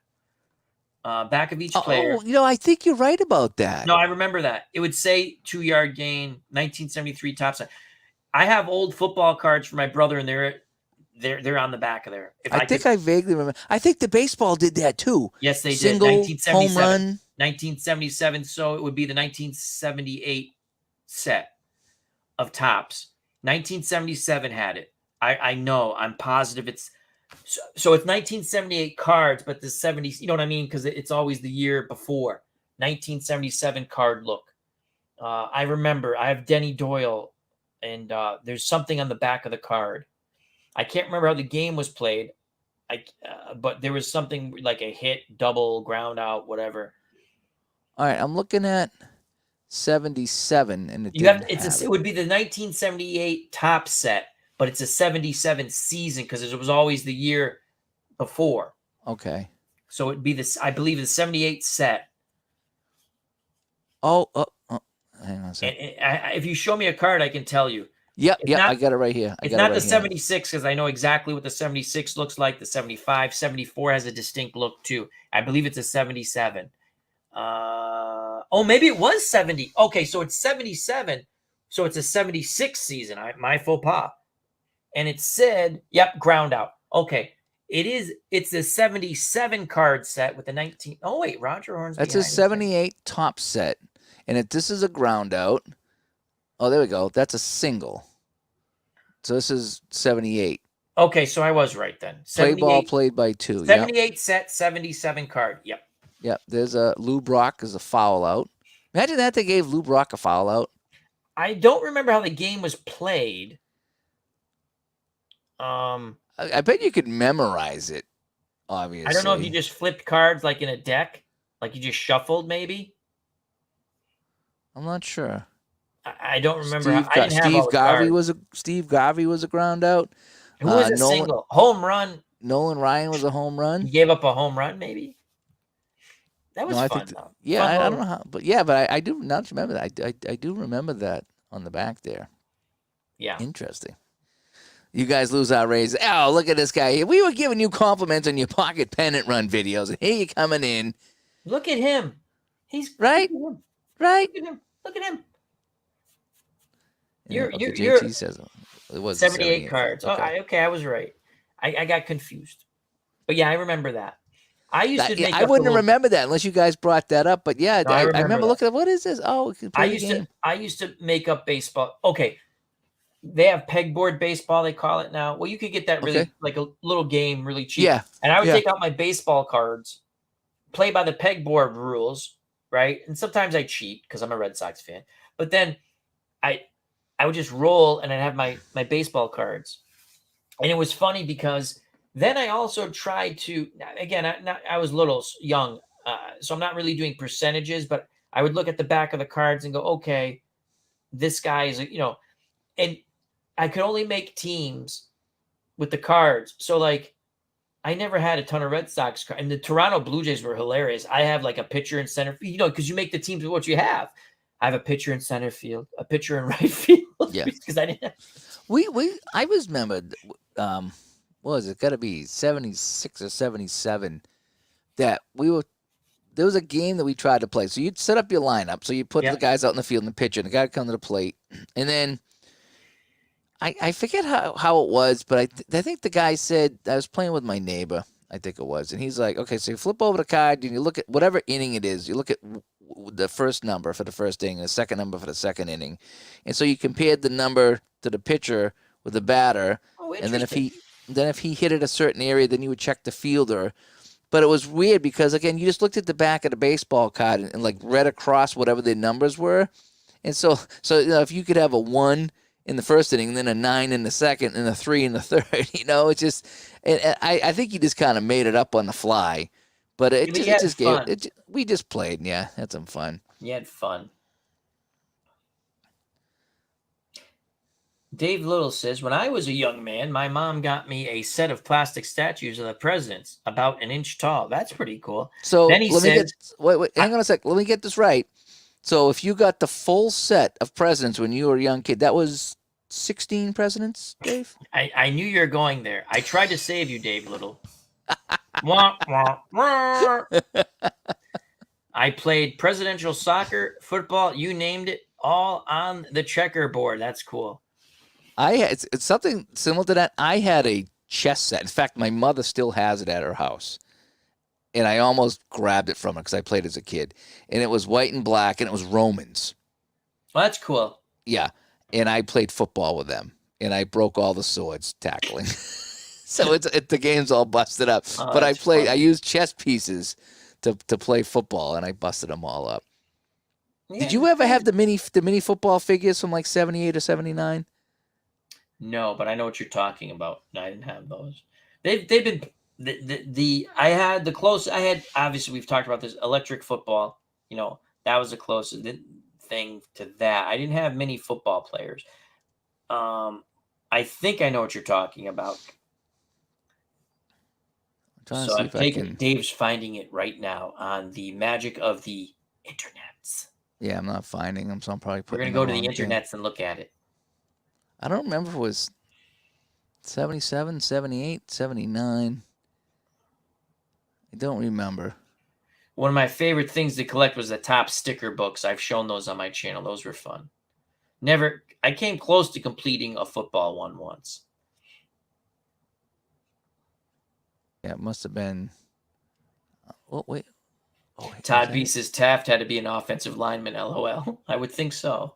Speaker 2: Back of each player.
Speaker 1: Oh, I think you're right about that.
Speaker 2: No, I remember that. It would say 2-yard gain, 1973 Topps. I have old football cards for my brother, and they're on the back of there.
Speaker 1: I think I vaguely remember. I think the baseball did that too.
Speaker 2: Yes, they did.
Speaker 1: Single home
Speaker 2: 1977.
Speaker 1: run.
Speaker 2: 1977. So it would be the 1978 set of Topps. 1977 had it. I know. I'm positive it's so it's 1978 cards, but the 70s. You know what I mean? Because it's always the year before. 1977 card look. I remember. I have Denny Doyle, and there's something on the back of the card. I can't remember how the game was played. But there was something like a hit, double, ground out, whatever.
Speaker 1: All right, I'm looking at 77, and it
Speaker 2: It would be the 1978 top set, but it's a 77 season because it was always the year before.
Speaker 1: Okay.
Speaker 2: So it'd be this, I believe, the 78 set.
Speaker 1: Oh, hang on a second.
Speaker 2: And if you show me a card, I can tell you.
Speaker 1: Yep, I got it right here.
Speaker 2: It's not the 76 because I know exactly what the 76 looks like. The 75, 74 has a distinct look too. I believe it's a 77. Maybe it was 70. Okay, so it's 77. So it's a 76 season. My faux pas. And it said, yep, ground out. Okay. It's a 77 card set with the 19. Oh, wait, Roger Hornsby.
Speaker 1: That's a 78 top set. And if this is a ground out, oh, there we go. That's a single. So this is 78.
Speaker 2: Okay, so I was right then.
Speaker 1: Play ball played by 2.
Speaker 2: 78 set, 77 card. Yep.
Speaker 1: Yep. There's a Lou Brock as a foul out. Imagine that they gave Lou Brock a foul out.
Speaker 2: I don't remember how the game was played.
Speaker 1: I bet you could memorize it, obviously.
Speaker 2: I don't know if you just flipped cards like in a deck, like you just shuffled maybe.
Speaker 1: I'm not sure.
Speaker 2: I don't remember.
Speaker 1: Steve Garvey was a ground out.
Speaker 2: Who was a single home run?
Speaker 1: Nolan Ryan was a home run.
Speaker 2: He gave up a home run, maybe. That was fun, though.
Speaker 1: Yeah, I don't know how, but I do not remember that. I do remember that on the back there.
Speaker 2: Yeah,
Speaker 1: interesting. You guys lose our raise. Oh, look at this guy here. We were giving you compliments on your pocket pennant run videos, and here you coming in.
Speaker 2: Look at him. He's
Speaker 1: right. Right.
Speaker 2: Look at him.
Speaker 1: JT says it was
Speaker 2: 78 cards. Okay. I was right. I got confused. But yeah, I remember that. I
Speaker 1: wouldn't remember that unless you guys brought that up. But yeah, I remember looking at what is this? Oh,
Speaker 2: I used to make up baseball. Okay. They have pegboard baseball, they call it now. Well, you could get that really like a little game really cheap.
Speaker 1: Yeah.
Speaker 2: And I would take out my baseball cards, play by the pegboard rules, right? And sometimes I cheat because I'm a Red Sox fan. But then I would just roll and I'd have my baseball cards. And it was funny because then I also tried to, again, I was little young, so I'm not really doing percentages, but I would look at the back of the cards and go, okay, this guy is, and I could only make teams with the cards. So, like, I never had a ton of Red Sox cards. And the Toronto Blue Jays were hilarious. I have, like, a pitcher in center field, because you make the teams with what you have. I have a pitcher in center field, a pitcher in right field.
Speaker 1: Yeah.
Speaker 2: Because I didn't have...
Speaker 1: I was remembered, what was it? Got to be 76 or 77 that there was a game that we tried to play. So you'd set up your lineup. So you put the guys out in the field and the pitcher, and the guy would come to the plate. And then I forget how it was, but I think the guy said, I was playing with my neighbor, I think it was. And he's like, okay, so you flip over the card and you look at whatever inning it is. You look at the first number for the first inning, the second number for the second inning. And so you compared the number to the pitcher with the batter.
Speaker 2: Oh,
Speaker 1: And then
Speaker 2: interesting.
Speaker 1: if he hit it a certain area, then you would check the fielder. But it was weird because, again, you just looked at the back of the baseball card and like read across whatever the numbers were. And so if you could have a 1 in the first inning, and then a 9 in the second, and a 3 in the third, it's just, and I think he just kind of made it up on the fly. But
Speaker 2: Yeah, but you had fun.
Speaker 1: we just played, yeah, had some fun.
Speaker 2: You had fun. Dave Little says, when I was a young man, my mom got me a set of plastic statues of the presidents, about an inch tall. That's pretty cool.
Speaker 1: So
Speaker 2: Then he says,
Speaker 1: wait, hang on a sec. Let me get this right. So if you got the full set of presidents when you were a young kid, that was 16 presidents, Dave?
Speaker 2: I knew you were going there. I tried to save you, Dave Little. Wah, wah, wah. I played presidential soccer, football, you named it, all on the checkerboard. That's cool.
Speaker 1: It's something similar to that. I had a chess set. In fact, my mother still has it at her house. And I almost grabbed it from her because I played as a kid. And it was white and black, and it was Romans.
Speaker 2: Well, that's cool.
Speaker 1: Yeah. And I played football with them. And I broke all the swords tackling. So the game's all busted up.
Speaker 2: Oh,
Speaker 1: But
Speaker 2: that's funny.
Speaker 1: I used chess pieces to play football, and I busted them all up.
Speaker 2: Yeah.
Speaker 1: Did you ever have the mini football figures from like 78 or 79?
Speaker 2: No, but I know what you're talking about. I didn't have those. They've been I had the close. I had, obviously we've talked about this, electric football. That was the closest thing to that. I didn't have many football players. I think I know what you're talking about. So I'm taking Dave's finding it right now on the magic of the internets.
Speaker 1: Yeah, I'm not finding them, so I'm probably
Speaker 2: We're
Speaker 1: putting
Speaker 2: gonna go to the
Speaker 1: wrong thing.
Speaker 2: internets and look at it.
Speaker 1: I don't remember if it was 77, 78, 79. I don't remember.
Speaker 2: One of my favorite things to collect was the top sticker books. I've shown those on my channel. Those were fun. I came close to completing a football one once.
Speaker 1: Yeah, it must have been. Oh, wait.
Speaker 2: Todd B says Taft had to be an offensive lineman. LOL. I would think so.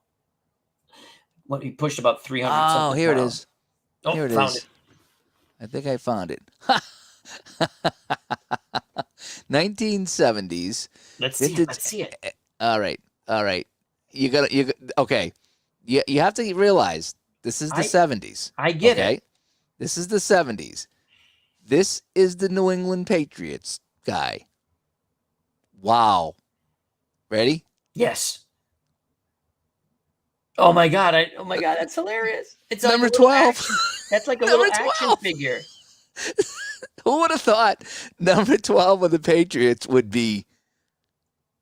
Speaker 2: What, he pushed about 300.
Speaker 1: Oh, here
Speaker 2: pounds.
Speaker 1: it is.
Speaker 2: Oh,
Speaker 1: here it
Speaker 2: found
Speaker 1: is.
Speaker 2: it.
Speaker 1: I think I found it. 1970s.
Speaker 2: Let's see it.
Speaker 1: All right. Okay. You have to realize this is the 70s.
Speaker 2: I get it.
Speaker 1: This is the 70s. This is the New England Patriots guy. Wow. Ready?
Speaker 2: Yes. Oh my god! That's hilarious. It's
Speaker 1: number 12.
Speaker 2: That's like a little action figure.
Speaker 1: Who would have thought number 12 of the Patriots would be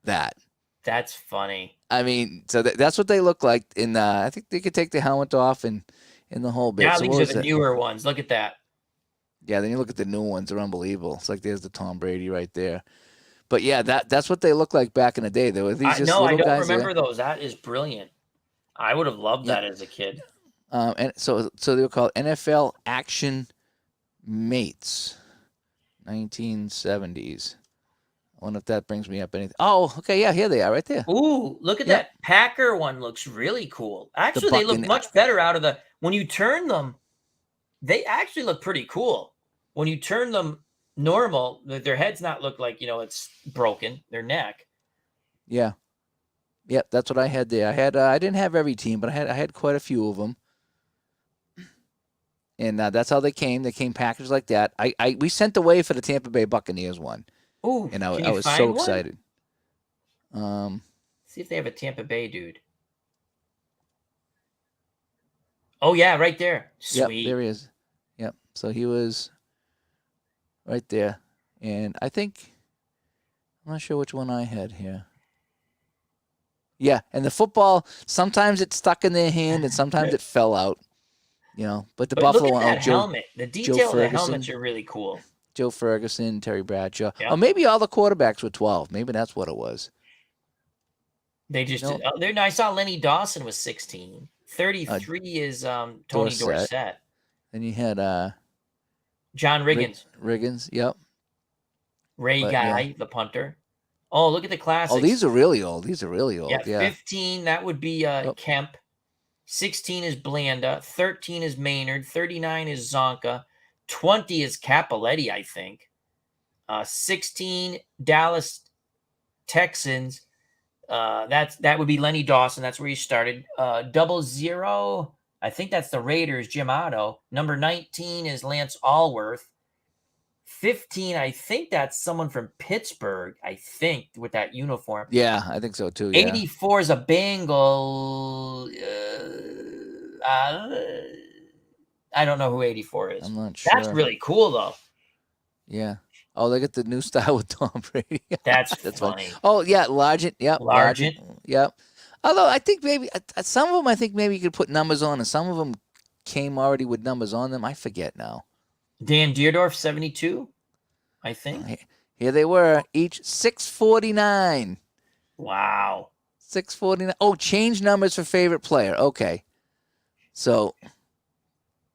Speaker 1: that?
Speaker 2: That's funny.
Speaker 1: I mean, so that's what they look like. In I think they could take the helmet off and in the whole bit.
Speaker 2: Yeah,
Speaker 1: so
Speaker 2: these are the newer ones. Look at that.
Speaker 1: Yeah, then you look at the new ones; they're unbelievable. It's like there's the Tom Brady right there. But yeah, that's what they look like back in the day. They were these just little guys.
Speaker 2: I don't remember those. That is brilliant. I would have loved that as a kid.
Speaker 1: And so they were called NFL Action Mates, 1970s. I wonder if that brings me up anything. Oh, okay, yeah, here they are, right there.
Speaker 2: Ooh, look at that Packer one. Looks really cool. Actually, they look much better out of the. When you turn them, they actually look pretty cool. When you turn them normal, their heads not look like it's broken. Their neck.
Speaker 1: Yeah. Yep, that's what I had there. I didn't have every team, but I had quite a few of them, and that's how they came. They came packaged like that. We sent away for the Tampa Bay Buccaneers one.
Speaker 2: Ooh,
Speaker 1: and I was so excited.
Speaker 2: See if they have a Tampa Bay dude. Oh yeah, right there. Sweet.
Speaker 1: Yep, there he is. Yep. So he was right there, and I think I'm not sure which one I had here. Yeah, and the football, sometimes it stuck in their hand and sometimes it fell out. But the Buffalo
Speaker 2: look at that helmet. The detail of the helmets are really cool.
Speaker 1: Joe Ferguson, Terry Bradshaw.
Speaker 2: Yep.
Speaker 1: Or maybe all the quarterbacks were 12. Maybe that's what it was.
Speaker 2: They just I saw Lenny Dawson was 16. 33 is Tony Dorsett.
Speaker 1: Then you had
Speaker 2: John Riggins.
Speaker 1: Riggins, yep.
Speaker 2: Ray
Speaker 1: But yeah.
Speaker 2: Guy, the punter. Oh, look at the
Speaker 1: Oh,
Speaker 2: classics.
Speaker 1: these are really old. These are really
Speaker 2: Yeah,
Speaker 1: old. Yeah.
Speaker 2: 15, that would be
Speaker 1: Oh,
Speaker 2: Kemp. 16 is Blanda. 13 is Maynard. 39 is Zonka. 20 is Capoletti, I think. 16, Dallas Texans. That would be Lenny Dawson. That's where he started. 00, I think that's the Raiders, Jim Otto. Number 19 is Lance Allworth. 15, I think that's someone from Pittsburgh, I think, with that uniform.
Speaker 1: yeah, I think so too. Yeah.
Speaker 2: 84 is a Bengal. I don't know who 84 is.
Speaker 1: I'm not
Speaker 2: That's
Speaker 1: sure.
Speaker 2: really cool, though.
Speaker 1: Yeah. Oh, they got the new style with Tom Brady.
Speaker 2: That's
Speaker 1: That's
Speaker 2: funny.
Speaker 1: funny. Oh, yeah, Largent. Yep,
Speaker 2: Largent.
Speaker 1: Yep. Although I think maybe some of them, I think maybe you could put numbers on, and some of them came already with numbers on them. I forget now.
Speaker 2: Dan Deerdorf, 72, I think.
Speaker 1: Here they were, each 649.
Speaker 2: Wow.
Speaker 1: 649. Oh, change numbers for favorite player. Okay. So,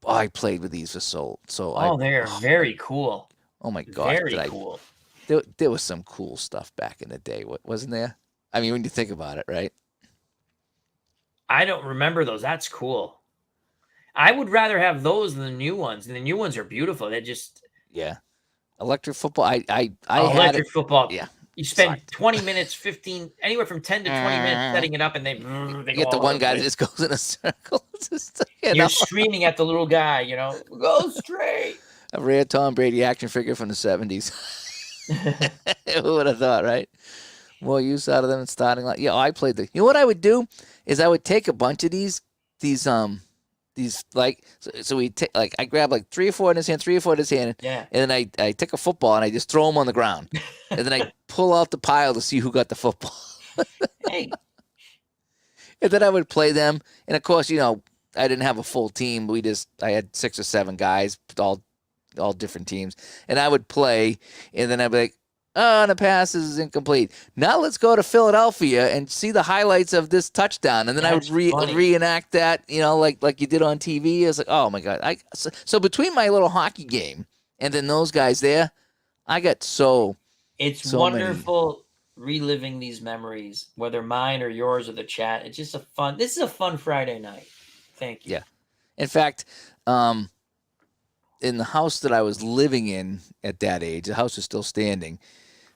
Speaker 1: I played with these for
Speaker 2: Oh, they're very cool.
Speaker 1: Oh my gosh,
Speaker 2: Very cool.
Speaker 1: There was some cool stuff back in the day, wasn't there? I mean, when you think about it, right?
Speaker 2: I don't remember those. That's cool. I would rather have those than the new ones. And the new ones are beautiful. They just
Speaker 1: Yeah. Electric football. I had
Speaker 2: electric
Speaker 1: it.
Speaker 2: football.
Speaker 1: Yeah.
Speaker 2: You spend
Speaker 1: Sucked.
Speaker 2: 20 minutes, 15, anywhere from 10 to 20 minutes setting it up, and they
Speaker 1: You
Speaker 2: go
Speaker 1: get the
Speaker 2: all
Speaker 1: one
Speaker 2: over
Speaker 1: guy
Speaker 2: the
Speaker 1: that
Speaker 2: place.
Speaker 1: just goes in a circle. Just,
Speaker 2: You're screaming at the little guy, go straight.
Speaker 1: A rare Tom Brady action figure from the 70s. Who would have thought, right? More use out of them in starting line. Yeah, I played You know what I would do is I would take a bunch of these like so we take like I grab like 3 or 4 in his hand, 3 or 4 in his hand,
Speaker 2: Yeah.
Speaker 1: and then I take a football and I just throw them on the ground, and then I pull out the pile to see who got the football.
Speaker 2: Hey,
Speaker 1: And then I would play them, and of course, I didn't have a full team. I had 6 or 7 guys, all different teams, and I would play, and then I'd be like, oh, and the pass is incomplete. Now let's go to Philadelphia and see the highlights of this touchdown, and then I would
Speaker 2: funny.
Speaker 1: reenact that, like you did on TV. I was like, oh my god! So between my little hockey game and then those guys there, I got
Speaker 2: It's
Speaker 1: so
Speaker 2: wonderful reliving these memories, whether mine or yours or the chat. It's just this is a fun Friday night. Thank you.
Speaker 1: Yeah. In fact, in the house that I was living in at that age, the house is still standing.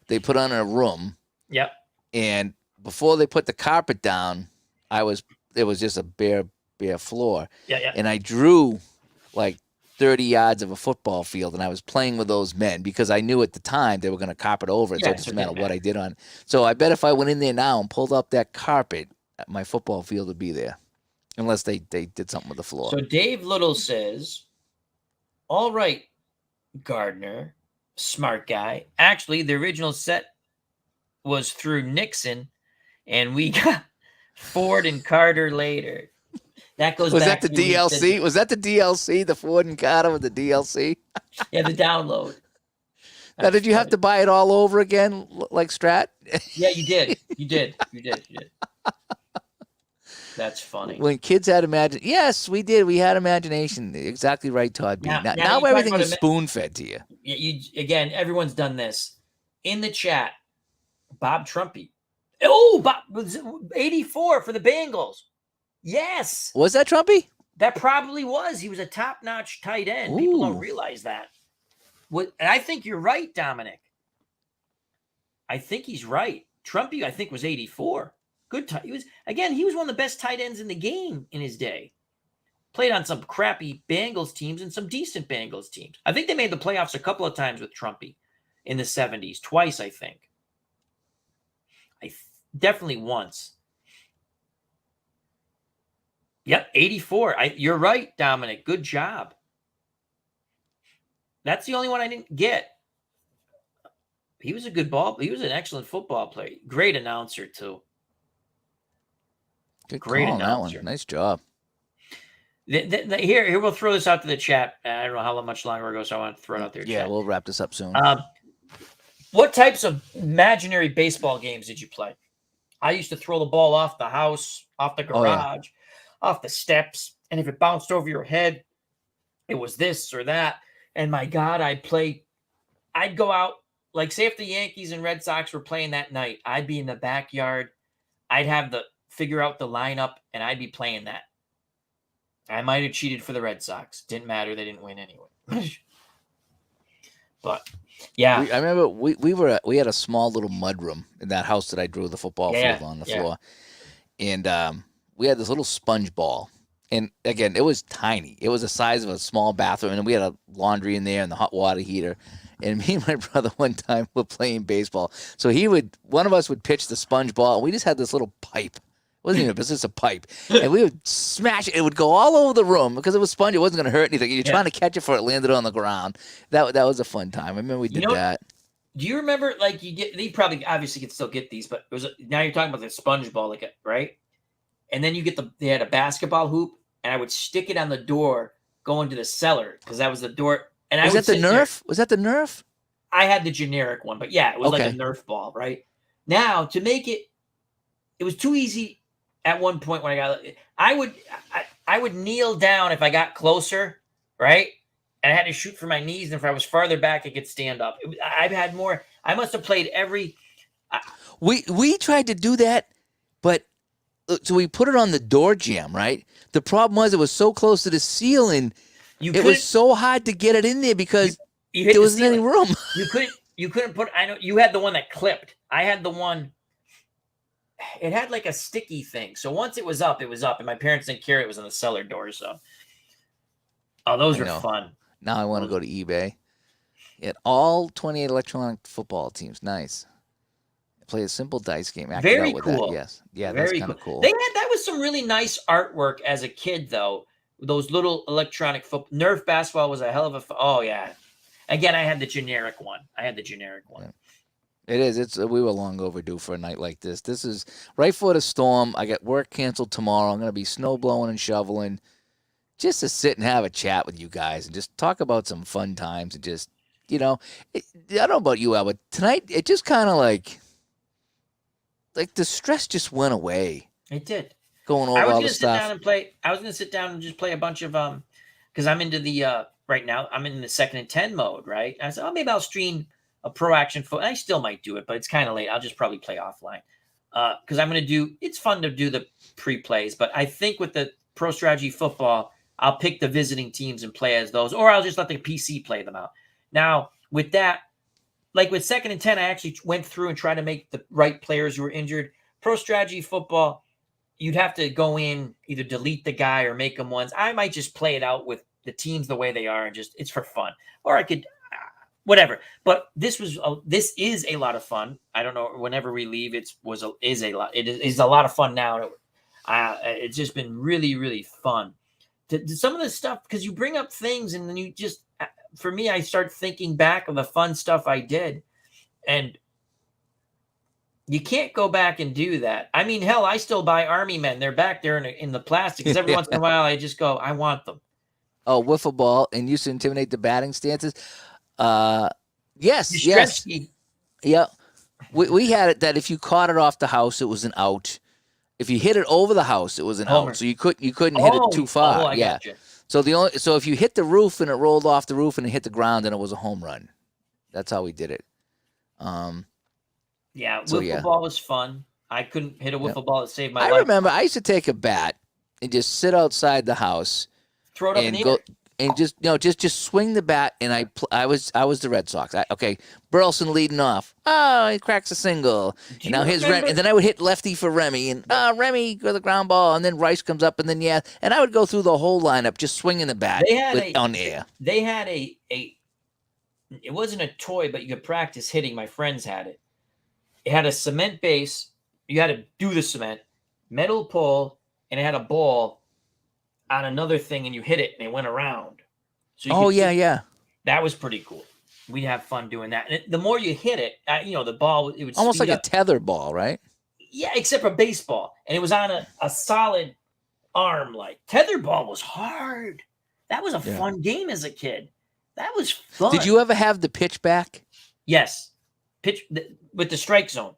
Speaker 1: They put on a room.
Speaker 2: Yep.
Speaker 1: And before they put the carpet down, it was just a bare floor.
Speaker 2: Yeah.
Speaker 1: And I drew like 30 yards of a football field, and I was playing with those men because I knew at the time they were going to carpet over it, so it doesn't matter what I did on. So I bet if I went in there now and pulled up that carpet, my football field would be there, unless they did something with the floor.
Speaker 2: So Dave Little says, all right, Gardner, smart guy. Actually, the original set was through Nixon, and we got Ford and Carter later. That goes back
Speaker 1: to the DLC? Was that the DLC, the Ford and Carter with the DLC?
Speaker 2: Yeah, the download.
Speaker 1: Now, did you have to buy it all over again, like Strat?
Speaker 2: Yeah, you did. You did. That's funny.
Speaker 1: When kids had imagination. Yes, we did. We had imagination. Exactly right, Todd B. Now everything is spoon-fed to you.
Speaker 2: Again, everyone's done this. In the chat, Bob Trumpy. Oh, Bob was 84 for the Bengals. Yes.
Speaker 1: Was that Trumpy?
Speaker 2: That probably was. He was a top-notch tight end. Ooh. People don't realize that. And I think you're right, Dominic. I think he's right. Trumpy, I think, was 84. Good tight. He was one of the best tight ends in the game in his day. Played on some crappy Bengals teams and some decent Bengals teams. I think they made the playoffs a couple of times with Trumpy in the 70s. Twice, I think. Definitely once. Yep, 84. You're right, Dominic. Good job. That's the only one I didn't get. He was a good he was an excellent football player. Great announcer, too.
Speaker 1: Great announcer. That one. Nice job.
Speaker 2: Here, we'll throw this out to the chat. I don't know how much longer ago, so I want to throw it out there.
Speaker 1: Yeah, we'll wrap this up soon.
Speaker 2: What types of imaginary baseball games did you play? I used to throw the ball off the house, off the garage, off the steps, and if it bounced over your head, it was this or that. And my God, I'd go out like say if the Yankees and Red Sox were playing that night, I'd be in the backyard. I'd have the figure out the lineup, and I'd be playing that. I might have cheated for the Red Sox. Didn't matter. They didn't win anyway. But yeah,
Speaker 1: I remember we had a small little mud room in that house that I drew the football field on the floor, and we had this little sponge ball. And again, it was tiny. It was the size of a small bathroom, and we had a laundry in there and the hot water heater. And me and my brother one time were playing baseball. So one of us would pitch the sponge ball, and we just had this little pipe. It wasn't even a business, a pipe. And we would smash it. It would go all over the room because it was sponge. It wasn't going to hurt anything. You're trying to catch it before it landed on the ground. That was a fun time. I remember we did that.
Speaker 2: Do you remember, like, you probably obviously could still get these, but now you're talking about the sponge ball, like, right? And then they had a basketball hoop, and I would stick it on the door going to the cellar because that was the door. And
Speaker 1: was that the Nerf? Was that the Nerf?
Speaker 2: I had the generic one, but yeah, it was like a Nerf ball, right? Now, to make it was too easy at one point when I would kneel down if I got closer, right? And I had to shoot for my knees, and if I was farther back, I could stand up. I've had more. I must have played every.
Speaker 1: We tried to do that, but so we put it on the door jamb, right? The problem was it was so close to the ceiling. It was so hard to get it in there because there wasn't any room.
Speaker 2: You couldn't put. I know you had the one that clipped. I had the one. It had like a sticky thing. So once it was up, and my parents didn't care. It was on the cellar door. So, those were fun.
Speaker 1: Now I want to go to eBay. It all 28 electronic football teams. Nice. Play a simple dice game.
Speaker 2: Very cool.
Speaker 1: That. Yes. Yeah, that's kind of cool.
Speaker 2: That was some really nice artwork as a kid, though. Those little electronic Nerf basketball was a hell of a. Oh yeah. Again, I had the generic one. Yeah.
Speaker 1: It is. We were long overdue for a night like this. This is right before the storm. I got work canceled tomorrow. I'm going to be snow blowing and shoveling, just to sit and have a chat with you guys and just talk about some fun times and just, I don't know about you, Al, but tonight it just kind of like the stress just went away.
Speaker 2: It did.
Speaker 1: Going over all the stuff.
Speaker 2: I was going to sit down and just play a bunch of because I'm into the right now. I'm in the 2nd and 10 mode, right? And I said, maybe I'll stream a pro action foot. I still might do it, but it's kind of late. I'll just probably play offline because I'm going to do. It's fun to do the pre-plays, but I think with the Pro Strategy Football, I'll pick the visiting teams and play as those, or I'll just let the PC play them out. Now with that. Like with 2nd and 10, I actually went through and tried to make the right players who were injured. Pro Strategy Football, you'd have to go in, either delete the guy or make them ones. I might just play it out with the teams the way they are and it's for fun. Or I could, whatever. But this is a lot of fun. I don't know, whenever we leave, it is a lot of fun now. It's just been really, really fun. Some of the stuff, because you bring up things and then you just, for me, I start thinking back of the fun stuff I did, and you can't go back and do that. I mean, hell, I still buy Army Men. They're back there in the plastic because every once in a while I just go, I want them.
Speaker 1: Oh, wiffle ball and used to intimidate the batting stances. Yes. Yeah. We had it that if you caught it off the house, it was an out. If you hit it over the house, it was an out. So you couldn't hit it too far.
Speaker 2: Gotcha.
Speaker 1: So if you hit the roof and it rolled off the roof and it hit the ground, then it was a home run. That's how we did it.
Speaker 2: Wiffle ball was fun. I couldn't hit a wiffle ball that saved my life.
Speaker 1: I remember I used to take a bat and just sit outside the house,
Speaker 2: throw it up in the air,
Speaker 1: and just swing the bat. And I was the Red Sox. Burleson leading off. Oh, he cracks a single. And now here's Remy. And then I would hit lefty for Remy, and Remy go the ground ball, and then Rice comes up, and then and I would go through the whole lineup just swinging the bat on air.
Speaker 2: They had it wasn't a toy, but you could practice hitting. My friends had it. It had a cement base. You had to do the cement, metal pole, and it had a ball on another thing, and you hit it, and it went around. So that was pretty cool. We'd have fun doing that. And the more you hit it, the ball, it would
Speaker 1: almost like
Speaker 2: up.
Speaker 1: A tether ball, right?
Speaker 2: Yeah, except for baseball, and it was on a solid arm. Like tether ball was hard. That was a fun game as a kid. That was fun.
Speaker 1: Did you ever have the pitch back?
Speaker 2: Yes, with the strike zone.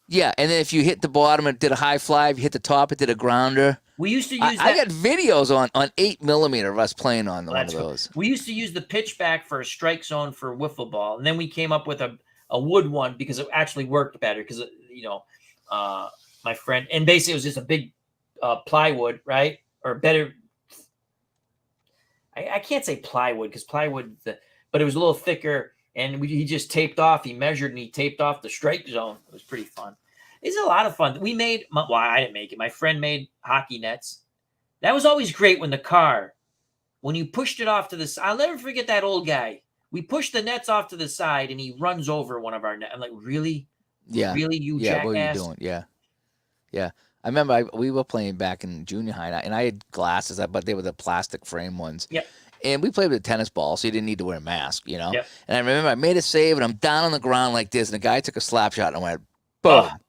Speaker 1: Yeah, and then if you hit the bottom, it did a high fly. If you hit the top, it did a grounder.
Speaker 2: We used to use that.
Speaker 1: I got videos on 8mm of us playing on one of those.
Speaker 2: We used to use the pitch back for a strike zone for wiffle ball, and then we came up with a wood one because it actually worked better because my friend, and basically it was just a big plywood, right? Or better, I can't say plywood because plywood, but it was a little thicker, and he just taped off. He measured and he taped off the strike zone. It was pretty fun. It's a lot of fun. We made, well, I didn't make it. My friend made hockey nets. That was always great when you pushed it off to the side. I'll never forget that old guy. We pushed the nets off to the side, and he runs over one of our nets. I'm like, really?
Speaker 1: Yeah.
Speaker 2: Really, you
Speaker 1: Yeah.
Speaker 2: jackass?
Speaker 1: What are you doing? Yeah. Yeah. I remember we were playing back in junior high, and I had glasses, but they were the plastic frame ones.
Speaker 2: Yep.
Speaker 1: And we played with a tennis ball, so you didn't need to wear a mask,
Speaker 2: Yep.
Speaker 1: And I remember I made a save, and I'm down on the ground like this, and the guy took a slap shot, and I went,
Speaker 2: Oh,
Speaker 1: boom.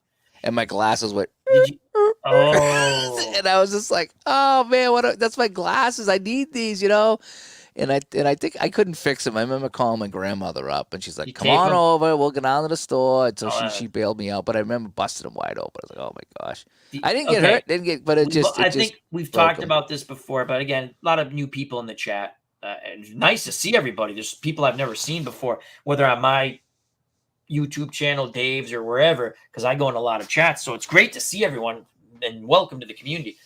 Speaker 1: And my glasses went,
Speaker 2: did you? Oh,
Speaker 1: and I was just like, oh, man, that's my glasses. I need these, And I think I couldn't fix them. I remember calling my grandmother up, and she's
Speaker 2: you
Speaker 1: like, "Come
Speaker 2: tape
Speaker 1: on
Speaker 2: them?
Speaker 1: over. We'll go down to the store." And so
Speaker 2: Oh,
Speaker 1: she bailed me out. But I remember busting them wide open. I was like, "Oh my gosh!" I didn't get
Speaker 2: okay.
Speaker 1: hurt. Didn't get, but
Speaker 2: I think we've
Speaker 1: broke
Speaker 2: talked
Speaker 1: 'em.
Speaker 2: about this before, but again, a lot of new people in the chat. It's nice to see everybody. There's people I've never seen before, whether on my YouTube channel, Dave's, or wherever, because I go in a lot of chats. So it's great to see everyone, and welcome to the community.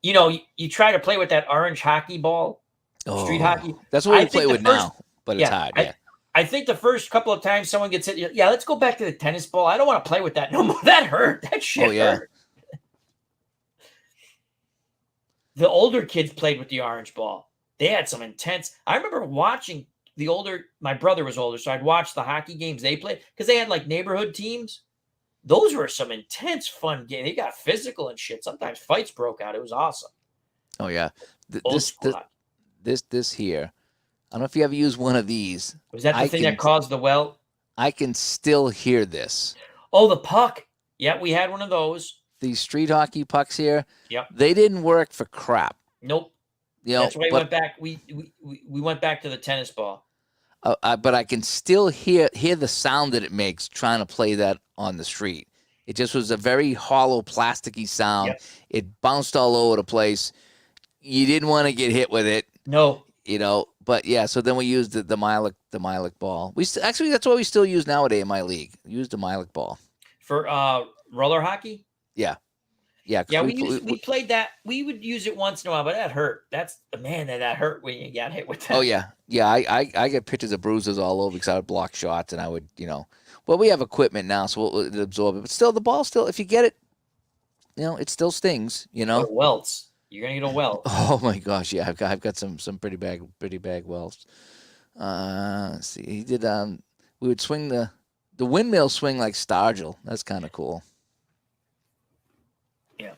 Speaker 2: You try to play with that orange hockey ball, street hockey.
Speaker 1: That's what
Speaker 2: I
Speaker 1: we play
Speaker 2: think
Speaker 1: with now, but it's hard. Yeah.
Speaker 2: I think the first couple of times someone gets hit, yeah, let's go back to the tennis ball. I don't want to play with that no more. That hurt. That shit hurt. The older kids played with the orange ball. They had some intense. I remember watching my brother was older, so I'd watch the hockey games they played because they had like neighborhood teams. Those were some intense, fun games. They got physical and shit. Sometimes fights broke out. It was awesome.
Speaker 1: Oh yeah. This here. I don't know if you ever used one of these.
Speaker 2: Was that the thing that caused the welt?
Speaker 1: I can still hear this.
Speaker 2: Oh, the puck. Yeah, we had one of those.
Speaker 1: These street hockey pucks here.
Speaker 2: Yep.
Speaker 1: They didn't work for crap.
Speaker 2: Nope. That's why we went back. We went back to the tennis ball.
Speaker 1: But I can still hear the sound that it makes trying to play that on the street. It just was a very hollow, plasticky sound.
Speaker 2: Yep.
Speaker 1: It bounced all over the place. You didn't want to get hit with it.
Speaker 2: No.
Speaker 1: But yeah. So then we used the Milik ball. Actually that's what we still use nowadays in my league. Use the Milik ball
Speaker 2: for roller hockey.
Speaker 1: Yeah. Yeah.
Speaker 2: Yeah. We played that. We would use it once in a while, but that hurt. That hurt when you got hit with that.
Speaker 1: Oh yeah. Yeah. I get pictures of bruises all over because I would block shots and I would Well, we have equipment now, so we'll absorb it. But still, the ball if you get it, it still stings.
Speaker 2: It welts. You're gonna get a welt.
Speaker 1: Oh my gosh, yeah, I've got some pretty bad welts. Let's see, he did. We would swing the windmill swing like Stargell. That's kind of cool.
Speaker 2: Yeah.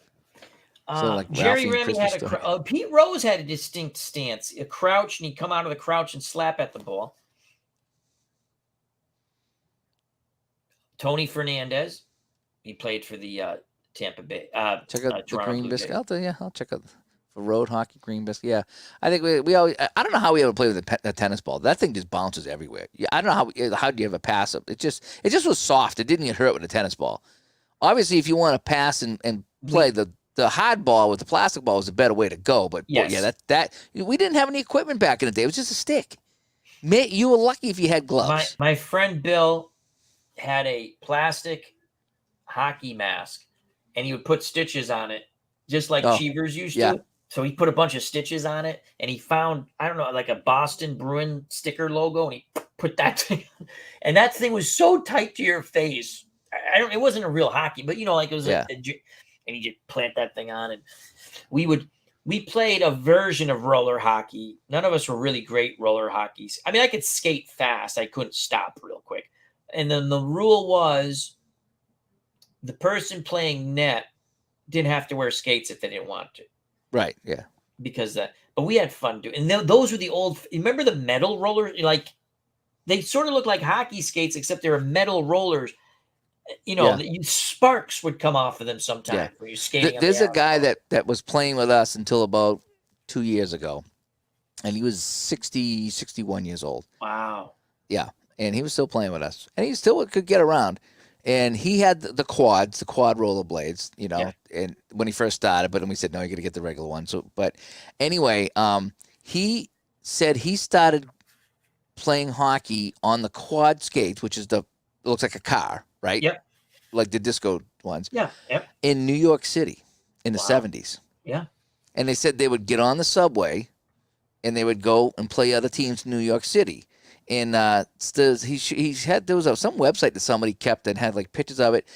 Speaker 1: So like
Speaker 2: Jerry Remy had Pete Rose had a distinct stance, a crouch, and he'd come out of the crouch and slap at the ball. Tony Fernandez, he played for the Tampa Bay.
Speaker 1: Check out the Green Biscuit. I'll check out for road hockey, Green Biscuit. Yeah, I think we always. I don't know how we ever play with the tennis ball. That thing just bounces everywhere. Yeah, I don't know how do you ever pass it. It just was soft. It didn't get hurt with a tennis ball. Obviously, if you want to pass and play the hard ball with the plastic ball is a better way to go. But
Speaker 2: yes.
Speaker 1: Yeah, that we didn't have any equipment back in the day. It was just a stick. You were lucky if you had gloves.
Speaker 2: My friend Bill had a plastic hockey mask, and he would put stitches on it, just like Cheevers used to. So he put a bunch of stitches on it, and he found, I don't know, like a Boston Bruin sticker logo, and he put that thing, and that thing was so tight to your face. It wasn't a real hockey, but like it was and you just plant that thing on, and we played a version of roller hockey. None of us were really great roller hockeys. I mean, I could skate fast. I couldn't stop real quick. And then the rule was the person playing net didn't have to wear skates if they didn't want to.
Speaker 1: Right, yeah.
Speaker 2: Because but we had fun doing. And those were the old, remember the metal rollers? Like, they sort of look like hockey skates, except they were metal rollers. Sparks would come off of them sometimes when you're skating.
Speaker 1: There's a guy that was playing with us until about 2 years ago. And he was 61 years old.
Speaker 2: Wow.
Speaker 1: Yeah. And he was still playing with us. And he still could get around. And he had the quad roller blades, and when he first started, but then we said, no, you got to get the regular one. So, but anyway, he said he started playing hockey on the quad skates, which is it looks like a car, right?
Speaker 2: Yep.
Speaker 1: Like the disco ones,
Speaker 2: Yeah. Yep.
Speaker 1: in New York City in the
Speaker 2: Wow.
Speaker 1: 70s.
Speaker 2: Yeah.
Speaker 1: And they said they would get on the subway and they would go and play other teams in New York City. And there was some website that somebody kept that had like pictures of it.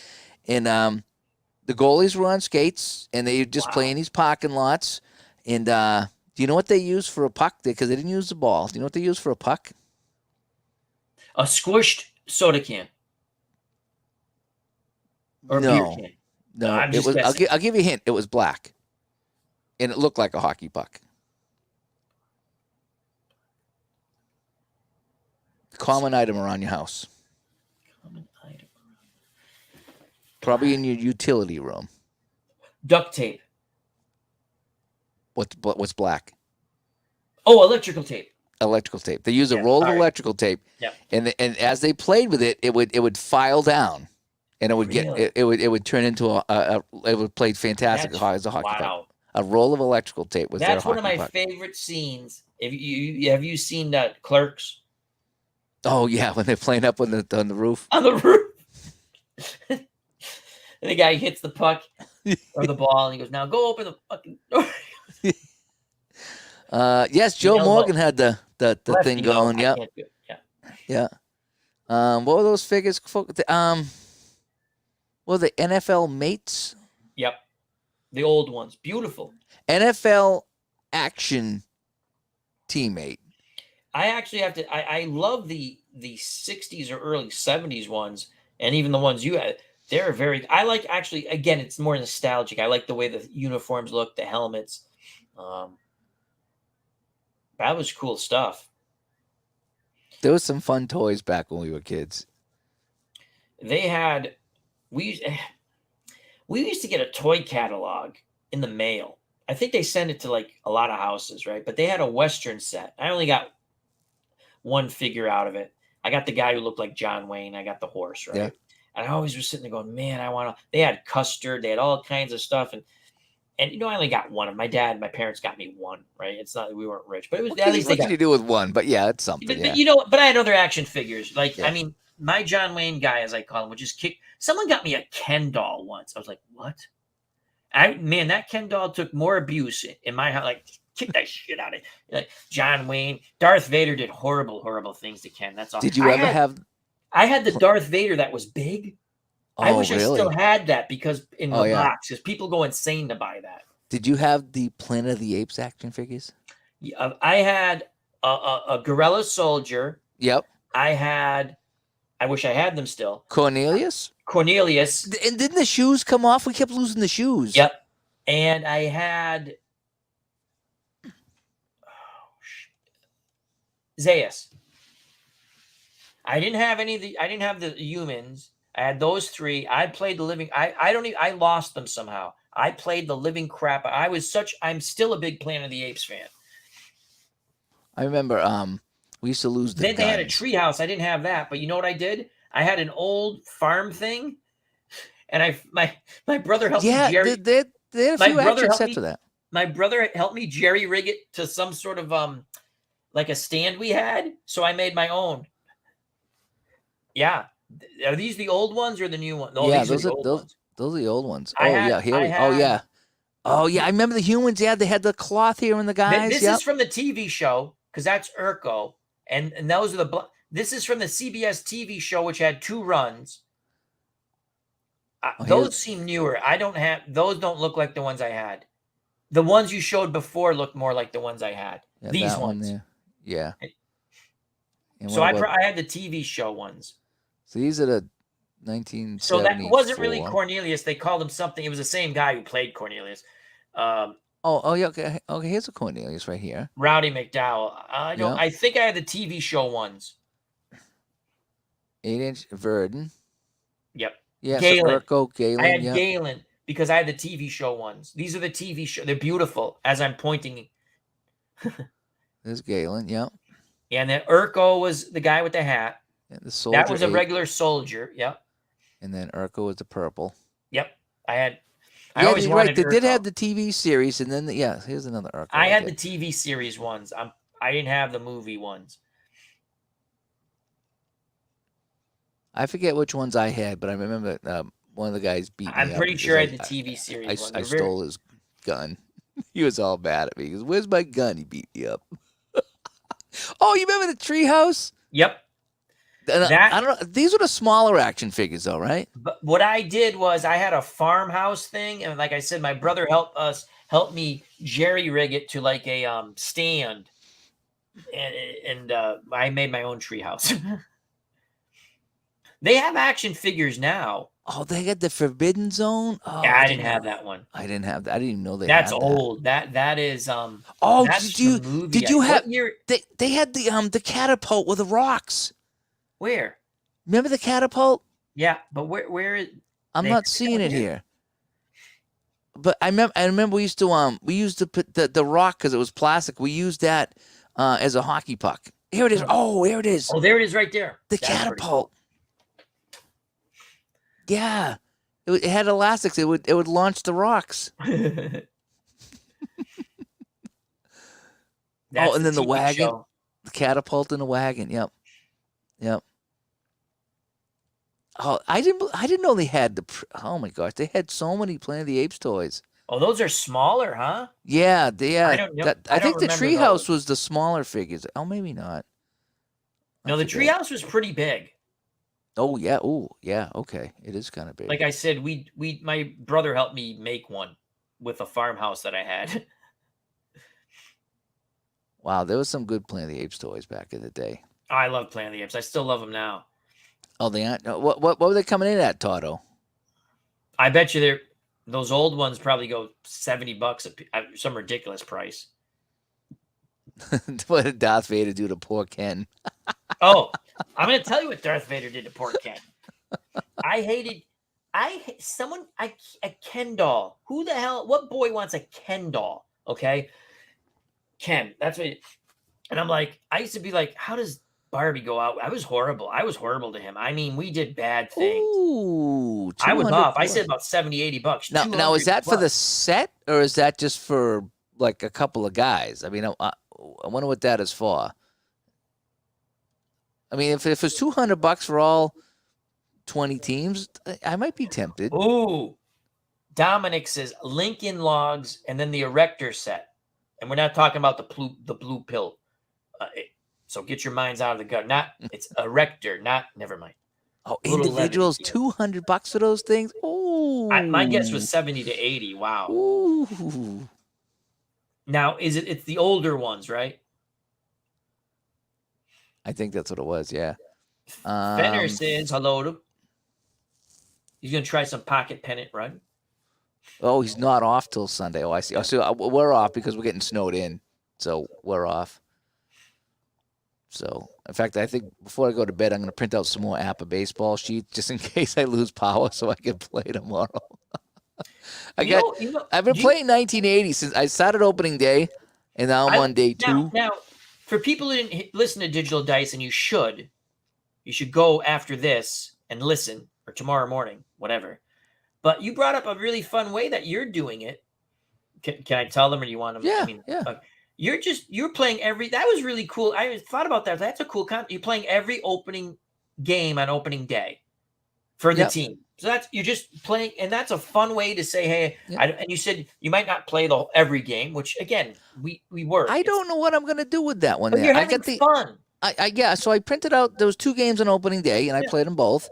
Speaker 1: And the goalies were on skates and they just play
Speaker 2: Wow.
Speaker 1: in these parking lots. And do you know what they used for a puck? Because they didn't use the ball. Do you know what they used for a puck?
Speaker 2: A squished soda can or beer
Speaker 1: No,
Speaker 2: can.
Speaker 1: no.
Speaker 2: I'm
Speaker 1: It
Speaker 2: just
Speaker 1: was.
Speaker 2: guessing.
Speaker 1: I'll give you a hint. It was black, and it looked like a hockey puck. Common item around your house,
Speaker 2: Common item.
Speaker 1: probably in your utility room.
Speaker 2: Duct tape.
Speaker 1: What's black?
Speaker 2: Oh, electrical tape.
Speaker 1: Electrical tape. They use a
Speaker 2: Yeah,
Speaker 1: roll of
Speaker 2: sorry.
Speaker 1: electrical tape,
Speaker 2: Yep.
Speaker 1: and as they played with it, it would file down, and it would
Speaker 2: Really?
Speaker 1: it would turn into it would play fantastic as a hockey puck.
Speaker 2: Wow.
Speaker 1: A roll of electrical tape was their
Speaker 2: That's one of
Speaker 1: hockey
Speaker 2: my
Speaker 1: puck.
Speaker 2: favorite scenes. Have you seen that Clerks
Speaker 1: Oh yeah, when they're playing up on the roof.
Speaker 2: on the roof? And the guy hits the puck or the ball, and he goes, "Now go open the fucking door."
Speaker 1: Yes, Joe
Speaker 2: Elbow.
Speaker 1: Morgan had the
Speaker 2: Lefty,
Speaker 1: thing
Speaker 2: though,
Speaker 1: going.
Speaker 2: I
Speaker 1: Yep.
Speaker 2: can't do it. Yeah.
Speaker 1: Yeah. What were those figures? Well, the NFL mates,
Speaker 2: Yep. The old ones, beautiful.
Speaker 1: NFL action teammate.
Speaker 2: I actually have to. I love the '60s or early '70s ones, and even the ones you had. They're very. I like actually. Again, it's more nostalgic. I like the way the uniforms look, the helmets. That was cool stuff.
Speaker 1: There was some fun toys back when we were kids.
Speaker 2: They had we used to get a toy catalog in the mail. I think they sent it to like a lot of houses, right? But they had a Western set. I only got one figure out of it. I got the guy who looked like John Wayne. I got the horse, right?
Speaker 1: Yeah.
Speaker 2: And I always was sitting there going, man, I want to. They had custard. They had all kinds of stuff, and I only got one. My parents got me one, right? It's not we weren't rich, but it was at least they
Speaker 1: What
Speaker 2: got.
Speaker 1: can you do with one? But yeah, it's something.
Speaker 2: But,
Speaker 1: Yeah.
Speaker 2: but I had other action figures. Like,
Speaker 1: Yeah.
Speaker 2: I mean, my John Wayne guy, as I call him, would just kick. Someone got me a Ken doll once. I was like, what? That Ken doll took more abuse in my house. Like, kick that shit out of it. Like, John Wayne, Darth Vader did horrible, horrible things to Ken. That's all.
Speaker 1: Did you ever have?
Speaker 2: I had the Darth Vader that was big. I wish I still had that because in the box, because people go insane to buy that.
Speaker 1: Did you have the Planet of the Apes action figures?
Speaker 2: Yeah, I had a Gorilla Soldier.
Speaker 1: Yep.
Speaker 2: I wish I had them still.
Speaker 1: Cornelius.
Speaker 2: And
Speaker 1: didn't the shoes come off? We kept losing the shoes.
Speaker 2: Yep. And I had Zaius. I didn't have any of the. I didn't have the humans. I had those three. I played the living. I lost them somehow. I played the living crap. I'm still a big Planet of the Apes fan.
Speaker 1: I remember we used to lose the
Speaker 2: Then
Speaker 1: guns.
Speaker 2: they had a treehouse. I didn't have that, but you know what I did? I had an old farm thing, and my brother helped me. Jerry,
Speaker 1: they had a few action sets for that.
Speaker 2: My brother helped me jerry rig it to some sort of like a stand we had, so I made my own. Yeah, are these the old ones or the new ones? No,
Speaker 1: yeah,
Speaker 2: those are
Speaker 1: the old ones.
Speaker 2: I
Speaker 1: remember the humans. Yeah, they had the cloth here and the guys.
Speaker 2: This is from the TV show because that's Urko, and those are the. This is from the CBS TV show, which had 2 runs. Those seem newer. Those. Don't look like the ones I had. The ones you showed before looked more like the ones I had.
Speaker 1: Yeah,
Speaker 2: these
Speaker 1: that
Speaker 2: ones.
Speaker 1: One there. Yeah.
Speaker 2: So I had the TV show ones.
Speaker 1: So these are the 1974.
Speaker 2: So that wasn't really Cornelius. They called him something. It was the same guy who played Cornelius.
Speaker 1: Yeah. Okay. Here's a Cornelius right here.
Speaker 2: Rowdy McDowell. I think I had the TV show ones.
Speaker 1: 8-inch Verdon.
Speaker 2: Yep.
Speaker 1: Yeah.
Speaker 2: Galen.
Speaker 1: So Galen.
Speaker 2: I had Galen because I had the TV show ones. These are the TV show. They're beautiful. As I'm pointing.
Speaker 1: There's Galen. Yep.
Speaker 2: And then Urko was the guy with the hat.
Speaker 1: Yeah, the soldier.
Speaker 2: That was a regular soldier. Yep.
Speaker 1: And then Urko was the purple.
Speaker 2: Yep. I always wanted
Speaker 1: They
Speaker 2: Urko.
Speaker 1: did have the TV series, and then here's another Urko.
Speaker 2: I had the TV series ones. I didn't have the movie ones.
Speaker 1: I forget which ones I had, but I remember one of the guys beat
Speaker 2: I'm
Speaker 1: me up
Speaker 2: pretty
Speaker 1: because
Speaker 2: sure I had the TV series one.
Speaker 1: I
Speaker 2: They're very.
Speaker 1: stole his gun. He was all mad at me. He goes, "Where's my gun?" He beat me up. Oh, you remember the treehouse?
Speaker 2: Yep.
Speaker 1: And
Speaker 2: That.
Speaker 1: I don't know. These were the smaller action figures, though, right?
Speaker 2: But what I did was I had a farmhouse thing, and like I said, my brother helped me jerry rig it to like a stand, and I made my own treehouse. They have action figures now.
Speaker 1: Oh, they had the Forbidden Zone. Oh,
Speaker 2: Yeah,
Speaker 1: I
Speaker 2: I
Speaker 1: didn't
Speaker 2: didn't
Speaker 1: know.
Speaker 2: have that one.
Speaker 1: I didn't have that. I didn't even know they
Speaker 2: That's
Speaker 1: had that.
Speaker 2: old. That is
Speaker 1: Oh,
Speaker 2: that's from movie.
Speaker 1: did you have
Speaker 2: What year?
Speaker 1: they had the catapult with the rocks.
Speaker 2: Where?
Speaker 1: Remember the catapult?
Speaker 2: Yeah, but where is
Speaker 1: I'm
Speaker 2: they
Speaker 1: not
Speaker 2: have
Speaker 1: seeing
Speaker 2: one
Speaker 1: it here. But I remember we used to put the rock because it was plastic. We used that as a hockey puck. Here it is. Oh, here it is.
Speaker 2: Oh, there it is right there.
Speaker 1: The
Speaker 2: That's pretty
Speaker 1: catapult. Yeah. It had elastics. It would launch the rocks.
Speaker 2: cool.
Speaker 1: Oh,
Speaker 2: That's
Speaker 1: and
Speaker 2: the
Speaker 1: then the
Speaker 2: TV
Speaker 1: wagon.
Speaker 2: show.
Speaker 1: The catapult in the wagon. Yep. Yep. Oh, I didn't know they had oh my gosh, they had so many Planet of the Apes toys.
Speaker 2: Oh, those are smaller, huh?
Speaker 1: Yeah,
Speaker 2: I don't know.
Speaker 1: I
Speaker 2: I don't
Speaker 1: think the
Speaker 2: remember
Speaker 1: treehouse
Speaker 2: those.
Speaker 1: was the smaller figures. Oh, maybe not. I
Speaker 2: No, the
Speaker 1: forget.
Speaker 2: treehouse was pretty big.
Speaker 1: Oh yeah. Oh yeah. Okay, it is kind of big.
Speaker 2: Like I said, my brother helped me make one with a farmhouse that I had.
Speaker 1: Wow, there was some good Planet of the Apes toys back in the day.
Speaker 2: I love Planet of the Apes. I still love them now.
Speaker 1: Oh, they aren't. What were they coming in at, Toto?
Speaker 2: I bet you those old ones probably go $70 some ridiculous price.
Speaker 1: What did Darth Vader do to poor Ken?
Speaker 2: Oh, I'm going to tell you what Darth Vader did to poor Ken. A Ken doll. Who the hell? What boy wants a Ken doll? Okay, Ken. That's what. And I'm like, I used to be like, how does Barbie go out? I was horrible. I was horrible to him. I mean, we did bad things.
Speaker 1: Ooh,
Speaker 2: I was
Speaker 1: 200
Speaker 2: off. I
Speaker 1: plus.
Speaker 2: said about $70-$80.
Speaker 1: Now is that for the
Speaker 2: plus.
Speaker 1: set or is that just for like a couple of guys? I mean, I wonder what that is for. I mean, if it's $200 for all 20 teams, I might be tempted.
Speaker 2: Ooh, Dominic says Lincoln Logs and then the Erector set, and we're not talking about the blue pill. So get your minds out of the gut. Not it's Erector, not never mind.
Speaker 1: Oh,
Speaker 2: Little
Speaker 1: individuals,
Speaker 2: levity.
Speaker 1: $200 for those things. Ooh,
Speaker 2: My guess was 70 to 80. Wow.
Speaker 1: Ooh,
Speaker 2: Now it's the older ones, right?
Speaker 1: I think that's what it was. Yeah.
Speaker 2: Fenner says hello to. He's gonna try some pocket pennant run.
Speaker 1: Oh, he's not off till Sunday. Oh, I see. Oh, so we're off because we're getting snowed in, so we're off. So, in fact, I think before I go to bed, I'm going to print out some more APBA baseball sheets just in case I lose power, so I can play tomorrow. I've been playing 1980 since I started opening day, and now I'm on day 2.
Speaker 2: Now, for people who didn't listen to Digital Dice, and you should go after this and listen, or tomorrow morning, whatever. But you brought up a really fun way that you're doing it. Can I tell them, or do you want them?
Speaker 1: Yeah,
Speaker 2: I mean,
Speaker 1: yeah.
Speaker 2: You're playing that was really cool. I thought about that. That's a cool concept. You're playing every opening game on opening day for the team. So you're just playing, and that's a fun way to say, hey, and you said you might not play every game, which again, we were.
Speaker 1: I don't know what I'm going to do with that one.
Speaker 2: But you're having fun.
Speaker 1: So I printed out, there was 2 games on opening day, and I played them both.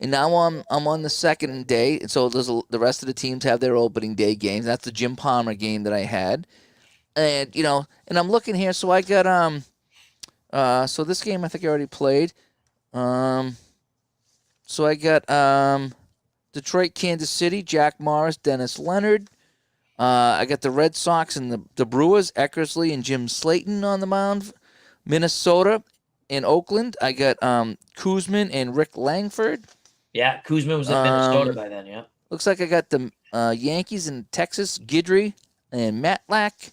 Speaker 1: And now I'm on the second day, and so the rest of the teams have their opening day games. That's the Jim Palmer game that I had. And and I'm looking here. So I got so this game I think I already played. So I got Detroit, Kansas City, Jack Morris, Dennis Leonard. I got the Red Sox and the Brewers, Eckersley and Jim Slayton on the mound. Minnesota and Oakland, I got Kuzman and Rick Langford.
Speaker 2: Yeah, Kuzman was in Minnesota by then. Yeah.
Speaker 1: Looks like I got the Yankees in Texas, Guidry and Matlack.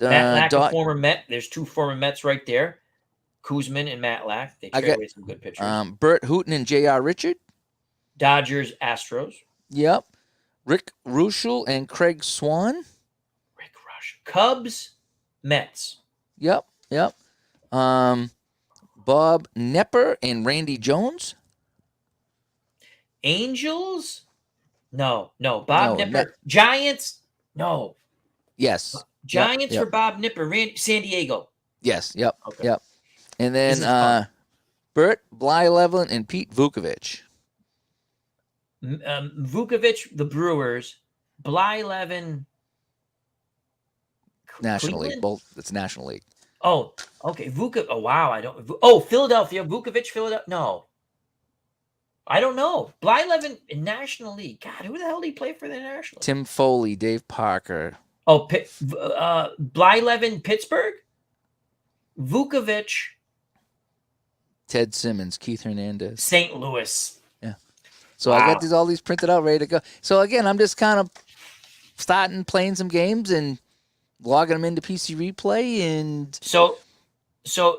Speaker 2: Matlack, a former Met. There's 2 former Mets right there. Kuzman and Matlack. They trade away some good pitchers.
Speaker 1: Bert Hooton and J.R. Richard.
Speaker 2: Dodgers, Astros.
Speaker 1: Yep. Rick Ruschel and Craig Swan.
Speaker 2: Rick Ruschel. Cubs, Mets.
Speaker 1: Yep. Bob Nepper and Randy Jones.
Speaker 2: Angels? No. Bob
Speaker 1: No,
Speaker 2: Nipper. Giants? No.
Speaker 1: yes. Yep.
Speaker 2: Giants for
Speaker 1: Yep.
Speaker 2: Bob Nipper. San Diego.
Speaker 1: Yes. Yep.
Speaker 2: Okay.
Speaker 1: Yep. And
Speaker 2: This
Speaker 1: then
Speaker 2: is fun.
Speaker 1: Bert Blyleven and Pete Vukovich.
Speaker 2: Vukovic, the Brewers. Blyleven,
Speaker 1: National League.
Speaker 2: Cleveland?
Speaker 1: Both. It's National League.
Speaker 2: Oh, okay. Oh, wow. I don't. Oh, Philadelphia. Vukovic, Philadelphia. No. I don't know. Blyleven in National League. God, who the hell did he play for the National League?
Speaker 1: Tim Foley, Dave Parker.
Speaker 2: Oh, Blyleven, Pittsburgh. Vukovic,
Speaker 1: Ted Simmons, Keith Hernandez.
Speaker 2: St. Louis.
Speaker 1: Yeah. So
Speaker 2: Wow.
Speaker 1: I got all these printed out, ready to go. So again, I'm just kind of starting playing some games and logging them into PC Replay and.
Speaker 2: So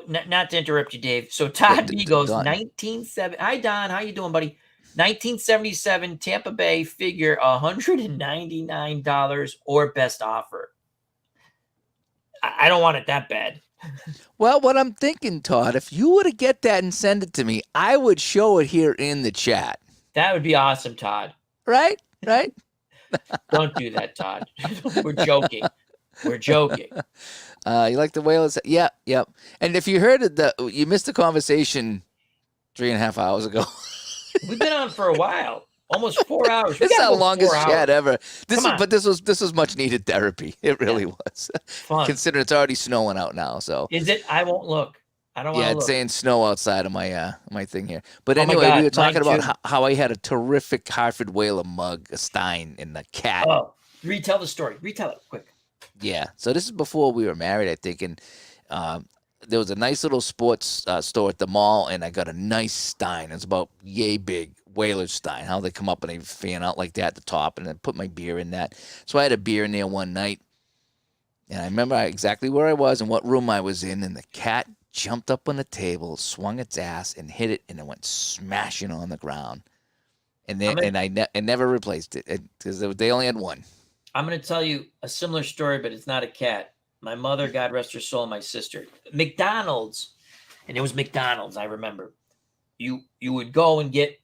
Speaker 2: not to interrupt you, Dave. So Todd B goes
Speaker 1: Don.
Speaker 2: 1970. Hi Don, how you doing, buddy? 1977 Tampa Bay figure $199 or best offer. I don't want it that bad.
Speaker 1: Well, what I'm thinking, Todd, if you were to get that and send it to me, I would show it here in the chat.
Speaker 2: That would be awesome, Todd.
Speaker 1: Right? Right?
Speaker 2: Don't do that, Todd. We're joking. We're joking.
Speaker 1: You like the whalers? Yeah, yep. And if you heard it, you missed the conversation 3.5 hours ago.
Speaker 2: We've been on for a while. Almost 4 hours.
Speaker 1: It's our longest chat ever. This was much needed therapy. It really was.
Speaker 2: Fun.
Speaker 1: Considering it's already snowing out now. So
Speaker 2: is it? I won't look. I don't want to look.
Speaker 1: Yeah, it's saying snow outside of my my thing here. But
Speaker 2: Oh
Speaker 1: anyway,
Speaker 2: God,
Speaker 1: we were talking
Speaker 2: mine
Speaker 1: about how I had a terrific Hartford Whaler mug, a Stein, and a cat.
Speaker 2: Oh, retell the story. Retell it quick.
Speaker 1: Yeah. So this is before we were married, I think, and there was a nice little sports store at the mall, and I got a nice Stein. It's about yay big, Whaler Stein. How they come up and they fan out like that at the top, and then put my beer in that. So I had a beer in there one night, and I remember exactly where I was and what room I was in, and the cat jumped up on the table, swung its ass, and hit it, and it went smashing on the ground. And I never replaced it because they only had one.
Speaker 2: I'm going to tell you a similar story, but it's not a cat. My mother, God rest her soul, my sister. McDonald's, and it was McDonald's, I remember. You would go and get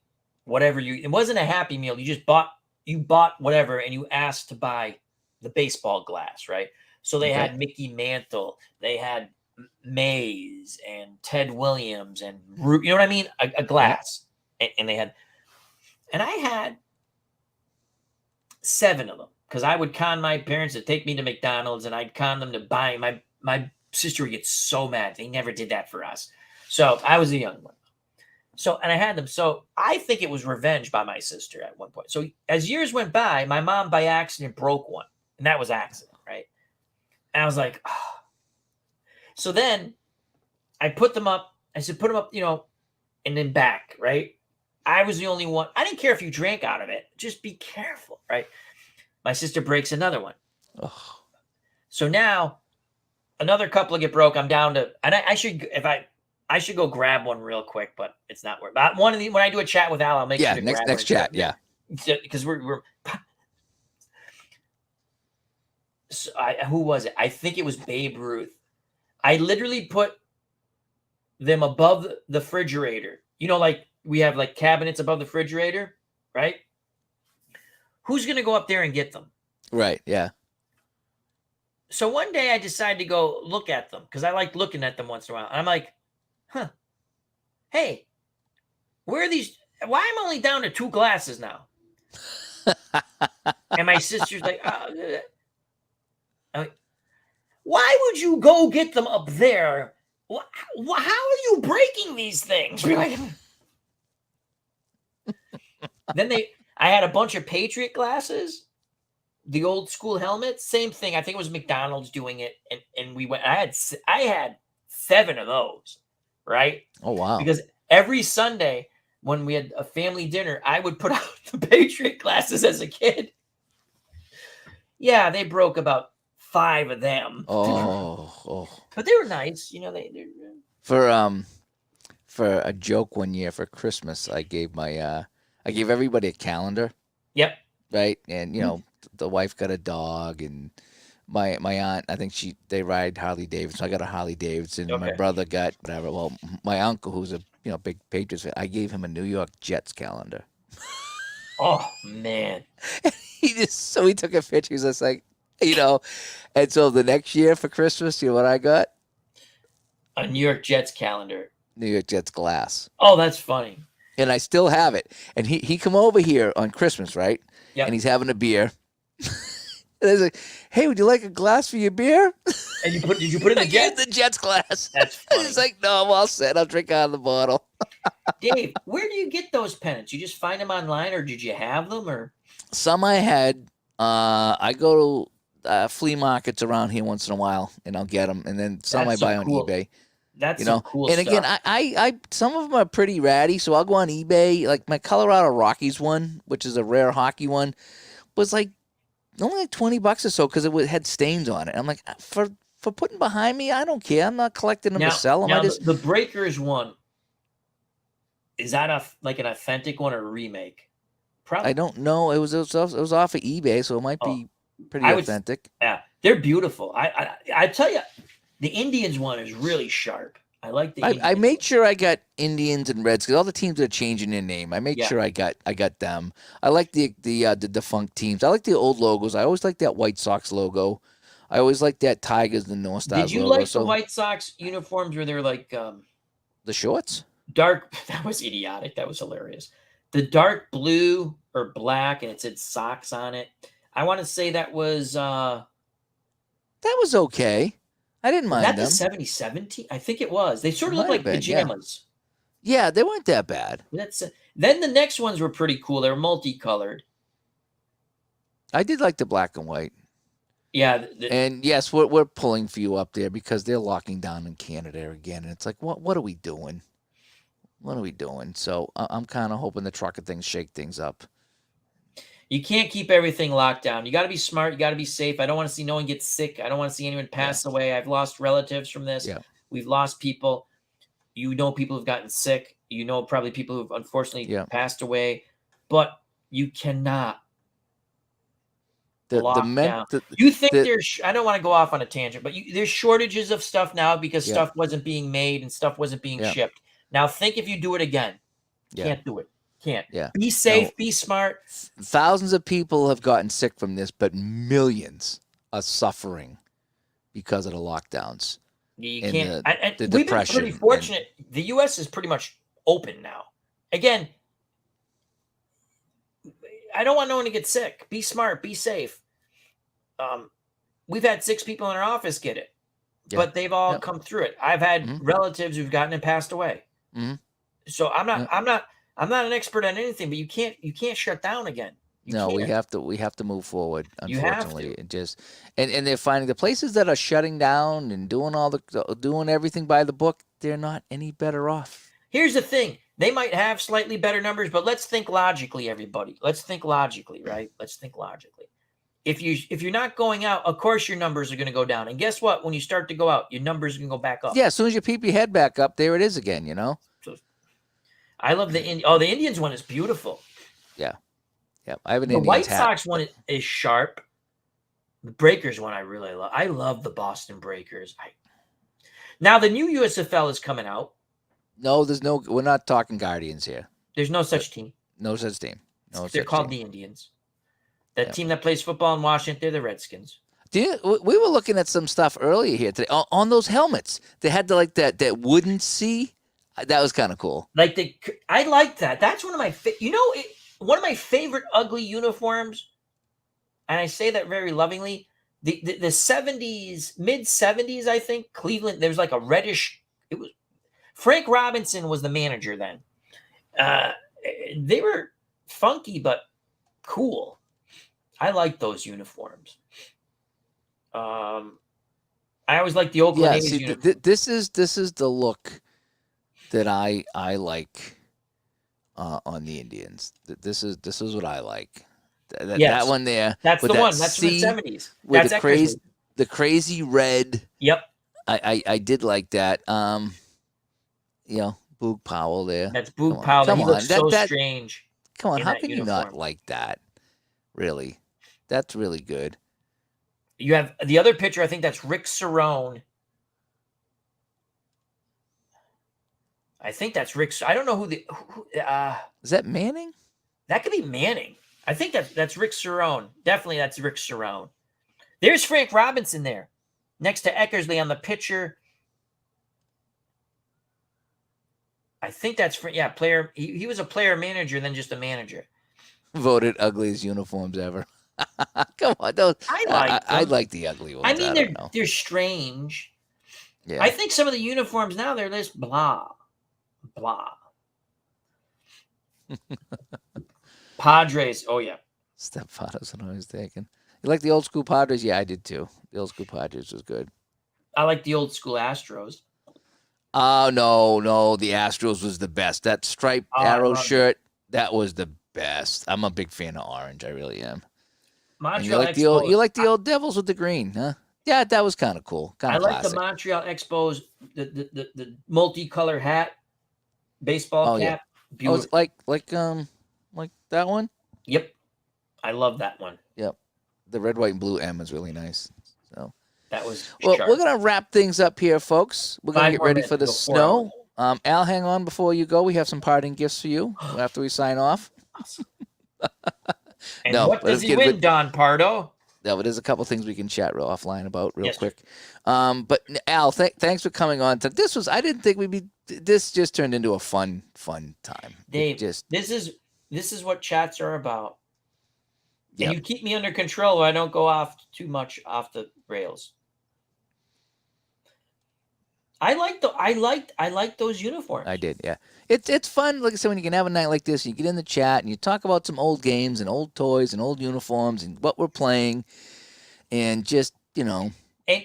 Speaker 2: whatever it wasn't a Happy Meal. You bought whatever, and you asked to buy the baseball glass, right? So they had Mickey Mantle, they had Mays and Ted Williams and you know what I mean? A glass. And they had, and I had 7 of them because I would con my parents to take me to McDonald's, and I'd con them to buy. My sister would get so mad. They never did that for us. So I was a young one. So, and I had them. So I think it was revenge by my sister at one point. So as years went by, my mom by accident broke one, and that was accident, right? And I was like, oh. So then I put them up. I said, put them up, and then back, right? I was the only one. I didn't care if you drank out of it. Just be careful, right? My sister breaks another one.
Speaker 1: Oh.
Speaker 2: So now another couple get broke. I'm down to, and I should go grab one real quick, but it's not worth. But when I do a chat with Al, I'll make sure to grab
Speaker 1: next chat, yeah.
Speaker 2: Because we're so who was it? I think it was Babe Ruth. I literally put them above the refrigerator. Like we have like cabinets above the refrigerator, right? Who's going to go up there and get them?
Speaker 1: Right, yeah.
Speaker 2: So one day I decided to go look at them because I like looking at them once in a while. And I'm like, hey, where are these? Why am I only down to 2 glasses now? And my sister's like, why would you go get them up there? How are you breaking these things? Then I had a bunch of Patriot glasses, the old school helmets, same thing. I think it was McDonald's doing it, and we went. I had 7 of those, right?
Speaker 1: Oh wow!
Speaker 2: Because every Sunday when we had a family dinner, I would put out the Patriot glasses as a kid. Yeah, they broke about 5 of them.
Speaker 1: Oh.
Speaker 2: But they were nice, They
Speaker 1: for a joke one year for Christmas, I gave everybody a calendar.
Speaker 2: Yep.
Speaker 1: Right, and the wife got a dog, and my aunt, I think they ride Harley Davidson. I got a Harley Davidson. Okay. My brother got whatever. Well, my uncle, who's a big Patriots fan, I gave him a New York Jets calendar.
Speaker 2: Oh man,
Speaker 1: He took a picture. He's just like, you know, and so the next year for Christmas, you know what I got?
Speaker 2: a New York Jets calendar.
Speaker 1: New York Jets glass.
Speaker 2: Oh, that's funny.
Speaker 1: And I still have it. And he come over here on Christmas, right? And
Speaker 2: Yep.
Speaker 1: he's having a beer. And I was like, hey, would you like a glass for your beer?
Speaker 2: And did you put it in
Speaker 1: I
Speaker 2: the
Speaker 1: gave him
Speaker 2: Jets?
Speaker 1: the Jets glass.
Speaker 2: That's
Speaker 1: And
Speaker 2: funny.
Speaker 1: he's like, no, I'm all set. I'll drink out of the bottle.
Speaker 2: Dave, where do you get those pennants? You just find them online, or did you have them, or?
Speaker 1: Some I had. I go to flea markets around here once in a while, and I'll get them. And then some I
Speaker 2: That's some
Speaker 1: buy on
Speaker 2: cool.
Speaker 1: eBay.
Speaker 2: That's
Speaker 1: You
Speaker 2: some
Speaker 1: know,
Speaker 2: cool
Speaker 1: and again,
Speaker 2: stuff.
Speaker 1: some of them are pretty ratty, so I'll go on eBay. Like my Colorado Rockies one, which is a rare hockey one, was like only like $20 or so because had stains on it. I'm like, for putting behind me, I don't care. I'm not collecting them to
Speaker 2: Now,
Speaker 1: sell them. I
Speaker 2: now
Speaker 1: just
Speaker 2: the Breakers one, is that like an authentic one or a remake?
Speaker 1: I
Speaker 2: Probably.
Speaker 1: don't know. It was off of eBay, so it might
Speaker 2: Oh,
Speaker 1: be pretty
Speaker 2: I would.
Speaker 1: authentic.
Speaker 2: Yeah, they're beautiful. I tell you, the Indians one is really sharp. I like the
Speaker 1: I
Speaker 2: Indians
Speaker 1: made
Speaker 2: one.
Speaker 1: sure I got Indians and Reds because all the teams are changing their name. I made
Speaker 2: Yeah.
Speaker 1: sure I got them. I like the defunct teams. I like the old logos. I always like that White Sox logo. I always like that Tigers and North
Speaker 2: Did
Speaker 1: Stars
Speaker 2: you
Speaker 1: logo.
Speaker 2: like the
Speaker 1: So
Speaker 2: White Sox uniforms where they're like
Speaker 1: the shorts.
Speaker 2: dark? That was idiotic. That was hilarious. The dark blue or black, and it said Sox on it. I want to say that was
Speaker 1: That was okay. I didn't
Speaker 2: was
Speaker 1: mind
Speaker 2: that the
Speaker 1: them.
Speaker 2: 70-70 team? I think it was. They sort
Speaker 1: It
Speaker 2: of look
Speaker 1: might have
Speaker 2: like
Speaker 1: been, yeah.
Speaker 2: pajamas.
Speaker 1: Yeah, they weren't that bad.
Speaker 2: That's then the next ones were pretty cool. They were multicolored.
Speaker 1: I did like the black and white.
Speaker 2: Yeah,
Speaker 1: And yes, we're pulling for you up there because they're locking down in Canada again. And it's like, what are we doing? What are we doing? So I'm kind of hoping the trucker things shake things up.
Speaker 2: you can't keep everything locked down. You got to be smart. You got to be safe. I don't want to see no one get sick. I don't want to see anyone pass away. I've lost relatives from this.
Speaker 1: Yeah.
Speaker 2: We've lost people. You know, people who've gotten sick. You know, probably people who've unfortunately
Speaker 1: Yeah.
Speaker 2: passed away. But you cannot
Speaker 1: The
Speaker 2: lock
Speaker 1: men
Speaker 2: down.
Speaker 1: the,
Speaker 2: You think
Speaker 1: the
Speaker 2: there's? I don't want to go off on a tangent, but there's shortages of stuff now because
Speaker 1: yeah,
Speaker 2: stuff wasn't being made and stuff wasn't being
Speaker 1: yeah,
Speaker 2: shipped. Now think if you do it again.
Speaker 1: yeah,
Speaker 2: Can't do it. Can't.
Speaker 1: yeah.
Speaker 2: Be
Speaker 1: No,
Speaker 2: safe. Be smart.
Speaker 1: thousands of people have gotten sick from this, but millions are suffering because of the lockdowns
Speaker 2: You
Speaker 1: and
Speaker 2: can't. And
Speaker 1: the
Speaker 2: we've been pretty
Speaker 1: depression. And
Speaker 2: fortunate. The U.S. is pretty much open now. Again, I don't want no one to get sick. Be smart. Be safe. We've had 6 people in our office get it,
Speaker 1: yeah,
Speaker 2: but they've all
Speaker 1: yeah,
Speaker 2: come through it. I've had
Speaker 1: hmm
Speaker 2: relatives who've gotten it and passed away.
Speaker 1: hmm
Speaker 2: So I'm not.
Speaker 1: yeah.
Speaker 2: I'm not an expert on anything. But you can't shut down again. You
Speaker 1: No,
Speaker 2: can't.
Speaker 1: we have to move forward.
Speaker 2: You have
Speaker 1: Unfortunately,
Speaker 2: to.
Speaker 1: it just and they're finding the places that are shutting down and doing everything by the book. They're not any better off.
Speaker 2: Here's the thing. They might have slightly better numbers, but let's think logically, everybody. Let's think logically, right? Let's think logically. If you're not going out, of course your numbers are going to go down. And guess what? When you start to go out, your numbers can go back up.
Speaker 1: Yeah, as soon as you peep your head back up, there it is again. You know.
Speaker 2: So I love the the Indians one is beautiful.
Speaker 1: Yeah, yeah. I have an
Speaker 2: The
Speaker 1: Indians
Speaker 2: White
Speaker 1: hat.
Speaker 2: Sox one is sharp. The Breakers one I really love. I love the Boston Breakers. Now the new USFL is coming out.
Speaker 1: No, there's no. We're not talking Guardians here.
Speaker 2: There's no such team.
Speaker 1: No such team. No
Speaker 2: They're
Speaker 1: such
Speaker 2: called
Speaker 1: team.
Speaker 2: the Indians. That
Speaker 1: Yeah.
Speaker 2: team that plays football in Washington, they're the Redskins.
Speaker 1: We were looking at some stuff earlier here today on those helmets. They had that wooden C. That was kind of cool.
Speaker 2: Like I like that. That's one of my one of my favorite ugly uniforms, and I say that very lovingly. The 70s, mid 70s, I think Cleveland. There was like a reddish. It was Frank Robinson was the manager then. Uh, they were funky but cool. I like those uniforms. I always like the Oakland A's
Speaker 1: See,
Speaker 2: uniform.
Speaker 1: this is the look that I like on the Indians. This is what I like. That
Speaker 2: Yes,
Speaker 1: one there.
Speaker 2: that's
Speaker 1: with
Speaker 2: the
Speaker 1: that
Speaker 2: one. That's from the
Speaker 1: C
Speaker 2: 70s.
Speaker 1: with
Speaker 2: That's actually.
Speaker 1: the crazy red.
Speaker 2: Yep,
Speaker 1: I did like that. Boog Powell there.
Speaker 2: that's Boog Powell.
Speaker 1: Come
Speaker 2: He
Speaker 1: on.
Speaker 2: looks so strange.
Speaker 1: Come on,
Speaker 2: In
Speaker 1: how
Speaker 2: that
Speaker 1: can you not
Speaker 2: uniform.
Speaker 1: like that? Really? That's really good.
Speaker 2: You have the other picture. I think that's Rick Cerrone. I think that's Rick. I don't know who
Speaker 1: Is that Manning?
Speaker 2: That could be Manning. I think that's Rick Cerrone. Definitely that's Rick Cerrone. There's Frank Robinson there, next to Eckersley on the pitcher. I think that's player. He was a player manager than just a manager.
Speaker 1: Voted ugliest uniforms ever. Come on, those.
Speaker 2: I like
Speaker 1: I
Speaker 2: them.
Speaker 1: like the ugly ones.
Speaker 2: I mean,
Speaker 1: don't know.
Speaker 2: they're strange.
Speaker 1: Yeah.
Speaker 2: I think some of the uniforms now they're just blah, blah. Padres. Oh yeah.
Speaker 1: Step photos when I was taken. You like the old school Padres? Yeah, I did too. The old school Padres was good.
Speaker 2: I like the old school Astros.
Speaker 1: Oh no, the Astros was the best. That striped arrow shirt, that was the best. I'm a big fan of orange. I really am. And you
Speaker 2: Montreal
Speaker 1: like
Speaker 2: Expos.
Speaker 1: the old Devils with the green, huh? Yeah, that was kind of cool. Kind
Speaker 2: I
Speaker 1: of
Speaker 2: like the
Speaker 1: classic.
Speaker 2: Montreal Expos, the multicolor hat, baseball cap. Beautiful.
Speaker 1: Oh, like that one?
Speaker 2: Yep. I love that one.
Speaker 1: Yep. The red, white, and blue M is really nice. So
Speaker 2: that was
Speaker 1: well,
Speaker 2: sharp.
Speaker 1: we're gonna wrap things up here, folks. We're gonna get ready for the snow. Al, hang on before you go. We have some parting gifts for you after we sign off.
Speaker 2: Awesome. And no, what does he win, Don Pardo?
Speaker 1: No, but there's a couple things we can chat offline about real quick. But Al, thanks for coming on. I didn't think we'd be. This just turned into a fun time.
Speaker 2: Dave, this is what chats are about. Yep. And you keep me under control, or I don't go off too much off the rails. I like those uniforms.
Speaker 1: I did, yeah. It's fun. Like I said, when you can have a night like this, you get in the chat and you talk about some old games and old toys and old uniforms and what we're playing, and just
Speaker 2: And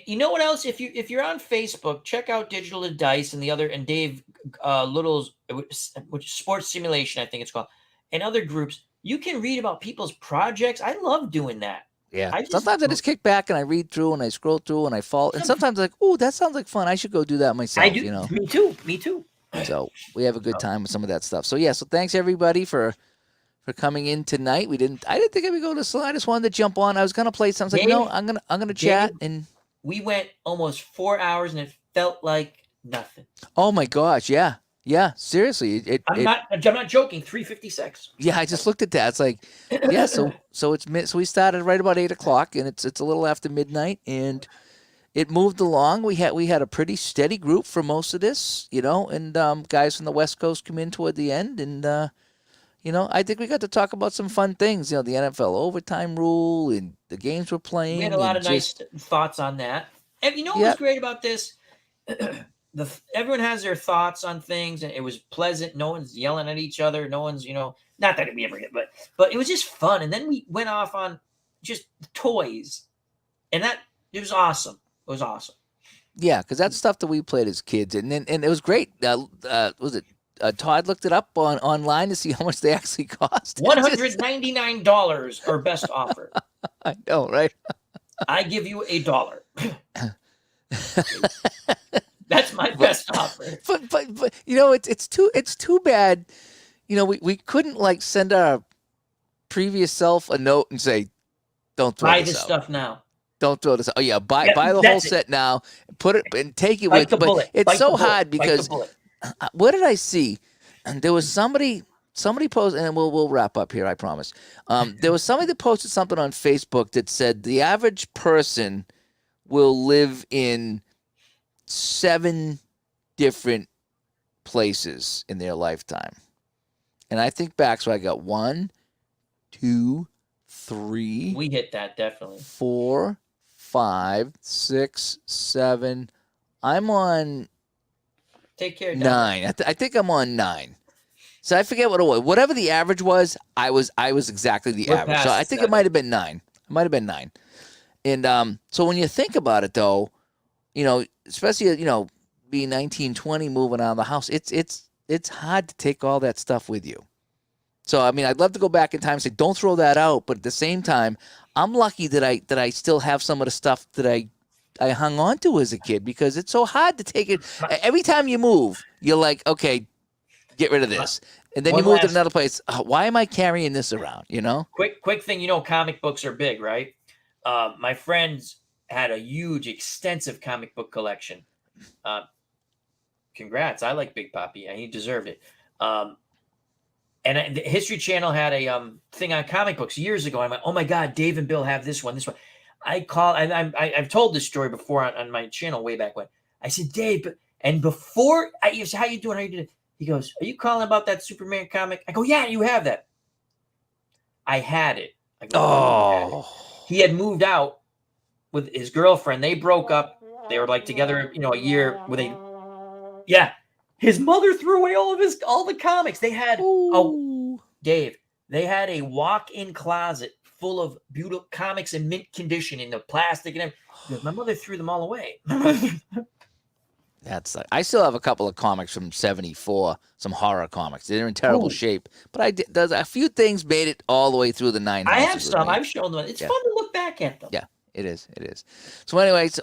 Speaker 2: you know what else? If you're on Facebook, check out Digital to Dice and Dave Little's, which sports simulation, I think it's called, and other groups. You can read about people's projects. I love doing that.
Speaker 1: Yeah. Sometimes I just kick back and I read through and I scroll through and I fall. And sometimes I'm like, oh, that sounds like fun. I should go do that myself.
Speaker 2: I do. Me too.
Speaker 1: So we have a good time with some of that stuff. So yeah. So thanks everybody for coming in tonight. I didn't think I would go to slow. I just wanted to jump on. I was gonna play something. I was like, no, I'm gonna chat. And
Speaker 2: we went almost 4 hours and it felt like nothing.
Speaker 1: Oh my gosh. Yeah. Yeah, seriously.
Speaker 2: I'm not joking. 3:56.
Speaker 1: Yeah, I just looked at that. It's like, yeah. So we started right about 8:00, and it's a little after midnight, and it moved along. We had a pretty steady group for most of this, and guys from the West Coast come in toward the end, and I think we got to talk about some fun things. The NFL overtime rule and the games we're playing.
Speaker 2: We had a lot of nice thoughts on that. And what was great about this? Everyone has their thoughts on things, and it was pleasant. No one's yelling at each other. No one's, not that we ever did, but it was just fun. And then we went off on just toys, and it was awesome. It was awesome.
Speaker 1: Yeah, because that's stuff that we played as kids, and it was great. Was it Todd looked it up online to see how much they actually cost?
Speaker 2: $199, our best offer.
Speaker 1: I know, right?
Speaker 2: I give you $1. That's my best offer.
Speaker 1: But it's too bad. We couldn't send our previous self a note and say, "Don't throw
Speaker 2: this stuff now.
Speaker 1: Don't throw this out. Oh yeah, buy the whole set now. Put it and take it with you." But it's so hard because what did I see? There was somebody posted, and we'll wrap up here. I promise. There was somebody that posted something on Facebook that said the average person will live in 7 different places in their lifetime. And I think back, so I got 1, 2, 3.
Speaker 2: We hit that, definitely.
Speaker 1: 4, 5, 6, 7. I'm on
Speaker 2: Take care,
Speaker 1: 9. I think I'm on 9. So I forget what it was. Whatever the average was, I was exactly the average. So I think
Speaker 2: 7.
Speaker 1: It might have been 9. It might have been 9. And so when you think about it, though, especially being 19, 20, moving out of the house, it's hard to take all that stuff with you. So I mean, I'd love to go back in time and say, don't throw that out. But at the same time, I'm lucky that I still have some of the stuff that I hung on to as a kid, because it's so hard to take it. Every time you move, you're like, okay, get rid of this. And then you move to another place. Why am I carrying this around?
Speaker 2: Quick thing, comic books are big, right? My friends had a huge, extensive comic book collection. Congrats. I like Big Papi. He deserved it. And the History Channel had a thing on comic books years ago. I'm like, oh my God, Dave and Bill have this one, this one. I've told this story before on my channel way back when. I said, Dave, and before I said, how you doing? How you doing? He goes, are you calling about that Superman comic? I go, yeah, you have that. I had it. I go,
Speaker 1: Oh,
Speaker 2: he had moved out with his girlfriend. They broke up. They were like together, a year with yeah. His mother threw away all the comics. They had Dave, they had a walk-in closet full of beautiful comics in mint condition in the plastic and everything. My mother threw them all away.
Speaker 1: that's I still have a couple of comics from '74, some horror comics. They're in terrible shape, but there's a few things made it all the way through the 9 houses.
Speaker 2: I have some. I've shown them. It's fun to look back at them.
Speaker 1: Yeah, it is. It is. So anyways,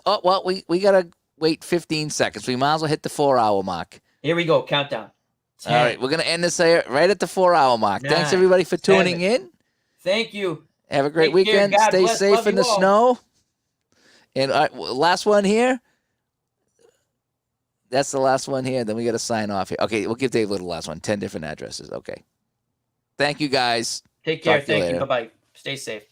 Speaker 1: we gotta wait 15 seconds. We might as well hit the 4-hour mark.
Speaker 2: Here we go. Countdown. 10,
Speaker 1: all right, we're gonna end this right at the 4-hour mark.
Speaker 2: 9,
Speaker 1: Thanks everybody for tuning in.
Speaker 2: Thank you.
Speaker 1: Have a great weekend. Stay safe in the snow. And last one here. That's the last one here. Then we got to sign off here. Okay, we'll give Dave Little the last one. 10 different addresses. Okay. Thank you, guys.
Speaker 2: Take care. Thank you. Bye-bye. Stay safe.